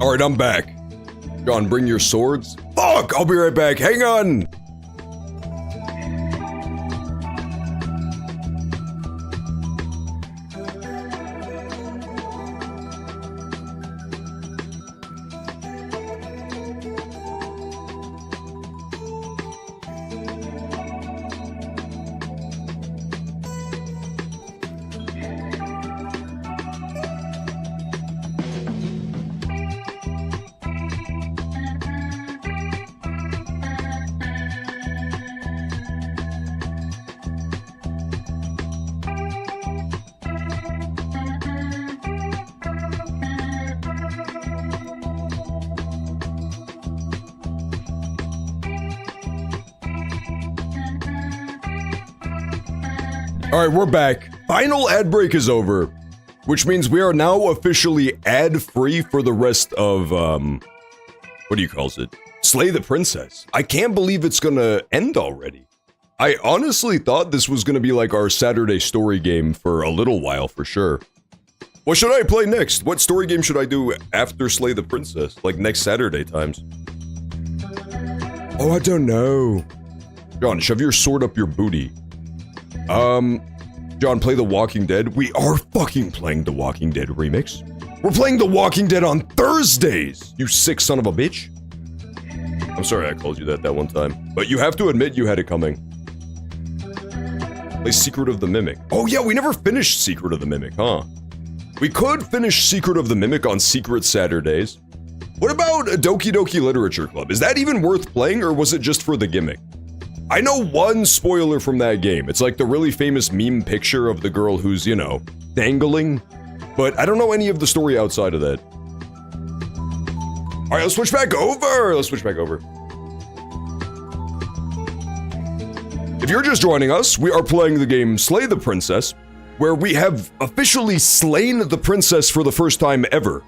Alright, I'm back. John, bring your swords. Fuck! I'll be right back. Hang on! All right, we're back. Final ad break is over, which means we are now officially ad-free for the rest of, what do you call it? Slay the Princess. I can't believe it's gonna end already. I honestly thought this was gonna be like our Saturday story game for a little while, for sure. What should I play next? What story game should I do after Slay the Princess? Like next Saturday times? Oh, I don't know. John, shove your sword up your booty. John, play The Walking Dead. We are fucking playing The Walking Dead remix. We're playing The Walking Dead on Thursdays, you sick son of a bitch. I'm sorry I called you that one time, but you have to admit you had it coming. Play Secret of the Mimic. Oh yeah, we never finished Secret of the Mimic, huh? We could finish Secret of the Mimic on Secret Saturdays. What about Doki Doki Literature Club? Is that even worth playing, or was it just for the gimmick? I know one spoiler from that game. It's like the really famous meme picture of the girl who's, you know, dangling. But I don't know any of the story outside of that. Alright, let's switch back over! If you're just joining us, we are playing the game Slay the Princess, where we have officially slain the princess for the first time ever.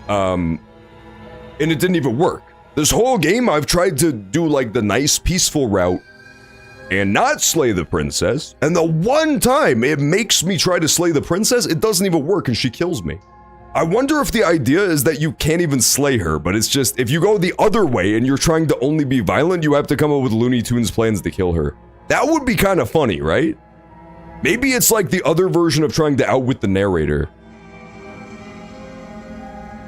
And it didn't even work. This whole game I've tried to do like the nice peaceful route and not slay the princess, and the one time it makes me try to slay the princess, it doesn't even work and she kills me. I wonder if the idea is that you can't even slay her, but it's just, if you go the other way and you're trying to only be violent, you have to come up with Looney Tunes plans to kill her. That would be kind of funny, right? Maybe it's like the other version of trying to outwit the narrator.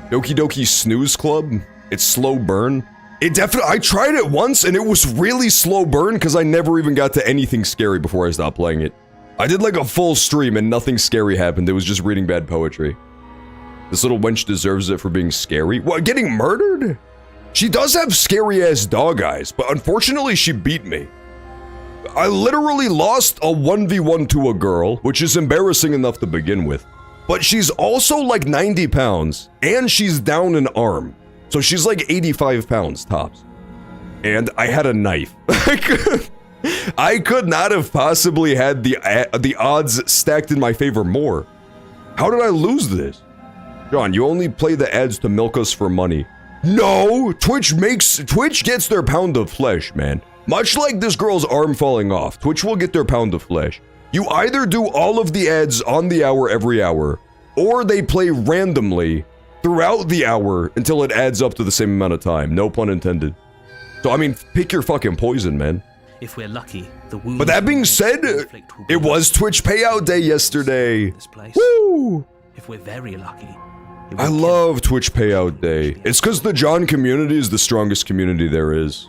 Doki Doki Snooze Club? It's slow burn. I tried it once and it was really slow burn because I never even got to anything scary before I stopped playing it. I did like a full stream and nothing scary happened. It was just reading bad poetry. This little wench deserves it for being scary. What, getting murdered? She does have scary ass dog eyes, but unfortunately she beat me. I literally lost a 1v1 to a girl, which is embarrassing enough to begin with. But she's also like 90 pounds, and she's down an arm. So she's like 85 pounds tops. And I had a knife. I could not have possibly had the odds stacked in my favor more. How did I lose this? John, you only play the ads to milk us for money. No! Twitch gets their pound of flesh, man. Much like this girl's arm falling off, Twitch will get their pound of flesh. You either do all of the ads on the hour every hour, or they play randomly throughout the hour until it adds up to the same amount of time. No pun intended. So, I mean, pick your fucking poison, man. If we're lucky, the wound. But that being said, it was Twitch payout day yesterday. Woo! If we're very lucky. I love Twitch payout day. It's because the John community is the strongest community there is.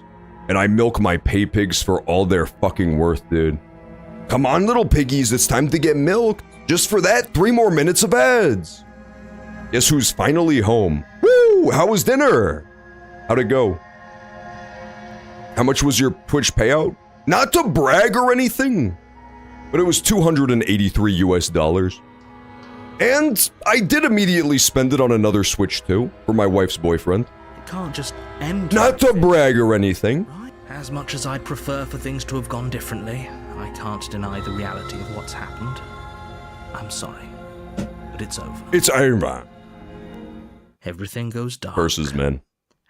And I milk my pay pigs for all their fucking worth, dude. Come on, little piggies, it's time to get milked. Just for that, 3 more minutes of ads. Guess who's finally home? Woo! How was dinner? How'd it go? How much was your Twitch payout? Not to brag or anything, but it was $283 US. And I did immediately spend it on another Switch too, for my wife's boyfriend. It can't just end. Not to brag or anything. Right. As much as I'd prefer for things to have gone differently, I can't deny the reality of what's happened. I'm sorry, but it's over. It's over. Everything goes dark. Versus men.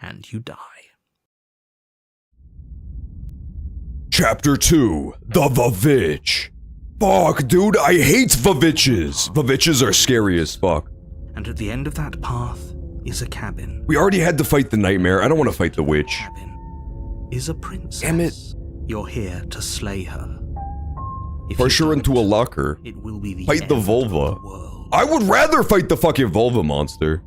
And you die. Chapter 2, The Vavitch. Fuck, dude, I hate Vavitches. Vavitches are scary as fuck. And at the end of that path is a cabin. We already had to fight the nightmare. I don't want to fight the witch. Cabin is a princess. Damn it. You're here to slay her. Push her into a locker. It will be the fight the vulva. I would rather fight the fucking vulva monster.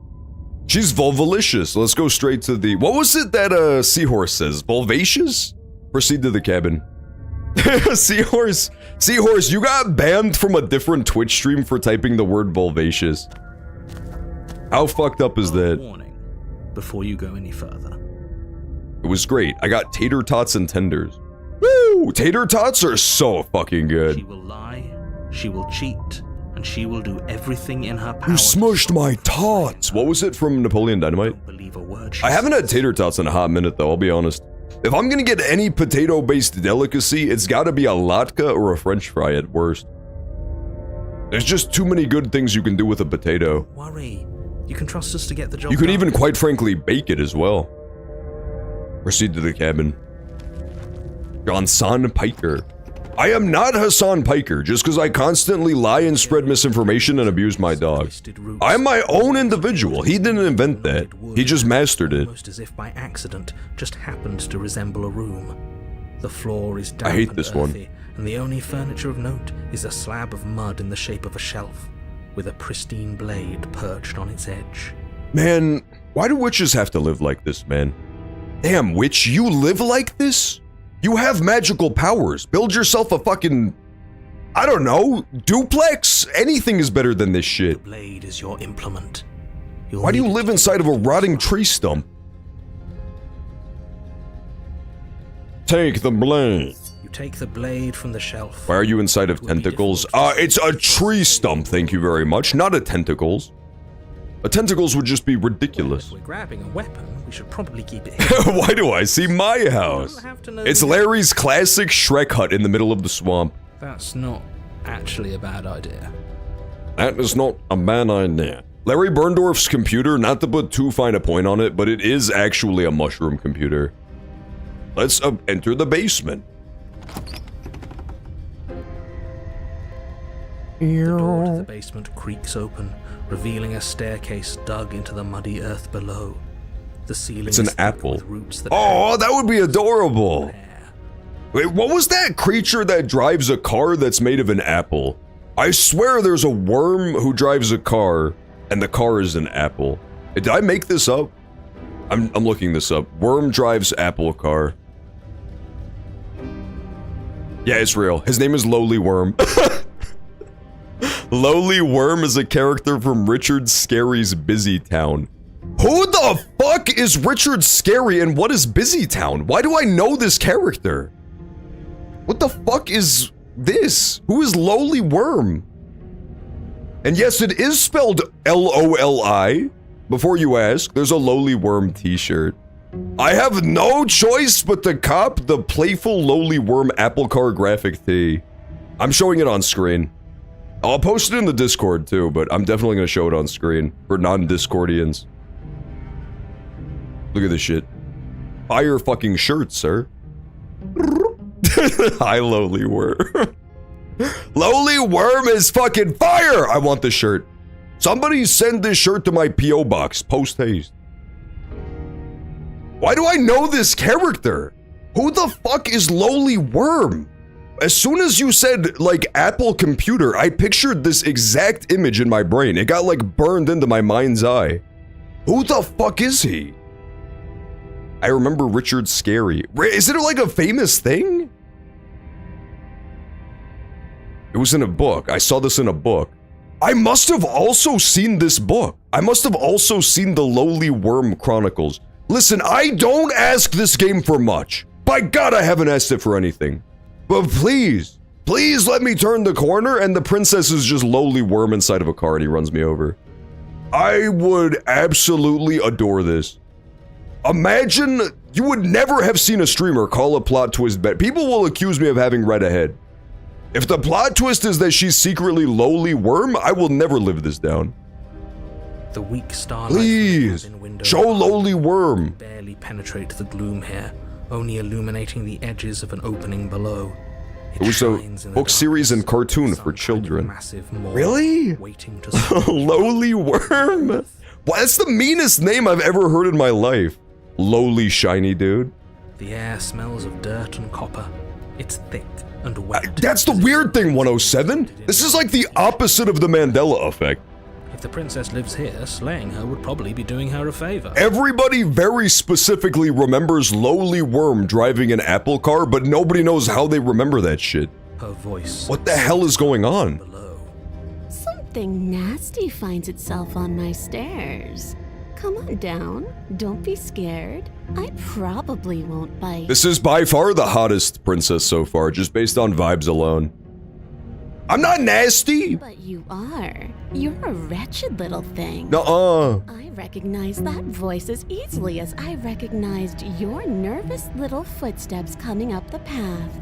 She's vulvalicious. Let's go straight to the... What was it that Seahorse says? Vulvacious? Proceed to the cabin. Seahorse, you got banned from a different Twitch stream for typing the word vulvacious. How fucked up is that? Warning, before you go any further. It was great. I got tater tots and tenders. Woo! Tater tots are so fucking good. She will lie, she will cheat, and she will do everything in her power. You smushed my tots! What was it from Napoleon Dynamite? Don't believe a word I haven't had tater tots in a hot minute though, I'll be honest. If I'm gonna get any potato-based delicacy, it's gotta be a latke or a french fry at worst. There's just too many good things you can do with a potato. Worry. You can trust us to get the job You can done. even, quite frankly, bake it as well. Proceed to the cabin. Johnson Piker. I am not Hassan Piker, just because I constantly lie and spread misinformation and abuse my dog. I am my own individual. He didn't invent that. He just mastered it. Almost as if by accident, just happened to resemble a room. The floor is damp I hate and this one. earthy, and the only furniture of note is a slab of mud in the shape of a shelf, with a pristine blade perched on its edge. Man, why do witches have to live like this, man? Damn, witch, you live like this? You have magical powers. Build yourself a fucking, I don't know, duplex? Anything is better than this shit. The blade is your implement. You'll Why do you need it live to inside of a rotting tree stump? Take the blade. You take the blade from the shelf. Why are you inside of tentacles? It's a tree stump, thank you very much, not a tentacles. A tentacles would just be ridiculous. If we're grabbing a weapon, we should probably keep it hidden. Why do I see my house? It's Larry's classic Shrek hut in the middle of the swamp. That's not actually a bad idea. That is not a bad idea. Larry Berndorf's computer, not to put too fine a point on it, but it is actually a mushroom computer. Let's enter the basement. The door to the basement creaks open, revealing a staircase dug into the muddy earth below. The ceiling It's an is thick apple. with roots that Oh, that would be adorable. Wait, what was that creature that drives a car that's made of an apple? I swear there's a worm who drives a car, and the car is an apple. Did I make this up? I'm looking this up. Worm drives apple car. Yeah, it's real. His name is Lowly Worm. Lowly Worm is a character from Richard Scarry's Busy Town. Who the fuck is Richard Scarry and what is Busy Town? Why do I know this character? What the fuck is this? Who is Lowly Worm? And yes, it is spelled L-O-L-I. Before you ask, there's a Lowly Worm t-shirt. I have no choice but to cop the playful Lowly Worm Apple Car graphic tee. I'm showing it on screen. I'll post it in the Discord too, but I'm definitely gonna show it on screen for non-Discordians. Look at this shit. Fire fucking shirt, sir. Hi, Lowly Worm. Lowly Worm is fucking fire! I want this shirt. Somebody send this shirt to my P.O. box, post haste. Why do I know this character? Who the fuck is Lowly Worm? As soon as you said, like, Apple computer, I pictured this exact image in my brain. It got, like, burned into my mind's eye. Who the fuck is he? I remember Richard Scarry. Is it, like, a famous thing? It was in a book. I saw this in a book. I must have also seen this book. I must have also seen the Lowly Worm Chronicles. Listen, I don't ask this game for much. By God, I haven't asked it for anything. But please, please let me turn the corner and the princess is just Lowly Worm inside of a car and he runs me over. I would absolutely adore this. Imagine you would never have seen a streamer call a plot twist bet. People will accuse me of having read ahead. If the plot twist is that she's secretly Lowly Worm, I will never live this down. The weak starlight Please, show Lowly Worm. Barely penetrate the gloom here, only illuminating the edges of an opening below. It was a book series and cartoon for children. Really? Lowly Worm? Well, that's the meanest name I've ever heard in my life. Lowly shiny dude. The air smells of dirt and copper. It's thick and wet. That's the weird thing, 107. This is like the opposite of the Mandela effect. If the princess lives here, slaying her would probably be doing her a favor. Everybody very specifically remembers Lowly Worm driving an Apple car, but nobody knows how they remember that shit. Her voice. What the hell is going on? Something nasty finds itself on my stairs. Come on down. Don't be scared. I probably won't bite. This is by far the hottest princess so far, just based on vibes alone. I'm not nasty! But you are. You're a wretched little thing. Nuh-uh. I recognize that voice as easily as I recognized your nervous little footsteps coming up the path.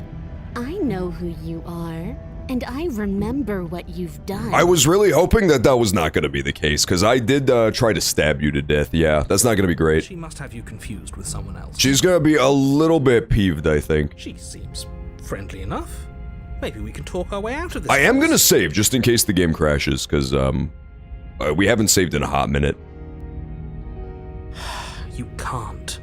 I know who you are. And I remember what you've done. I was really hoping that that was not going to be the case, because I did try to stab you to death. Yeah, that's not going to be great. She must have you confused with someone else. She's going to be a little bit peeved, I think. She seems friendly enough. Maybe we can talk our way out of this. I am going to save, just in case the game crashes, because we haven't saved in a hot minute. You can't.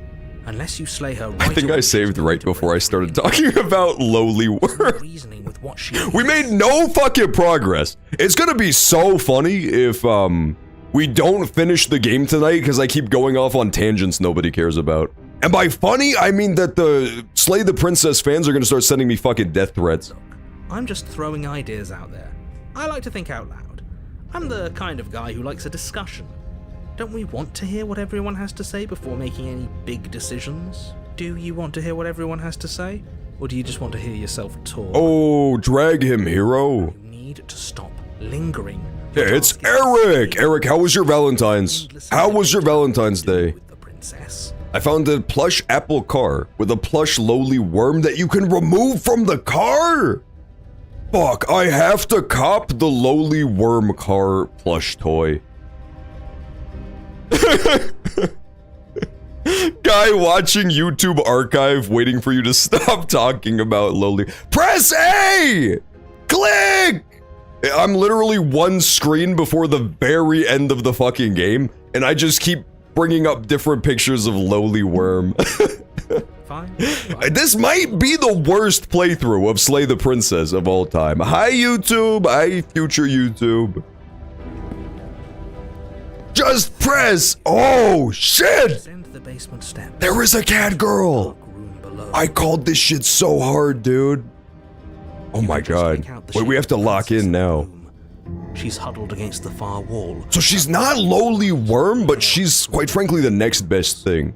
Unless you slay her right I think I saved right before I started talking about lowly worm. Reasoning with what she We made no fucking progress. It's gonna be so funny if we don't finish the game tonight because I keep going off on tangents nobody cares about. And by funny, I mean that the Slay the Princess fans are gonna start sending me fucking death threats. Look, I'm just throwing ideas out there. I like to think out loud. I'm the kind of guy who likes a discussion. Don't we want to hear what everyone has to say before making any big decisions? Do you want to hear what everyone has to say? Or do you just want to hear yourself talk? Oh, drag him, hero. You need to stop lingering. Yeah, it's Eric! Eric, how was your Valentine's? How was your Valentine's Day? With the princess. I found a plush Apple car with a plush lowly worm that you can remove from the car? Fuck, I have to cop the lowly worm car plush toy. Guy watching YouTube archive waiting for you to stop talking about lowly. Press A! Click! I'm literally one screen before the very end of the fucking game, and I just keep bringing up different pictures of lowly worm. Fine. This might be the worst playthrough of Slay the Princess of all time. Hi YouTube, hi future YouTube. Just press! Oh, shit! Descend the basement steps. There is a cat girl! Room below. I called this shit so hard, dude. Oh my god. Wait, we have to lock in now. She's huddled against the far wall. So she's not lowly worm, but she's quite frankly the next best thing.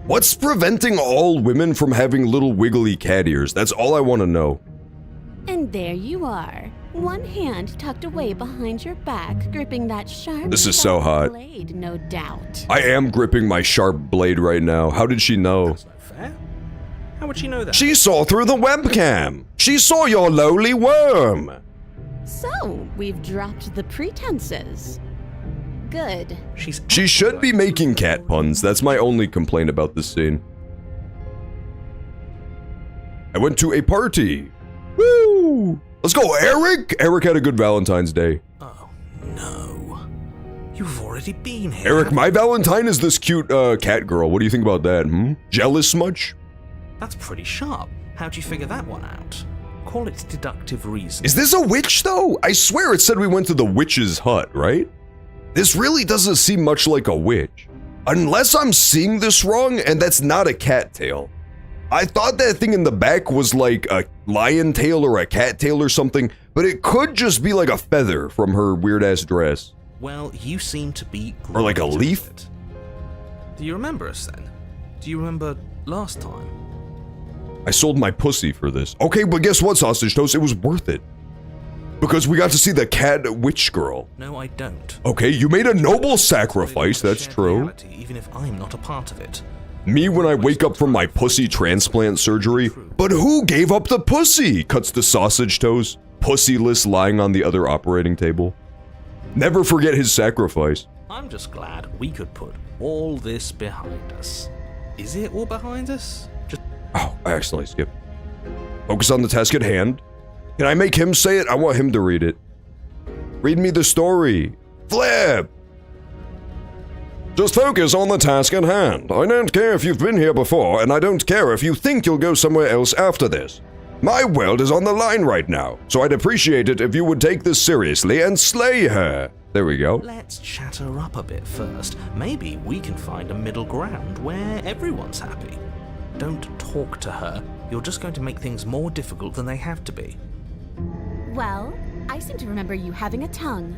What's preventing all women from having little wiggly cat ears? That's all I want to know. And there you are. One hand tucked away behind your back, gripping that sharp This is so hot. blade, no doubt. I am gripping my sharp blade right now. How did she know? That's not fair. How would she know that? She saw through the webcam. She saw your lowly worm. So, we've dropped the pretenses. Good. She should be making cat puns. That's my only complaint about this scene. I went to a party. Woo! Let's go, Eric! Eric had a good Valentine's Day. Oh, no. You've already been here. Eric, my Valentine is this cute cat girl. What do you think about that, hmm? Jealous much? That's pretty sharp. How'd you figure that one out? Call it deductive reasoning. Is this a witch, though? I swear it said we went to the witch's hut, right? This really doesn't seem much like a witch. Unless I'm seeing this wrong, and that's not a cattail. I thought that thing in the back was like a lion tail or a cat tail or something, but it could just be like a feather from her weird-ass dress. Well, you seem to be... Or like a leaf? It. Do you remember us then? Do you remember last time? I sold my pussy for this. Okay, but guess what, Sausage Toast? It was worth it. Because we got to see the cat witch girl. No, I don't. Okay, you made a noble sacrifice, that's true. Reality, even if I'm not a part of it. Me when I wake up from my pussy transplant surgery. But who gave up the pussy? Cuts to Sausage Toast, pussyless lying on the other operating table. Never forget his sacrifice. I'm just glad we could put all this behind us. Is it all behind us? Just... Oh, I accidentally skipped. Focus on the task at hand. Can I make him say it? I want him to read it. Read me the story. Flip! Just focus on the task at hand. I don't care if you've been here before, and I don't care if you think you'll go somewhere else after this. My world is on the line right now, so I'd appreciate it if you would take this seriously and slay her. There we go. Let's chat her up a bit first. Maybe we can find a middle ground where everyone's happy. Don't talk to her. You're just going to make things more difficult than they have to be. Well, I seem to remember you having a tongue.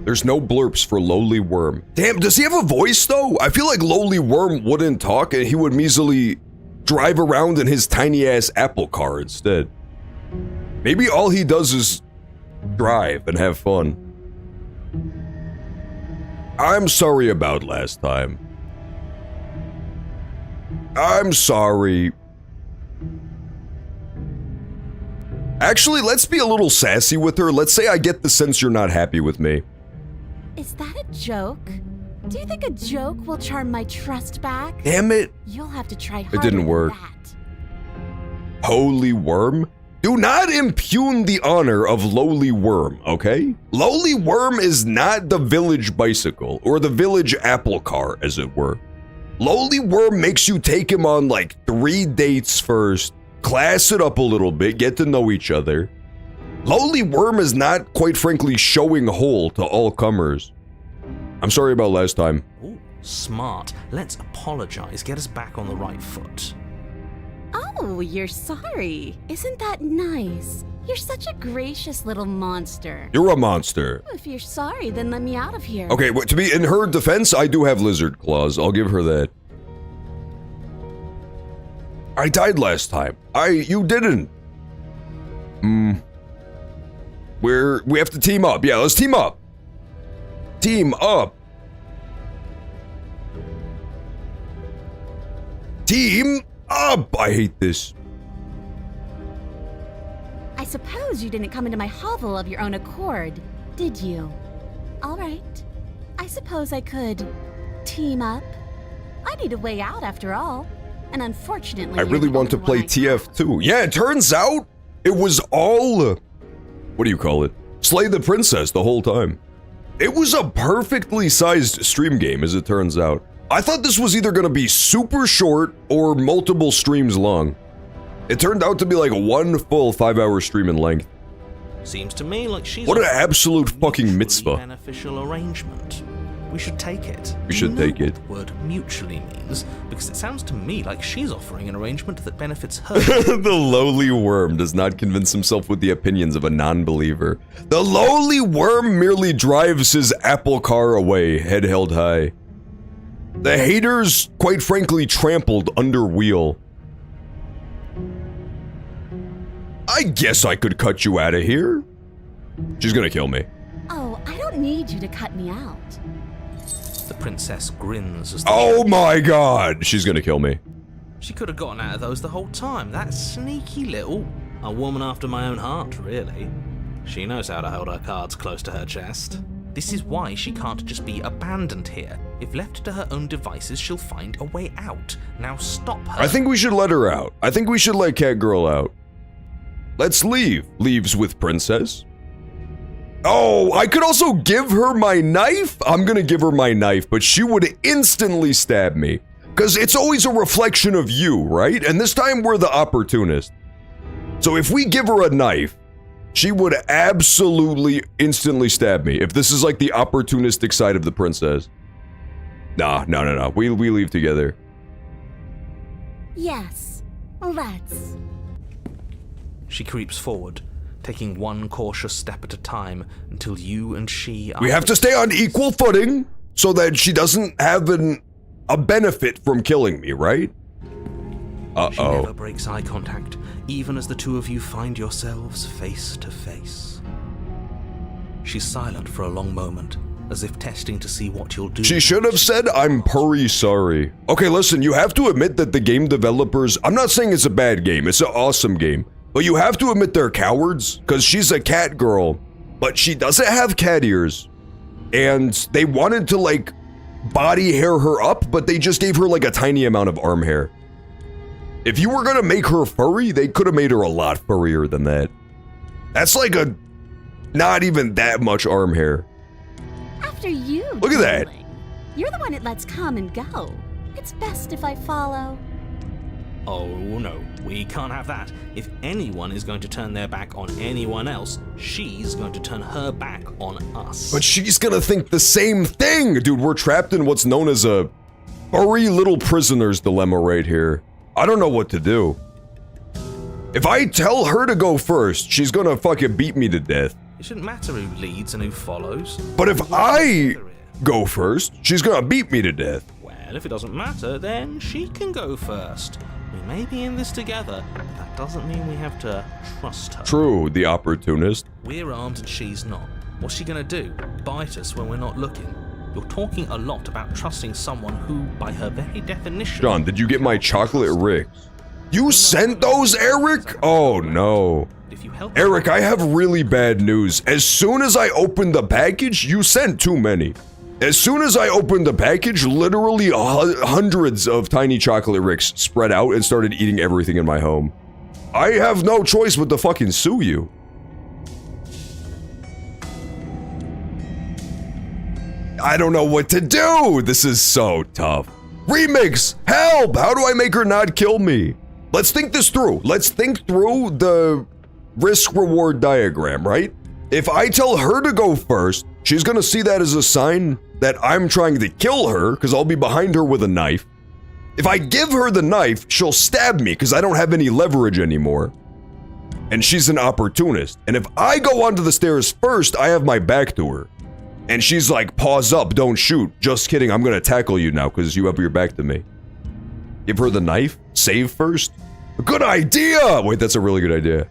There's no blurps for Lowly Worm. Damn, does he have a voice though? I feel like Lowly Worm wouldn't talk and he would measly drive around in his tiny ass Apple car instead. Maybe all he does is drive and have fun. I'm sorry about last time. I'm sorry. Actually, let's be a little sassy with her. Let's say I get the sense you're not happy with me. Is that a joke? Do you think a joke will charm my trust back? Damn it. You'll have to try harder It didn't work. than that. Holy Worm? Do not impugn the honor of Lowly Worm, okay? Lowly Worm is not the village bicycle, or the village apple car, as it were. Lowly Worm makes you take him on like 3 dates first, class it up a little bit, get to know each other. Lowly Worm is not, quite frankly, showing whole to all comers. I'm sorry about last time. Ooh, smart. Let's apologize. Get us back on the right foot. Oh, you're sorry. Isn't that nice? You're such a gracious little monster. You're a monster. If you're sorry, then let me out of here. Okay, to be in her defense, I do have lizard claws. I'll give her that. I died last time. You didn't. We have to team up. Yeah, let's team up. Team up. Team up. I hate this. I suppose you didn't come into my hovel of your own accord, did you? All right. I suppose I could team up. I need a way out after all. And unfortunately, I really want to play TF2. Yeah, it turns out it was all, what do you call it? Slay the Princess the whole time. It was a perfectly sized stream game, as it turns out. I thought this was either going to be super short or multiple streams long. It turned out to be like one full 5-hour stream in length. Seems to me like she's what an absolute fucking mitzvah. Beneficial arrangement. We should take it. We should take it. What the word mutually means, because it sounds to me like she's offering an arrangement that benefits her. The lowly worm does not convince himself with the opinions of a non-believer. The lowly worm merely drives his apple car away, head held high. The haters, quite frankly, trampled under wheel. I guess I could cut you out of here. She's gonna kill me. Oh, I don't need you to cut me out. The princess grins as oh my god, she's gonna kill me. She could have gotten out of those the whole time. That sneaky little... A woman after my own heart, really. She knows how to hold her cards close to her chest. This is why she can't just be abandoned here. If left to her own devices, she'll find a way out. Now stop her. I think we should let her out. I think we should let Catgirl out. Let's leave. Leaves with princess. Oh, I could also give her my knife? I'm gonna give her my knife, but she would instantly stab me. Because it's always a reflection of you, right? And this time we're the opportunist. So if we give her a knife, she would absolutely instantly stab me. If this is like the opportunistic side of the princess. Nah, no. We leave together. Yes, let's. She creeps forward, taking one cautious step at a time until you and she are... We have to stay on equal footing so that she doesn't have a benefit from killing me, right? She never breaks eye contact, even as the two of you find yourselves face to face. She's silent for a long moment, as if testing to see what you'll do. She should have said, I'm purry sorry. Okay, listen, you have to admit that the game developers... I'm not saying it's a bad game, it's an awesome game. But you have to admit they're cowards, because she's a cat girl, but she doesn't have cat ears. And they wanted to, like, body hair her up, but they just gave her, like, a tiny amount of arm hair. If you were gonna make her furry, they could have made her a lot furrier than that. That's like not even that much arm hair. After you, look at that. You're the one it lets come and go. It's best if I follow. Oh no, we can't have that. If anyone is going to turn their back on anyone else, she's going to turn her back on us. But she's gonna think the same thing! Dude, we're trapped in what's known as a furry little prisoner's dilemma right here. I don't know what to do. If I tell her to go first, she's gonna fucking beat me to death. It shouldn't matter who leads and who follows. But if I go first, she's gonna beat me to death. Well, if it doesn't matter, then she can go first. We may be in this together, but that doesn't mean we have to trust her. True, the opportunist. We're armed and she's not. What's she gonna do? Bite us when we're not looking? You're talking a lot about trusting someone who, by her very definition... John, did you get my chocolate Ricks? You sent those, Eric? Oh, no. If you help Eric, I have really bad news. As soon as I opened the package, you sent too many. As soon as I opened the package, literally hundreds of tiny chocolate Ricks spread out and started eating everything in my home. I have no choice but to fucking sue you. I don't know what to do. This is so tough. Remix, help! How do I make her not kill me? Let's think this through. Let's think through the risk-reward diagram, right? If I tell her to go first, she's gonna see that as a sign that I'm trying to kill her because I'll be behind her with a knife. If I give her the knife, she'll stab me because I don't have any leverage anymore. And she's an opportunist. And if I go onto the stairs first, I have my back to her. And she's like, pause up, don't shoot. Just kidding, I'm gonna tackle you now because you have your back to me. Give her the knife, save first. Good idea! Wait, that's a really good idea.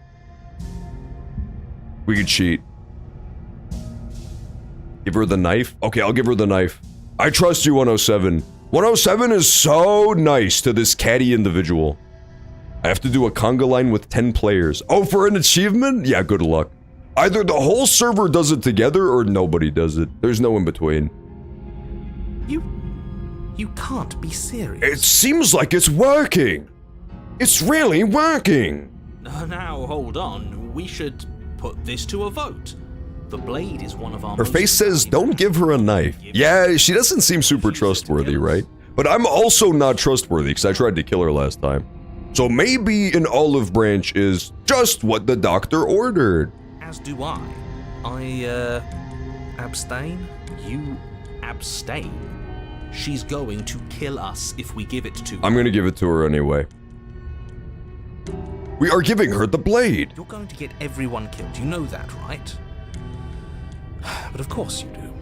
We could cheat. Give her the knife? Okay, I'll give her the knife. I trust you, 107. 107 is so nice to this catty individual. I have to do a conga line with 10 players. Oh, for an achievement? Yeah, good luck. Either the whole server does it together or nobody does it. There's no in between. You can't be serious. It seems like it's working. It's really working. Now, hold on. We should put this to a vote. The blade is one of our Her face says, don't give her a knife. Yeah, she doesn't seem super trustworthy, right? But I'm also not trustworthy because I tried to kill her last time. So maybe an olive branch is just what the doctor ordered. As do I. I, abstain? You abstain. She's going to kill us if we give it to her. I'm gonna give it to her anyway. We are giving her the blade. You're going to get everyone killed. You know that, right? But of course you do.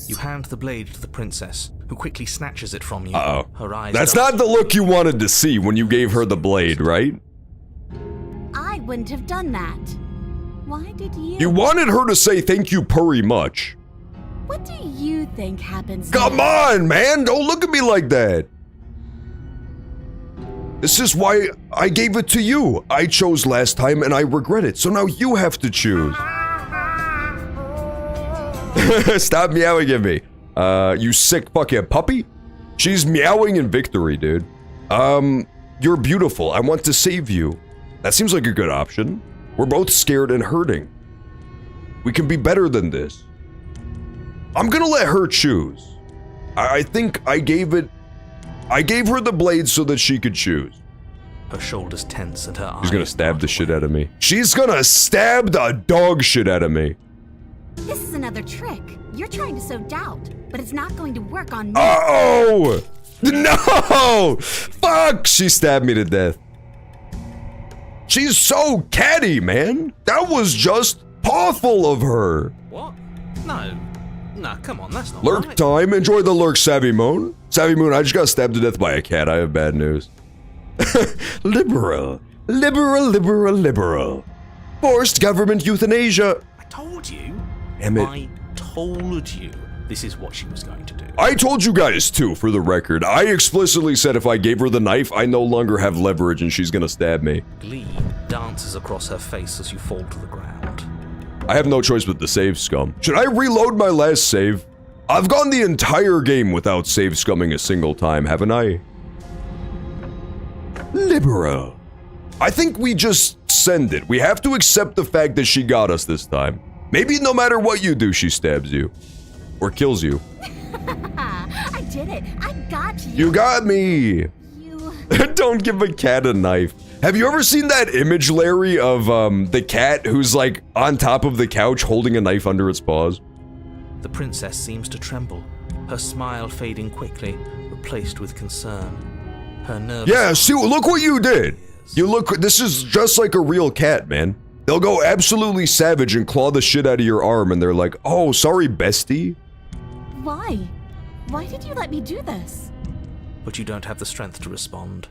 You hand the blade to the princess, who quickly snatches it from you. Uh-oh. Her eyes. That's not the look you wanted to see when you gave her the blade, right? I wouldn't have done that. Why did you? You wanted her to say thank you very much. What do you think happens? Come on, man! Don't look at me like that! This is why I gave it to you. I chose last time and I regret it, so now you have to choose. Stop meowing at me. You sick fucking puppy? She's meowing in victory, dude. You're beautiful. I want to save you. That seems like a good option. We're both scared and hurting. We can be better than this. I'm gonna let her choose. I think I gave her the blade so that she could choose. Her shoulders tense and her eyes. She's gonna stab the shit out of me. She's gonna stab the dog shit out of me. This is another trick. You're trying to sow doubt, but it's not going to work on me. Uh-oh! No! Fuck! She stabbed me to death. She's so catty, man. That was just awful of her. What? No. Nah, come on, that's not Lurk right. time. Enjoy the lurk, Savvy Moon. Savvy Moon, I just got stabbed to death by a cat. I have bad news. Liberal. Liberal, liberal, liberal. Forced government euthanasia. I told you. Damn it. I told you this is what she was going to do. I told you guys too, for the record. I explicitly said if I gave her the knife, I no longer have leverage and she's gonna stab me. Glee dances across her face as you fall to the ground. I have no choice but to save scum. Should I reload my last save? I've gone the entire game without save scumming a single time, haven't I? Liberal. I think we just send it. We have to accept the fact that she got us this time. Maybe no matter what you do, she stabs you. Or kills you. I did it. I got you. You got me. You... Don't give a cat a knife. Have you ever seen that image, Larry, of the cat who's like on top of the couch holding a knife under its paws? The princess seems to tremble, her smile fading quickly, replaced with concern. Her nerves. Yeah, see, look what you did. You look, this is just like a real cat, man. They'll go absolutely savage and claw the shit out of your arm and they're like, oh, sorry, bestie. Why? Why did you let me do this? But you don't have the strength to respond.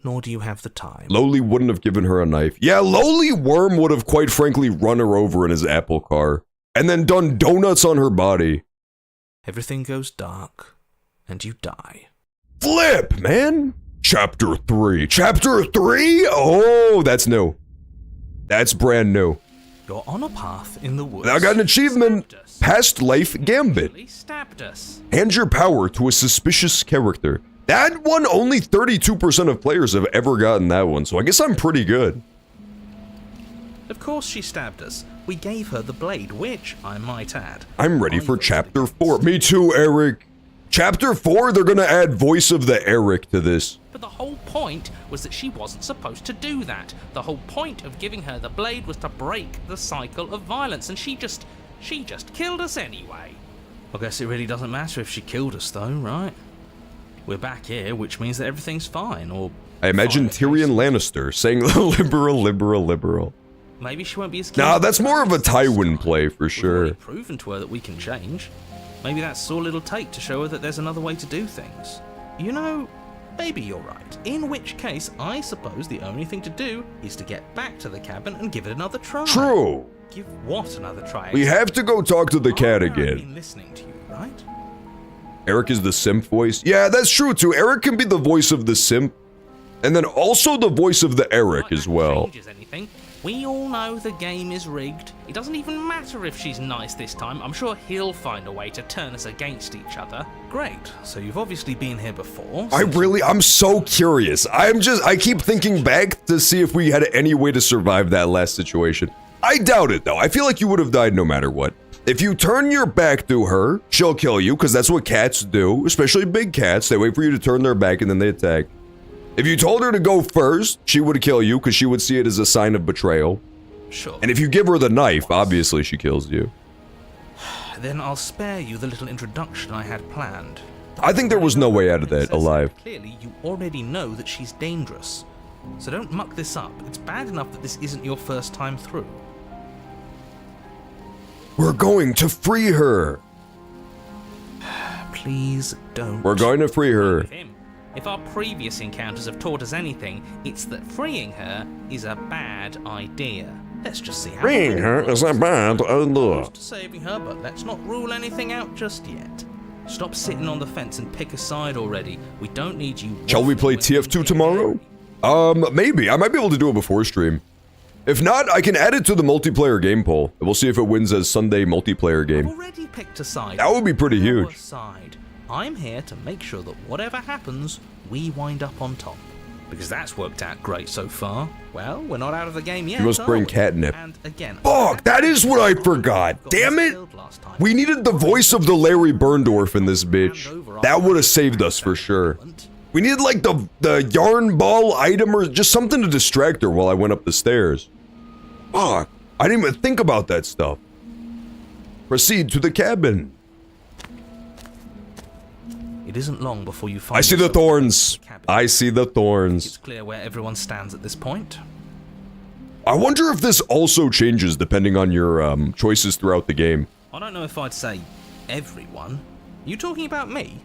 Nor do you have the time. Lowly wouldn't have given her a knife. Yeah, Lowly Worm would have quite frankly run her over in his Apple car. And then done donuts on her body. Everything goes dark, and you die. Flip, man! Chapter 3. Chapter 3? Oh, that's new. That's brand new. You're on a path in the woods. I got an achievement. Past life gambit. Really stabbed us. Hand your power to a suspicious character. That one, only 32% of players have ever gotten that one, so I guess I'm pretty good. Of course she stabbed us. We gave her the blade, which, I might add... I'm ready for Chapter 4. Me too, Eric. Chapter 4, they're gonna add Voice of the Eric to this. But the whole point was that she wasn't supposed to do that. The whole point of giving her the blade was to break the cycle of violence, and she just killed us anyway. I guess it really doesn't matter if she killed us though, right? We're back here, which means that everything's fine, or... I imagine Tyrion Lannister saying liberal. Maybe she won't be as... Nah, that's more of a Tywin play for We've sure. already proven to her that we can change. Maybe that's all it'll take to show her that there's another way to do things. You know, maybe you're right. In which case, I suppose the only thing to do is to get back to the cabin and give it another try. True. Give what another try? We have to go talk to the cat I've again. been listening to you, right? Eric is the simp voice. Yeah, that's true too. Eric can be the voice of the simp, and then also the voice of the Eric as well. Changes anything. We all know the game is rigged. It doesn't even matter if she's nice this time. I'm sure he'll find a way to turn us against each other. Great. So you've obviously been here before. I'm so curious. I keep thinking back to see if we had any way to survive that last situation. I doubt it though. I feel like you would have died no matter what. If you turn your back to her, she'll kill you, because that's what cats do, especially big cats. They wait for you to turn their back and then they attack. If you told her to go first, she would kill you, because she would see it as a sign of betrayal. Sure. And if you give her the knife, obviously she kills you. Then I'll spare you the little introduction I had planned. I think there was no way out of that alive. Clearly, you already know that she's dangerous. So don't muck this up. It's bad enough that this isn't your first time through. We're going to free her. Please don't. We're going to free her. With him. If our previous encounters have taught us anything, it's that freeing her is a bad idea. Let's just see how... Freeing her is a bad idea. Saving her, but let's not rule anything out just yet. Stop sitting on the fence and pick a side already. We don't need you... Shall we play TF2 tomorrow? Maybe. I might be able to do it before stream. If not, I can add it to the multiplayer game poll. We'll see if it wins as Sunday multiplayer game. I've already picked a side. That would be pretty huge. Side. I'm here to make sure that whatever happens, we wind up on top. Because that's worked out great so far. Well, we're not out of the game yet. You must bring catnip. And again, fuck, that is what I forgot. Damn it! We needed the voice of the Larry Berndorf in this bitch. That would have saved us for sure. We needed like the yarn ball item or just something to distract her while I went up the stairs. Fuck, I didn't even think about that stuff. Proceed to the cabin. It isn't long before you find... I see the thorns. I see the thorns. It's clear where everyone stands at this point. I wonder if this also changes depending on your choices throughout the game. I don't know if I'd say everyone. You talking about me?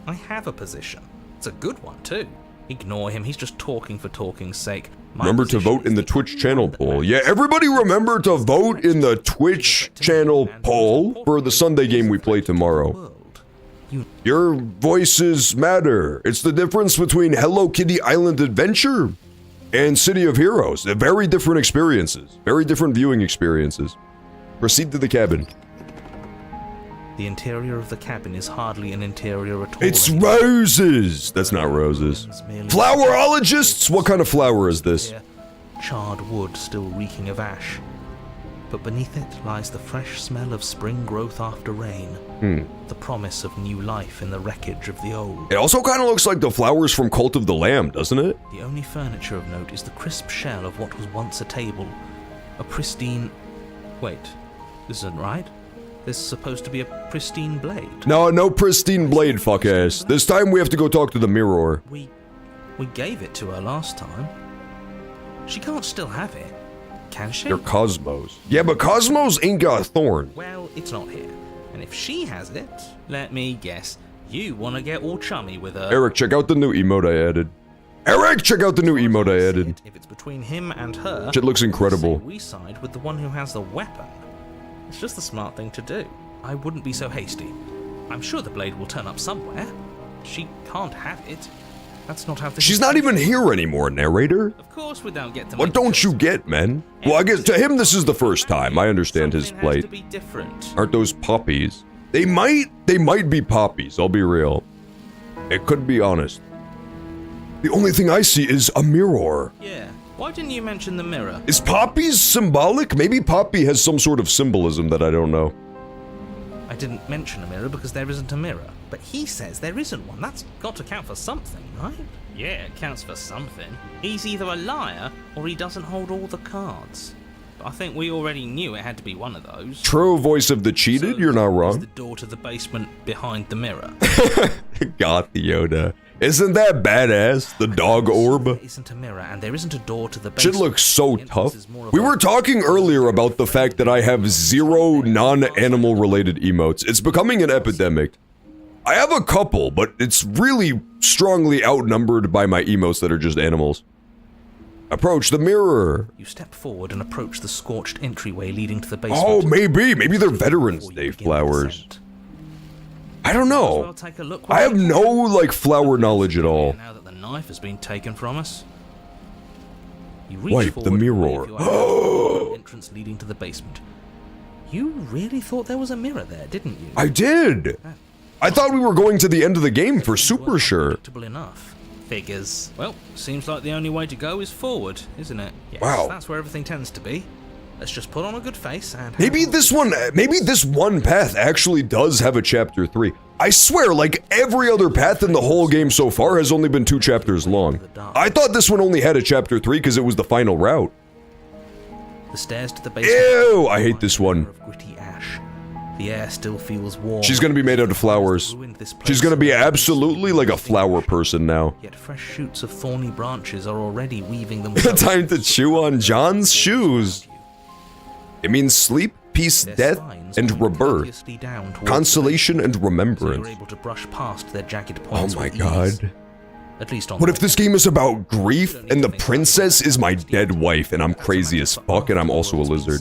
I have a position. It's a good one too. Ignore him, he's just talking for talking's sake. Remember to vote in the Twitch channel poll. Yeah, everybody remember to vote in the Twitch channel poll for the Sunday game we play tomorrow. Your voices matter. It's the difference between Hello Kitty Island Adventure and City of Heroes. They're very different experiences. Very different viewing experiences. Proceed to the cabin. The interior of the cabin is hardly an interior at all. It's roses! That's not roses. Flowerologists? What kind of flower is this? Charred wood still reeking of ash. But beneath it lies the fresh smell of spring growth after rain. The promise of new life in the wreckage of the old. It also kind of looks like the flowers from Cult of the Lamb, doesn't it? The only furniture of note is the crisp shell of what was once a table. A pristine... Wait, this isn't right? There's supposed to be a pristine blade. No pristine blade, fuck-ass. This time we have to go talk to the mirror. We gave it to her last time. She can't still have it, can she? You're Cosmos. Yeah, but Cosmos ain't got a thorn. Well, it's not here. And if she has it, let me guess, you want to get all chummy with her. Eric, check out the new emote I added. Eric, check out the new emote I added. If it's between him and her, shit looks incredible. We side with the one who has the weapon. It's just the smart thing to do. I wouldn't be so hasty. I'm sure the blade will turn up somewhere. She can't have it. That's not how things She's not even here anymore, narrator. Of course we don't get to What make don't choices. you get, man? Well, I guess to him this is the first time. I understand his Something has plight. to be different. Aren't those poppies? They might be poppies, I'll be real. It could be honest. The only thing I see is a mirror. Yeah. Why didn't you mention the mirror? Is poppies symbolic? Maybe poppy has some sort of symbolism that I don't know. I didn't mention a mirror because there isn't a mirror. But he says there isn't one. That's got to count for something, right? Yeah, it counts for something. He's either a liar or he doesn't hold all the cards. But I think we already knew it had to be one of those. True voice of the cheated, you're not Is wrong. the door to the basement behind the mirror? Got the Yoda. Isn't that badass? The dog orb. There isn't a mirror and there isn't a door to the Shit basement. looks so The tough. entrance is more of We a- were talking earlier about the fact that I have 0 non-animal related emotes. It's becoming an epidemic. I have a couple, but it's really strongly outnumbered by my emotes that are just animals. Approach the mirror. You step forward and approach the scorched entryway leading to the Oh, basement. maybe they're Veterans Day flowers. I don't know. Well, take a look I have no, like, flower knowledge at all. Now that the knife has been taken from us. You Wipe the forward and mirror. wave your hand towards the entrance leading to the basement. You really thought there was a mirror there, didn't you? I did. I thought we were going to the end of the game for super sure. Predictable enough. Figures. Well, seems like the only way to go is forward, isn't it? Yes, Wow. That's where everything tends to be. Let's just put on a good face and... Maybe this one path actually does have a chapter 3. I swear, like every other path in the whole game so far has only been 2 chapters long. I thought this one only had a chapter 3 because it was the final route. The stairs to the basement... Ew, I hate this one. ...of gritty ash. The air still feels warm. She's gonna be made out of flowers. She's gonna be absolutely like a flower person now. Yet fresh shoots of thorny branches are already weaving themselves... Time to chew on John's shoes. It means sleep, peace, death, and rebirth. Consolation and remembrance. Able to brush past their jagged Oh points my with ease. god. At least on What if this game is about grief and the princess is my dead wife and I'm crazy as fuck and I'm also a lizard?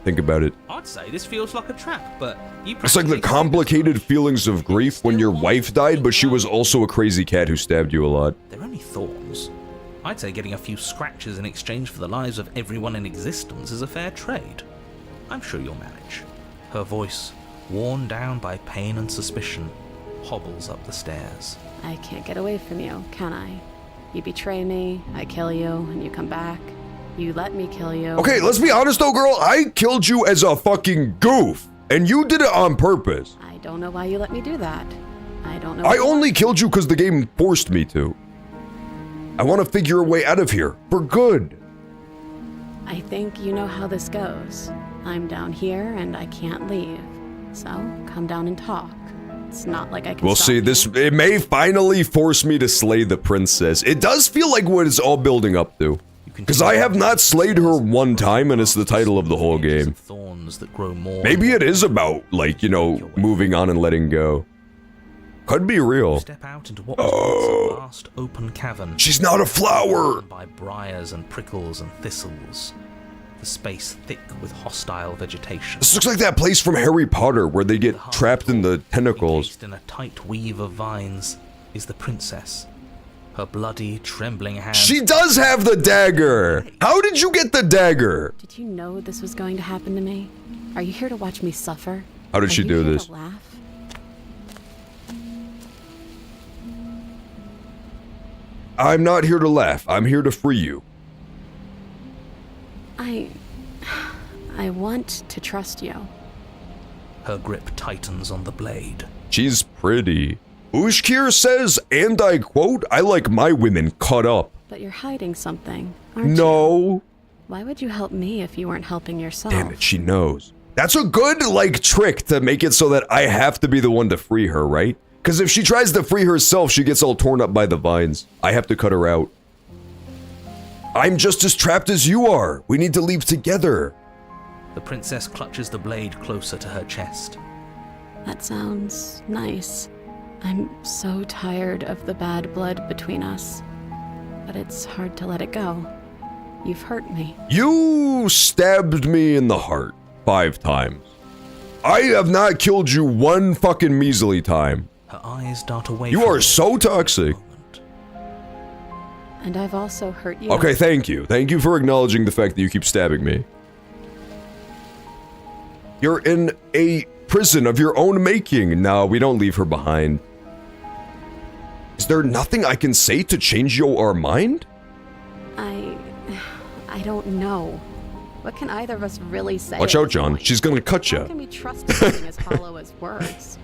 Think about it. I'd say this feels like a trap, but you It's like the complicated feelings of grief when your wife died, but she was also a crazy cat who stabbed you a lot. They're only thorns. I'd say getting a few scratches in exchange for the lives of everyone in existence is a fair trade. I'm sure you'll manage. Her voice, worn down by pain and suspicion, hobbles up the stairs. I can't get away from you, can I? You betray me, I kill you, and you come back. You let me kill you. Okay, let's be honest though, girl. I killed you as a fucking goof, and you did it on purpose. I don't know why you let me do that. I don't know. I only killed you because the game forced me to. I want to figure a way out of here, for good. I think you know how this goes. I'm down here and I can't leave. So, come down and talk. It's not like I can We'll stop see, you. it may finally force me to slay the princess. It does feel like what it's all building up to. Because I have not slayed her one time and it's the title of the whole game. Thorns that grow more. Maybe it is about, like, you know, moving on and letting go. Could be real. Step out into what was once a vast open cavern. She's not a flower! By briars and prickles and thistles. The space thick with hostile vegetation. This looks like that place from Harry Potter where they get trapped in the tentacles. Encased in a tight weave of vines is the princess. Her bloody, trembling hand. She does have the dagger! How did you get the dagger? Did you know this was going to happen to me? Are you here to watch me suffer? How did Are she you do here this? to laugh? I'm not here to laugh. I'm here to free you. I want to trust you. Her grip tightens on the blade. She's pretty. Ushkir says, and I quote, I like my women cut up. But you're hiding something, aren't you? No. Why would you help me if you weren't helping yourself? Damn it, she knows. That's a good, like, trick to make it so that I have to be the one to free her, right? Because if she tries to free herself, she gets all torn up by the vines. I have to cut her out. I'm just as trapped as you are. We need to leave together. The princess clutches the blade closer to her chest. That sounds nice. I'm so tired of the bad blood between us. But it's hard to let it go. You've hurt me. You stabbed me in the heart 5 times. I have not killed you one fucking measly time. Her eyes dart away. You from are her so toxic. moment. And I've also hurt you. Okay, thank you. Thank you for acknowledging the fact that you keep stabbing me. You're in a prison of your own making. No, we don't leave her behind. Is there nothing I can say to change your mind? I don't know. What can either of us really say? Watch out, John. She's gonna cut How you. can we trust something as hollow as words?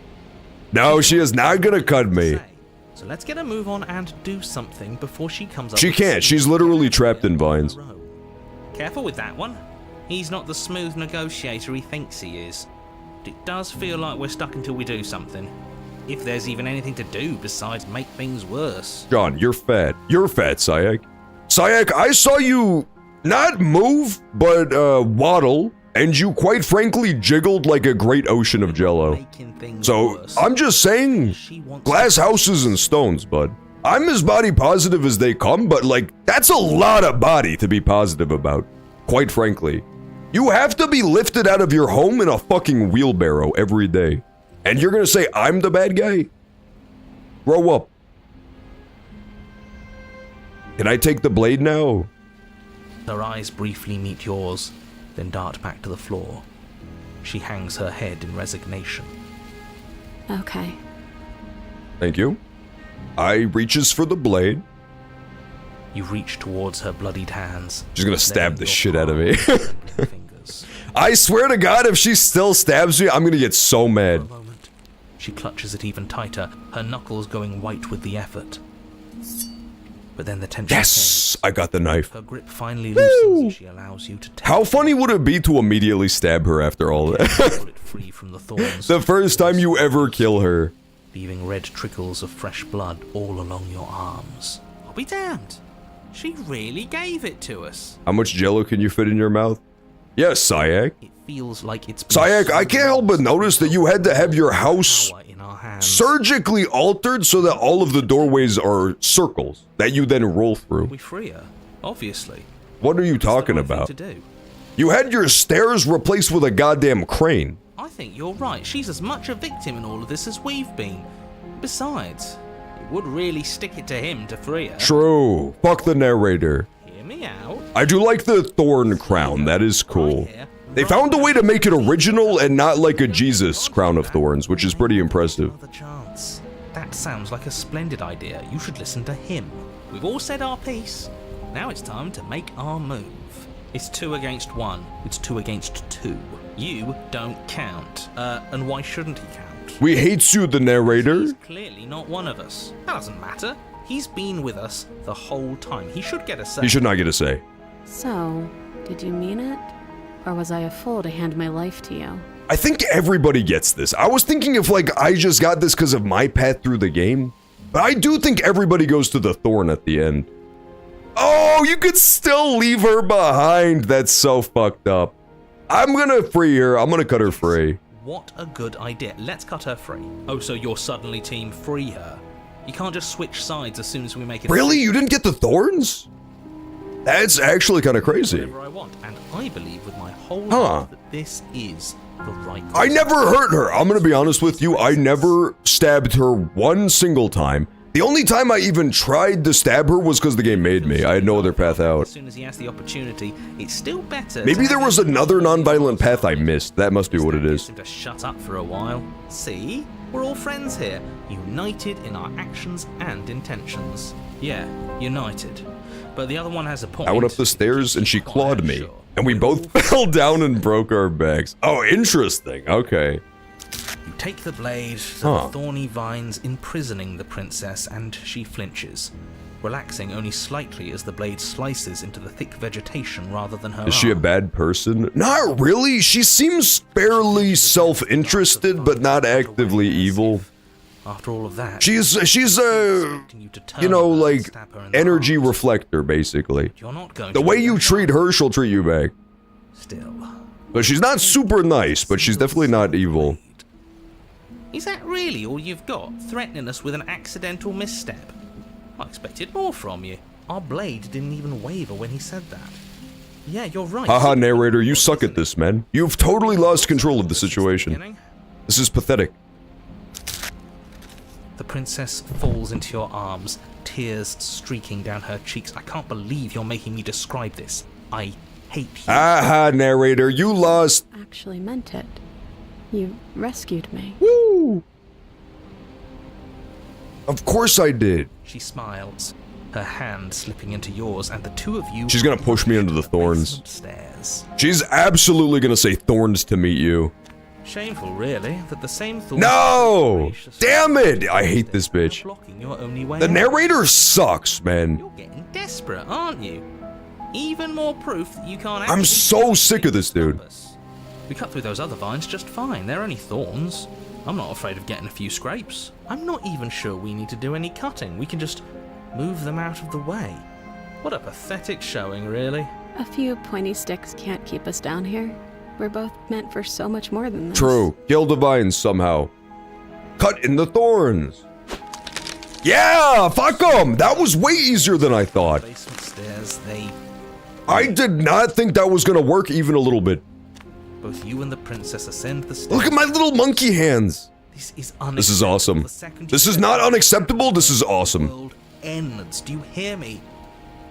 No, she is not gonna cut me. So let's get a move on and do something before she comes up. She with can't. She's literally trapped in vines. Careful with that one. He's not the smooth negotiator he thinks he is. It does feel like we're stuck until we do something. If there's even anything to do besides make things worse. John, you're fat. You're fat, Sayak. Sayak, I saw you not move, but waddle, and you quite frankly jiggled like a great ocean of jello. So, I'm just saying, glass houses and stones, bud. I'm as body positive as they come, but like, that's a lot of body to be positive about, quite frankly. You have to be lifted out of your home in a fucking wheelbarrow every day. And you're gonna say I'm the bad guy? Grow up. Can I take the blade now? Her eyes briefly meet yours, then dart back to the floor. She hangs her head in resignation. Okay. Thank you. I reaches for the blade. You reach towards her bloodied hands. She's gonna stab the shit out of me. I swear to God, if she still stabs me, I'm gonna get so mad. She clutches it even tighter, her knuckles going white with the effort. But then the tension Yes! I got the knife. Her grip finally loosens as she allows you to take How funny would it be to immediately stab her after all that? free from the thorns. The first time you ever kill her. Leaving red trickles of fresh blood all along your arms. I'll be damned. She really gave it to us. How much jello can you fit in your mouth? Yes, Sayak. It feels like it's Sayak, I can't help but notice that you had to have your house surgically altered so that all of the doorways are circles that you then roll through. We free her, obviously. What are you talking about? To do. You had your stairs replaced with a goddamn crane. I think you're right. She's as much a victim in all of this as we've been. Besides, it would really stick it to him to free her. True. Fuck the narrator. Hear me out. I do like the thorn crown. That is cool. They found a way to make it original and not like a Jesus crown of thorns, which is pretty impressive. Another chance. That sounds like a splendid idea. You should listen to him. We've all said our piece. Now it's time to make our move. It's 2 against 1. It's 2 against 2. You don't count. And why shouldn't he count? We hate you, the narrator. He's clearly not one of us. That doesn't matter. He's been with us the whole time. He should get a say. He should not get a say. So, did you mean it? Or was I a fool to hand my life to you? I think everybody gets this. I was thinking if like I just got this because of my path through the game. But I do think everybody goes to the thorn at the end. Oh, you could still leave her behind. That's so fucked up. I'm gonna free her. I'm gonna cut her free. What a good idea. Let's cut her free. Oh, so you're suddenly team free her. You can't just switch sides as soon as we make it. Really? You didn't get the thorns? That's actually kind of crazy. Whatever I want, and I believe with my whole heart that this is the right course. I never hurt her. I'm gonna be honest with you. I never stabbed her one single time. The only time I even tried to stab her was because the game made me. I had no other path out. As soon as he has the opportunity, it's still better. Maybe there was another non-violent path I missed. That must be what it is. To shut up for a while. See, we're all friends here, united in our actions and intentions. Yeah, united. But the other one has a point. I went up the stairs and she clawed me, and we both fell down and broke our backs. Oh, interesting. Okay. You take the blade, the thorny vines imprisoning the princess, and she flinches, relaxing only slightly as the blade slices into the thick vegetation rather than her Is she a arm. bad person? Not really. She seems fairly self-interested, but not actively evil. After all of that, She's a, you know, like, energy reflector, basically. You're not going The to way do you that. treat her, she'll treat you back. Still. But she's not super nice, but she's definitely not evil. Is that really all you've got? Threatening us with an accidental misstep? I expected more from you. Our blade didn't even waver when he said that. Yeah, you're right. Haha, narrator, you suck at this, man. You've totally lost control of the situation. This is pathetic. The princess falls into your arms, tears streaking down her cheeks. I can't believe you're making me describe this. I hate you. Aha, narrator, you lost. Actually meant it. You rescued me. Woo! Of course I did. She smiles, her hand slipping into yours, and the two of you... She's gonna push me into the thorns. Stairs. She's absolutely gonna say thorns to meet you. Shameful, really, that the same thorns... No! Damn it! I hate this bitch. Blocking your only way The out. narrator sucks, man. You're getting desperate, aren't you? Even more proof that you can't I'm actually... so sick of this dude. We cut through those other vines just fine. They're only thorns. I'm not afraid of getting a few scrapes. I'm not even sure we need to do any cutting. We can just move them out of the way. What a pathetic showing, really. A few pointy sticks can't keep us down here. We're both meant for so much more than this. True. Kill the vines somehow. Cut in the thorns. Yeah, fuck them. That was way easier than I thought. Basement stairs, I did not think that was gonna work even a little bit. Both you and the princess ascend the stairs. Look at my little monkey hands. This is This is awesome. This is not unacceptable. This is awesome. The world ends. Do you hear me?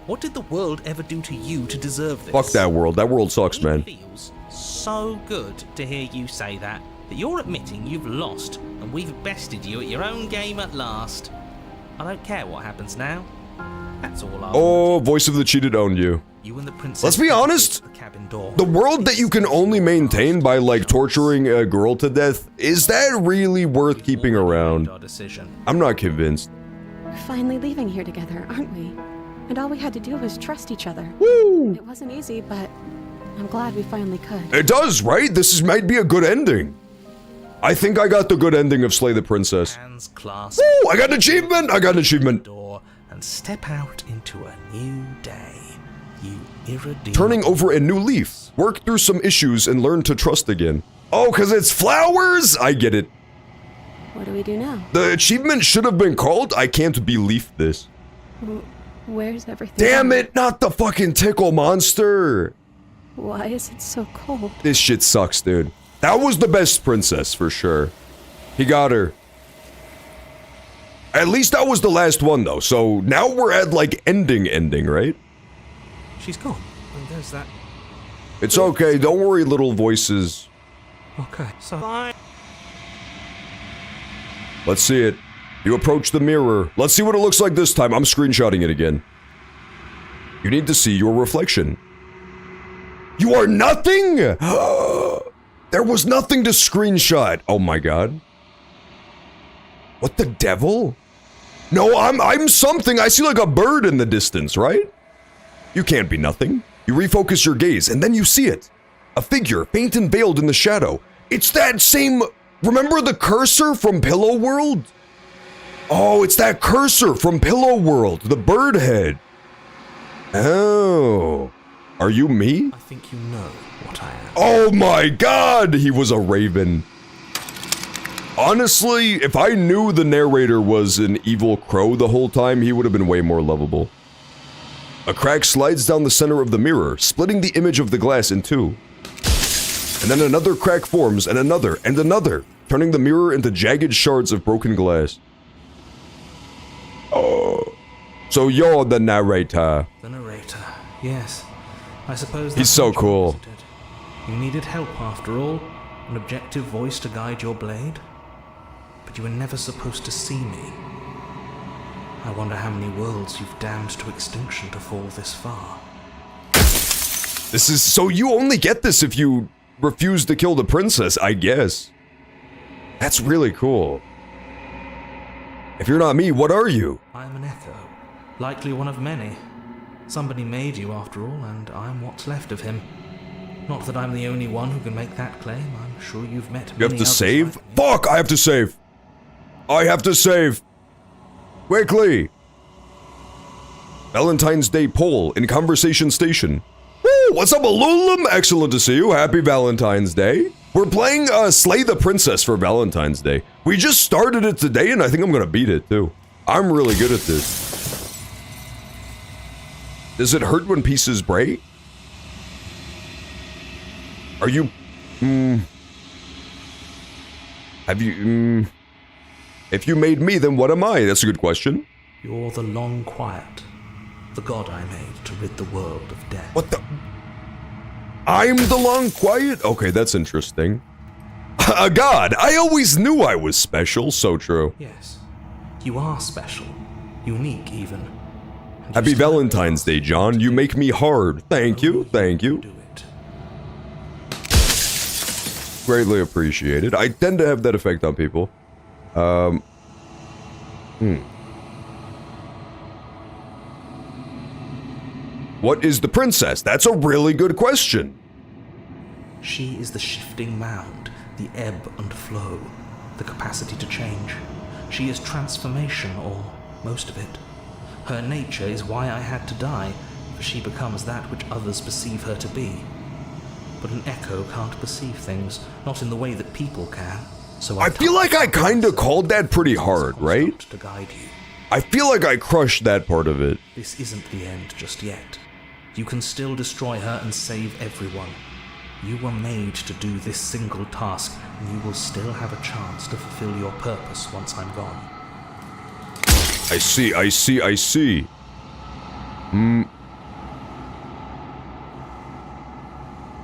What did the world ever do to you to deserve this? Fuck that world. That world sucks, man. It feels so good to hear you say that you're admitting you've lost and we've bested you at your own game at last. I don't care what happens now. That's all I Oh, voice of the cheated owned you. You and the princess. Let's be honest. The cabin door. The world that you can only maintain by, like, torturing a girl to death, is that really worth keeping around? Our decision. I'm not convinced. We're finally leaving here together, aren't we? And all we had to do was trust each other. Woo! It wasn't easy, but I'm glad we finally could. It does, right? Might be a good ending. I think I got the good ending of Slay the Princess. Hands clasped. Woo! I got an achievement! I got an achievement. Door and step out into a new day. You irredeemable. Turning over a new leaf. Work through some issues and learn to trust again. Oh, because it's flowers? I get it. What do we do now? The achievement should have been called I Can't Believe This. Where's everything? Damn it, not the fucking tickle monster. Why is it so cold? This shit sucks, dude. That was the best princess, for sure. He got her. At least that was the last one, though. So now we're at, like, ending, right? She's gone. And there's that. It's okay. Don't worry, little voices. Okay, so bye. Let's see it. You approach the mirror. Let's see what it looks like this time. I'm screenshotting it again. You need to see your reflection. You are nothing? There was nothing to screenshot. Oh my god. What the devil? No, I'm something. I see like a bird in the distance, right? You can't be nothing. You refocus your gaze, and then you see it. A figure, faint and veiled in the shadow. It's that same... Remember the cursor from Pillow World? Oh, it's that cursor from Pillow World, the bird head. Oh. Are you me? I think you know what I am. Oh my god, he was a raven. Honestly, if I knew the narrator was an evil crow the whole time, he would have been way more lovable. A crack slides down the center of the mirror, splitting the image of the glass in two. And then another crack forms, and another, turning the mirror into jagged shards of broken glass. Oh. So you're the narrator. The narrator, yes. I suppose He's so cool. isn't it? You needed help after all, an objective voice to guide your blade. But you were never supposed to see me. I wonder how many worlds you've damned to extinction to fall this far. This is so you only get this if you refuse to kill the princess, I guess. That's really cool. If you're not me, what are you? I'm an echo, likely one of many. Somebody made you after all, and I'm what's left of him. Not that I'm the only one who can make that claim. I'm sure you've met many You have to others save? like me. Fuck, I have to save. I have to save. Quickly. Valentine's Day poll in Conversation Station. Woo, what's up, Alulim? Excellent to see you. Happy Valentine's Day. We're playing Slay the Princess for Valentine's Day. We just started it today, and I think I'm gonna beat it, too. I'm really good at this. Does it hurt when pieces break? Are you... Have you... If you made me, then what am I? That's a good question. You're the long quiet, the god I made to rid the world of death. What the? I'm the long quiet? Okay, that's interesting. A god! I always knew I was special, so true. Yes, you are special, unique even. And Happy you still Valentine's Day, John. You make me hard. Thank you, thank you. do it. Greatly appreciated. I tend to have that effect on people. What is the princess? That's a really good question. She is the shifting mound, the ebb and flow, the capacity to change. She is transformation, or most of it. Her nature is why I had to die, for she becomes that which others perceive her to be. But an echo can't perceive things, not in the way that people can. So I feel like I kinda called that pretty hard, right? To guide you. I feel like I crushed that part of it. This isn't the end just yet. You can still destroy her and save everyone. You were made to do this single task, and you will still have a chance to fulfill your purpose once I'm gone. I see.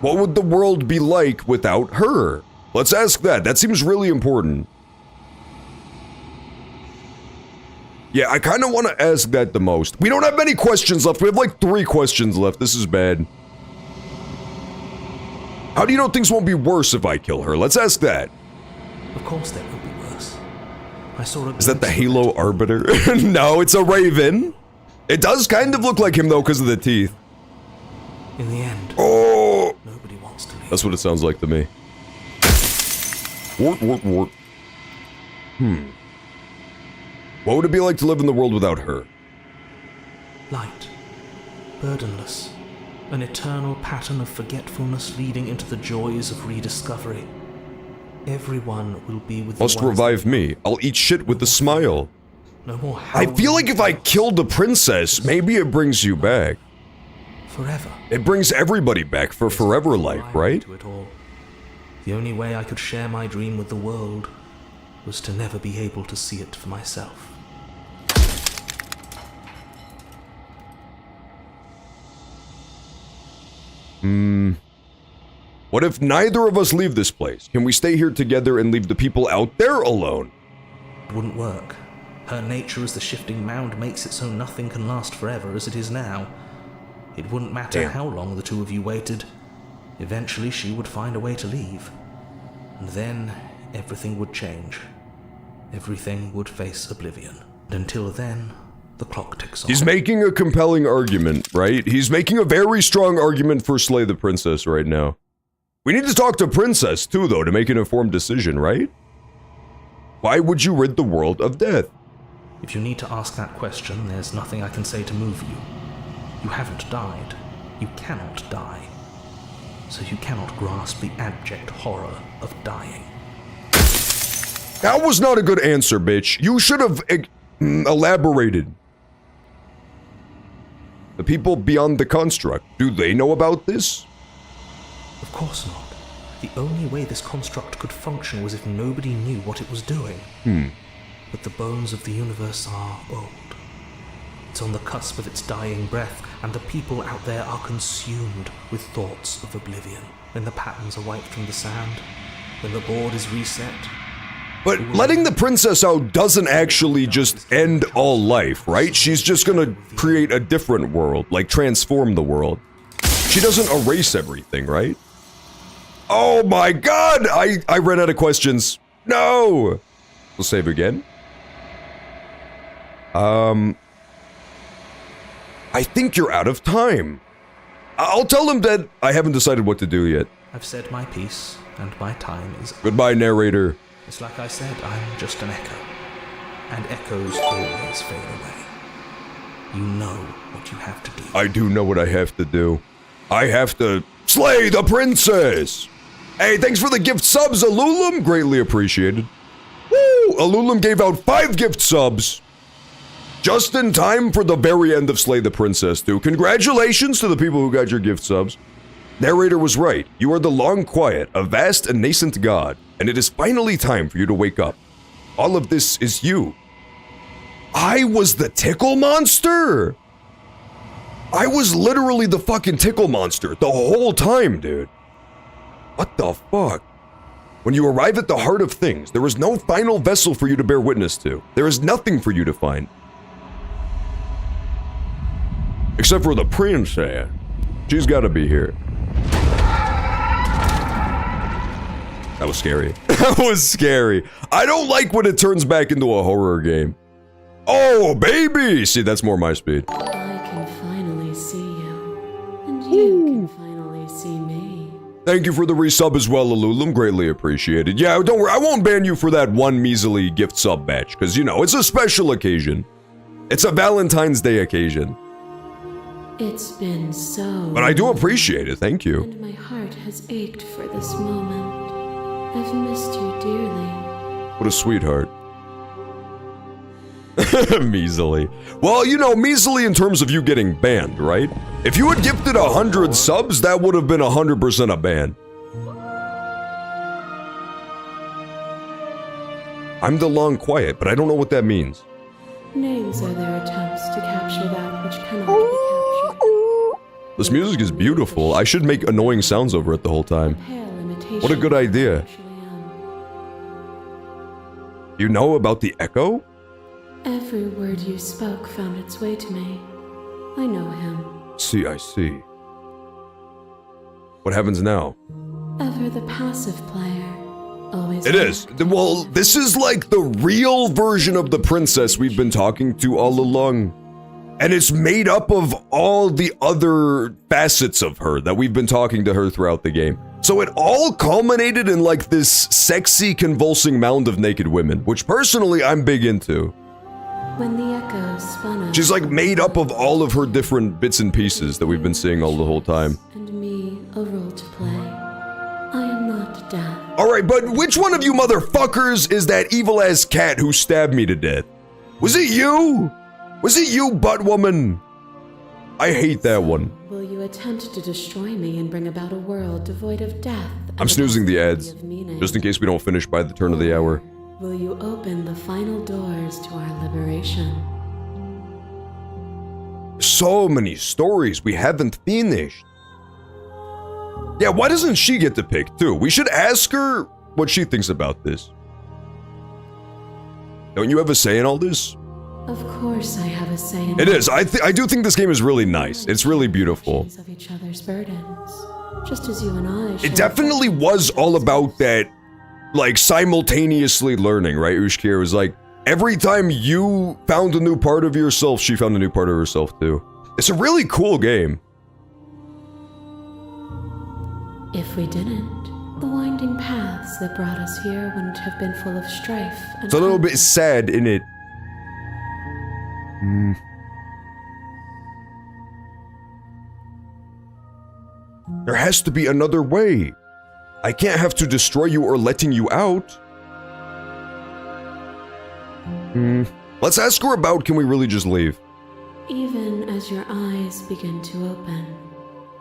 What would the world be like without her? Let's ask that. That seems really important. Yeah, I kind of want to ask that the most. We don't have many questions left. We have like 3 questions left. This is bad. How do you know things won't be worse if I kill her? Let's ask that. Of course there will be worse. I saw a Is that the Halo Arbiter? No, it's a Raven. It does kind of look like him though because of the teeth. In the end, Oh! nobody wants to leave. That's what it sounds like to me. Wart. What would it be like to live in the world without her? Light, burdenless, an eternal pattern of forgetfulness leading into the joys of rediscovery. Everyone will be with the Must ones revive they me. I'll eat shit with a smile. No more I howling feel like if I killed the princess, maybe it brings you back. forever. It brings everybody back for forever life, right? To it all. The only way I could share my dream with the world was to never be able to see it for myself. What if neither of us leave this place? Can we stay here together and leave the people out there alone? It wouldn't work. Her nature as the shifting mound makes it so nothing can last forever as it is now. It wouldn't matter Damn. how long the two of you waited. Eventually she would find a way to leave. And then everything would change. Everything would face oblivion. And until then, the clock ticks on. He's making a compelling argument, right? He's making a very strong argument for Slay the Princess right now. We need to talk to Princess too, though, to make an informed decision, right? Why would you rid the world of death? If you need to ask that question, there's nothing I can say to move you. You haven't died. You cannot die. So you cannot grasp the abject horror of dying. That was not a good answer, bitch. You should have elaborated. The people beyond the construct, do they know about this? Of course not. The only way this construct could function was if nobody knew what it was doing. But the bones of the universe are old. It's on the cusp of its dying breath, and the people out there are consumed with thoughts of oblivion. When the patterns are wiped from the sand, when the board is reset. But letting the princess out doesn't actually just end all life, right? She's just gonna create a different world, like transform the world. She doesn't erase everything, right? Oh my god! I ran out of questions. No! We'll save again. I think you're out of time. I'll tell him that I haven't decided what to do yet. I've said my piece, and my time is... Goodbye, narrator. It's like I said, I'm just an echo. And echoes always fade away. You know what you have to do. I do know what I have to do. I have to slay the princess! Hey, thanks for the gift subs, Alulum! Greatly appreciated. Woo! Alulum gave out 5 gift subs! Just in time for the very end of Slay the Princess, too. Congratulations to the people who got your gift subs. Narrator was right. You are the long quiet, a vast and nascent god, and it is finally time for you to wake up. All of this is you. I was the tickle monster? I was literally the fucking tickle monster the whole time, dude. What the fuck? When you arrive at the heart of things, there is no final vessel for you to bear witness to. There is nothing for you to find. Except for the princess. She's gotta be here. That was scary. That was scary. I don't like when it turns back into a horror game. Oh, baby! See, that's more my speed. I can finally see you, and you can finally see me. Thank you for the resub as well, Alulum. Greatly appreciated. Yeah, don't worry. I won't ban you for that one measly gift sub batch, because, you know, it's a special occasion. It's a Valentine's Day occasion. It's been so... But I do appreciate it. Thank you. And my heart has ached for this moment. I've missed you dearly. What a sweetheart. Measly. Well, you know, measly in terms of you getting banned, right? If you had gifted 100 subs, that would have been 100% a ban. I'm the long quiet, but I don't know what that means. Names are their attempts to capture that which cannot be captured. This music is beautiful. I should make annoying sounds over it the whole time. What a good idea. You know about the echo? Every word you spoke found its way to me. I know him. See, I see. What happens now? Ever the passive player. Always. It is. Well, this is like the real version of the princess we've been talking to all along. And it's made up of all the other facets of her that we've been talking to her throughout the game. So it all culminated in like this sexy, convulsing mound of naked women, which personally I'm big into. When the echo spun us, She's like made up of all of her different bits and pieces that we've been seeing all the whole time. and me a role to play. I am not deaf. Alright, but which one of you motherfuckers is that evil-ass cat who stabbed me to death? Was it you? Was it you, butt woman? I hate that one. Will you attempt to destroy me and bring about a world devoid of death? I'm snoozing the ads, just in case we don't finish by the turn of the hour. Will you open the final doors to our liberation? So many stories we haven't finished. Yeah, why doesn't she get to pick too? We should ask her what she thinks about this. Don't you have a say in all this? Of course I have a say in It is. I do think this game is really nice. It's really beautiful. of each other's burdens, just as you and I It definitely was all about that, like, simultaneously learning, right? Ushkir was like, every time you found a new part of yourself, she found a new part of herself too. It's a really cool game. If we didn't, the winding paths that brought us here wouldn't have been full of strife and It's a little bit sad, isn't it? There has to be another way. I can't have to destroy you or letting you out. Let's ask her about, can we really just leave? Even as your eyes begin to open,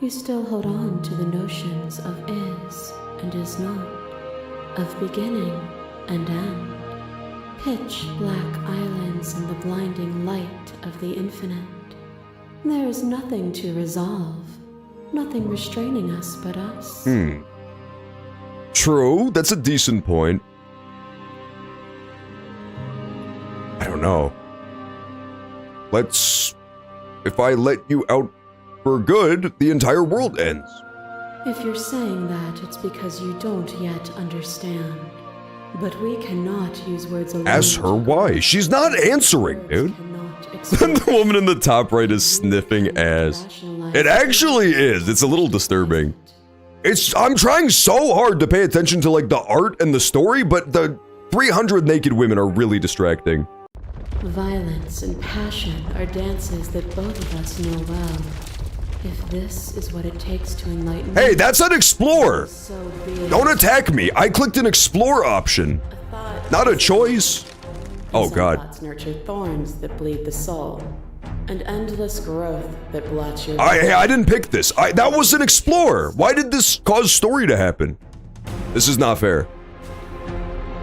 you still hold on to the notions of is and is not, of beginning and end, pitch black islands in the blinding light of the infinite. There is nothing to resolve, nothing restraining us but us. True, that's a decent point. I don't know. If I let you out for good, the entire world ends. If you're saying that, it's because you don't yet understand. But we cannot use words alone. Ask her why. She's not answering, dude. The woman in the top right is sniffing ass. It actually is. It's a little disturbing. I'm trying so hard to pay attention to like the art and the story, but the 300 naked women are really distracting. Violence and passion are dances that both of us know well. If this is what it takes to enlighten... Hey, that's an explore! So be it. Don't attack me. I clicked an explore option. Not a choice. Oh Some god. thoughts nurture thorns that bleed the soul, and endless growth that blots your... I didn't pick this. That was an explore. Why did this cause story to happen? This is not fair.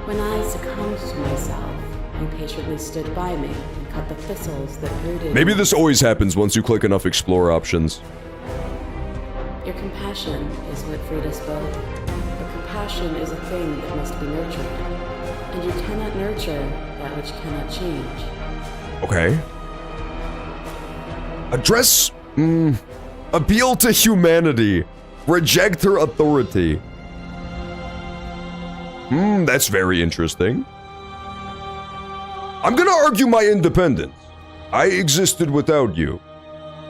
When I succumbed to myself, You patiently stood by me and cut the thistles that rooted. Maybe this always happens once you click enough explore options. Your compassion is what freed us both. But compassion is a thing that must be nurtured. And you cannot nurture that which cannot change. Okay. Address... appeal to humanity. Reject her authority. That's very interesting. I'm gonna argue my independence. I existed without you.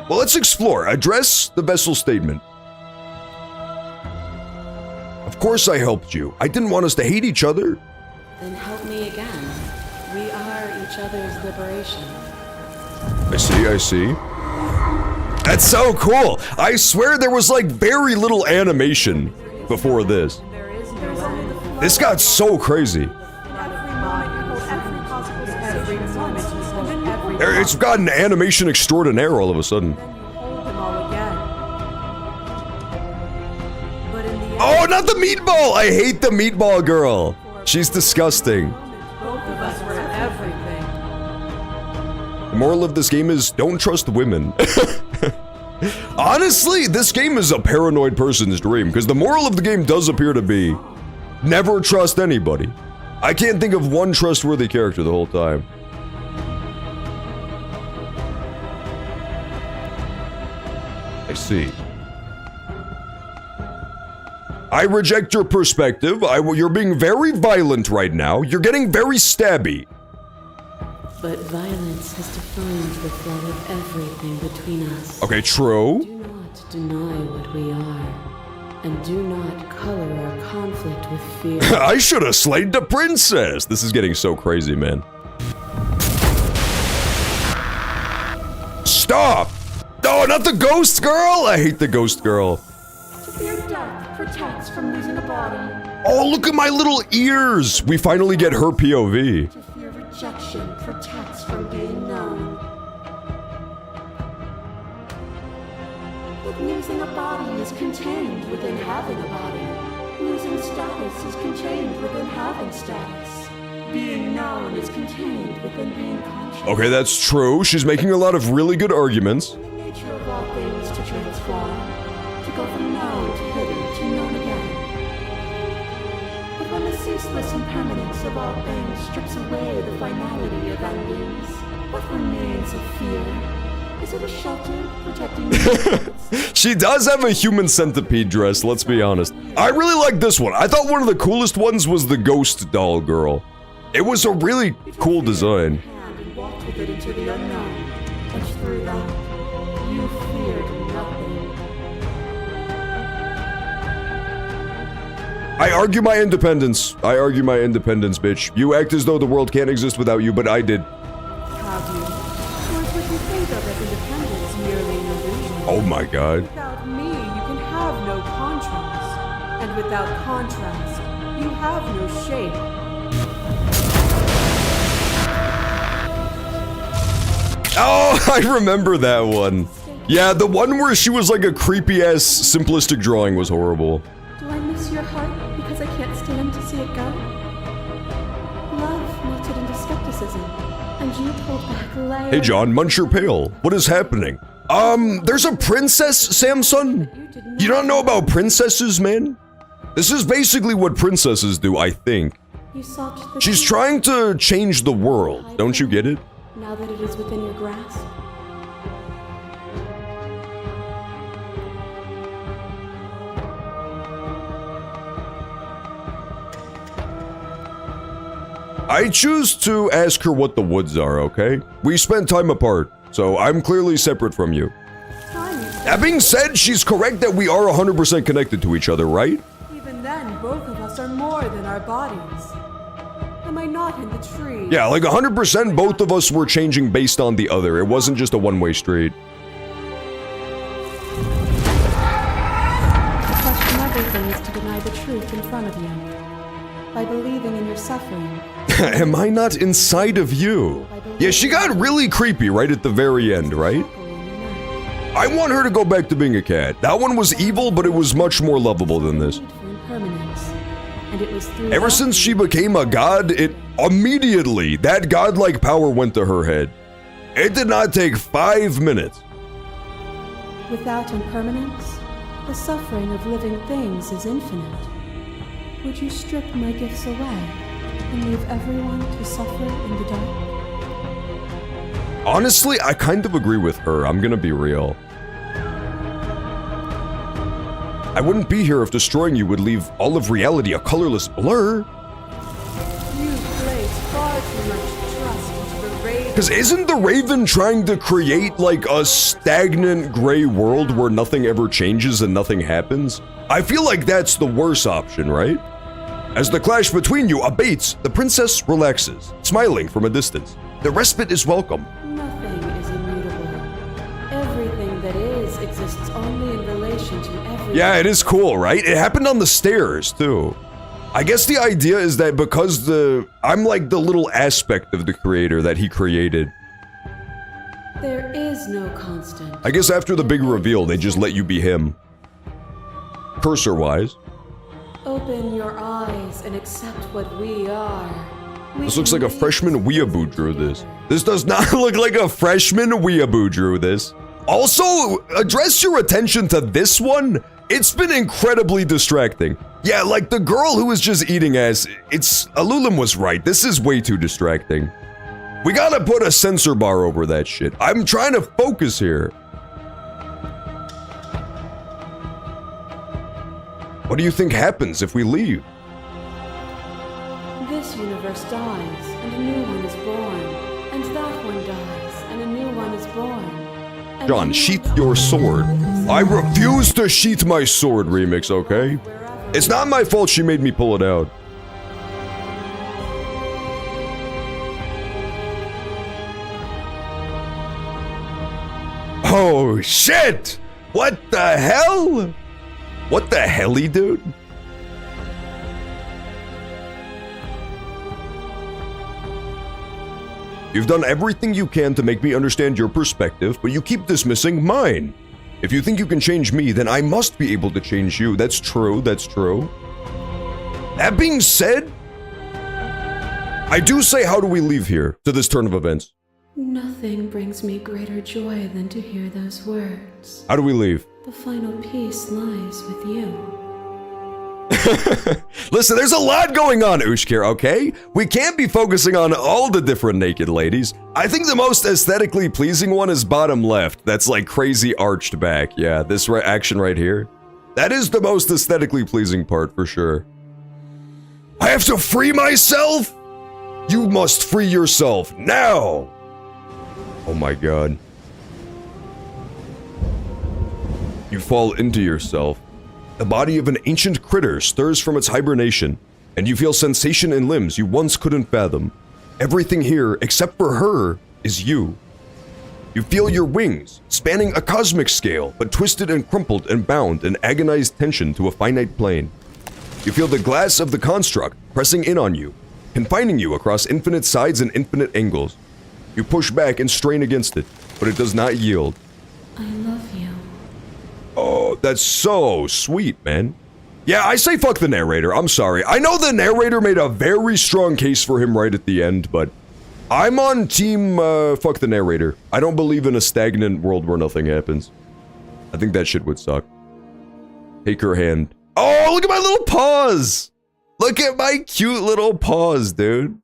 Well, let's explore. Address the vessel statement. Of course I helped you. I didn't want us to hate each other. Then help me again. We are each other's liberation. I see. That's so cool. I swear there was like very little animation before this. This got so crazy. It's gotten animation extraordinaire all of a sudden. Oh, not the meatball! I hate the meatball girl. She's disgusting. The moral of this game is don't trust women. Honestly, this game is a paranoid person's dream, because the moral of the game does appear to be never trust anybody. I can't think of one trustworthy character the whole time. I see. I reject your perspective. You're being very violent right now. You're getting very stabby. But violence has defined the flow of everything between us. Okay, true. Do not deny what we are, and do not color our conflict with fear. I should have slayed the princess. This is getting so crazy, man. Stop! Oh, not the ghost girl! I hate the ghost girl. To fear death protects from losing a body. Oh, look at my little ears! We finally get her POV. To fear rejection protects from being known. But losing a body is contained within having a body. Losing status is contained within having status. Being known is contained within being conscious. Okay, that's true. She's making a lot of really good arguments. The nature of all things to transform. To go from known to hidden to known again. But when the ceaseless impermanence of all things strips away the finality of endings, what remains of fear? Is it a shelter protecting me? She does have a human centipede dress, let's be honest. I really like this one. I thought one of the coolest ones was the ghost doll girl. It was a really cool design. And walked with it into the unknown. And through that, you feared nothing. I argue my independence. I argue my independence, bitch. You act as though the world can't exist without you, but I did. Have you? Or is what you think of as independence merely an illusion? Oh my god. Without me, you can have no contrast. And without contrast, you have no shape. Oh, I remember that one. Yeah, the one where she was like a creepy-ass simplistic drawing was horrible. Do I miss your heart because I can't stand to see it go? Love melted into skepticism, and you pulled back layers. Hey John, munch your pail. What is happening? There's a princess, Samson? You don't know about princesses, man? This is basically what princesses do, I think. You sought the She's truth. trying to change the world, don't you get it? Now that it is within your grasp. I choose to ask her what the woods are, okay? We spent time apart, so I'm clearly separate from you. That being said, she's correct that we are 100% connected to each other, right? Even then, both of us are more than our bodies. Am I not in the tree? Yeah, like 100% both of us were changing based on the other. It wasn't just a one-way street. To question everything is to deny the truth in front of you. By believing in your suffering. Am I not inside of you? Yeah, she got really creepy right at the very end, right? I want her to go back to being a cat. That one was evil, but it was much more lovable than this. And it was through Ever that since she became a god, Immediately, that godlike power went to her head. It did not take 5 minutes. Without impermanence, the suffering of living things is infinite. Would you strip my gifts away and leave everyone to suffer in the dark? Honestly, I kind of agree with her. I'm gonna be real. I wouldn't be here if destroying you would leave all of reality a colorless blur. You place far too much trust into the Raven. Because isn't the Raven trying to create like a stagnant gray world where nothing ever changes and nothing happens? I feel like that's the worst option, right? As the clash between you abates, the princess relaxes, smiling from a distance. The respite is welcome. Nothing is immutable. Everything that is exists only in relation to everything. Yeah, it is cool, right? It happened on the stairs, too. I guess the idea is that because I'm like the little aspect of the creator that he created. There is no constant. I guess after the big reveal, they just let you be him. Cursor-wise. Open your eyes and accept what we are. This looks like a freshman weeaboo drew this. This does not look like a freshman weeaboo drew this. Also, address your attention to this one. It's been incredibly distracting. Yeah, like the girl who was just eating ass, Alulim was right. This is way too distracting. We gotta put a censor bar over that shit. I'm trying to focus here. What do you think happens if we leave? This universe dies, and a new one is born. And that one dies, and a new one is born. And John, sheath your sword. I refuse to sheath my sword, Remix, okay? It's not my fault she made me pull it out. Oh, shit! What the hell? What the helly, dude? You've done everything you can to make me understand your perspective, but you keep dismissing mine. If you think you can change me, then I must be able to change you. That's true, that's true. That being said, I do say, how do we leave here to this turn of events? Nothing brings me greater joy than to hear those words. How do we leave? The final piece lies with you. Listen, there's a lot going on, Ushkir, okay? We can't be focusing on all the different naked ladies. I think the most aesthetically pleasing one is bottom left. That's like crazy arched back. Yeah, this action right here. That is the most aesthetically pleasing part for sure. I have to free myself? You must free yourself now. Oh my god. You fall into yourself. The body of an ancient critter stirs from its hibernation, and you feel sensation in limbs you once couldn't fathom. Everything here, except for her, is you. You feel your wings, spanning a cosmic scale, but twisted and crumpled and bound in agonized tension to a finite plane. You feel the glass of the construct pressing in on you, confining you across infinite sides and infinite angles. You push back and strain against it, but it does not yield. I love you. Oh, that's so sweet, man. Yeah, I say fuck the narrator. I'm sorry. I know the narrator made a very strong case for him right at the end, but I'm on team fuck the narrator. I don't believe in a stagnant world where nothing happens. I think that shit would suck. Take her hand. Oh, look at my little paws. Look at my cute little paws, dude.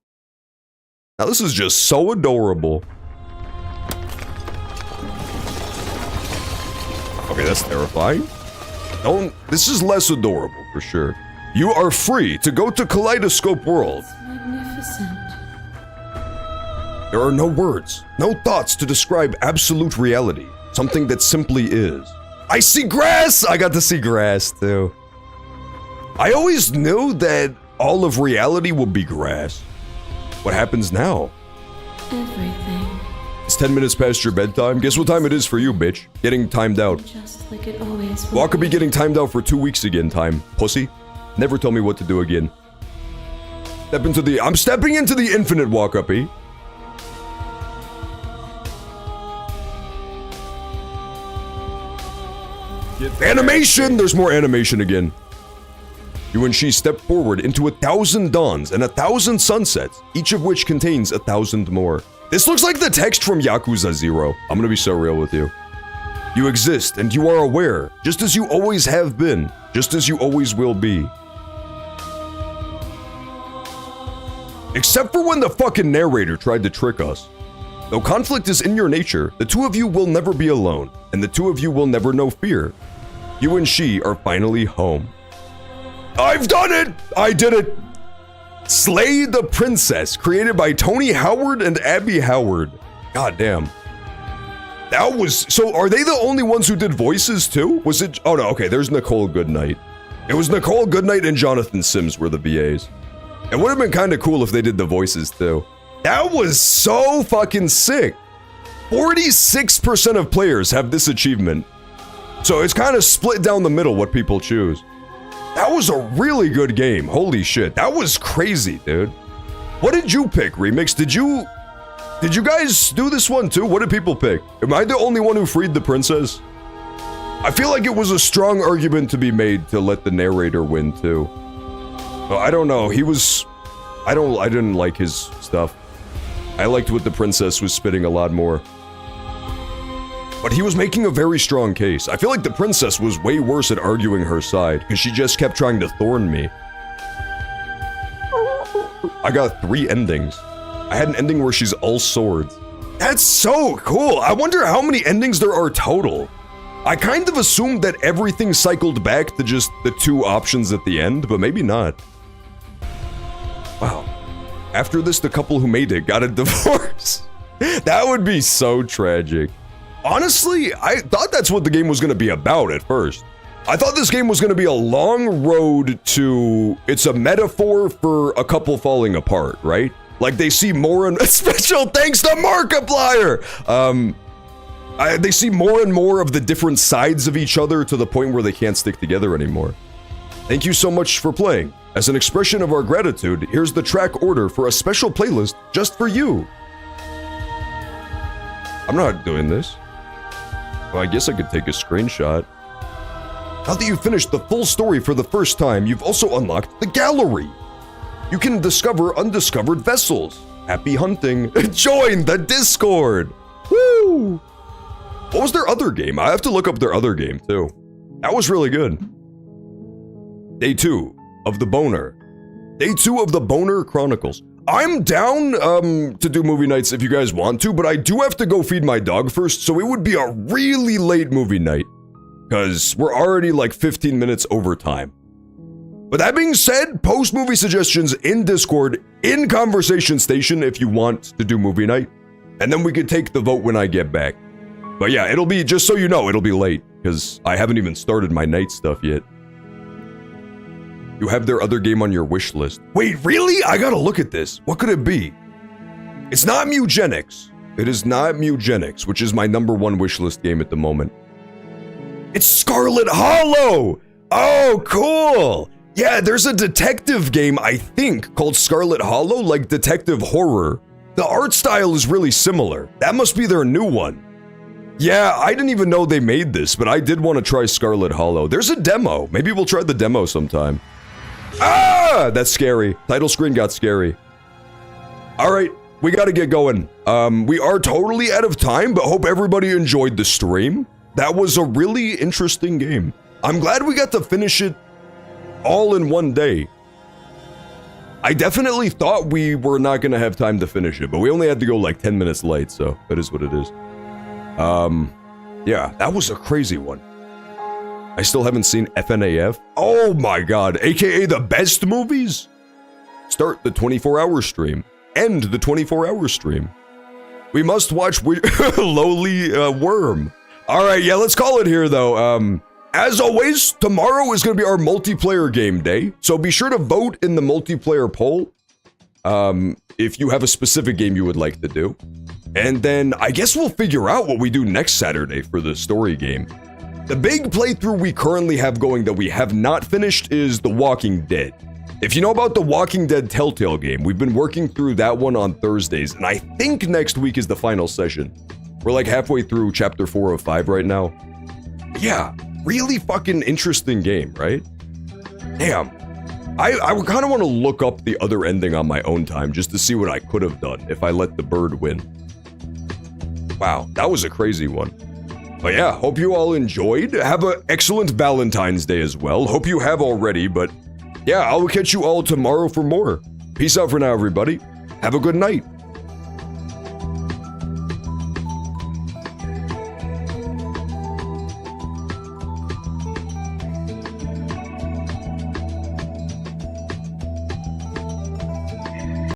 Now this is just so adorable. Okay, that's terrifying. This is less adorable, for sure. You are free to go to Kaleidoscope World. It's magnificent. There are no words, no thoughts to describe absolute reality. Something that simply is. I see grass! I got to see grass, too. I always knew that all of reality would be grass. What happens now? Everything. It's 10 minutes past your bedtime. Guess what time it is for you, bitch? Getting timed out. Just like it always will. Wakabi getting timed out for 2 weeks again time. Pussy. Never tell me what to do again. I'm stepping into the infinite, Wakabi. Animation! There's more animation again. Yuan Shi stepped forward into 1,000 dawns and 1,000 sunsets, each of which contains 1,000 more. This looks like the text from Yakuza 0. I'm gonna be so real with you. You exist and you are aware, just as you always have been, just as you always will be. Except for when the fucking narrator tried to trick us. Though conflict is in your nature, the two of you will never be alone, and the two of you will never know fear. You and she are finally home. I've done it! I did it! Slay the Princess, created by Tony Howard and Abby Howard. God damn. That was, so are they the only ones who did voices too? Was it, oh no, okay, there's Nicole Goodnight. It was Nicole Goodnight and Jonathan Sims were the VAs. It would have been kind of cool if they did the voices too. That was so fucking sick. 46% of players have this achievement. So it's kind of split down the middle what people choose. That was a really good game. Holy shit. That was crazy, dude. What did you pick, Remix? Did you guys do this one too? What did people pick? Am I the only one who freed the princess? I feel like it was a strong argument to be made to let the narrator win too. But I don't know. I didn't like his stuff. I liked what the princess was spitting a lot more. But he was making a very strong case. I feel like the princess was way worse at arguing her side, because she just kept trying to thorn me. I got 3 endings. I had an ending where she's all swords. That's so cool! I wonder how many endings there are total. I kind of assumed that everything cycled back to just the 2 options at the end, but maybe not. Wow. After this, the couple who made it got a divorce. That would be so tragic. Honestly, I thought that's what the game was going to be about at first. I thought this game was going to be a long road to... It's a metaphor for a couple falling apart, right? Like they see more and... Special thanks to Markiplier! They see more and more of the different sides of each other to the point where they can't stick together anymore. Thank you so much for playing. As an expression of our gratitude, here's the track order for a special playlist just for you. I'm not doing this. Well, I guess I could take a screenshot. Now that you've finished the full story for the first time, you've also unlocked the gallery. You can discover undiscovered vessels. Happy hunting. Join the Discord. Woo! What was their other game? I have to look up their other game too. That was really good. Day 2 of the Boner. Day 2 of the Boner Chronicles. I'm down to do movie nights if you guys want to, but I do have to go feed my dog first, so it would be a really late movie night. Because we're already like 15 minutes over time. But that being said, post movie suggestions in Discord, in Conversation Station if you want to do movie night. And then we could take the vote when I get back. But yeah, it'll be, just so you know, it'll be late. Because I haven't even started my night stuff yet. You have their other game on your wish list. Wait, really? I gotta look at this. What could it be? It's not Mugenics. It is not Mugenics, which is my #1 wish list game at the moment. It's Scarlet Hollow! Oh, cool! Yeah, there's a detective game, I think, called Scarlet Hollow, like detective horror. The art style is really similar. That must be their new one. Yeah, I didn't even know they made this, but I did want to try Scarlet Hollow. There's a demo. Maybe we'll try the demo sometime. Ah! That's scary. Title screen got scary. Alright, we gotta get going. We are totally out of time, but hope everybody enjoyed the stream. That was a really interesting game. I'm glad we got to finish it all in one day. I definitely thought we were not gonna have time to finish it, but we only had to go like 10 minutes late, so that is what it is. Yeah, that was a crazy one. I still haven't seen FNAF. Oh my god, aka the best movies? Start the 24-hour stream. End the 24-hour stream. We must watch Lowly Worm. Alright, yeah, let's call it here though. As always, tomorrow is going to be our multiplayer game day, so be sure to vote in the multiplayer poll if you have a specific game you would like to do. And then I guess we'll figure out what we do next Saturday for the story game. The big playthrough we currently have going that we have not finished is The Walking Dead. If you know about the Walking Dead Telltale game, we've been working through that one on Thursdays, and I think next week is the final session. We're like halfway through chapter 4 of 5 right now. Yeah, really fucking interesting game, right? Damn. I kind of want to look up the other ending on my own time just to see what I could have done if I let the bird win. Wow, that was a crazy one. But yeah, hope you all enjoyed. Have an excellent Valentine's Day as well. Hope you have already, but yeah, I'll catch you all tomorrow for more. Peace out for now, everybody. Have a good night.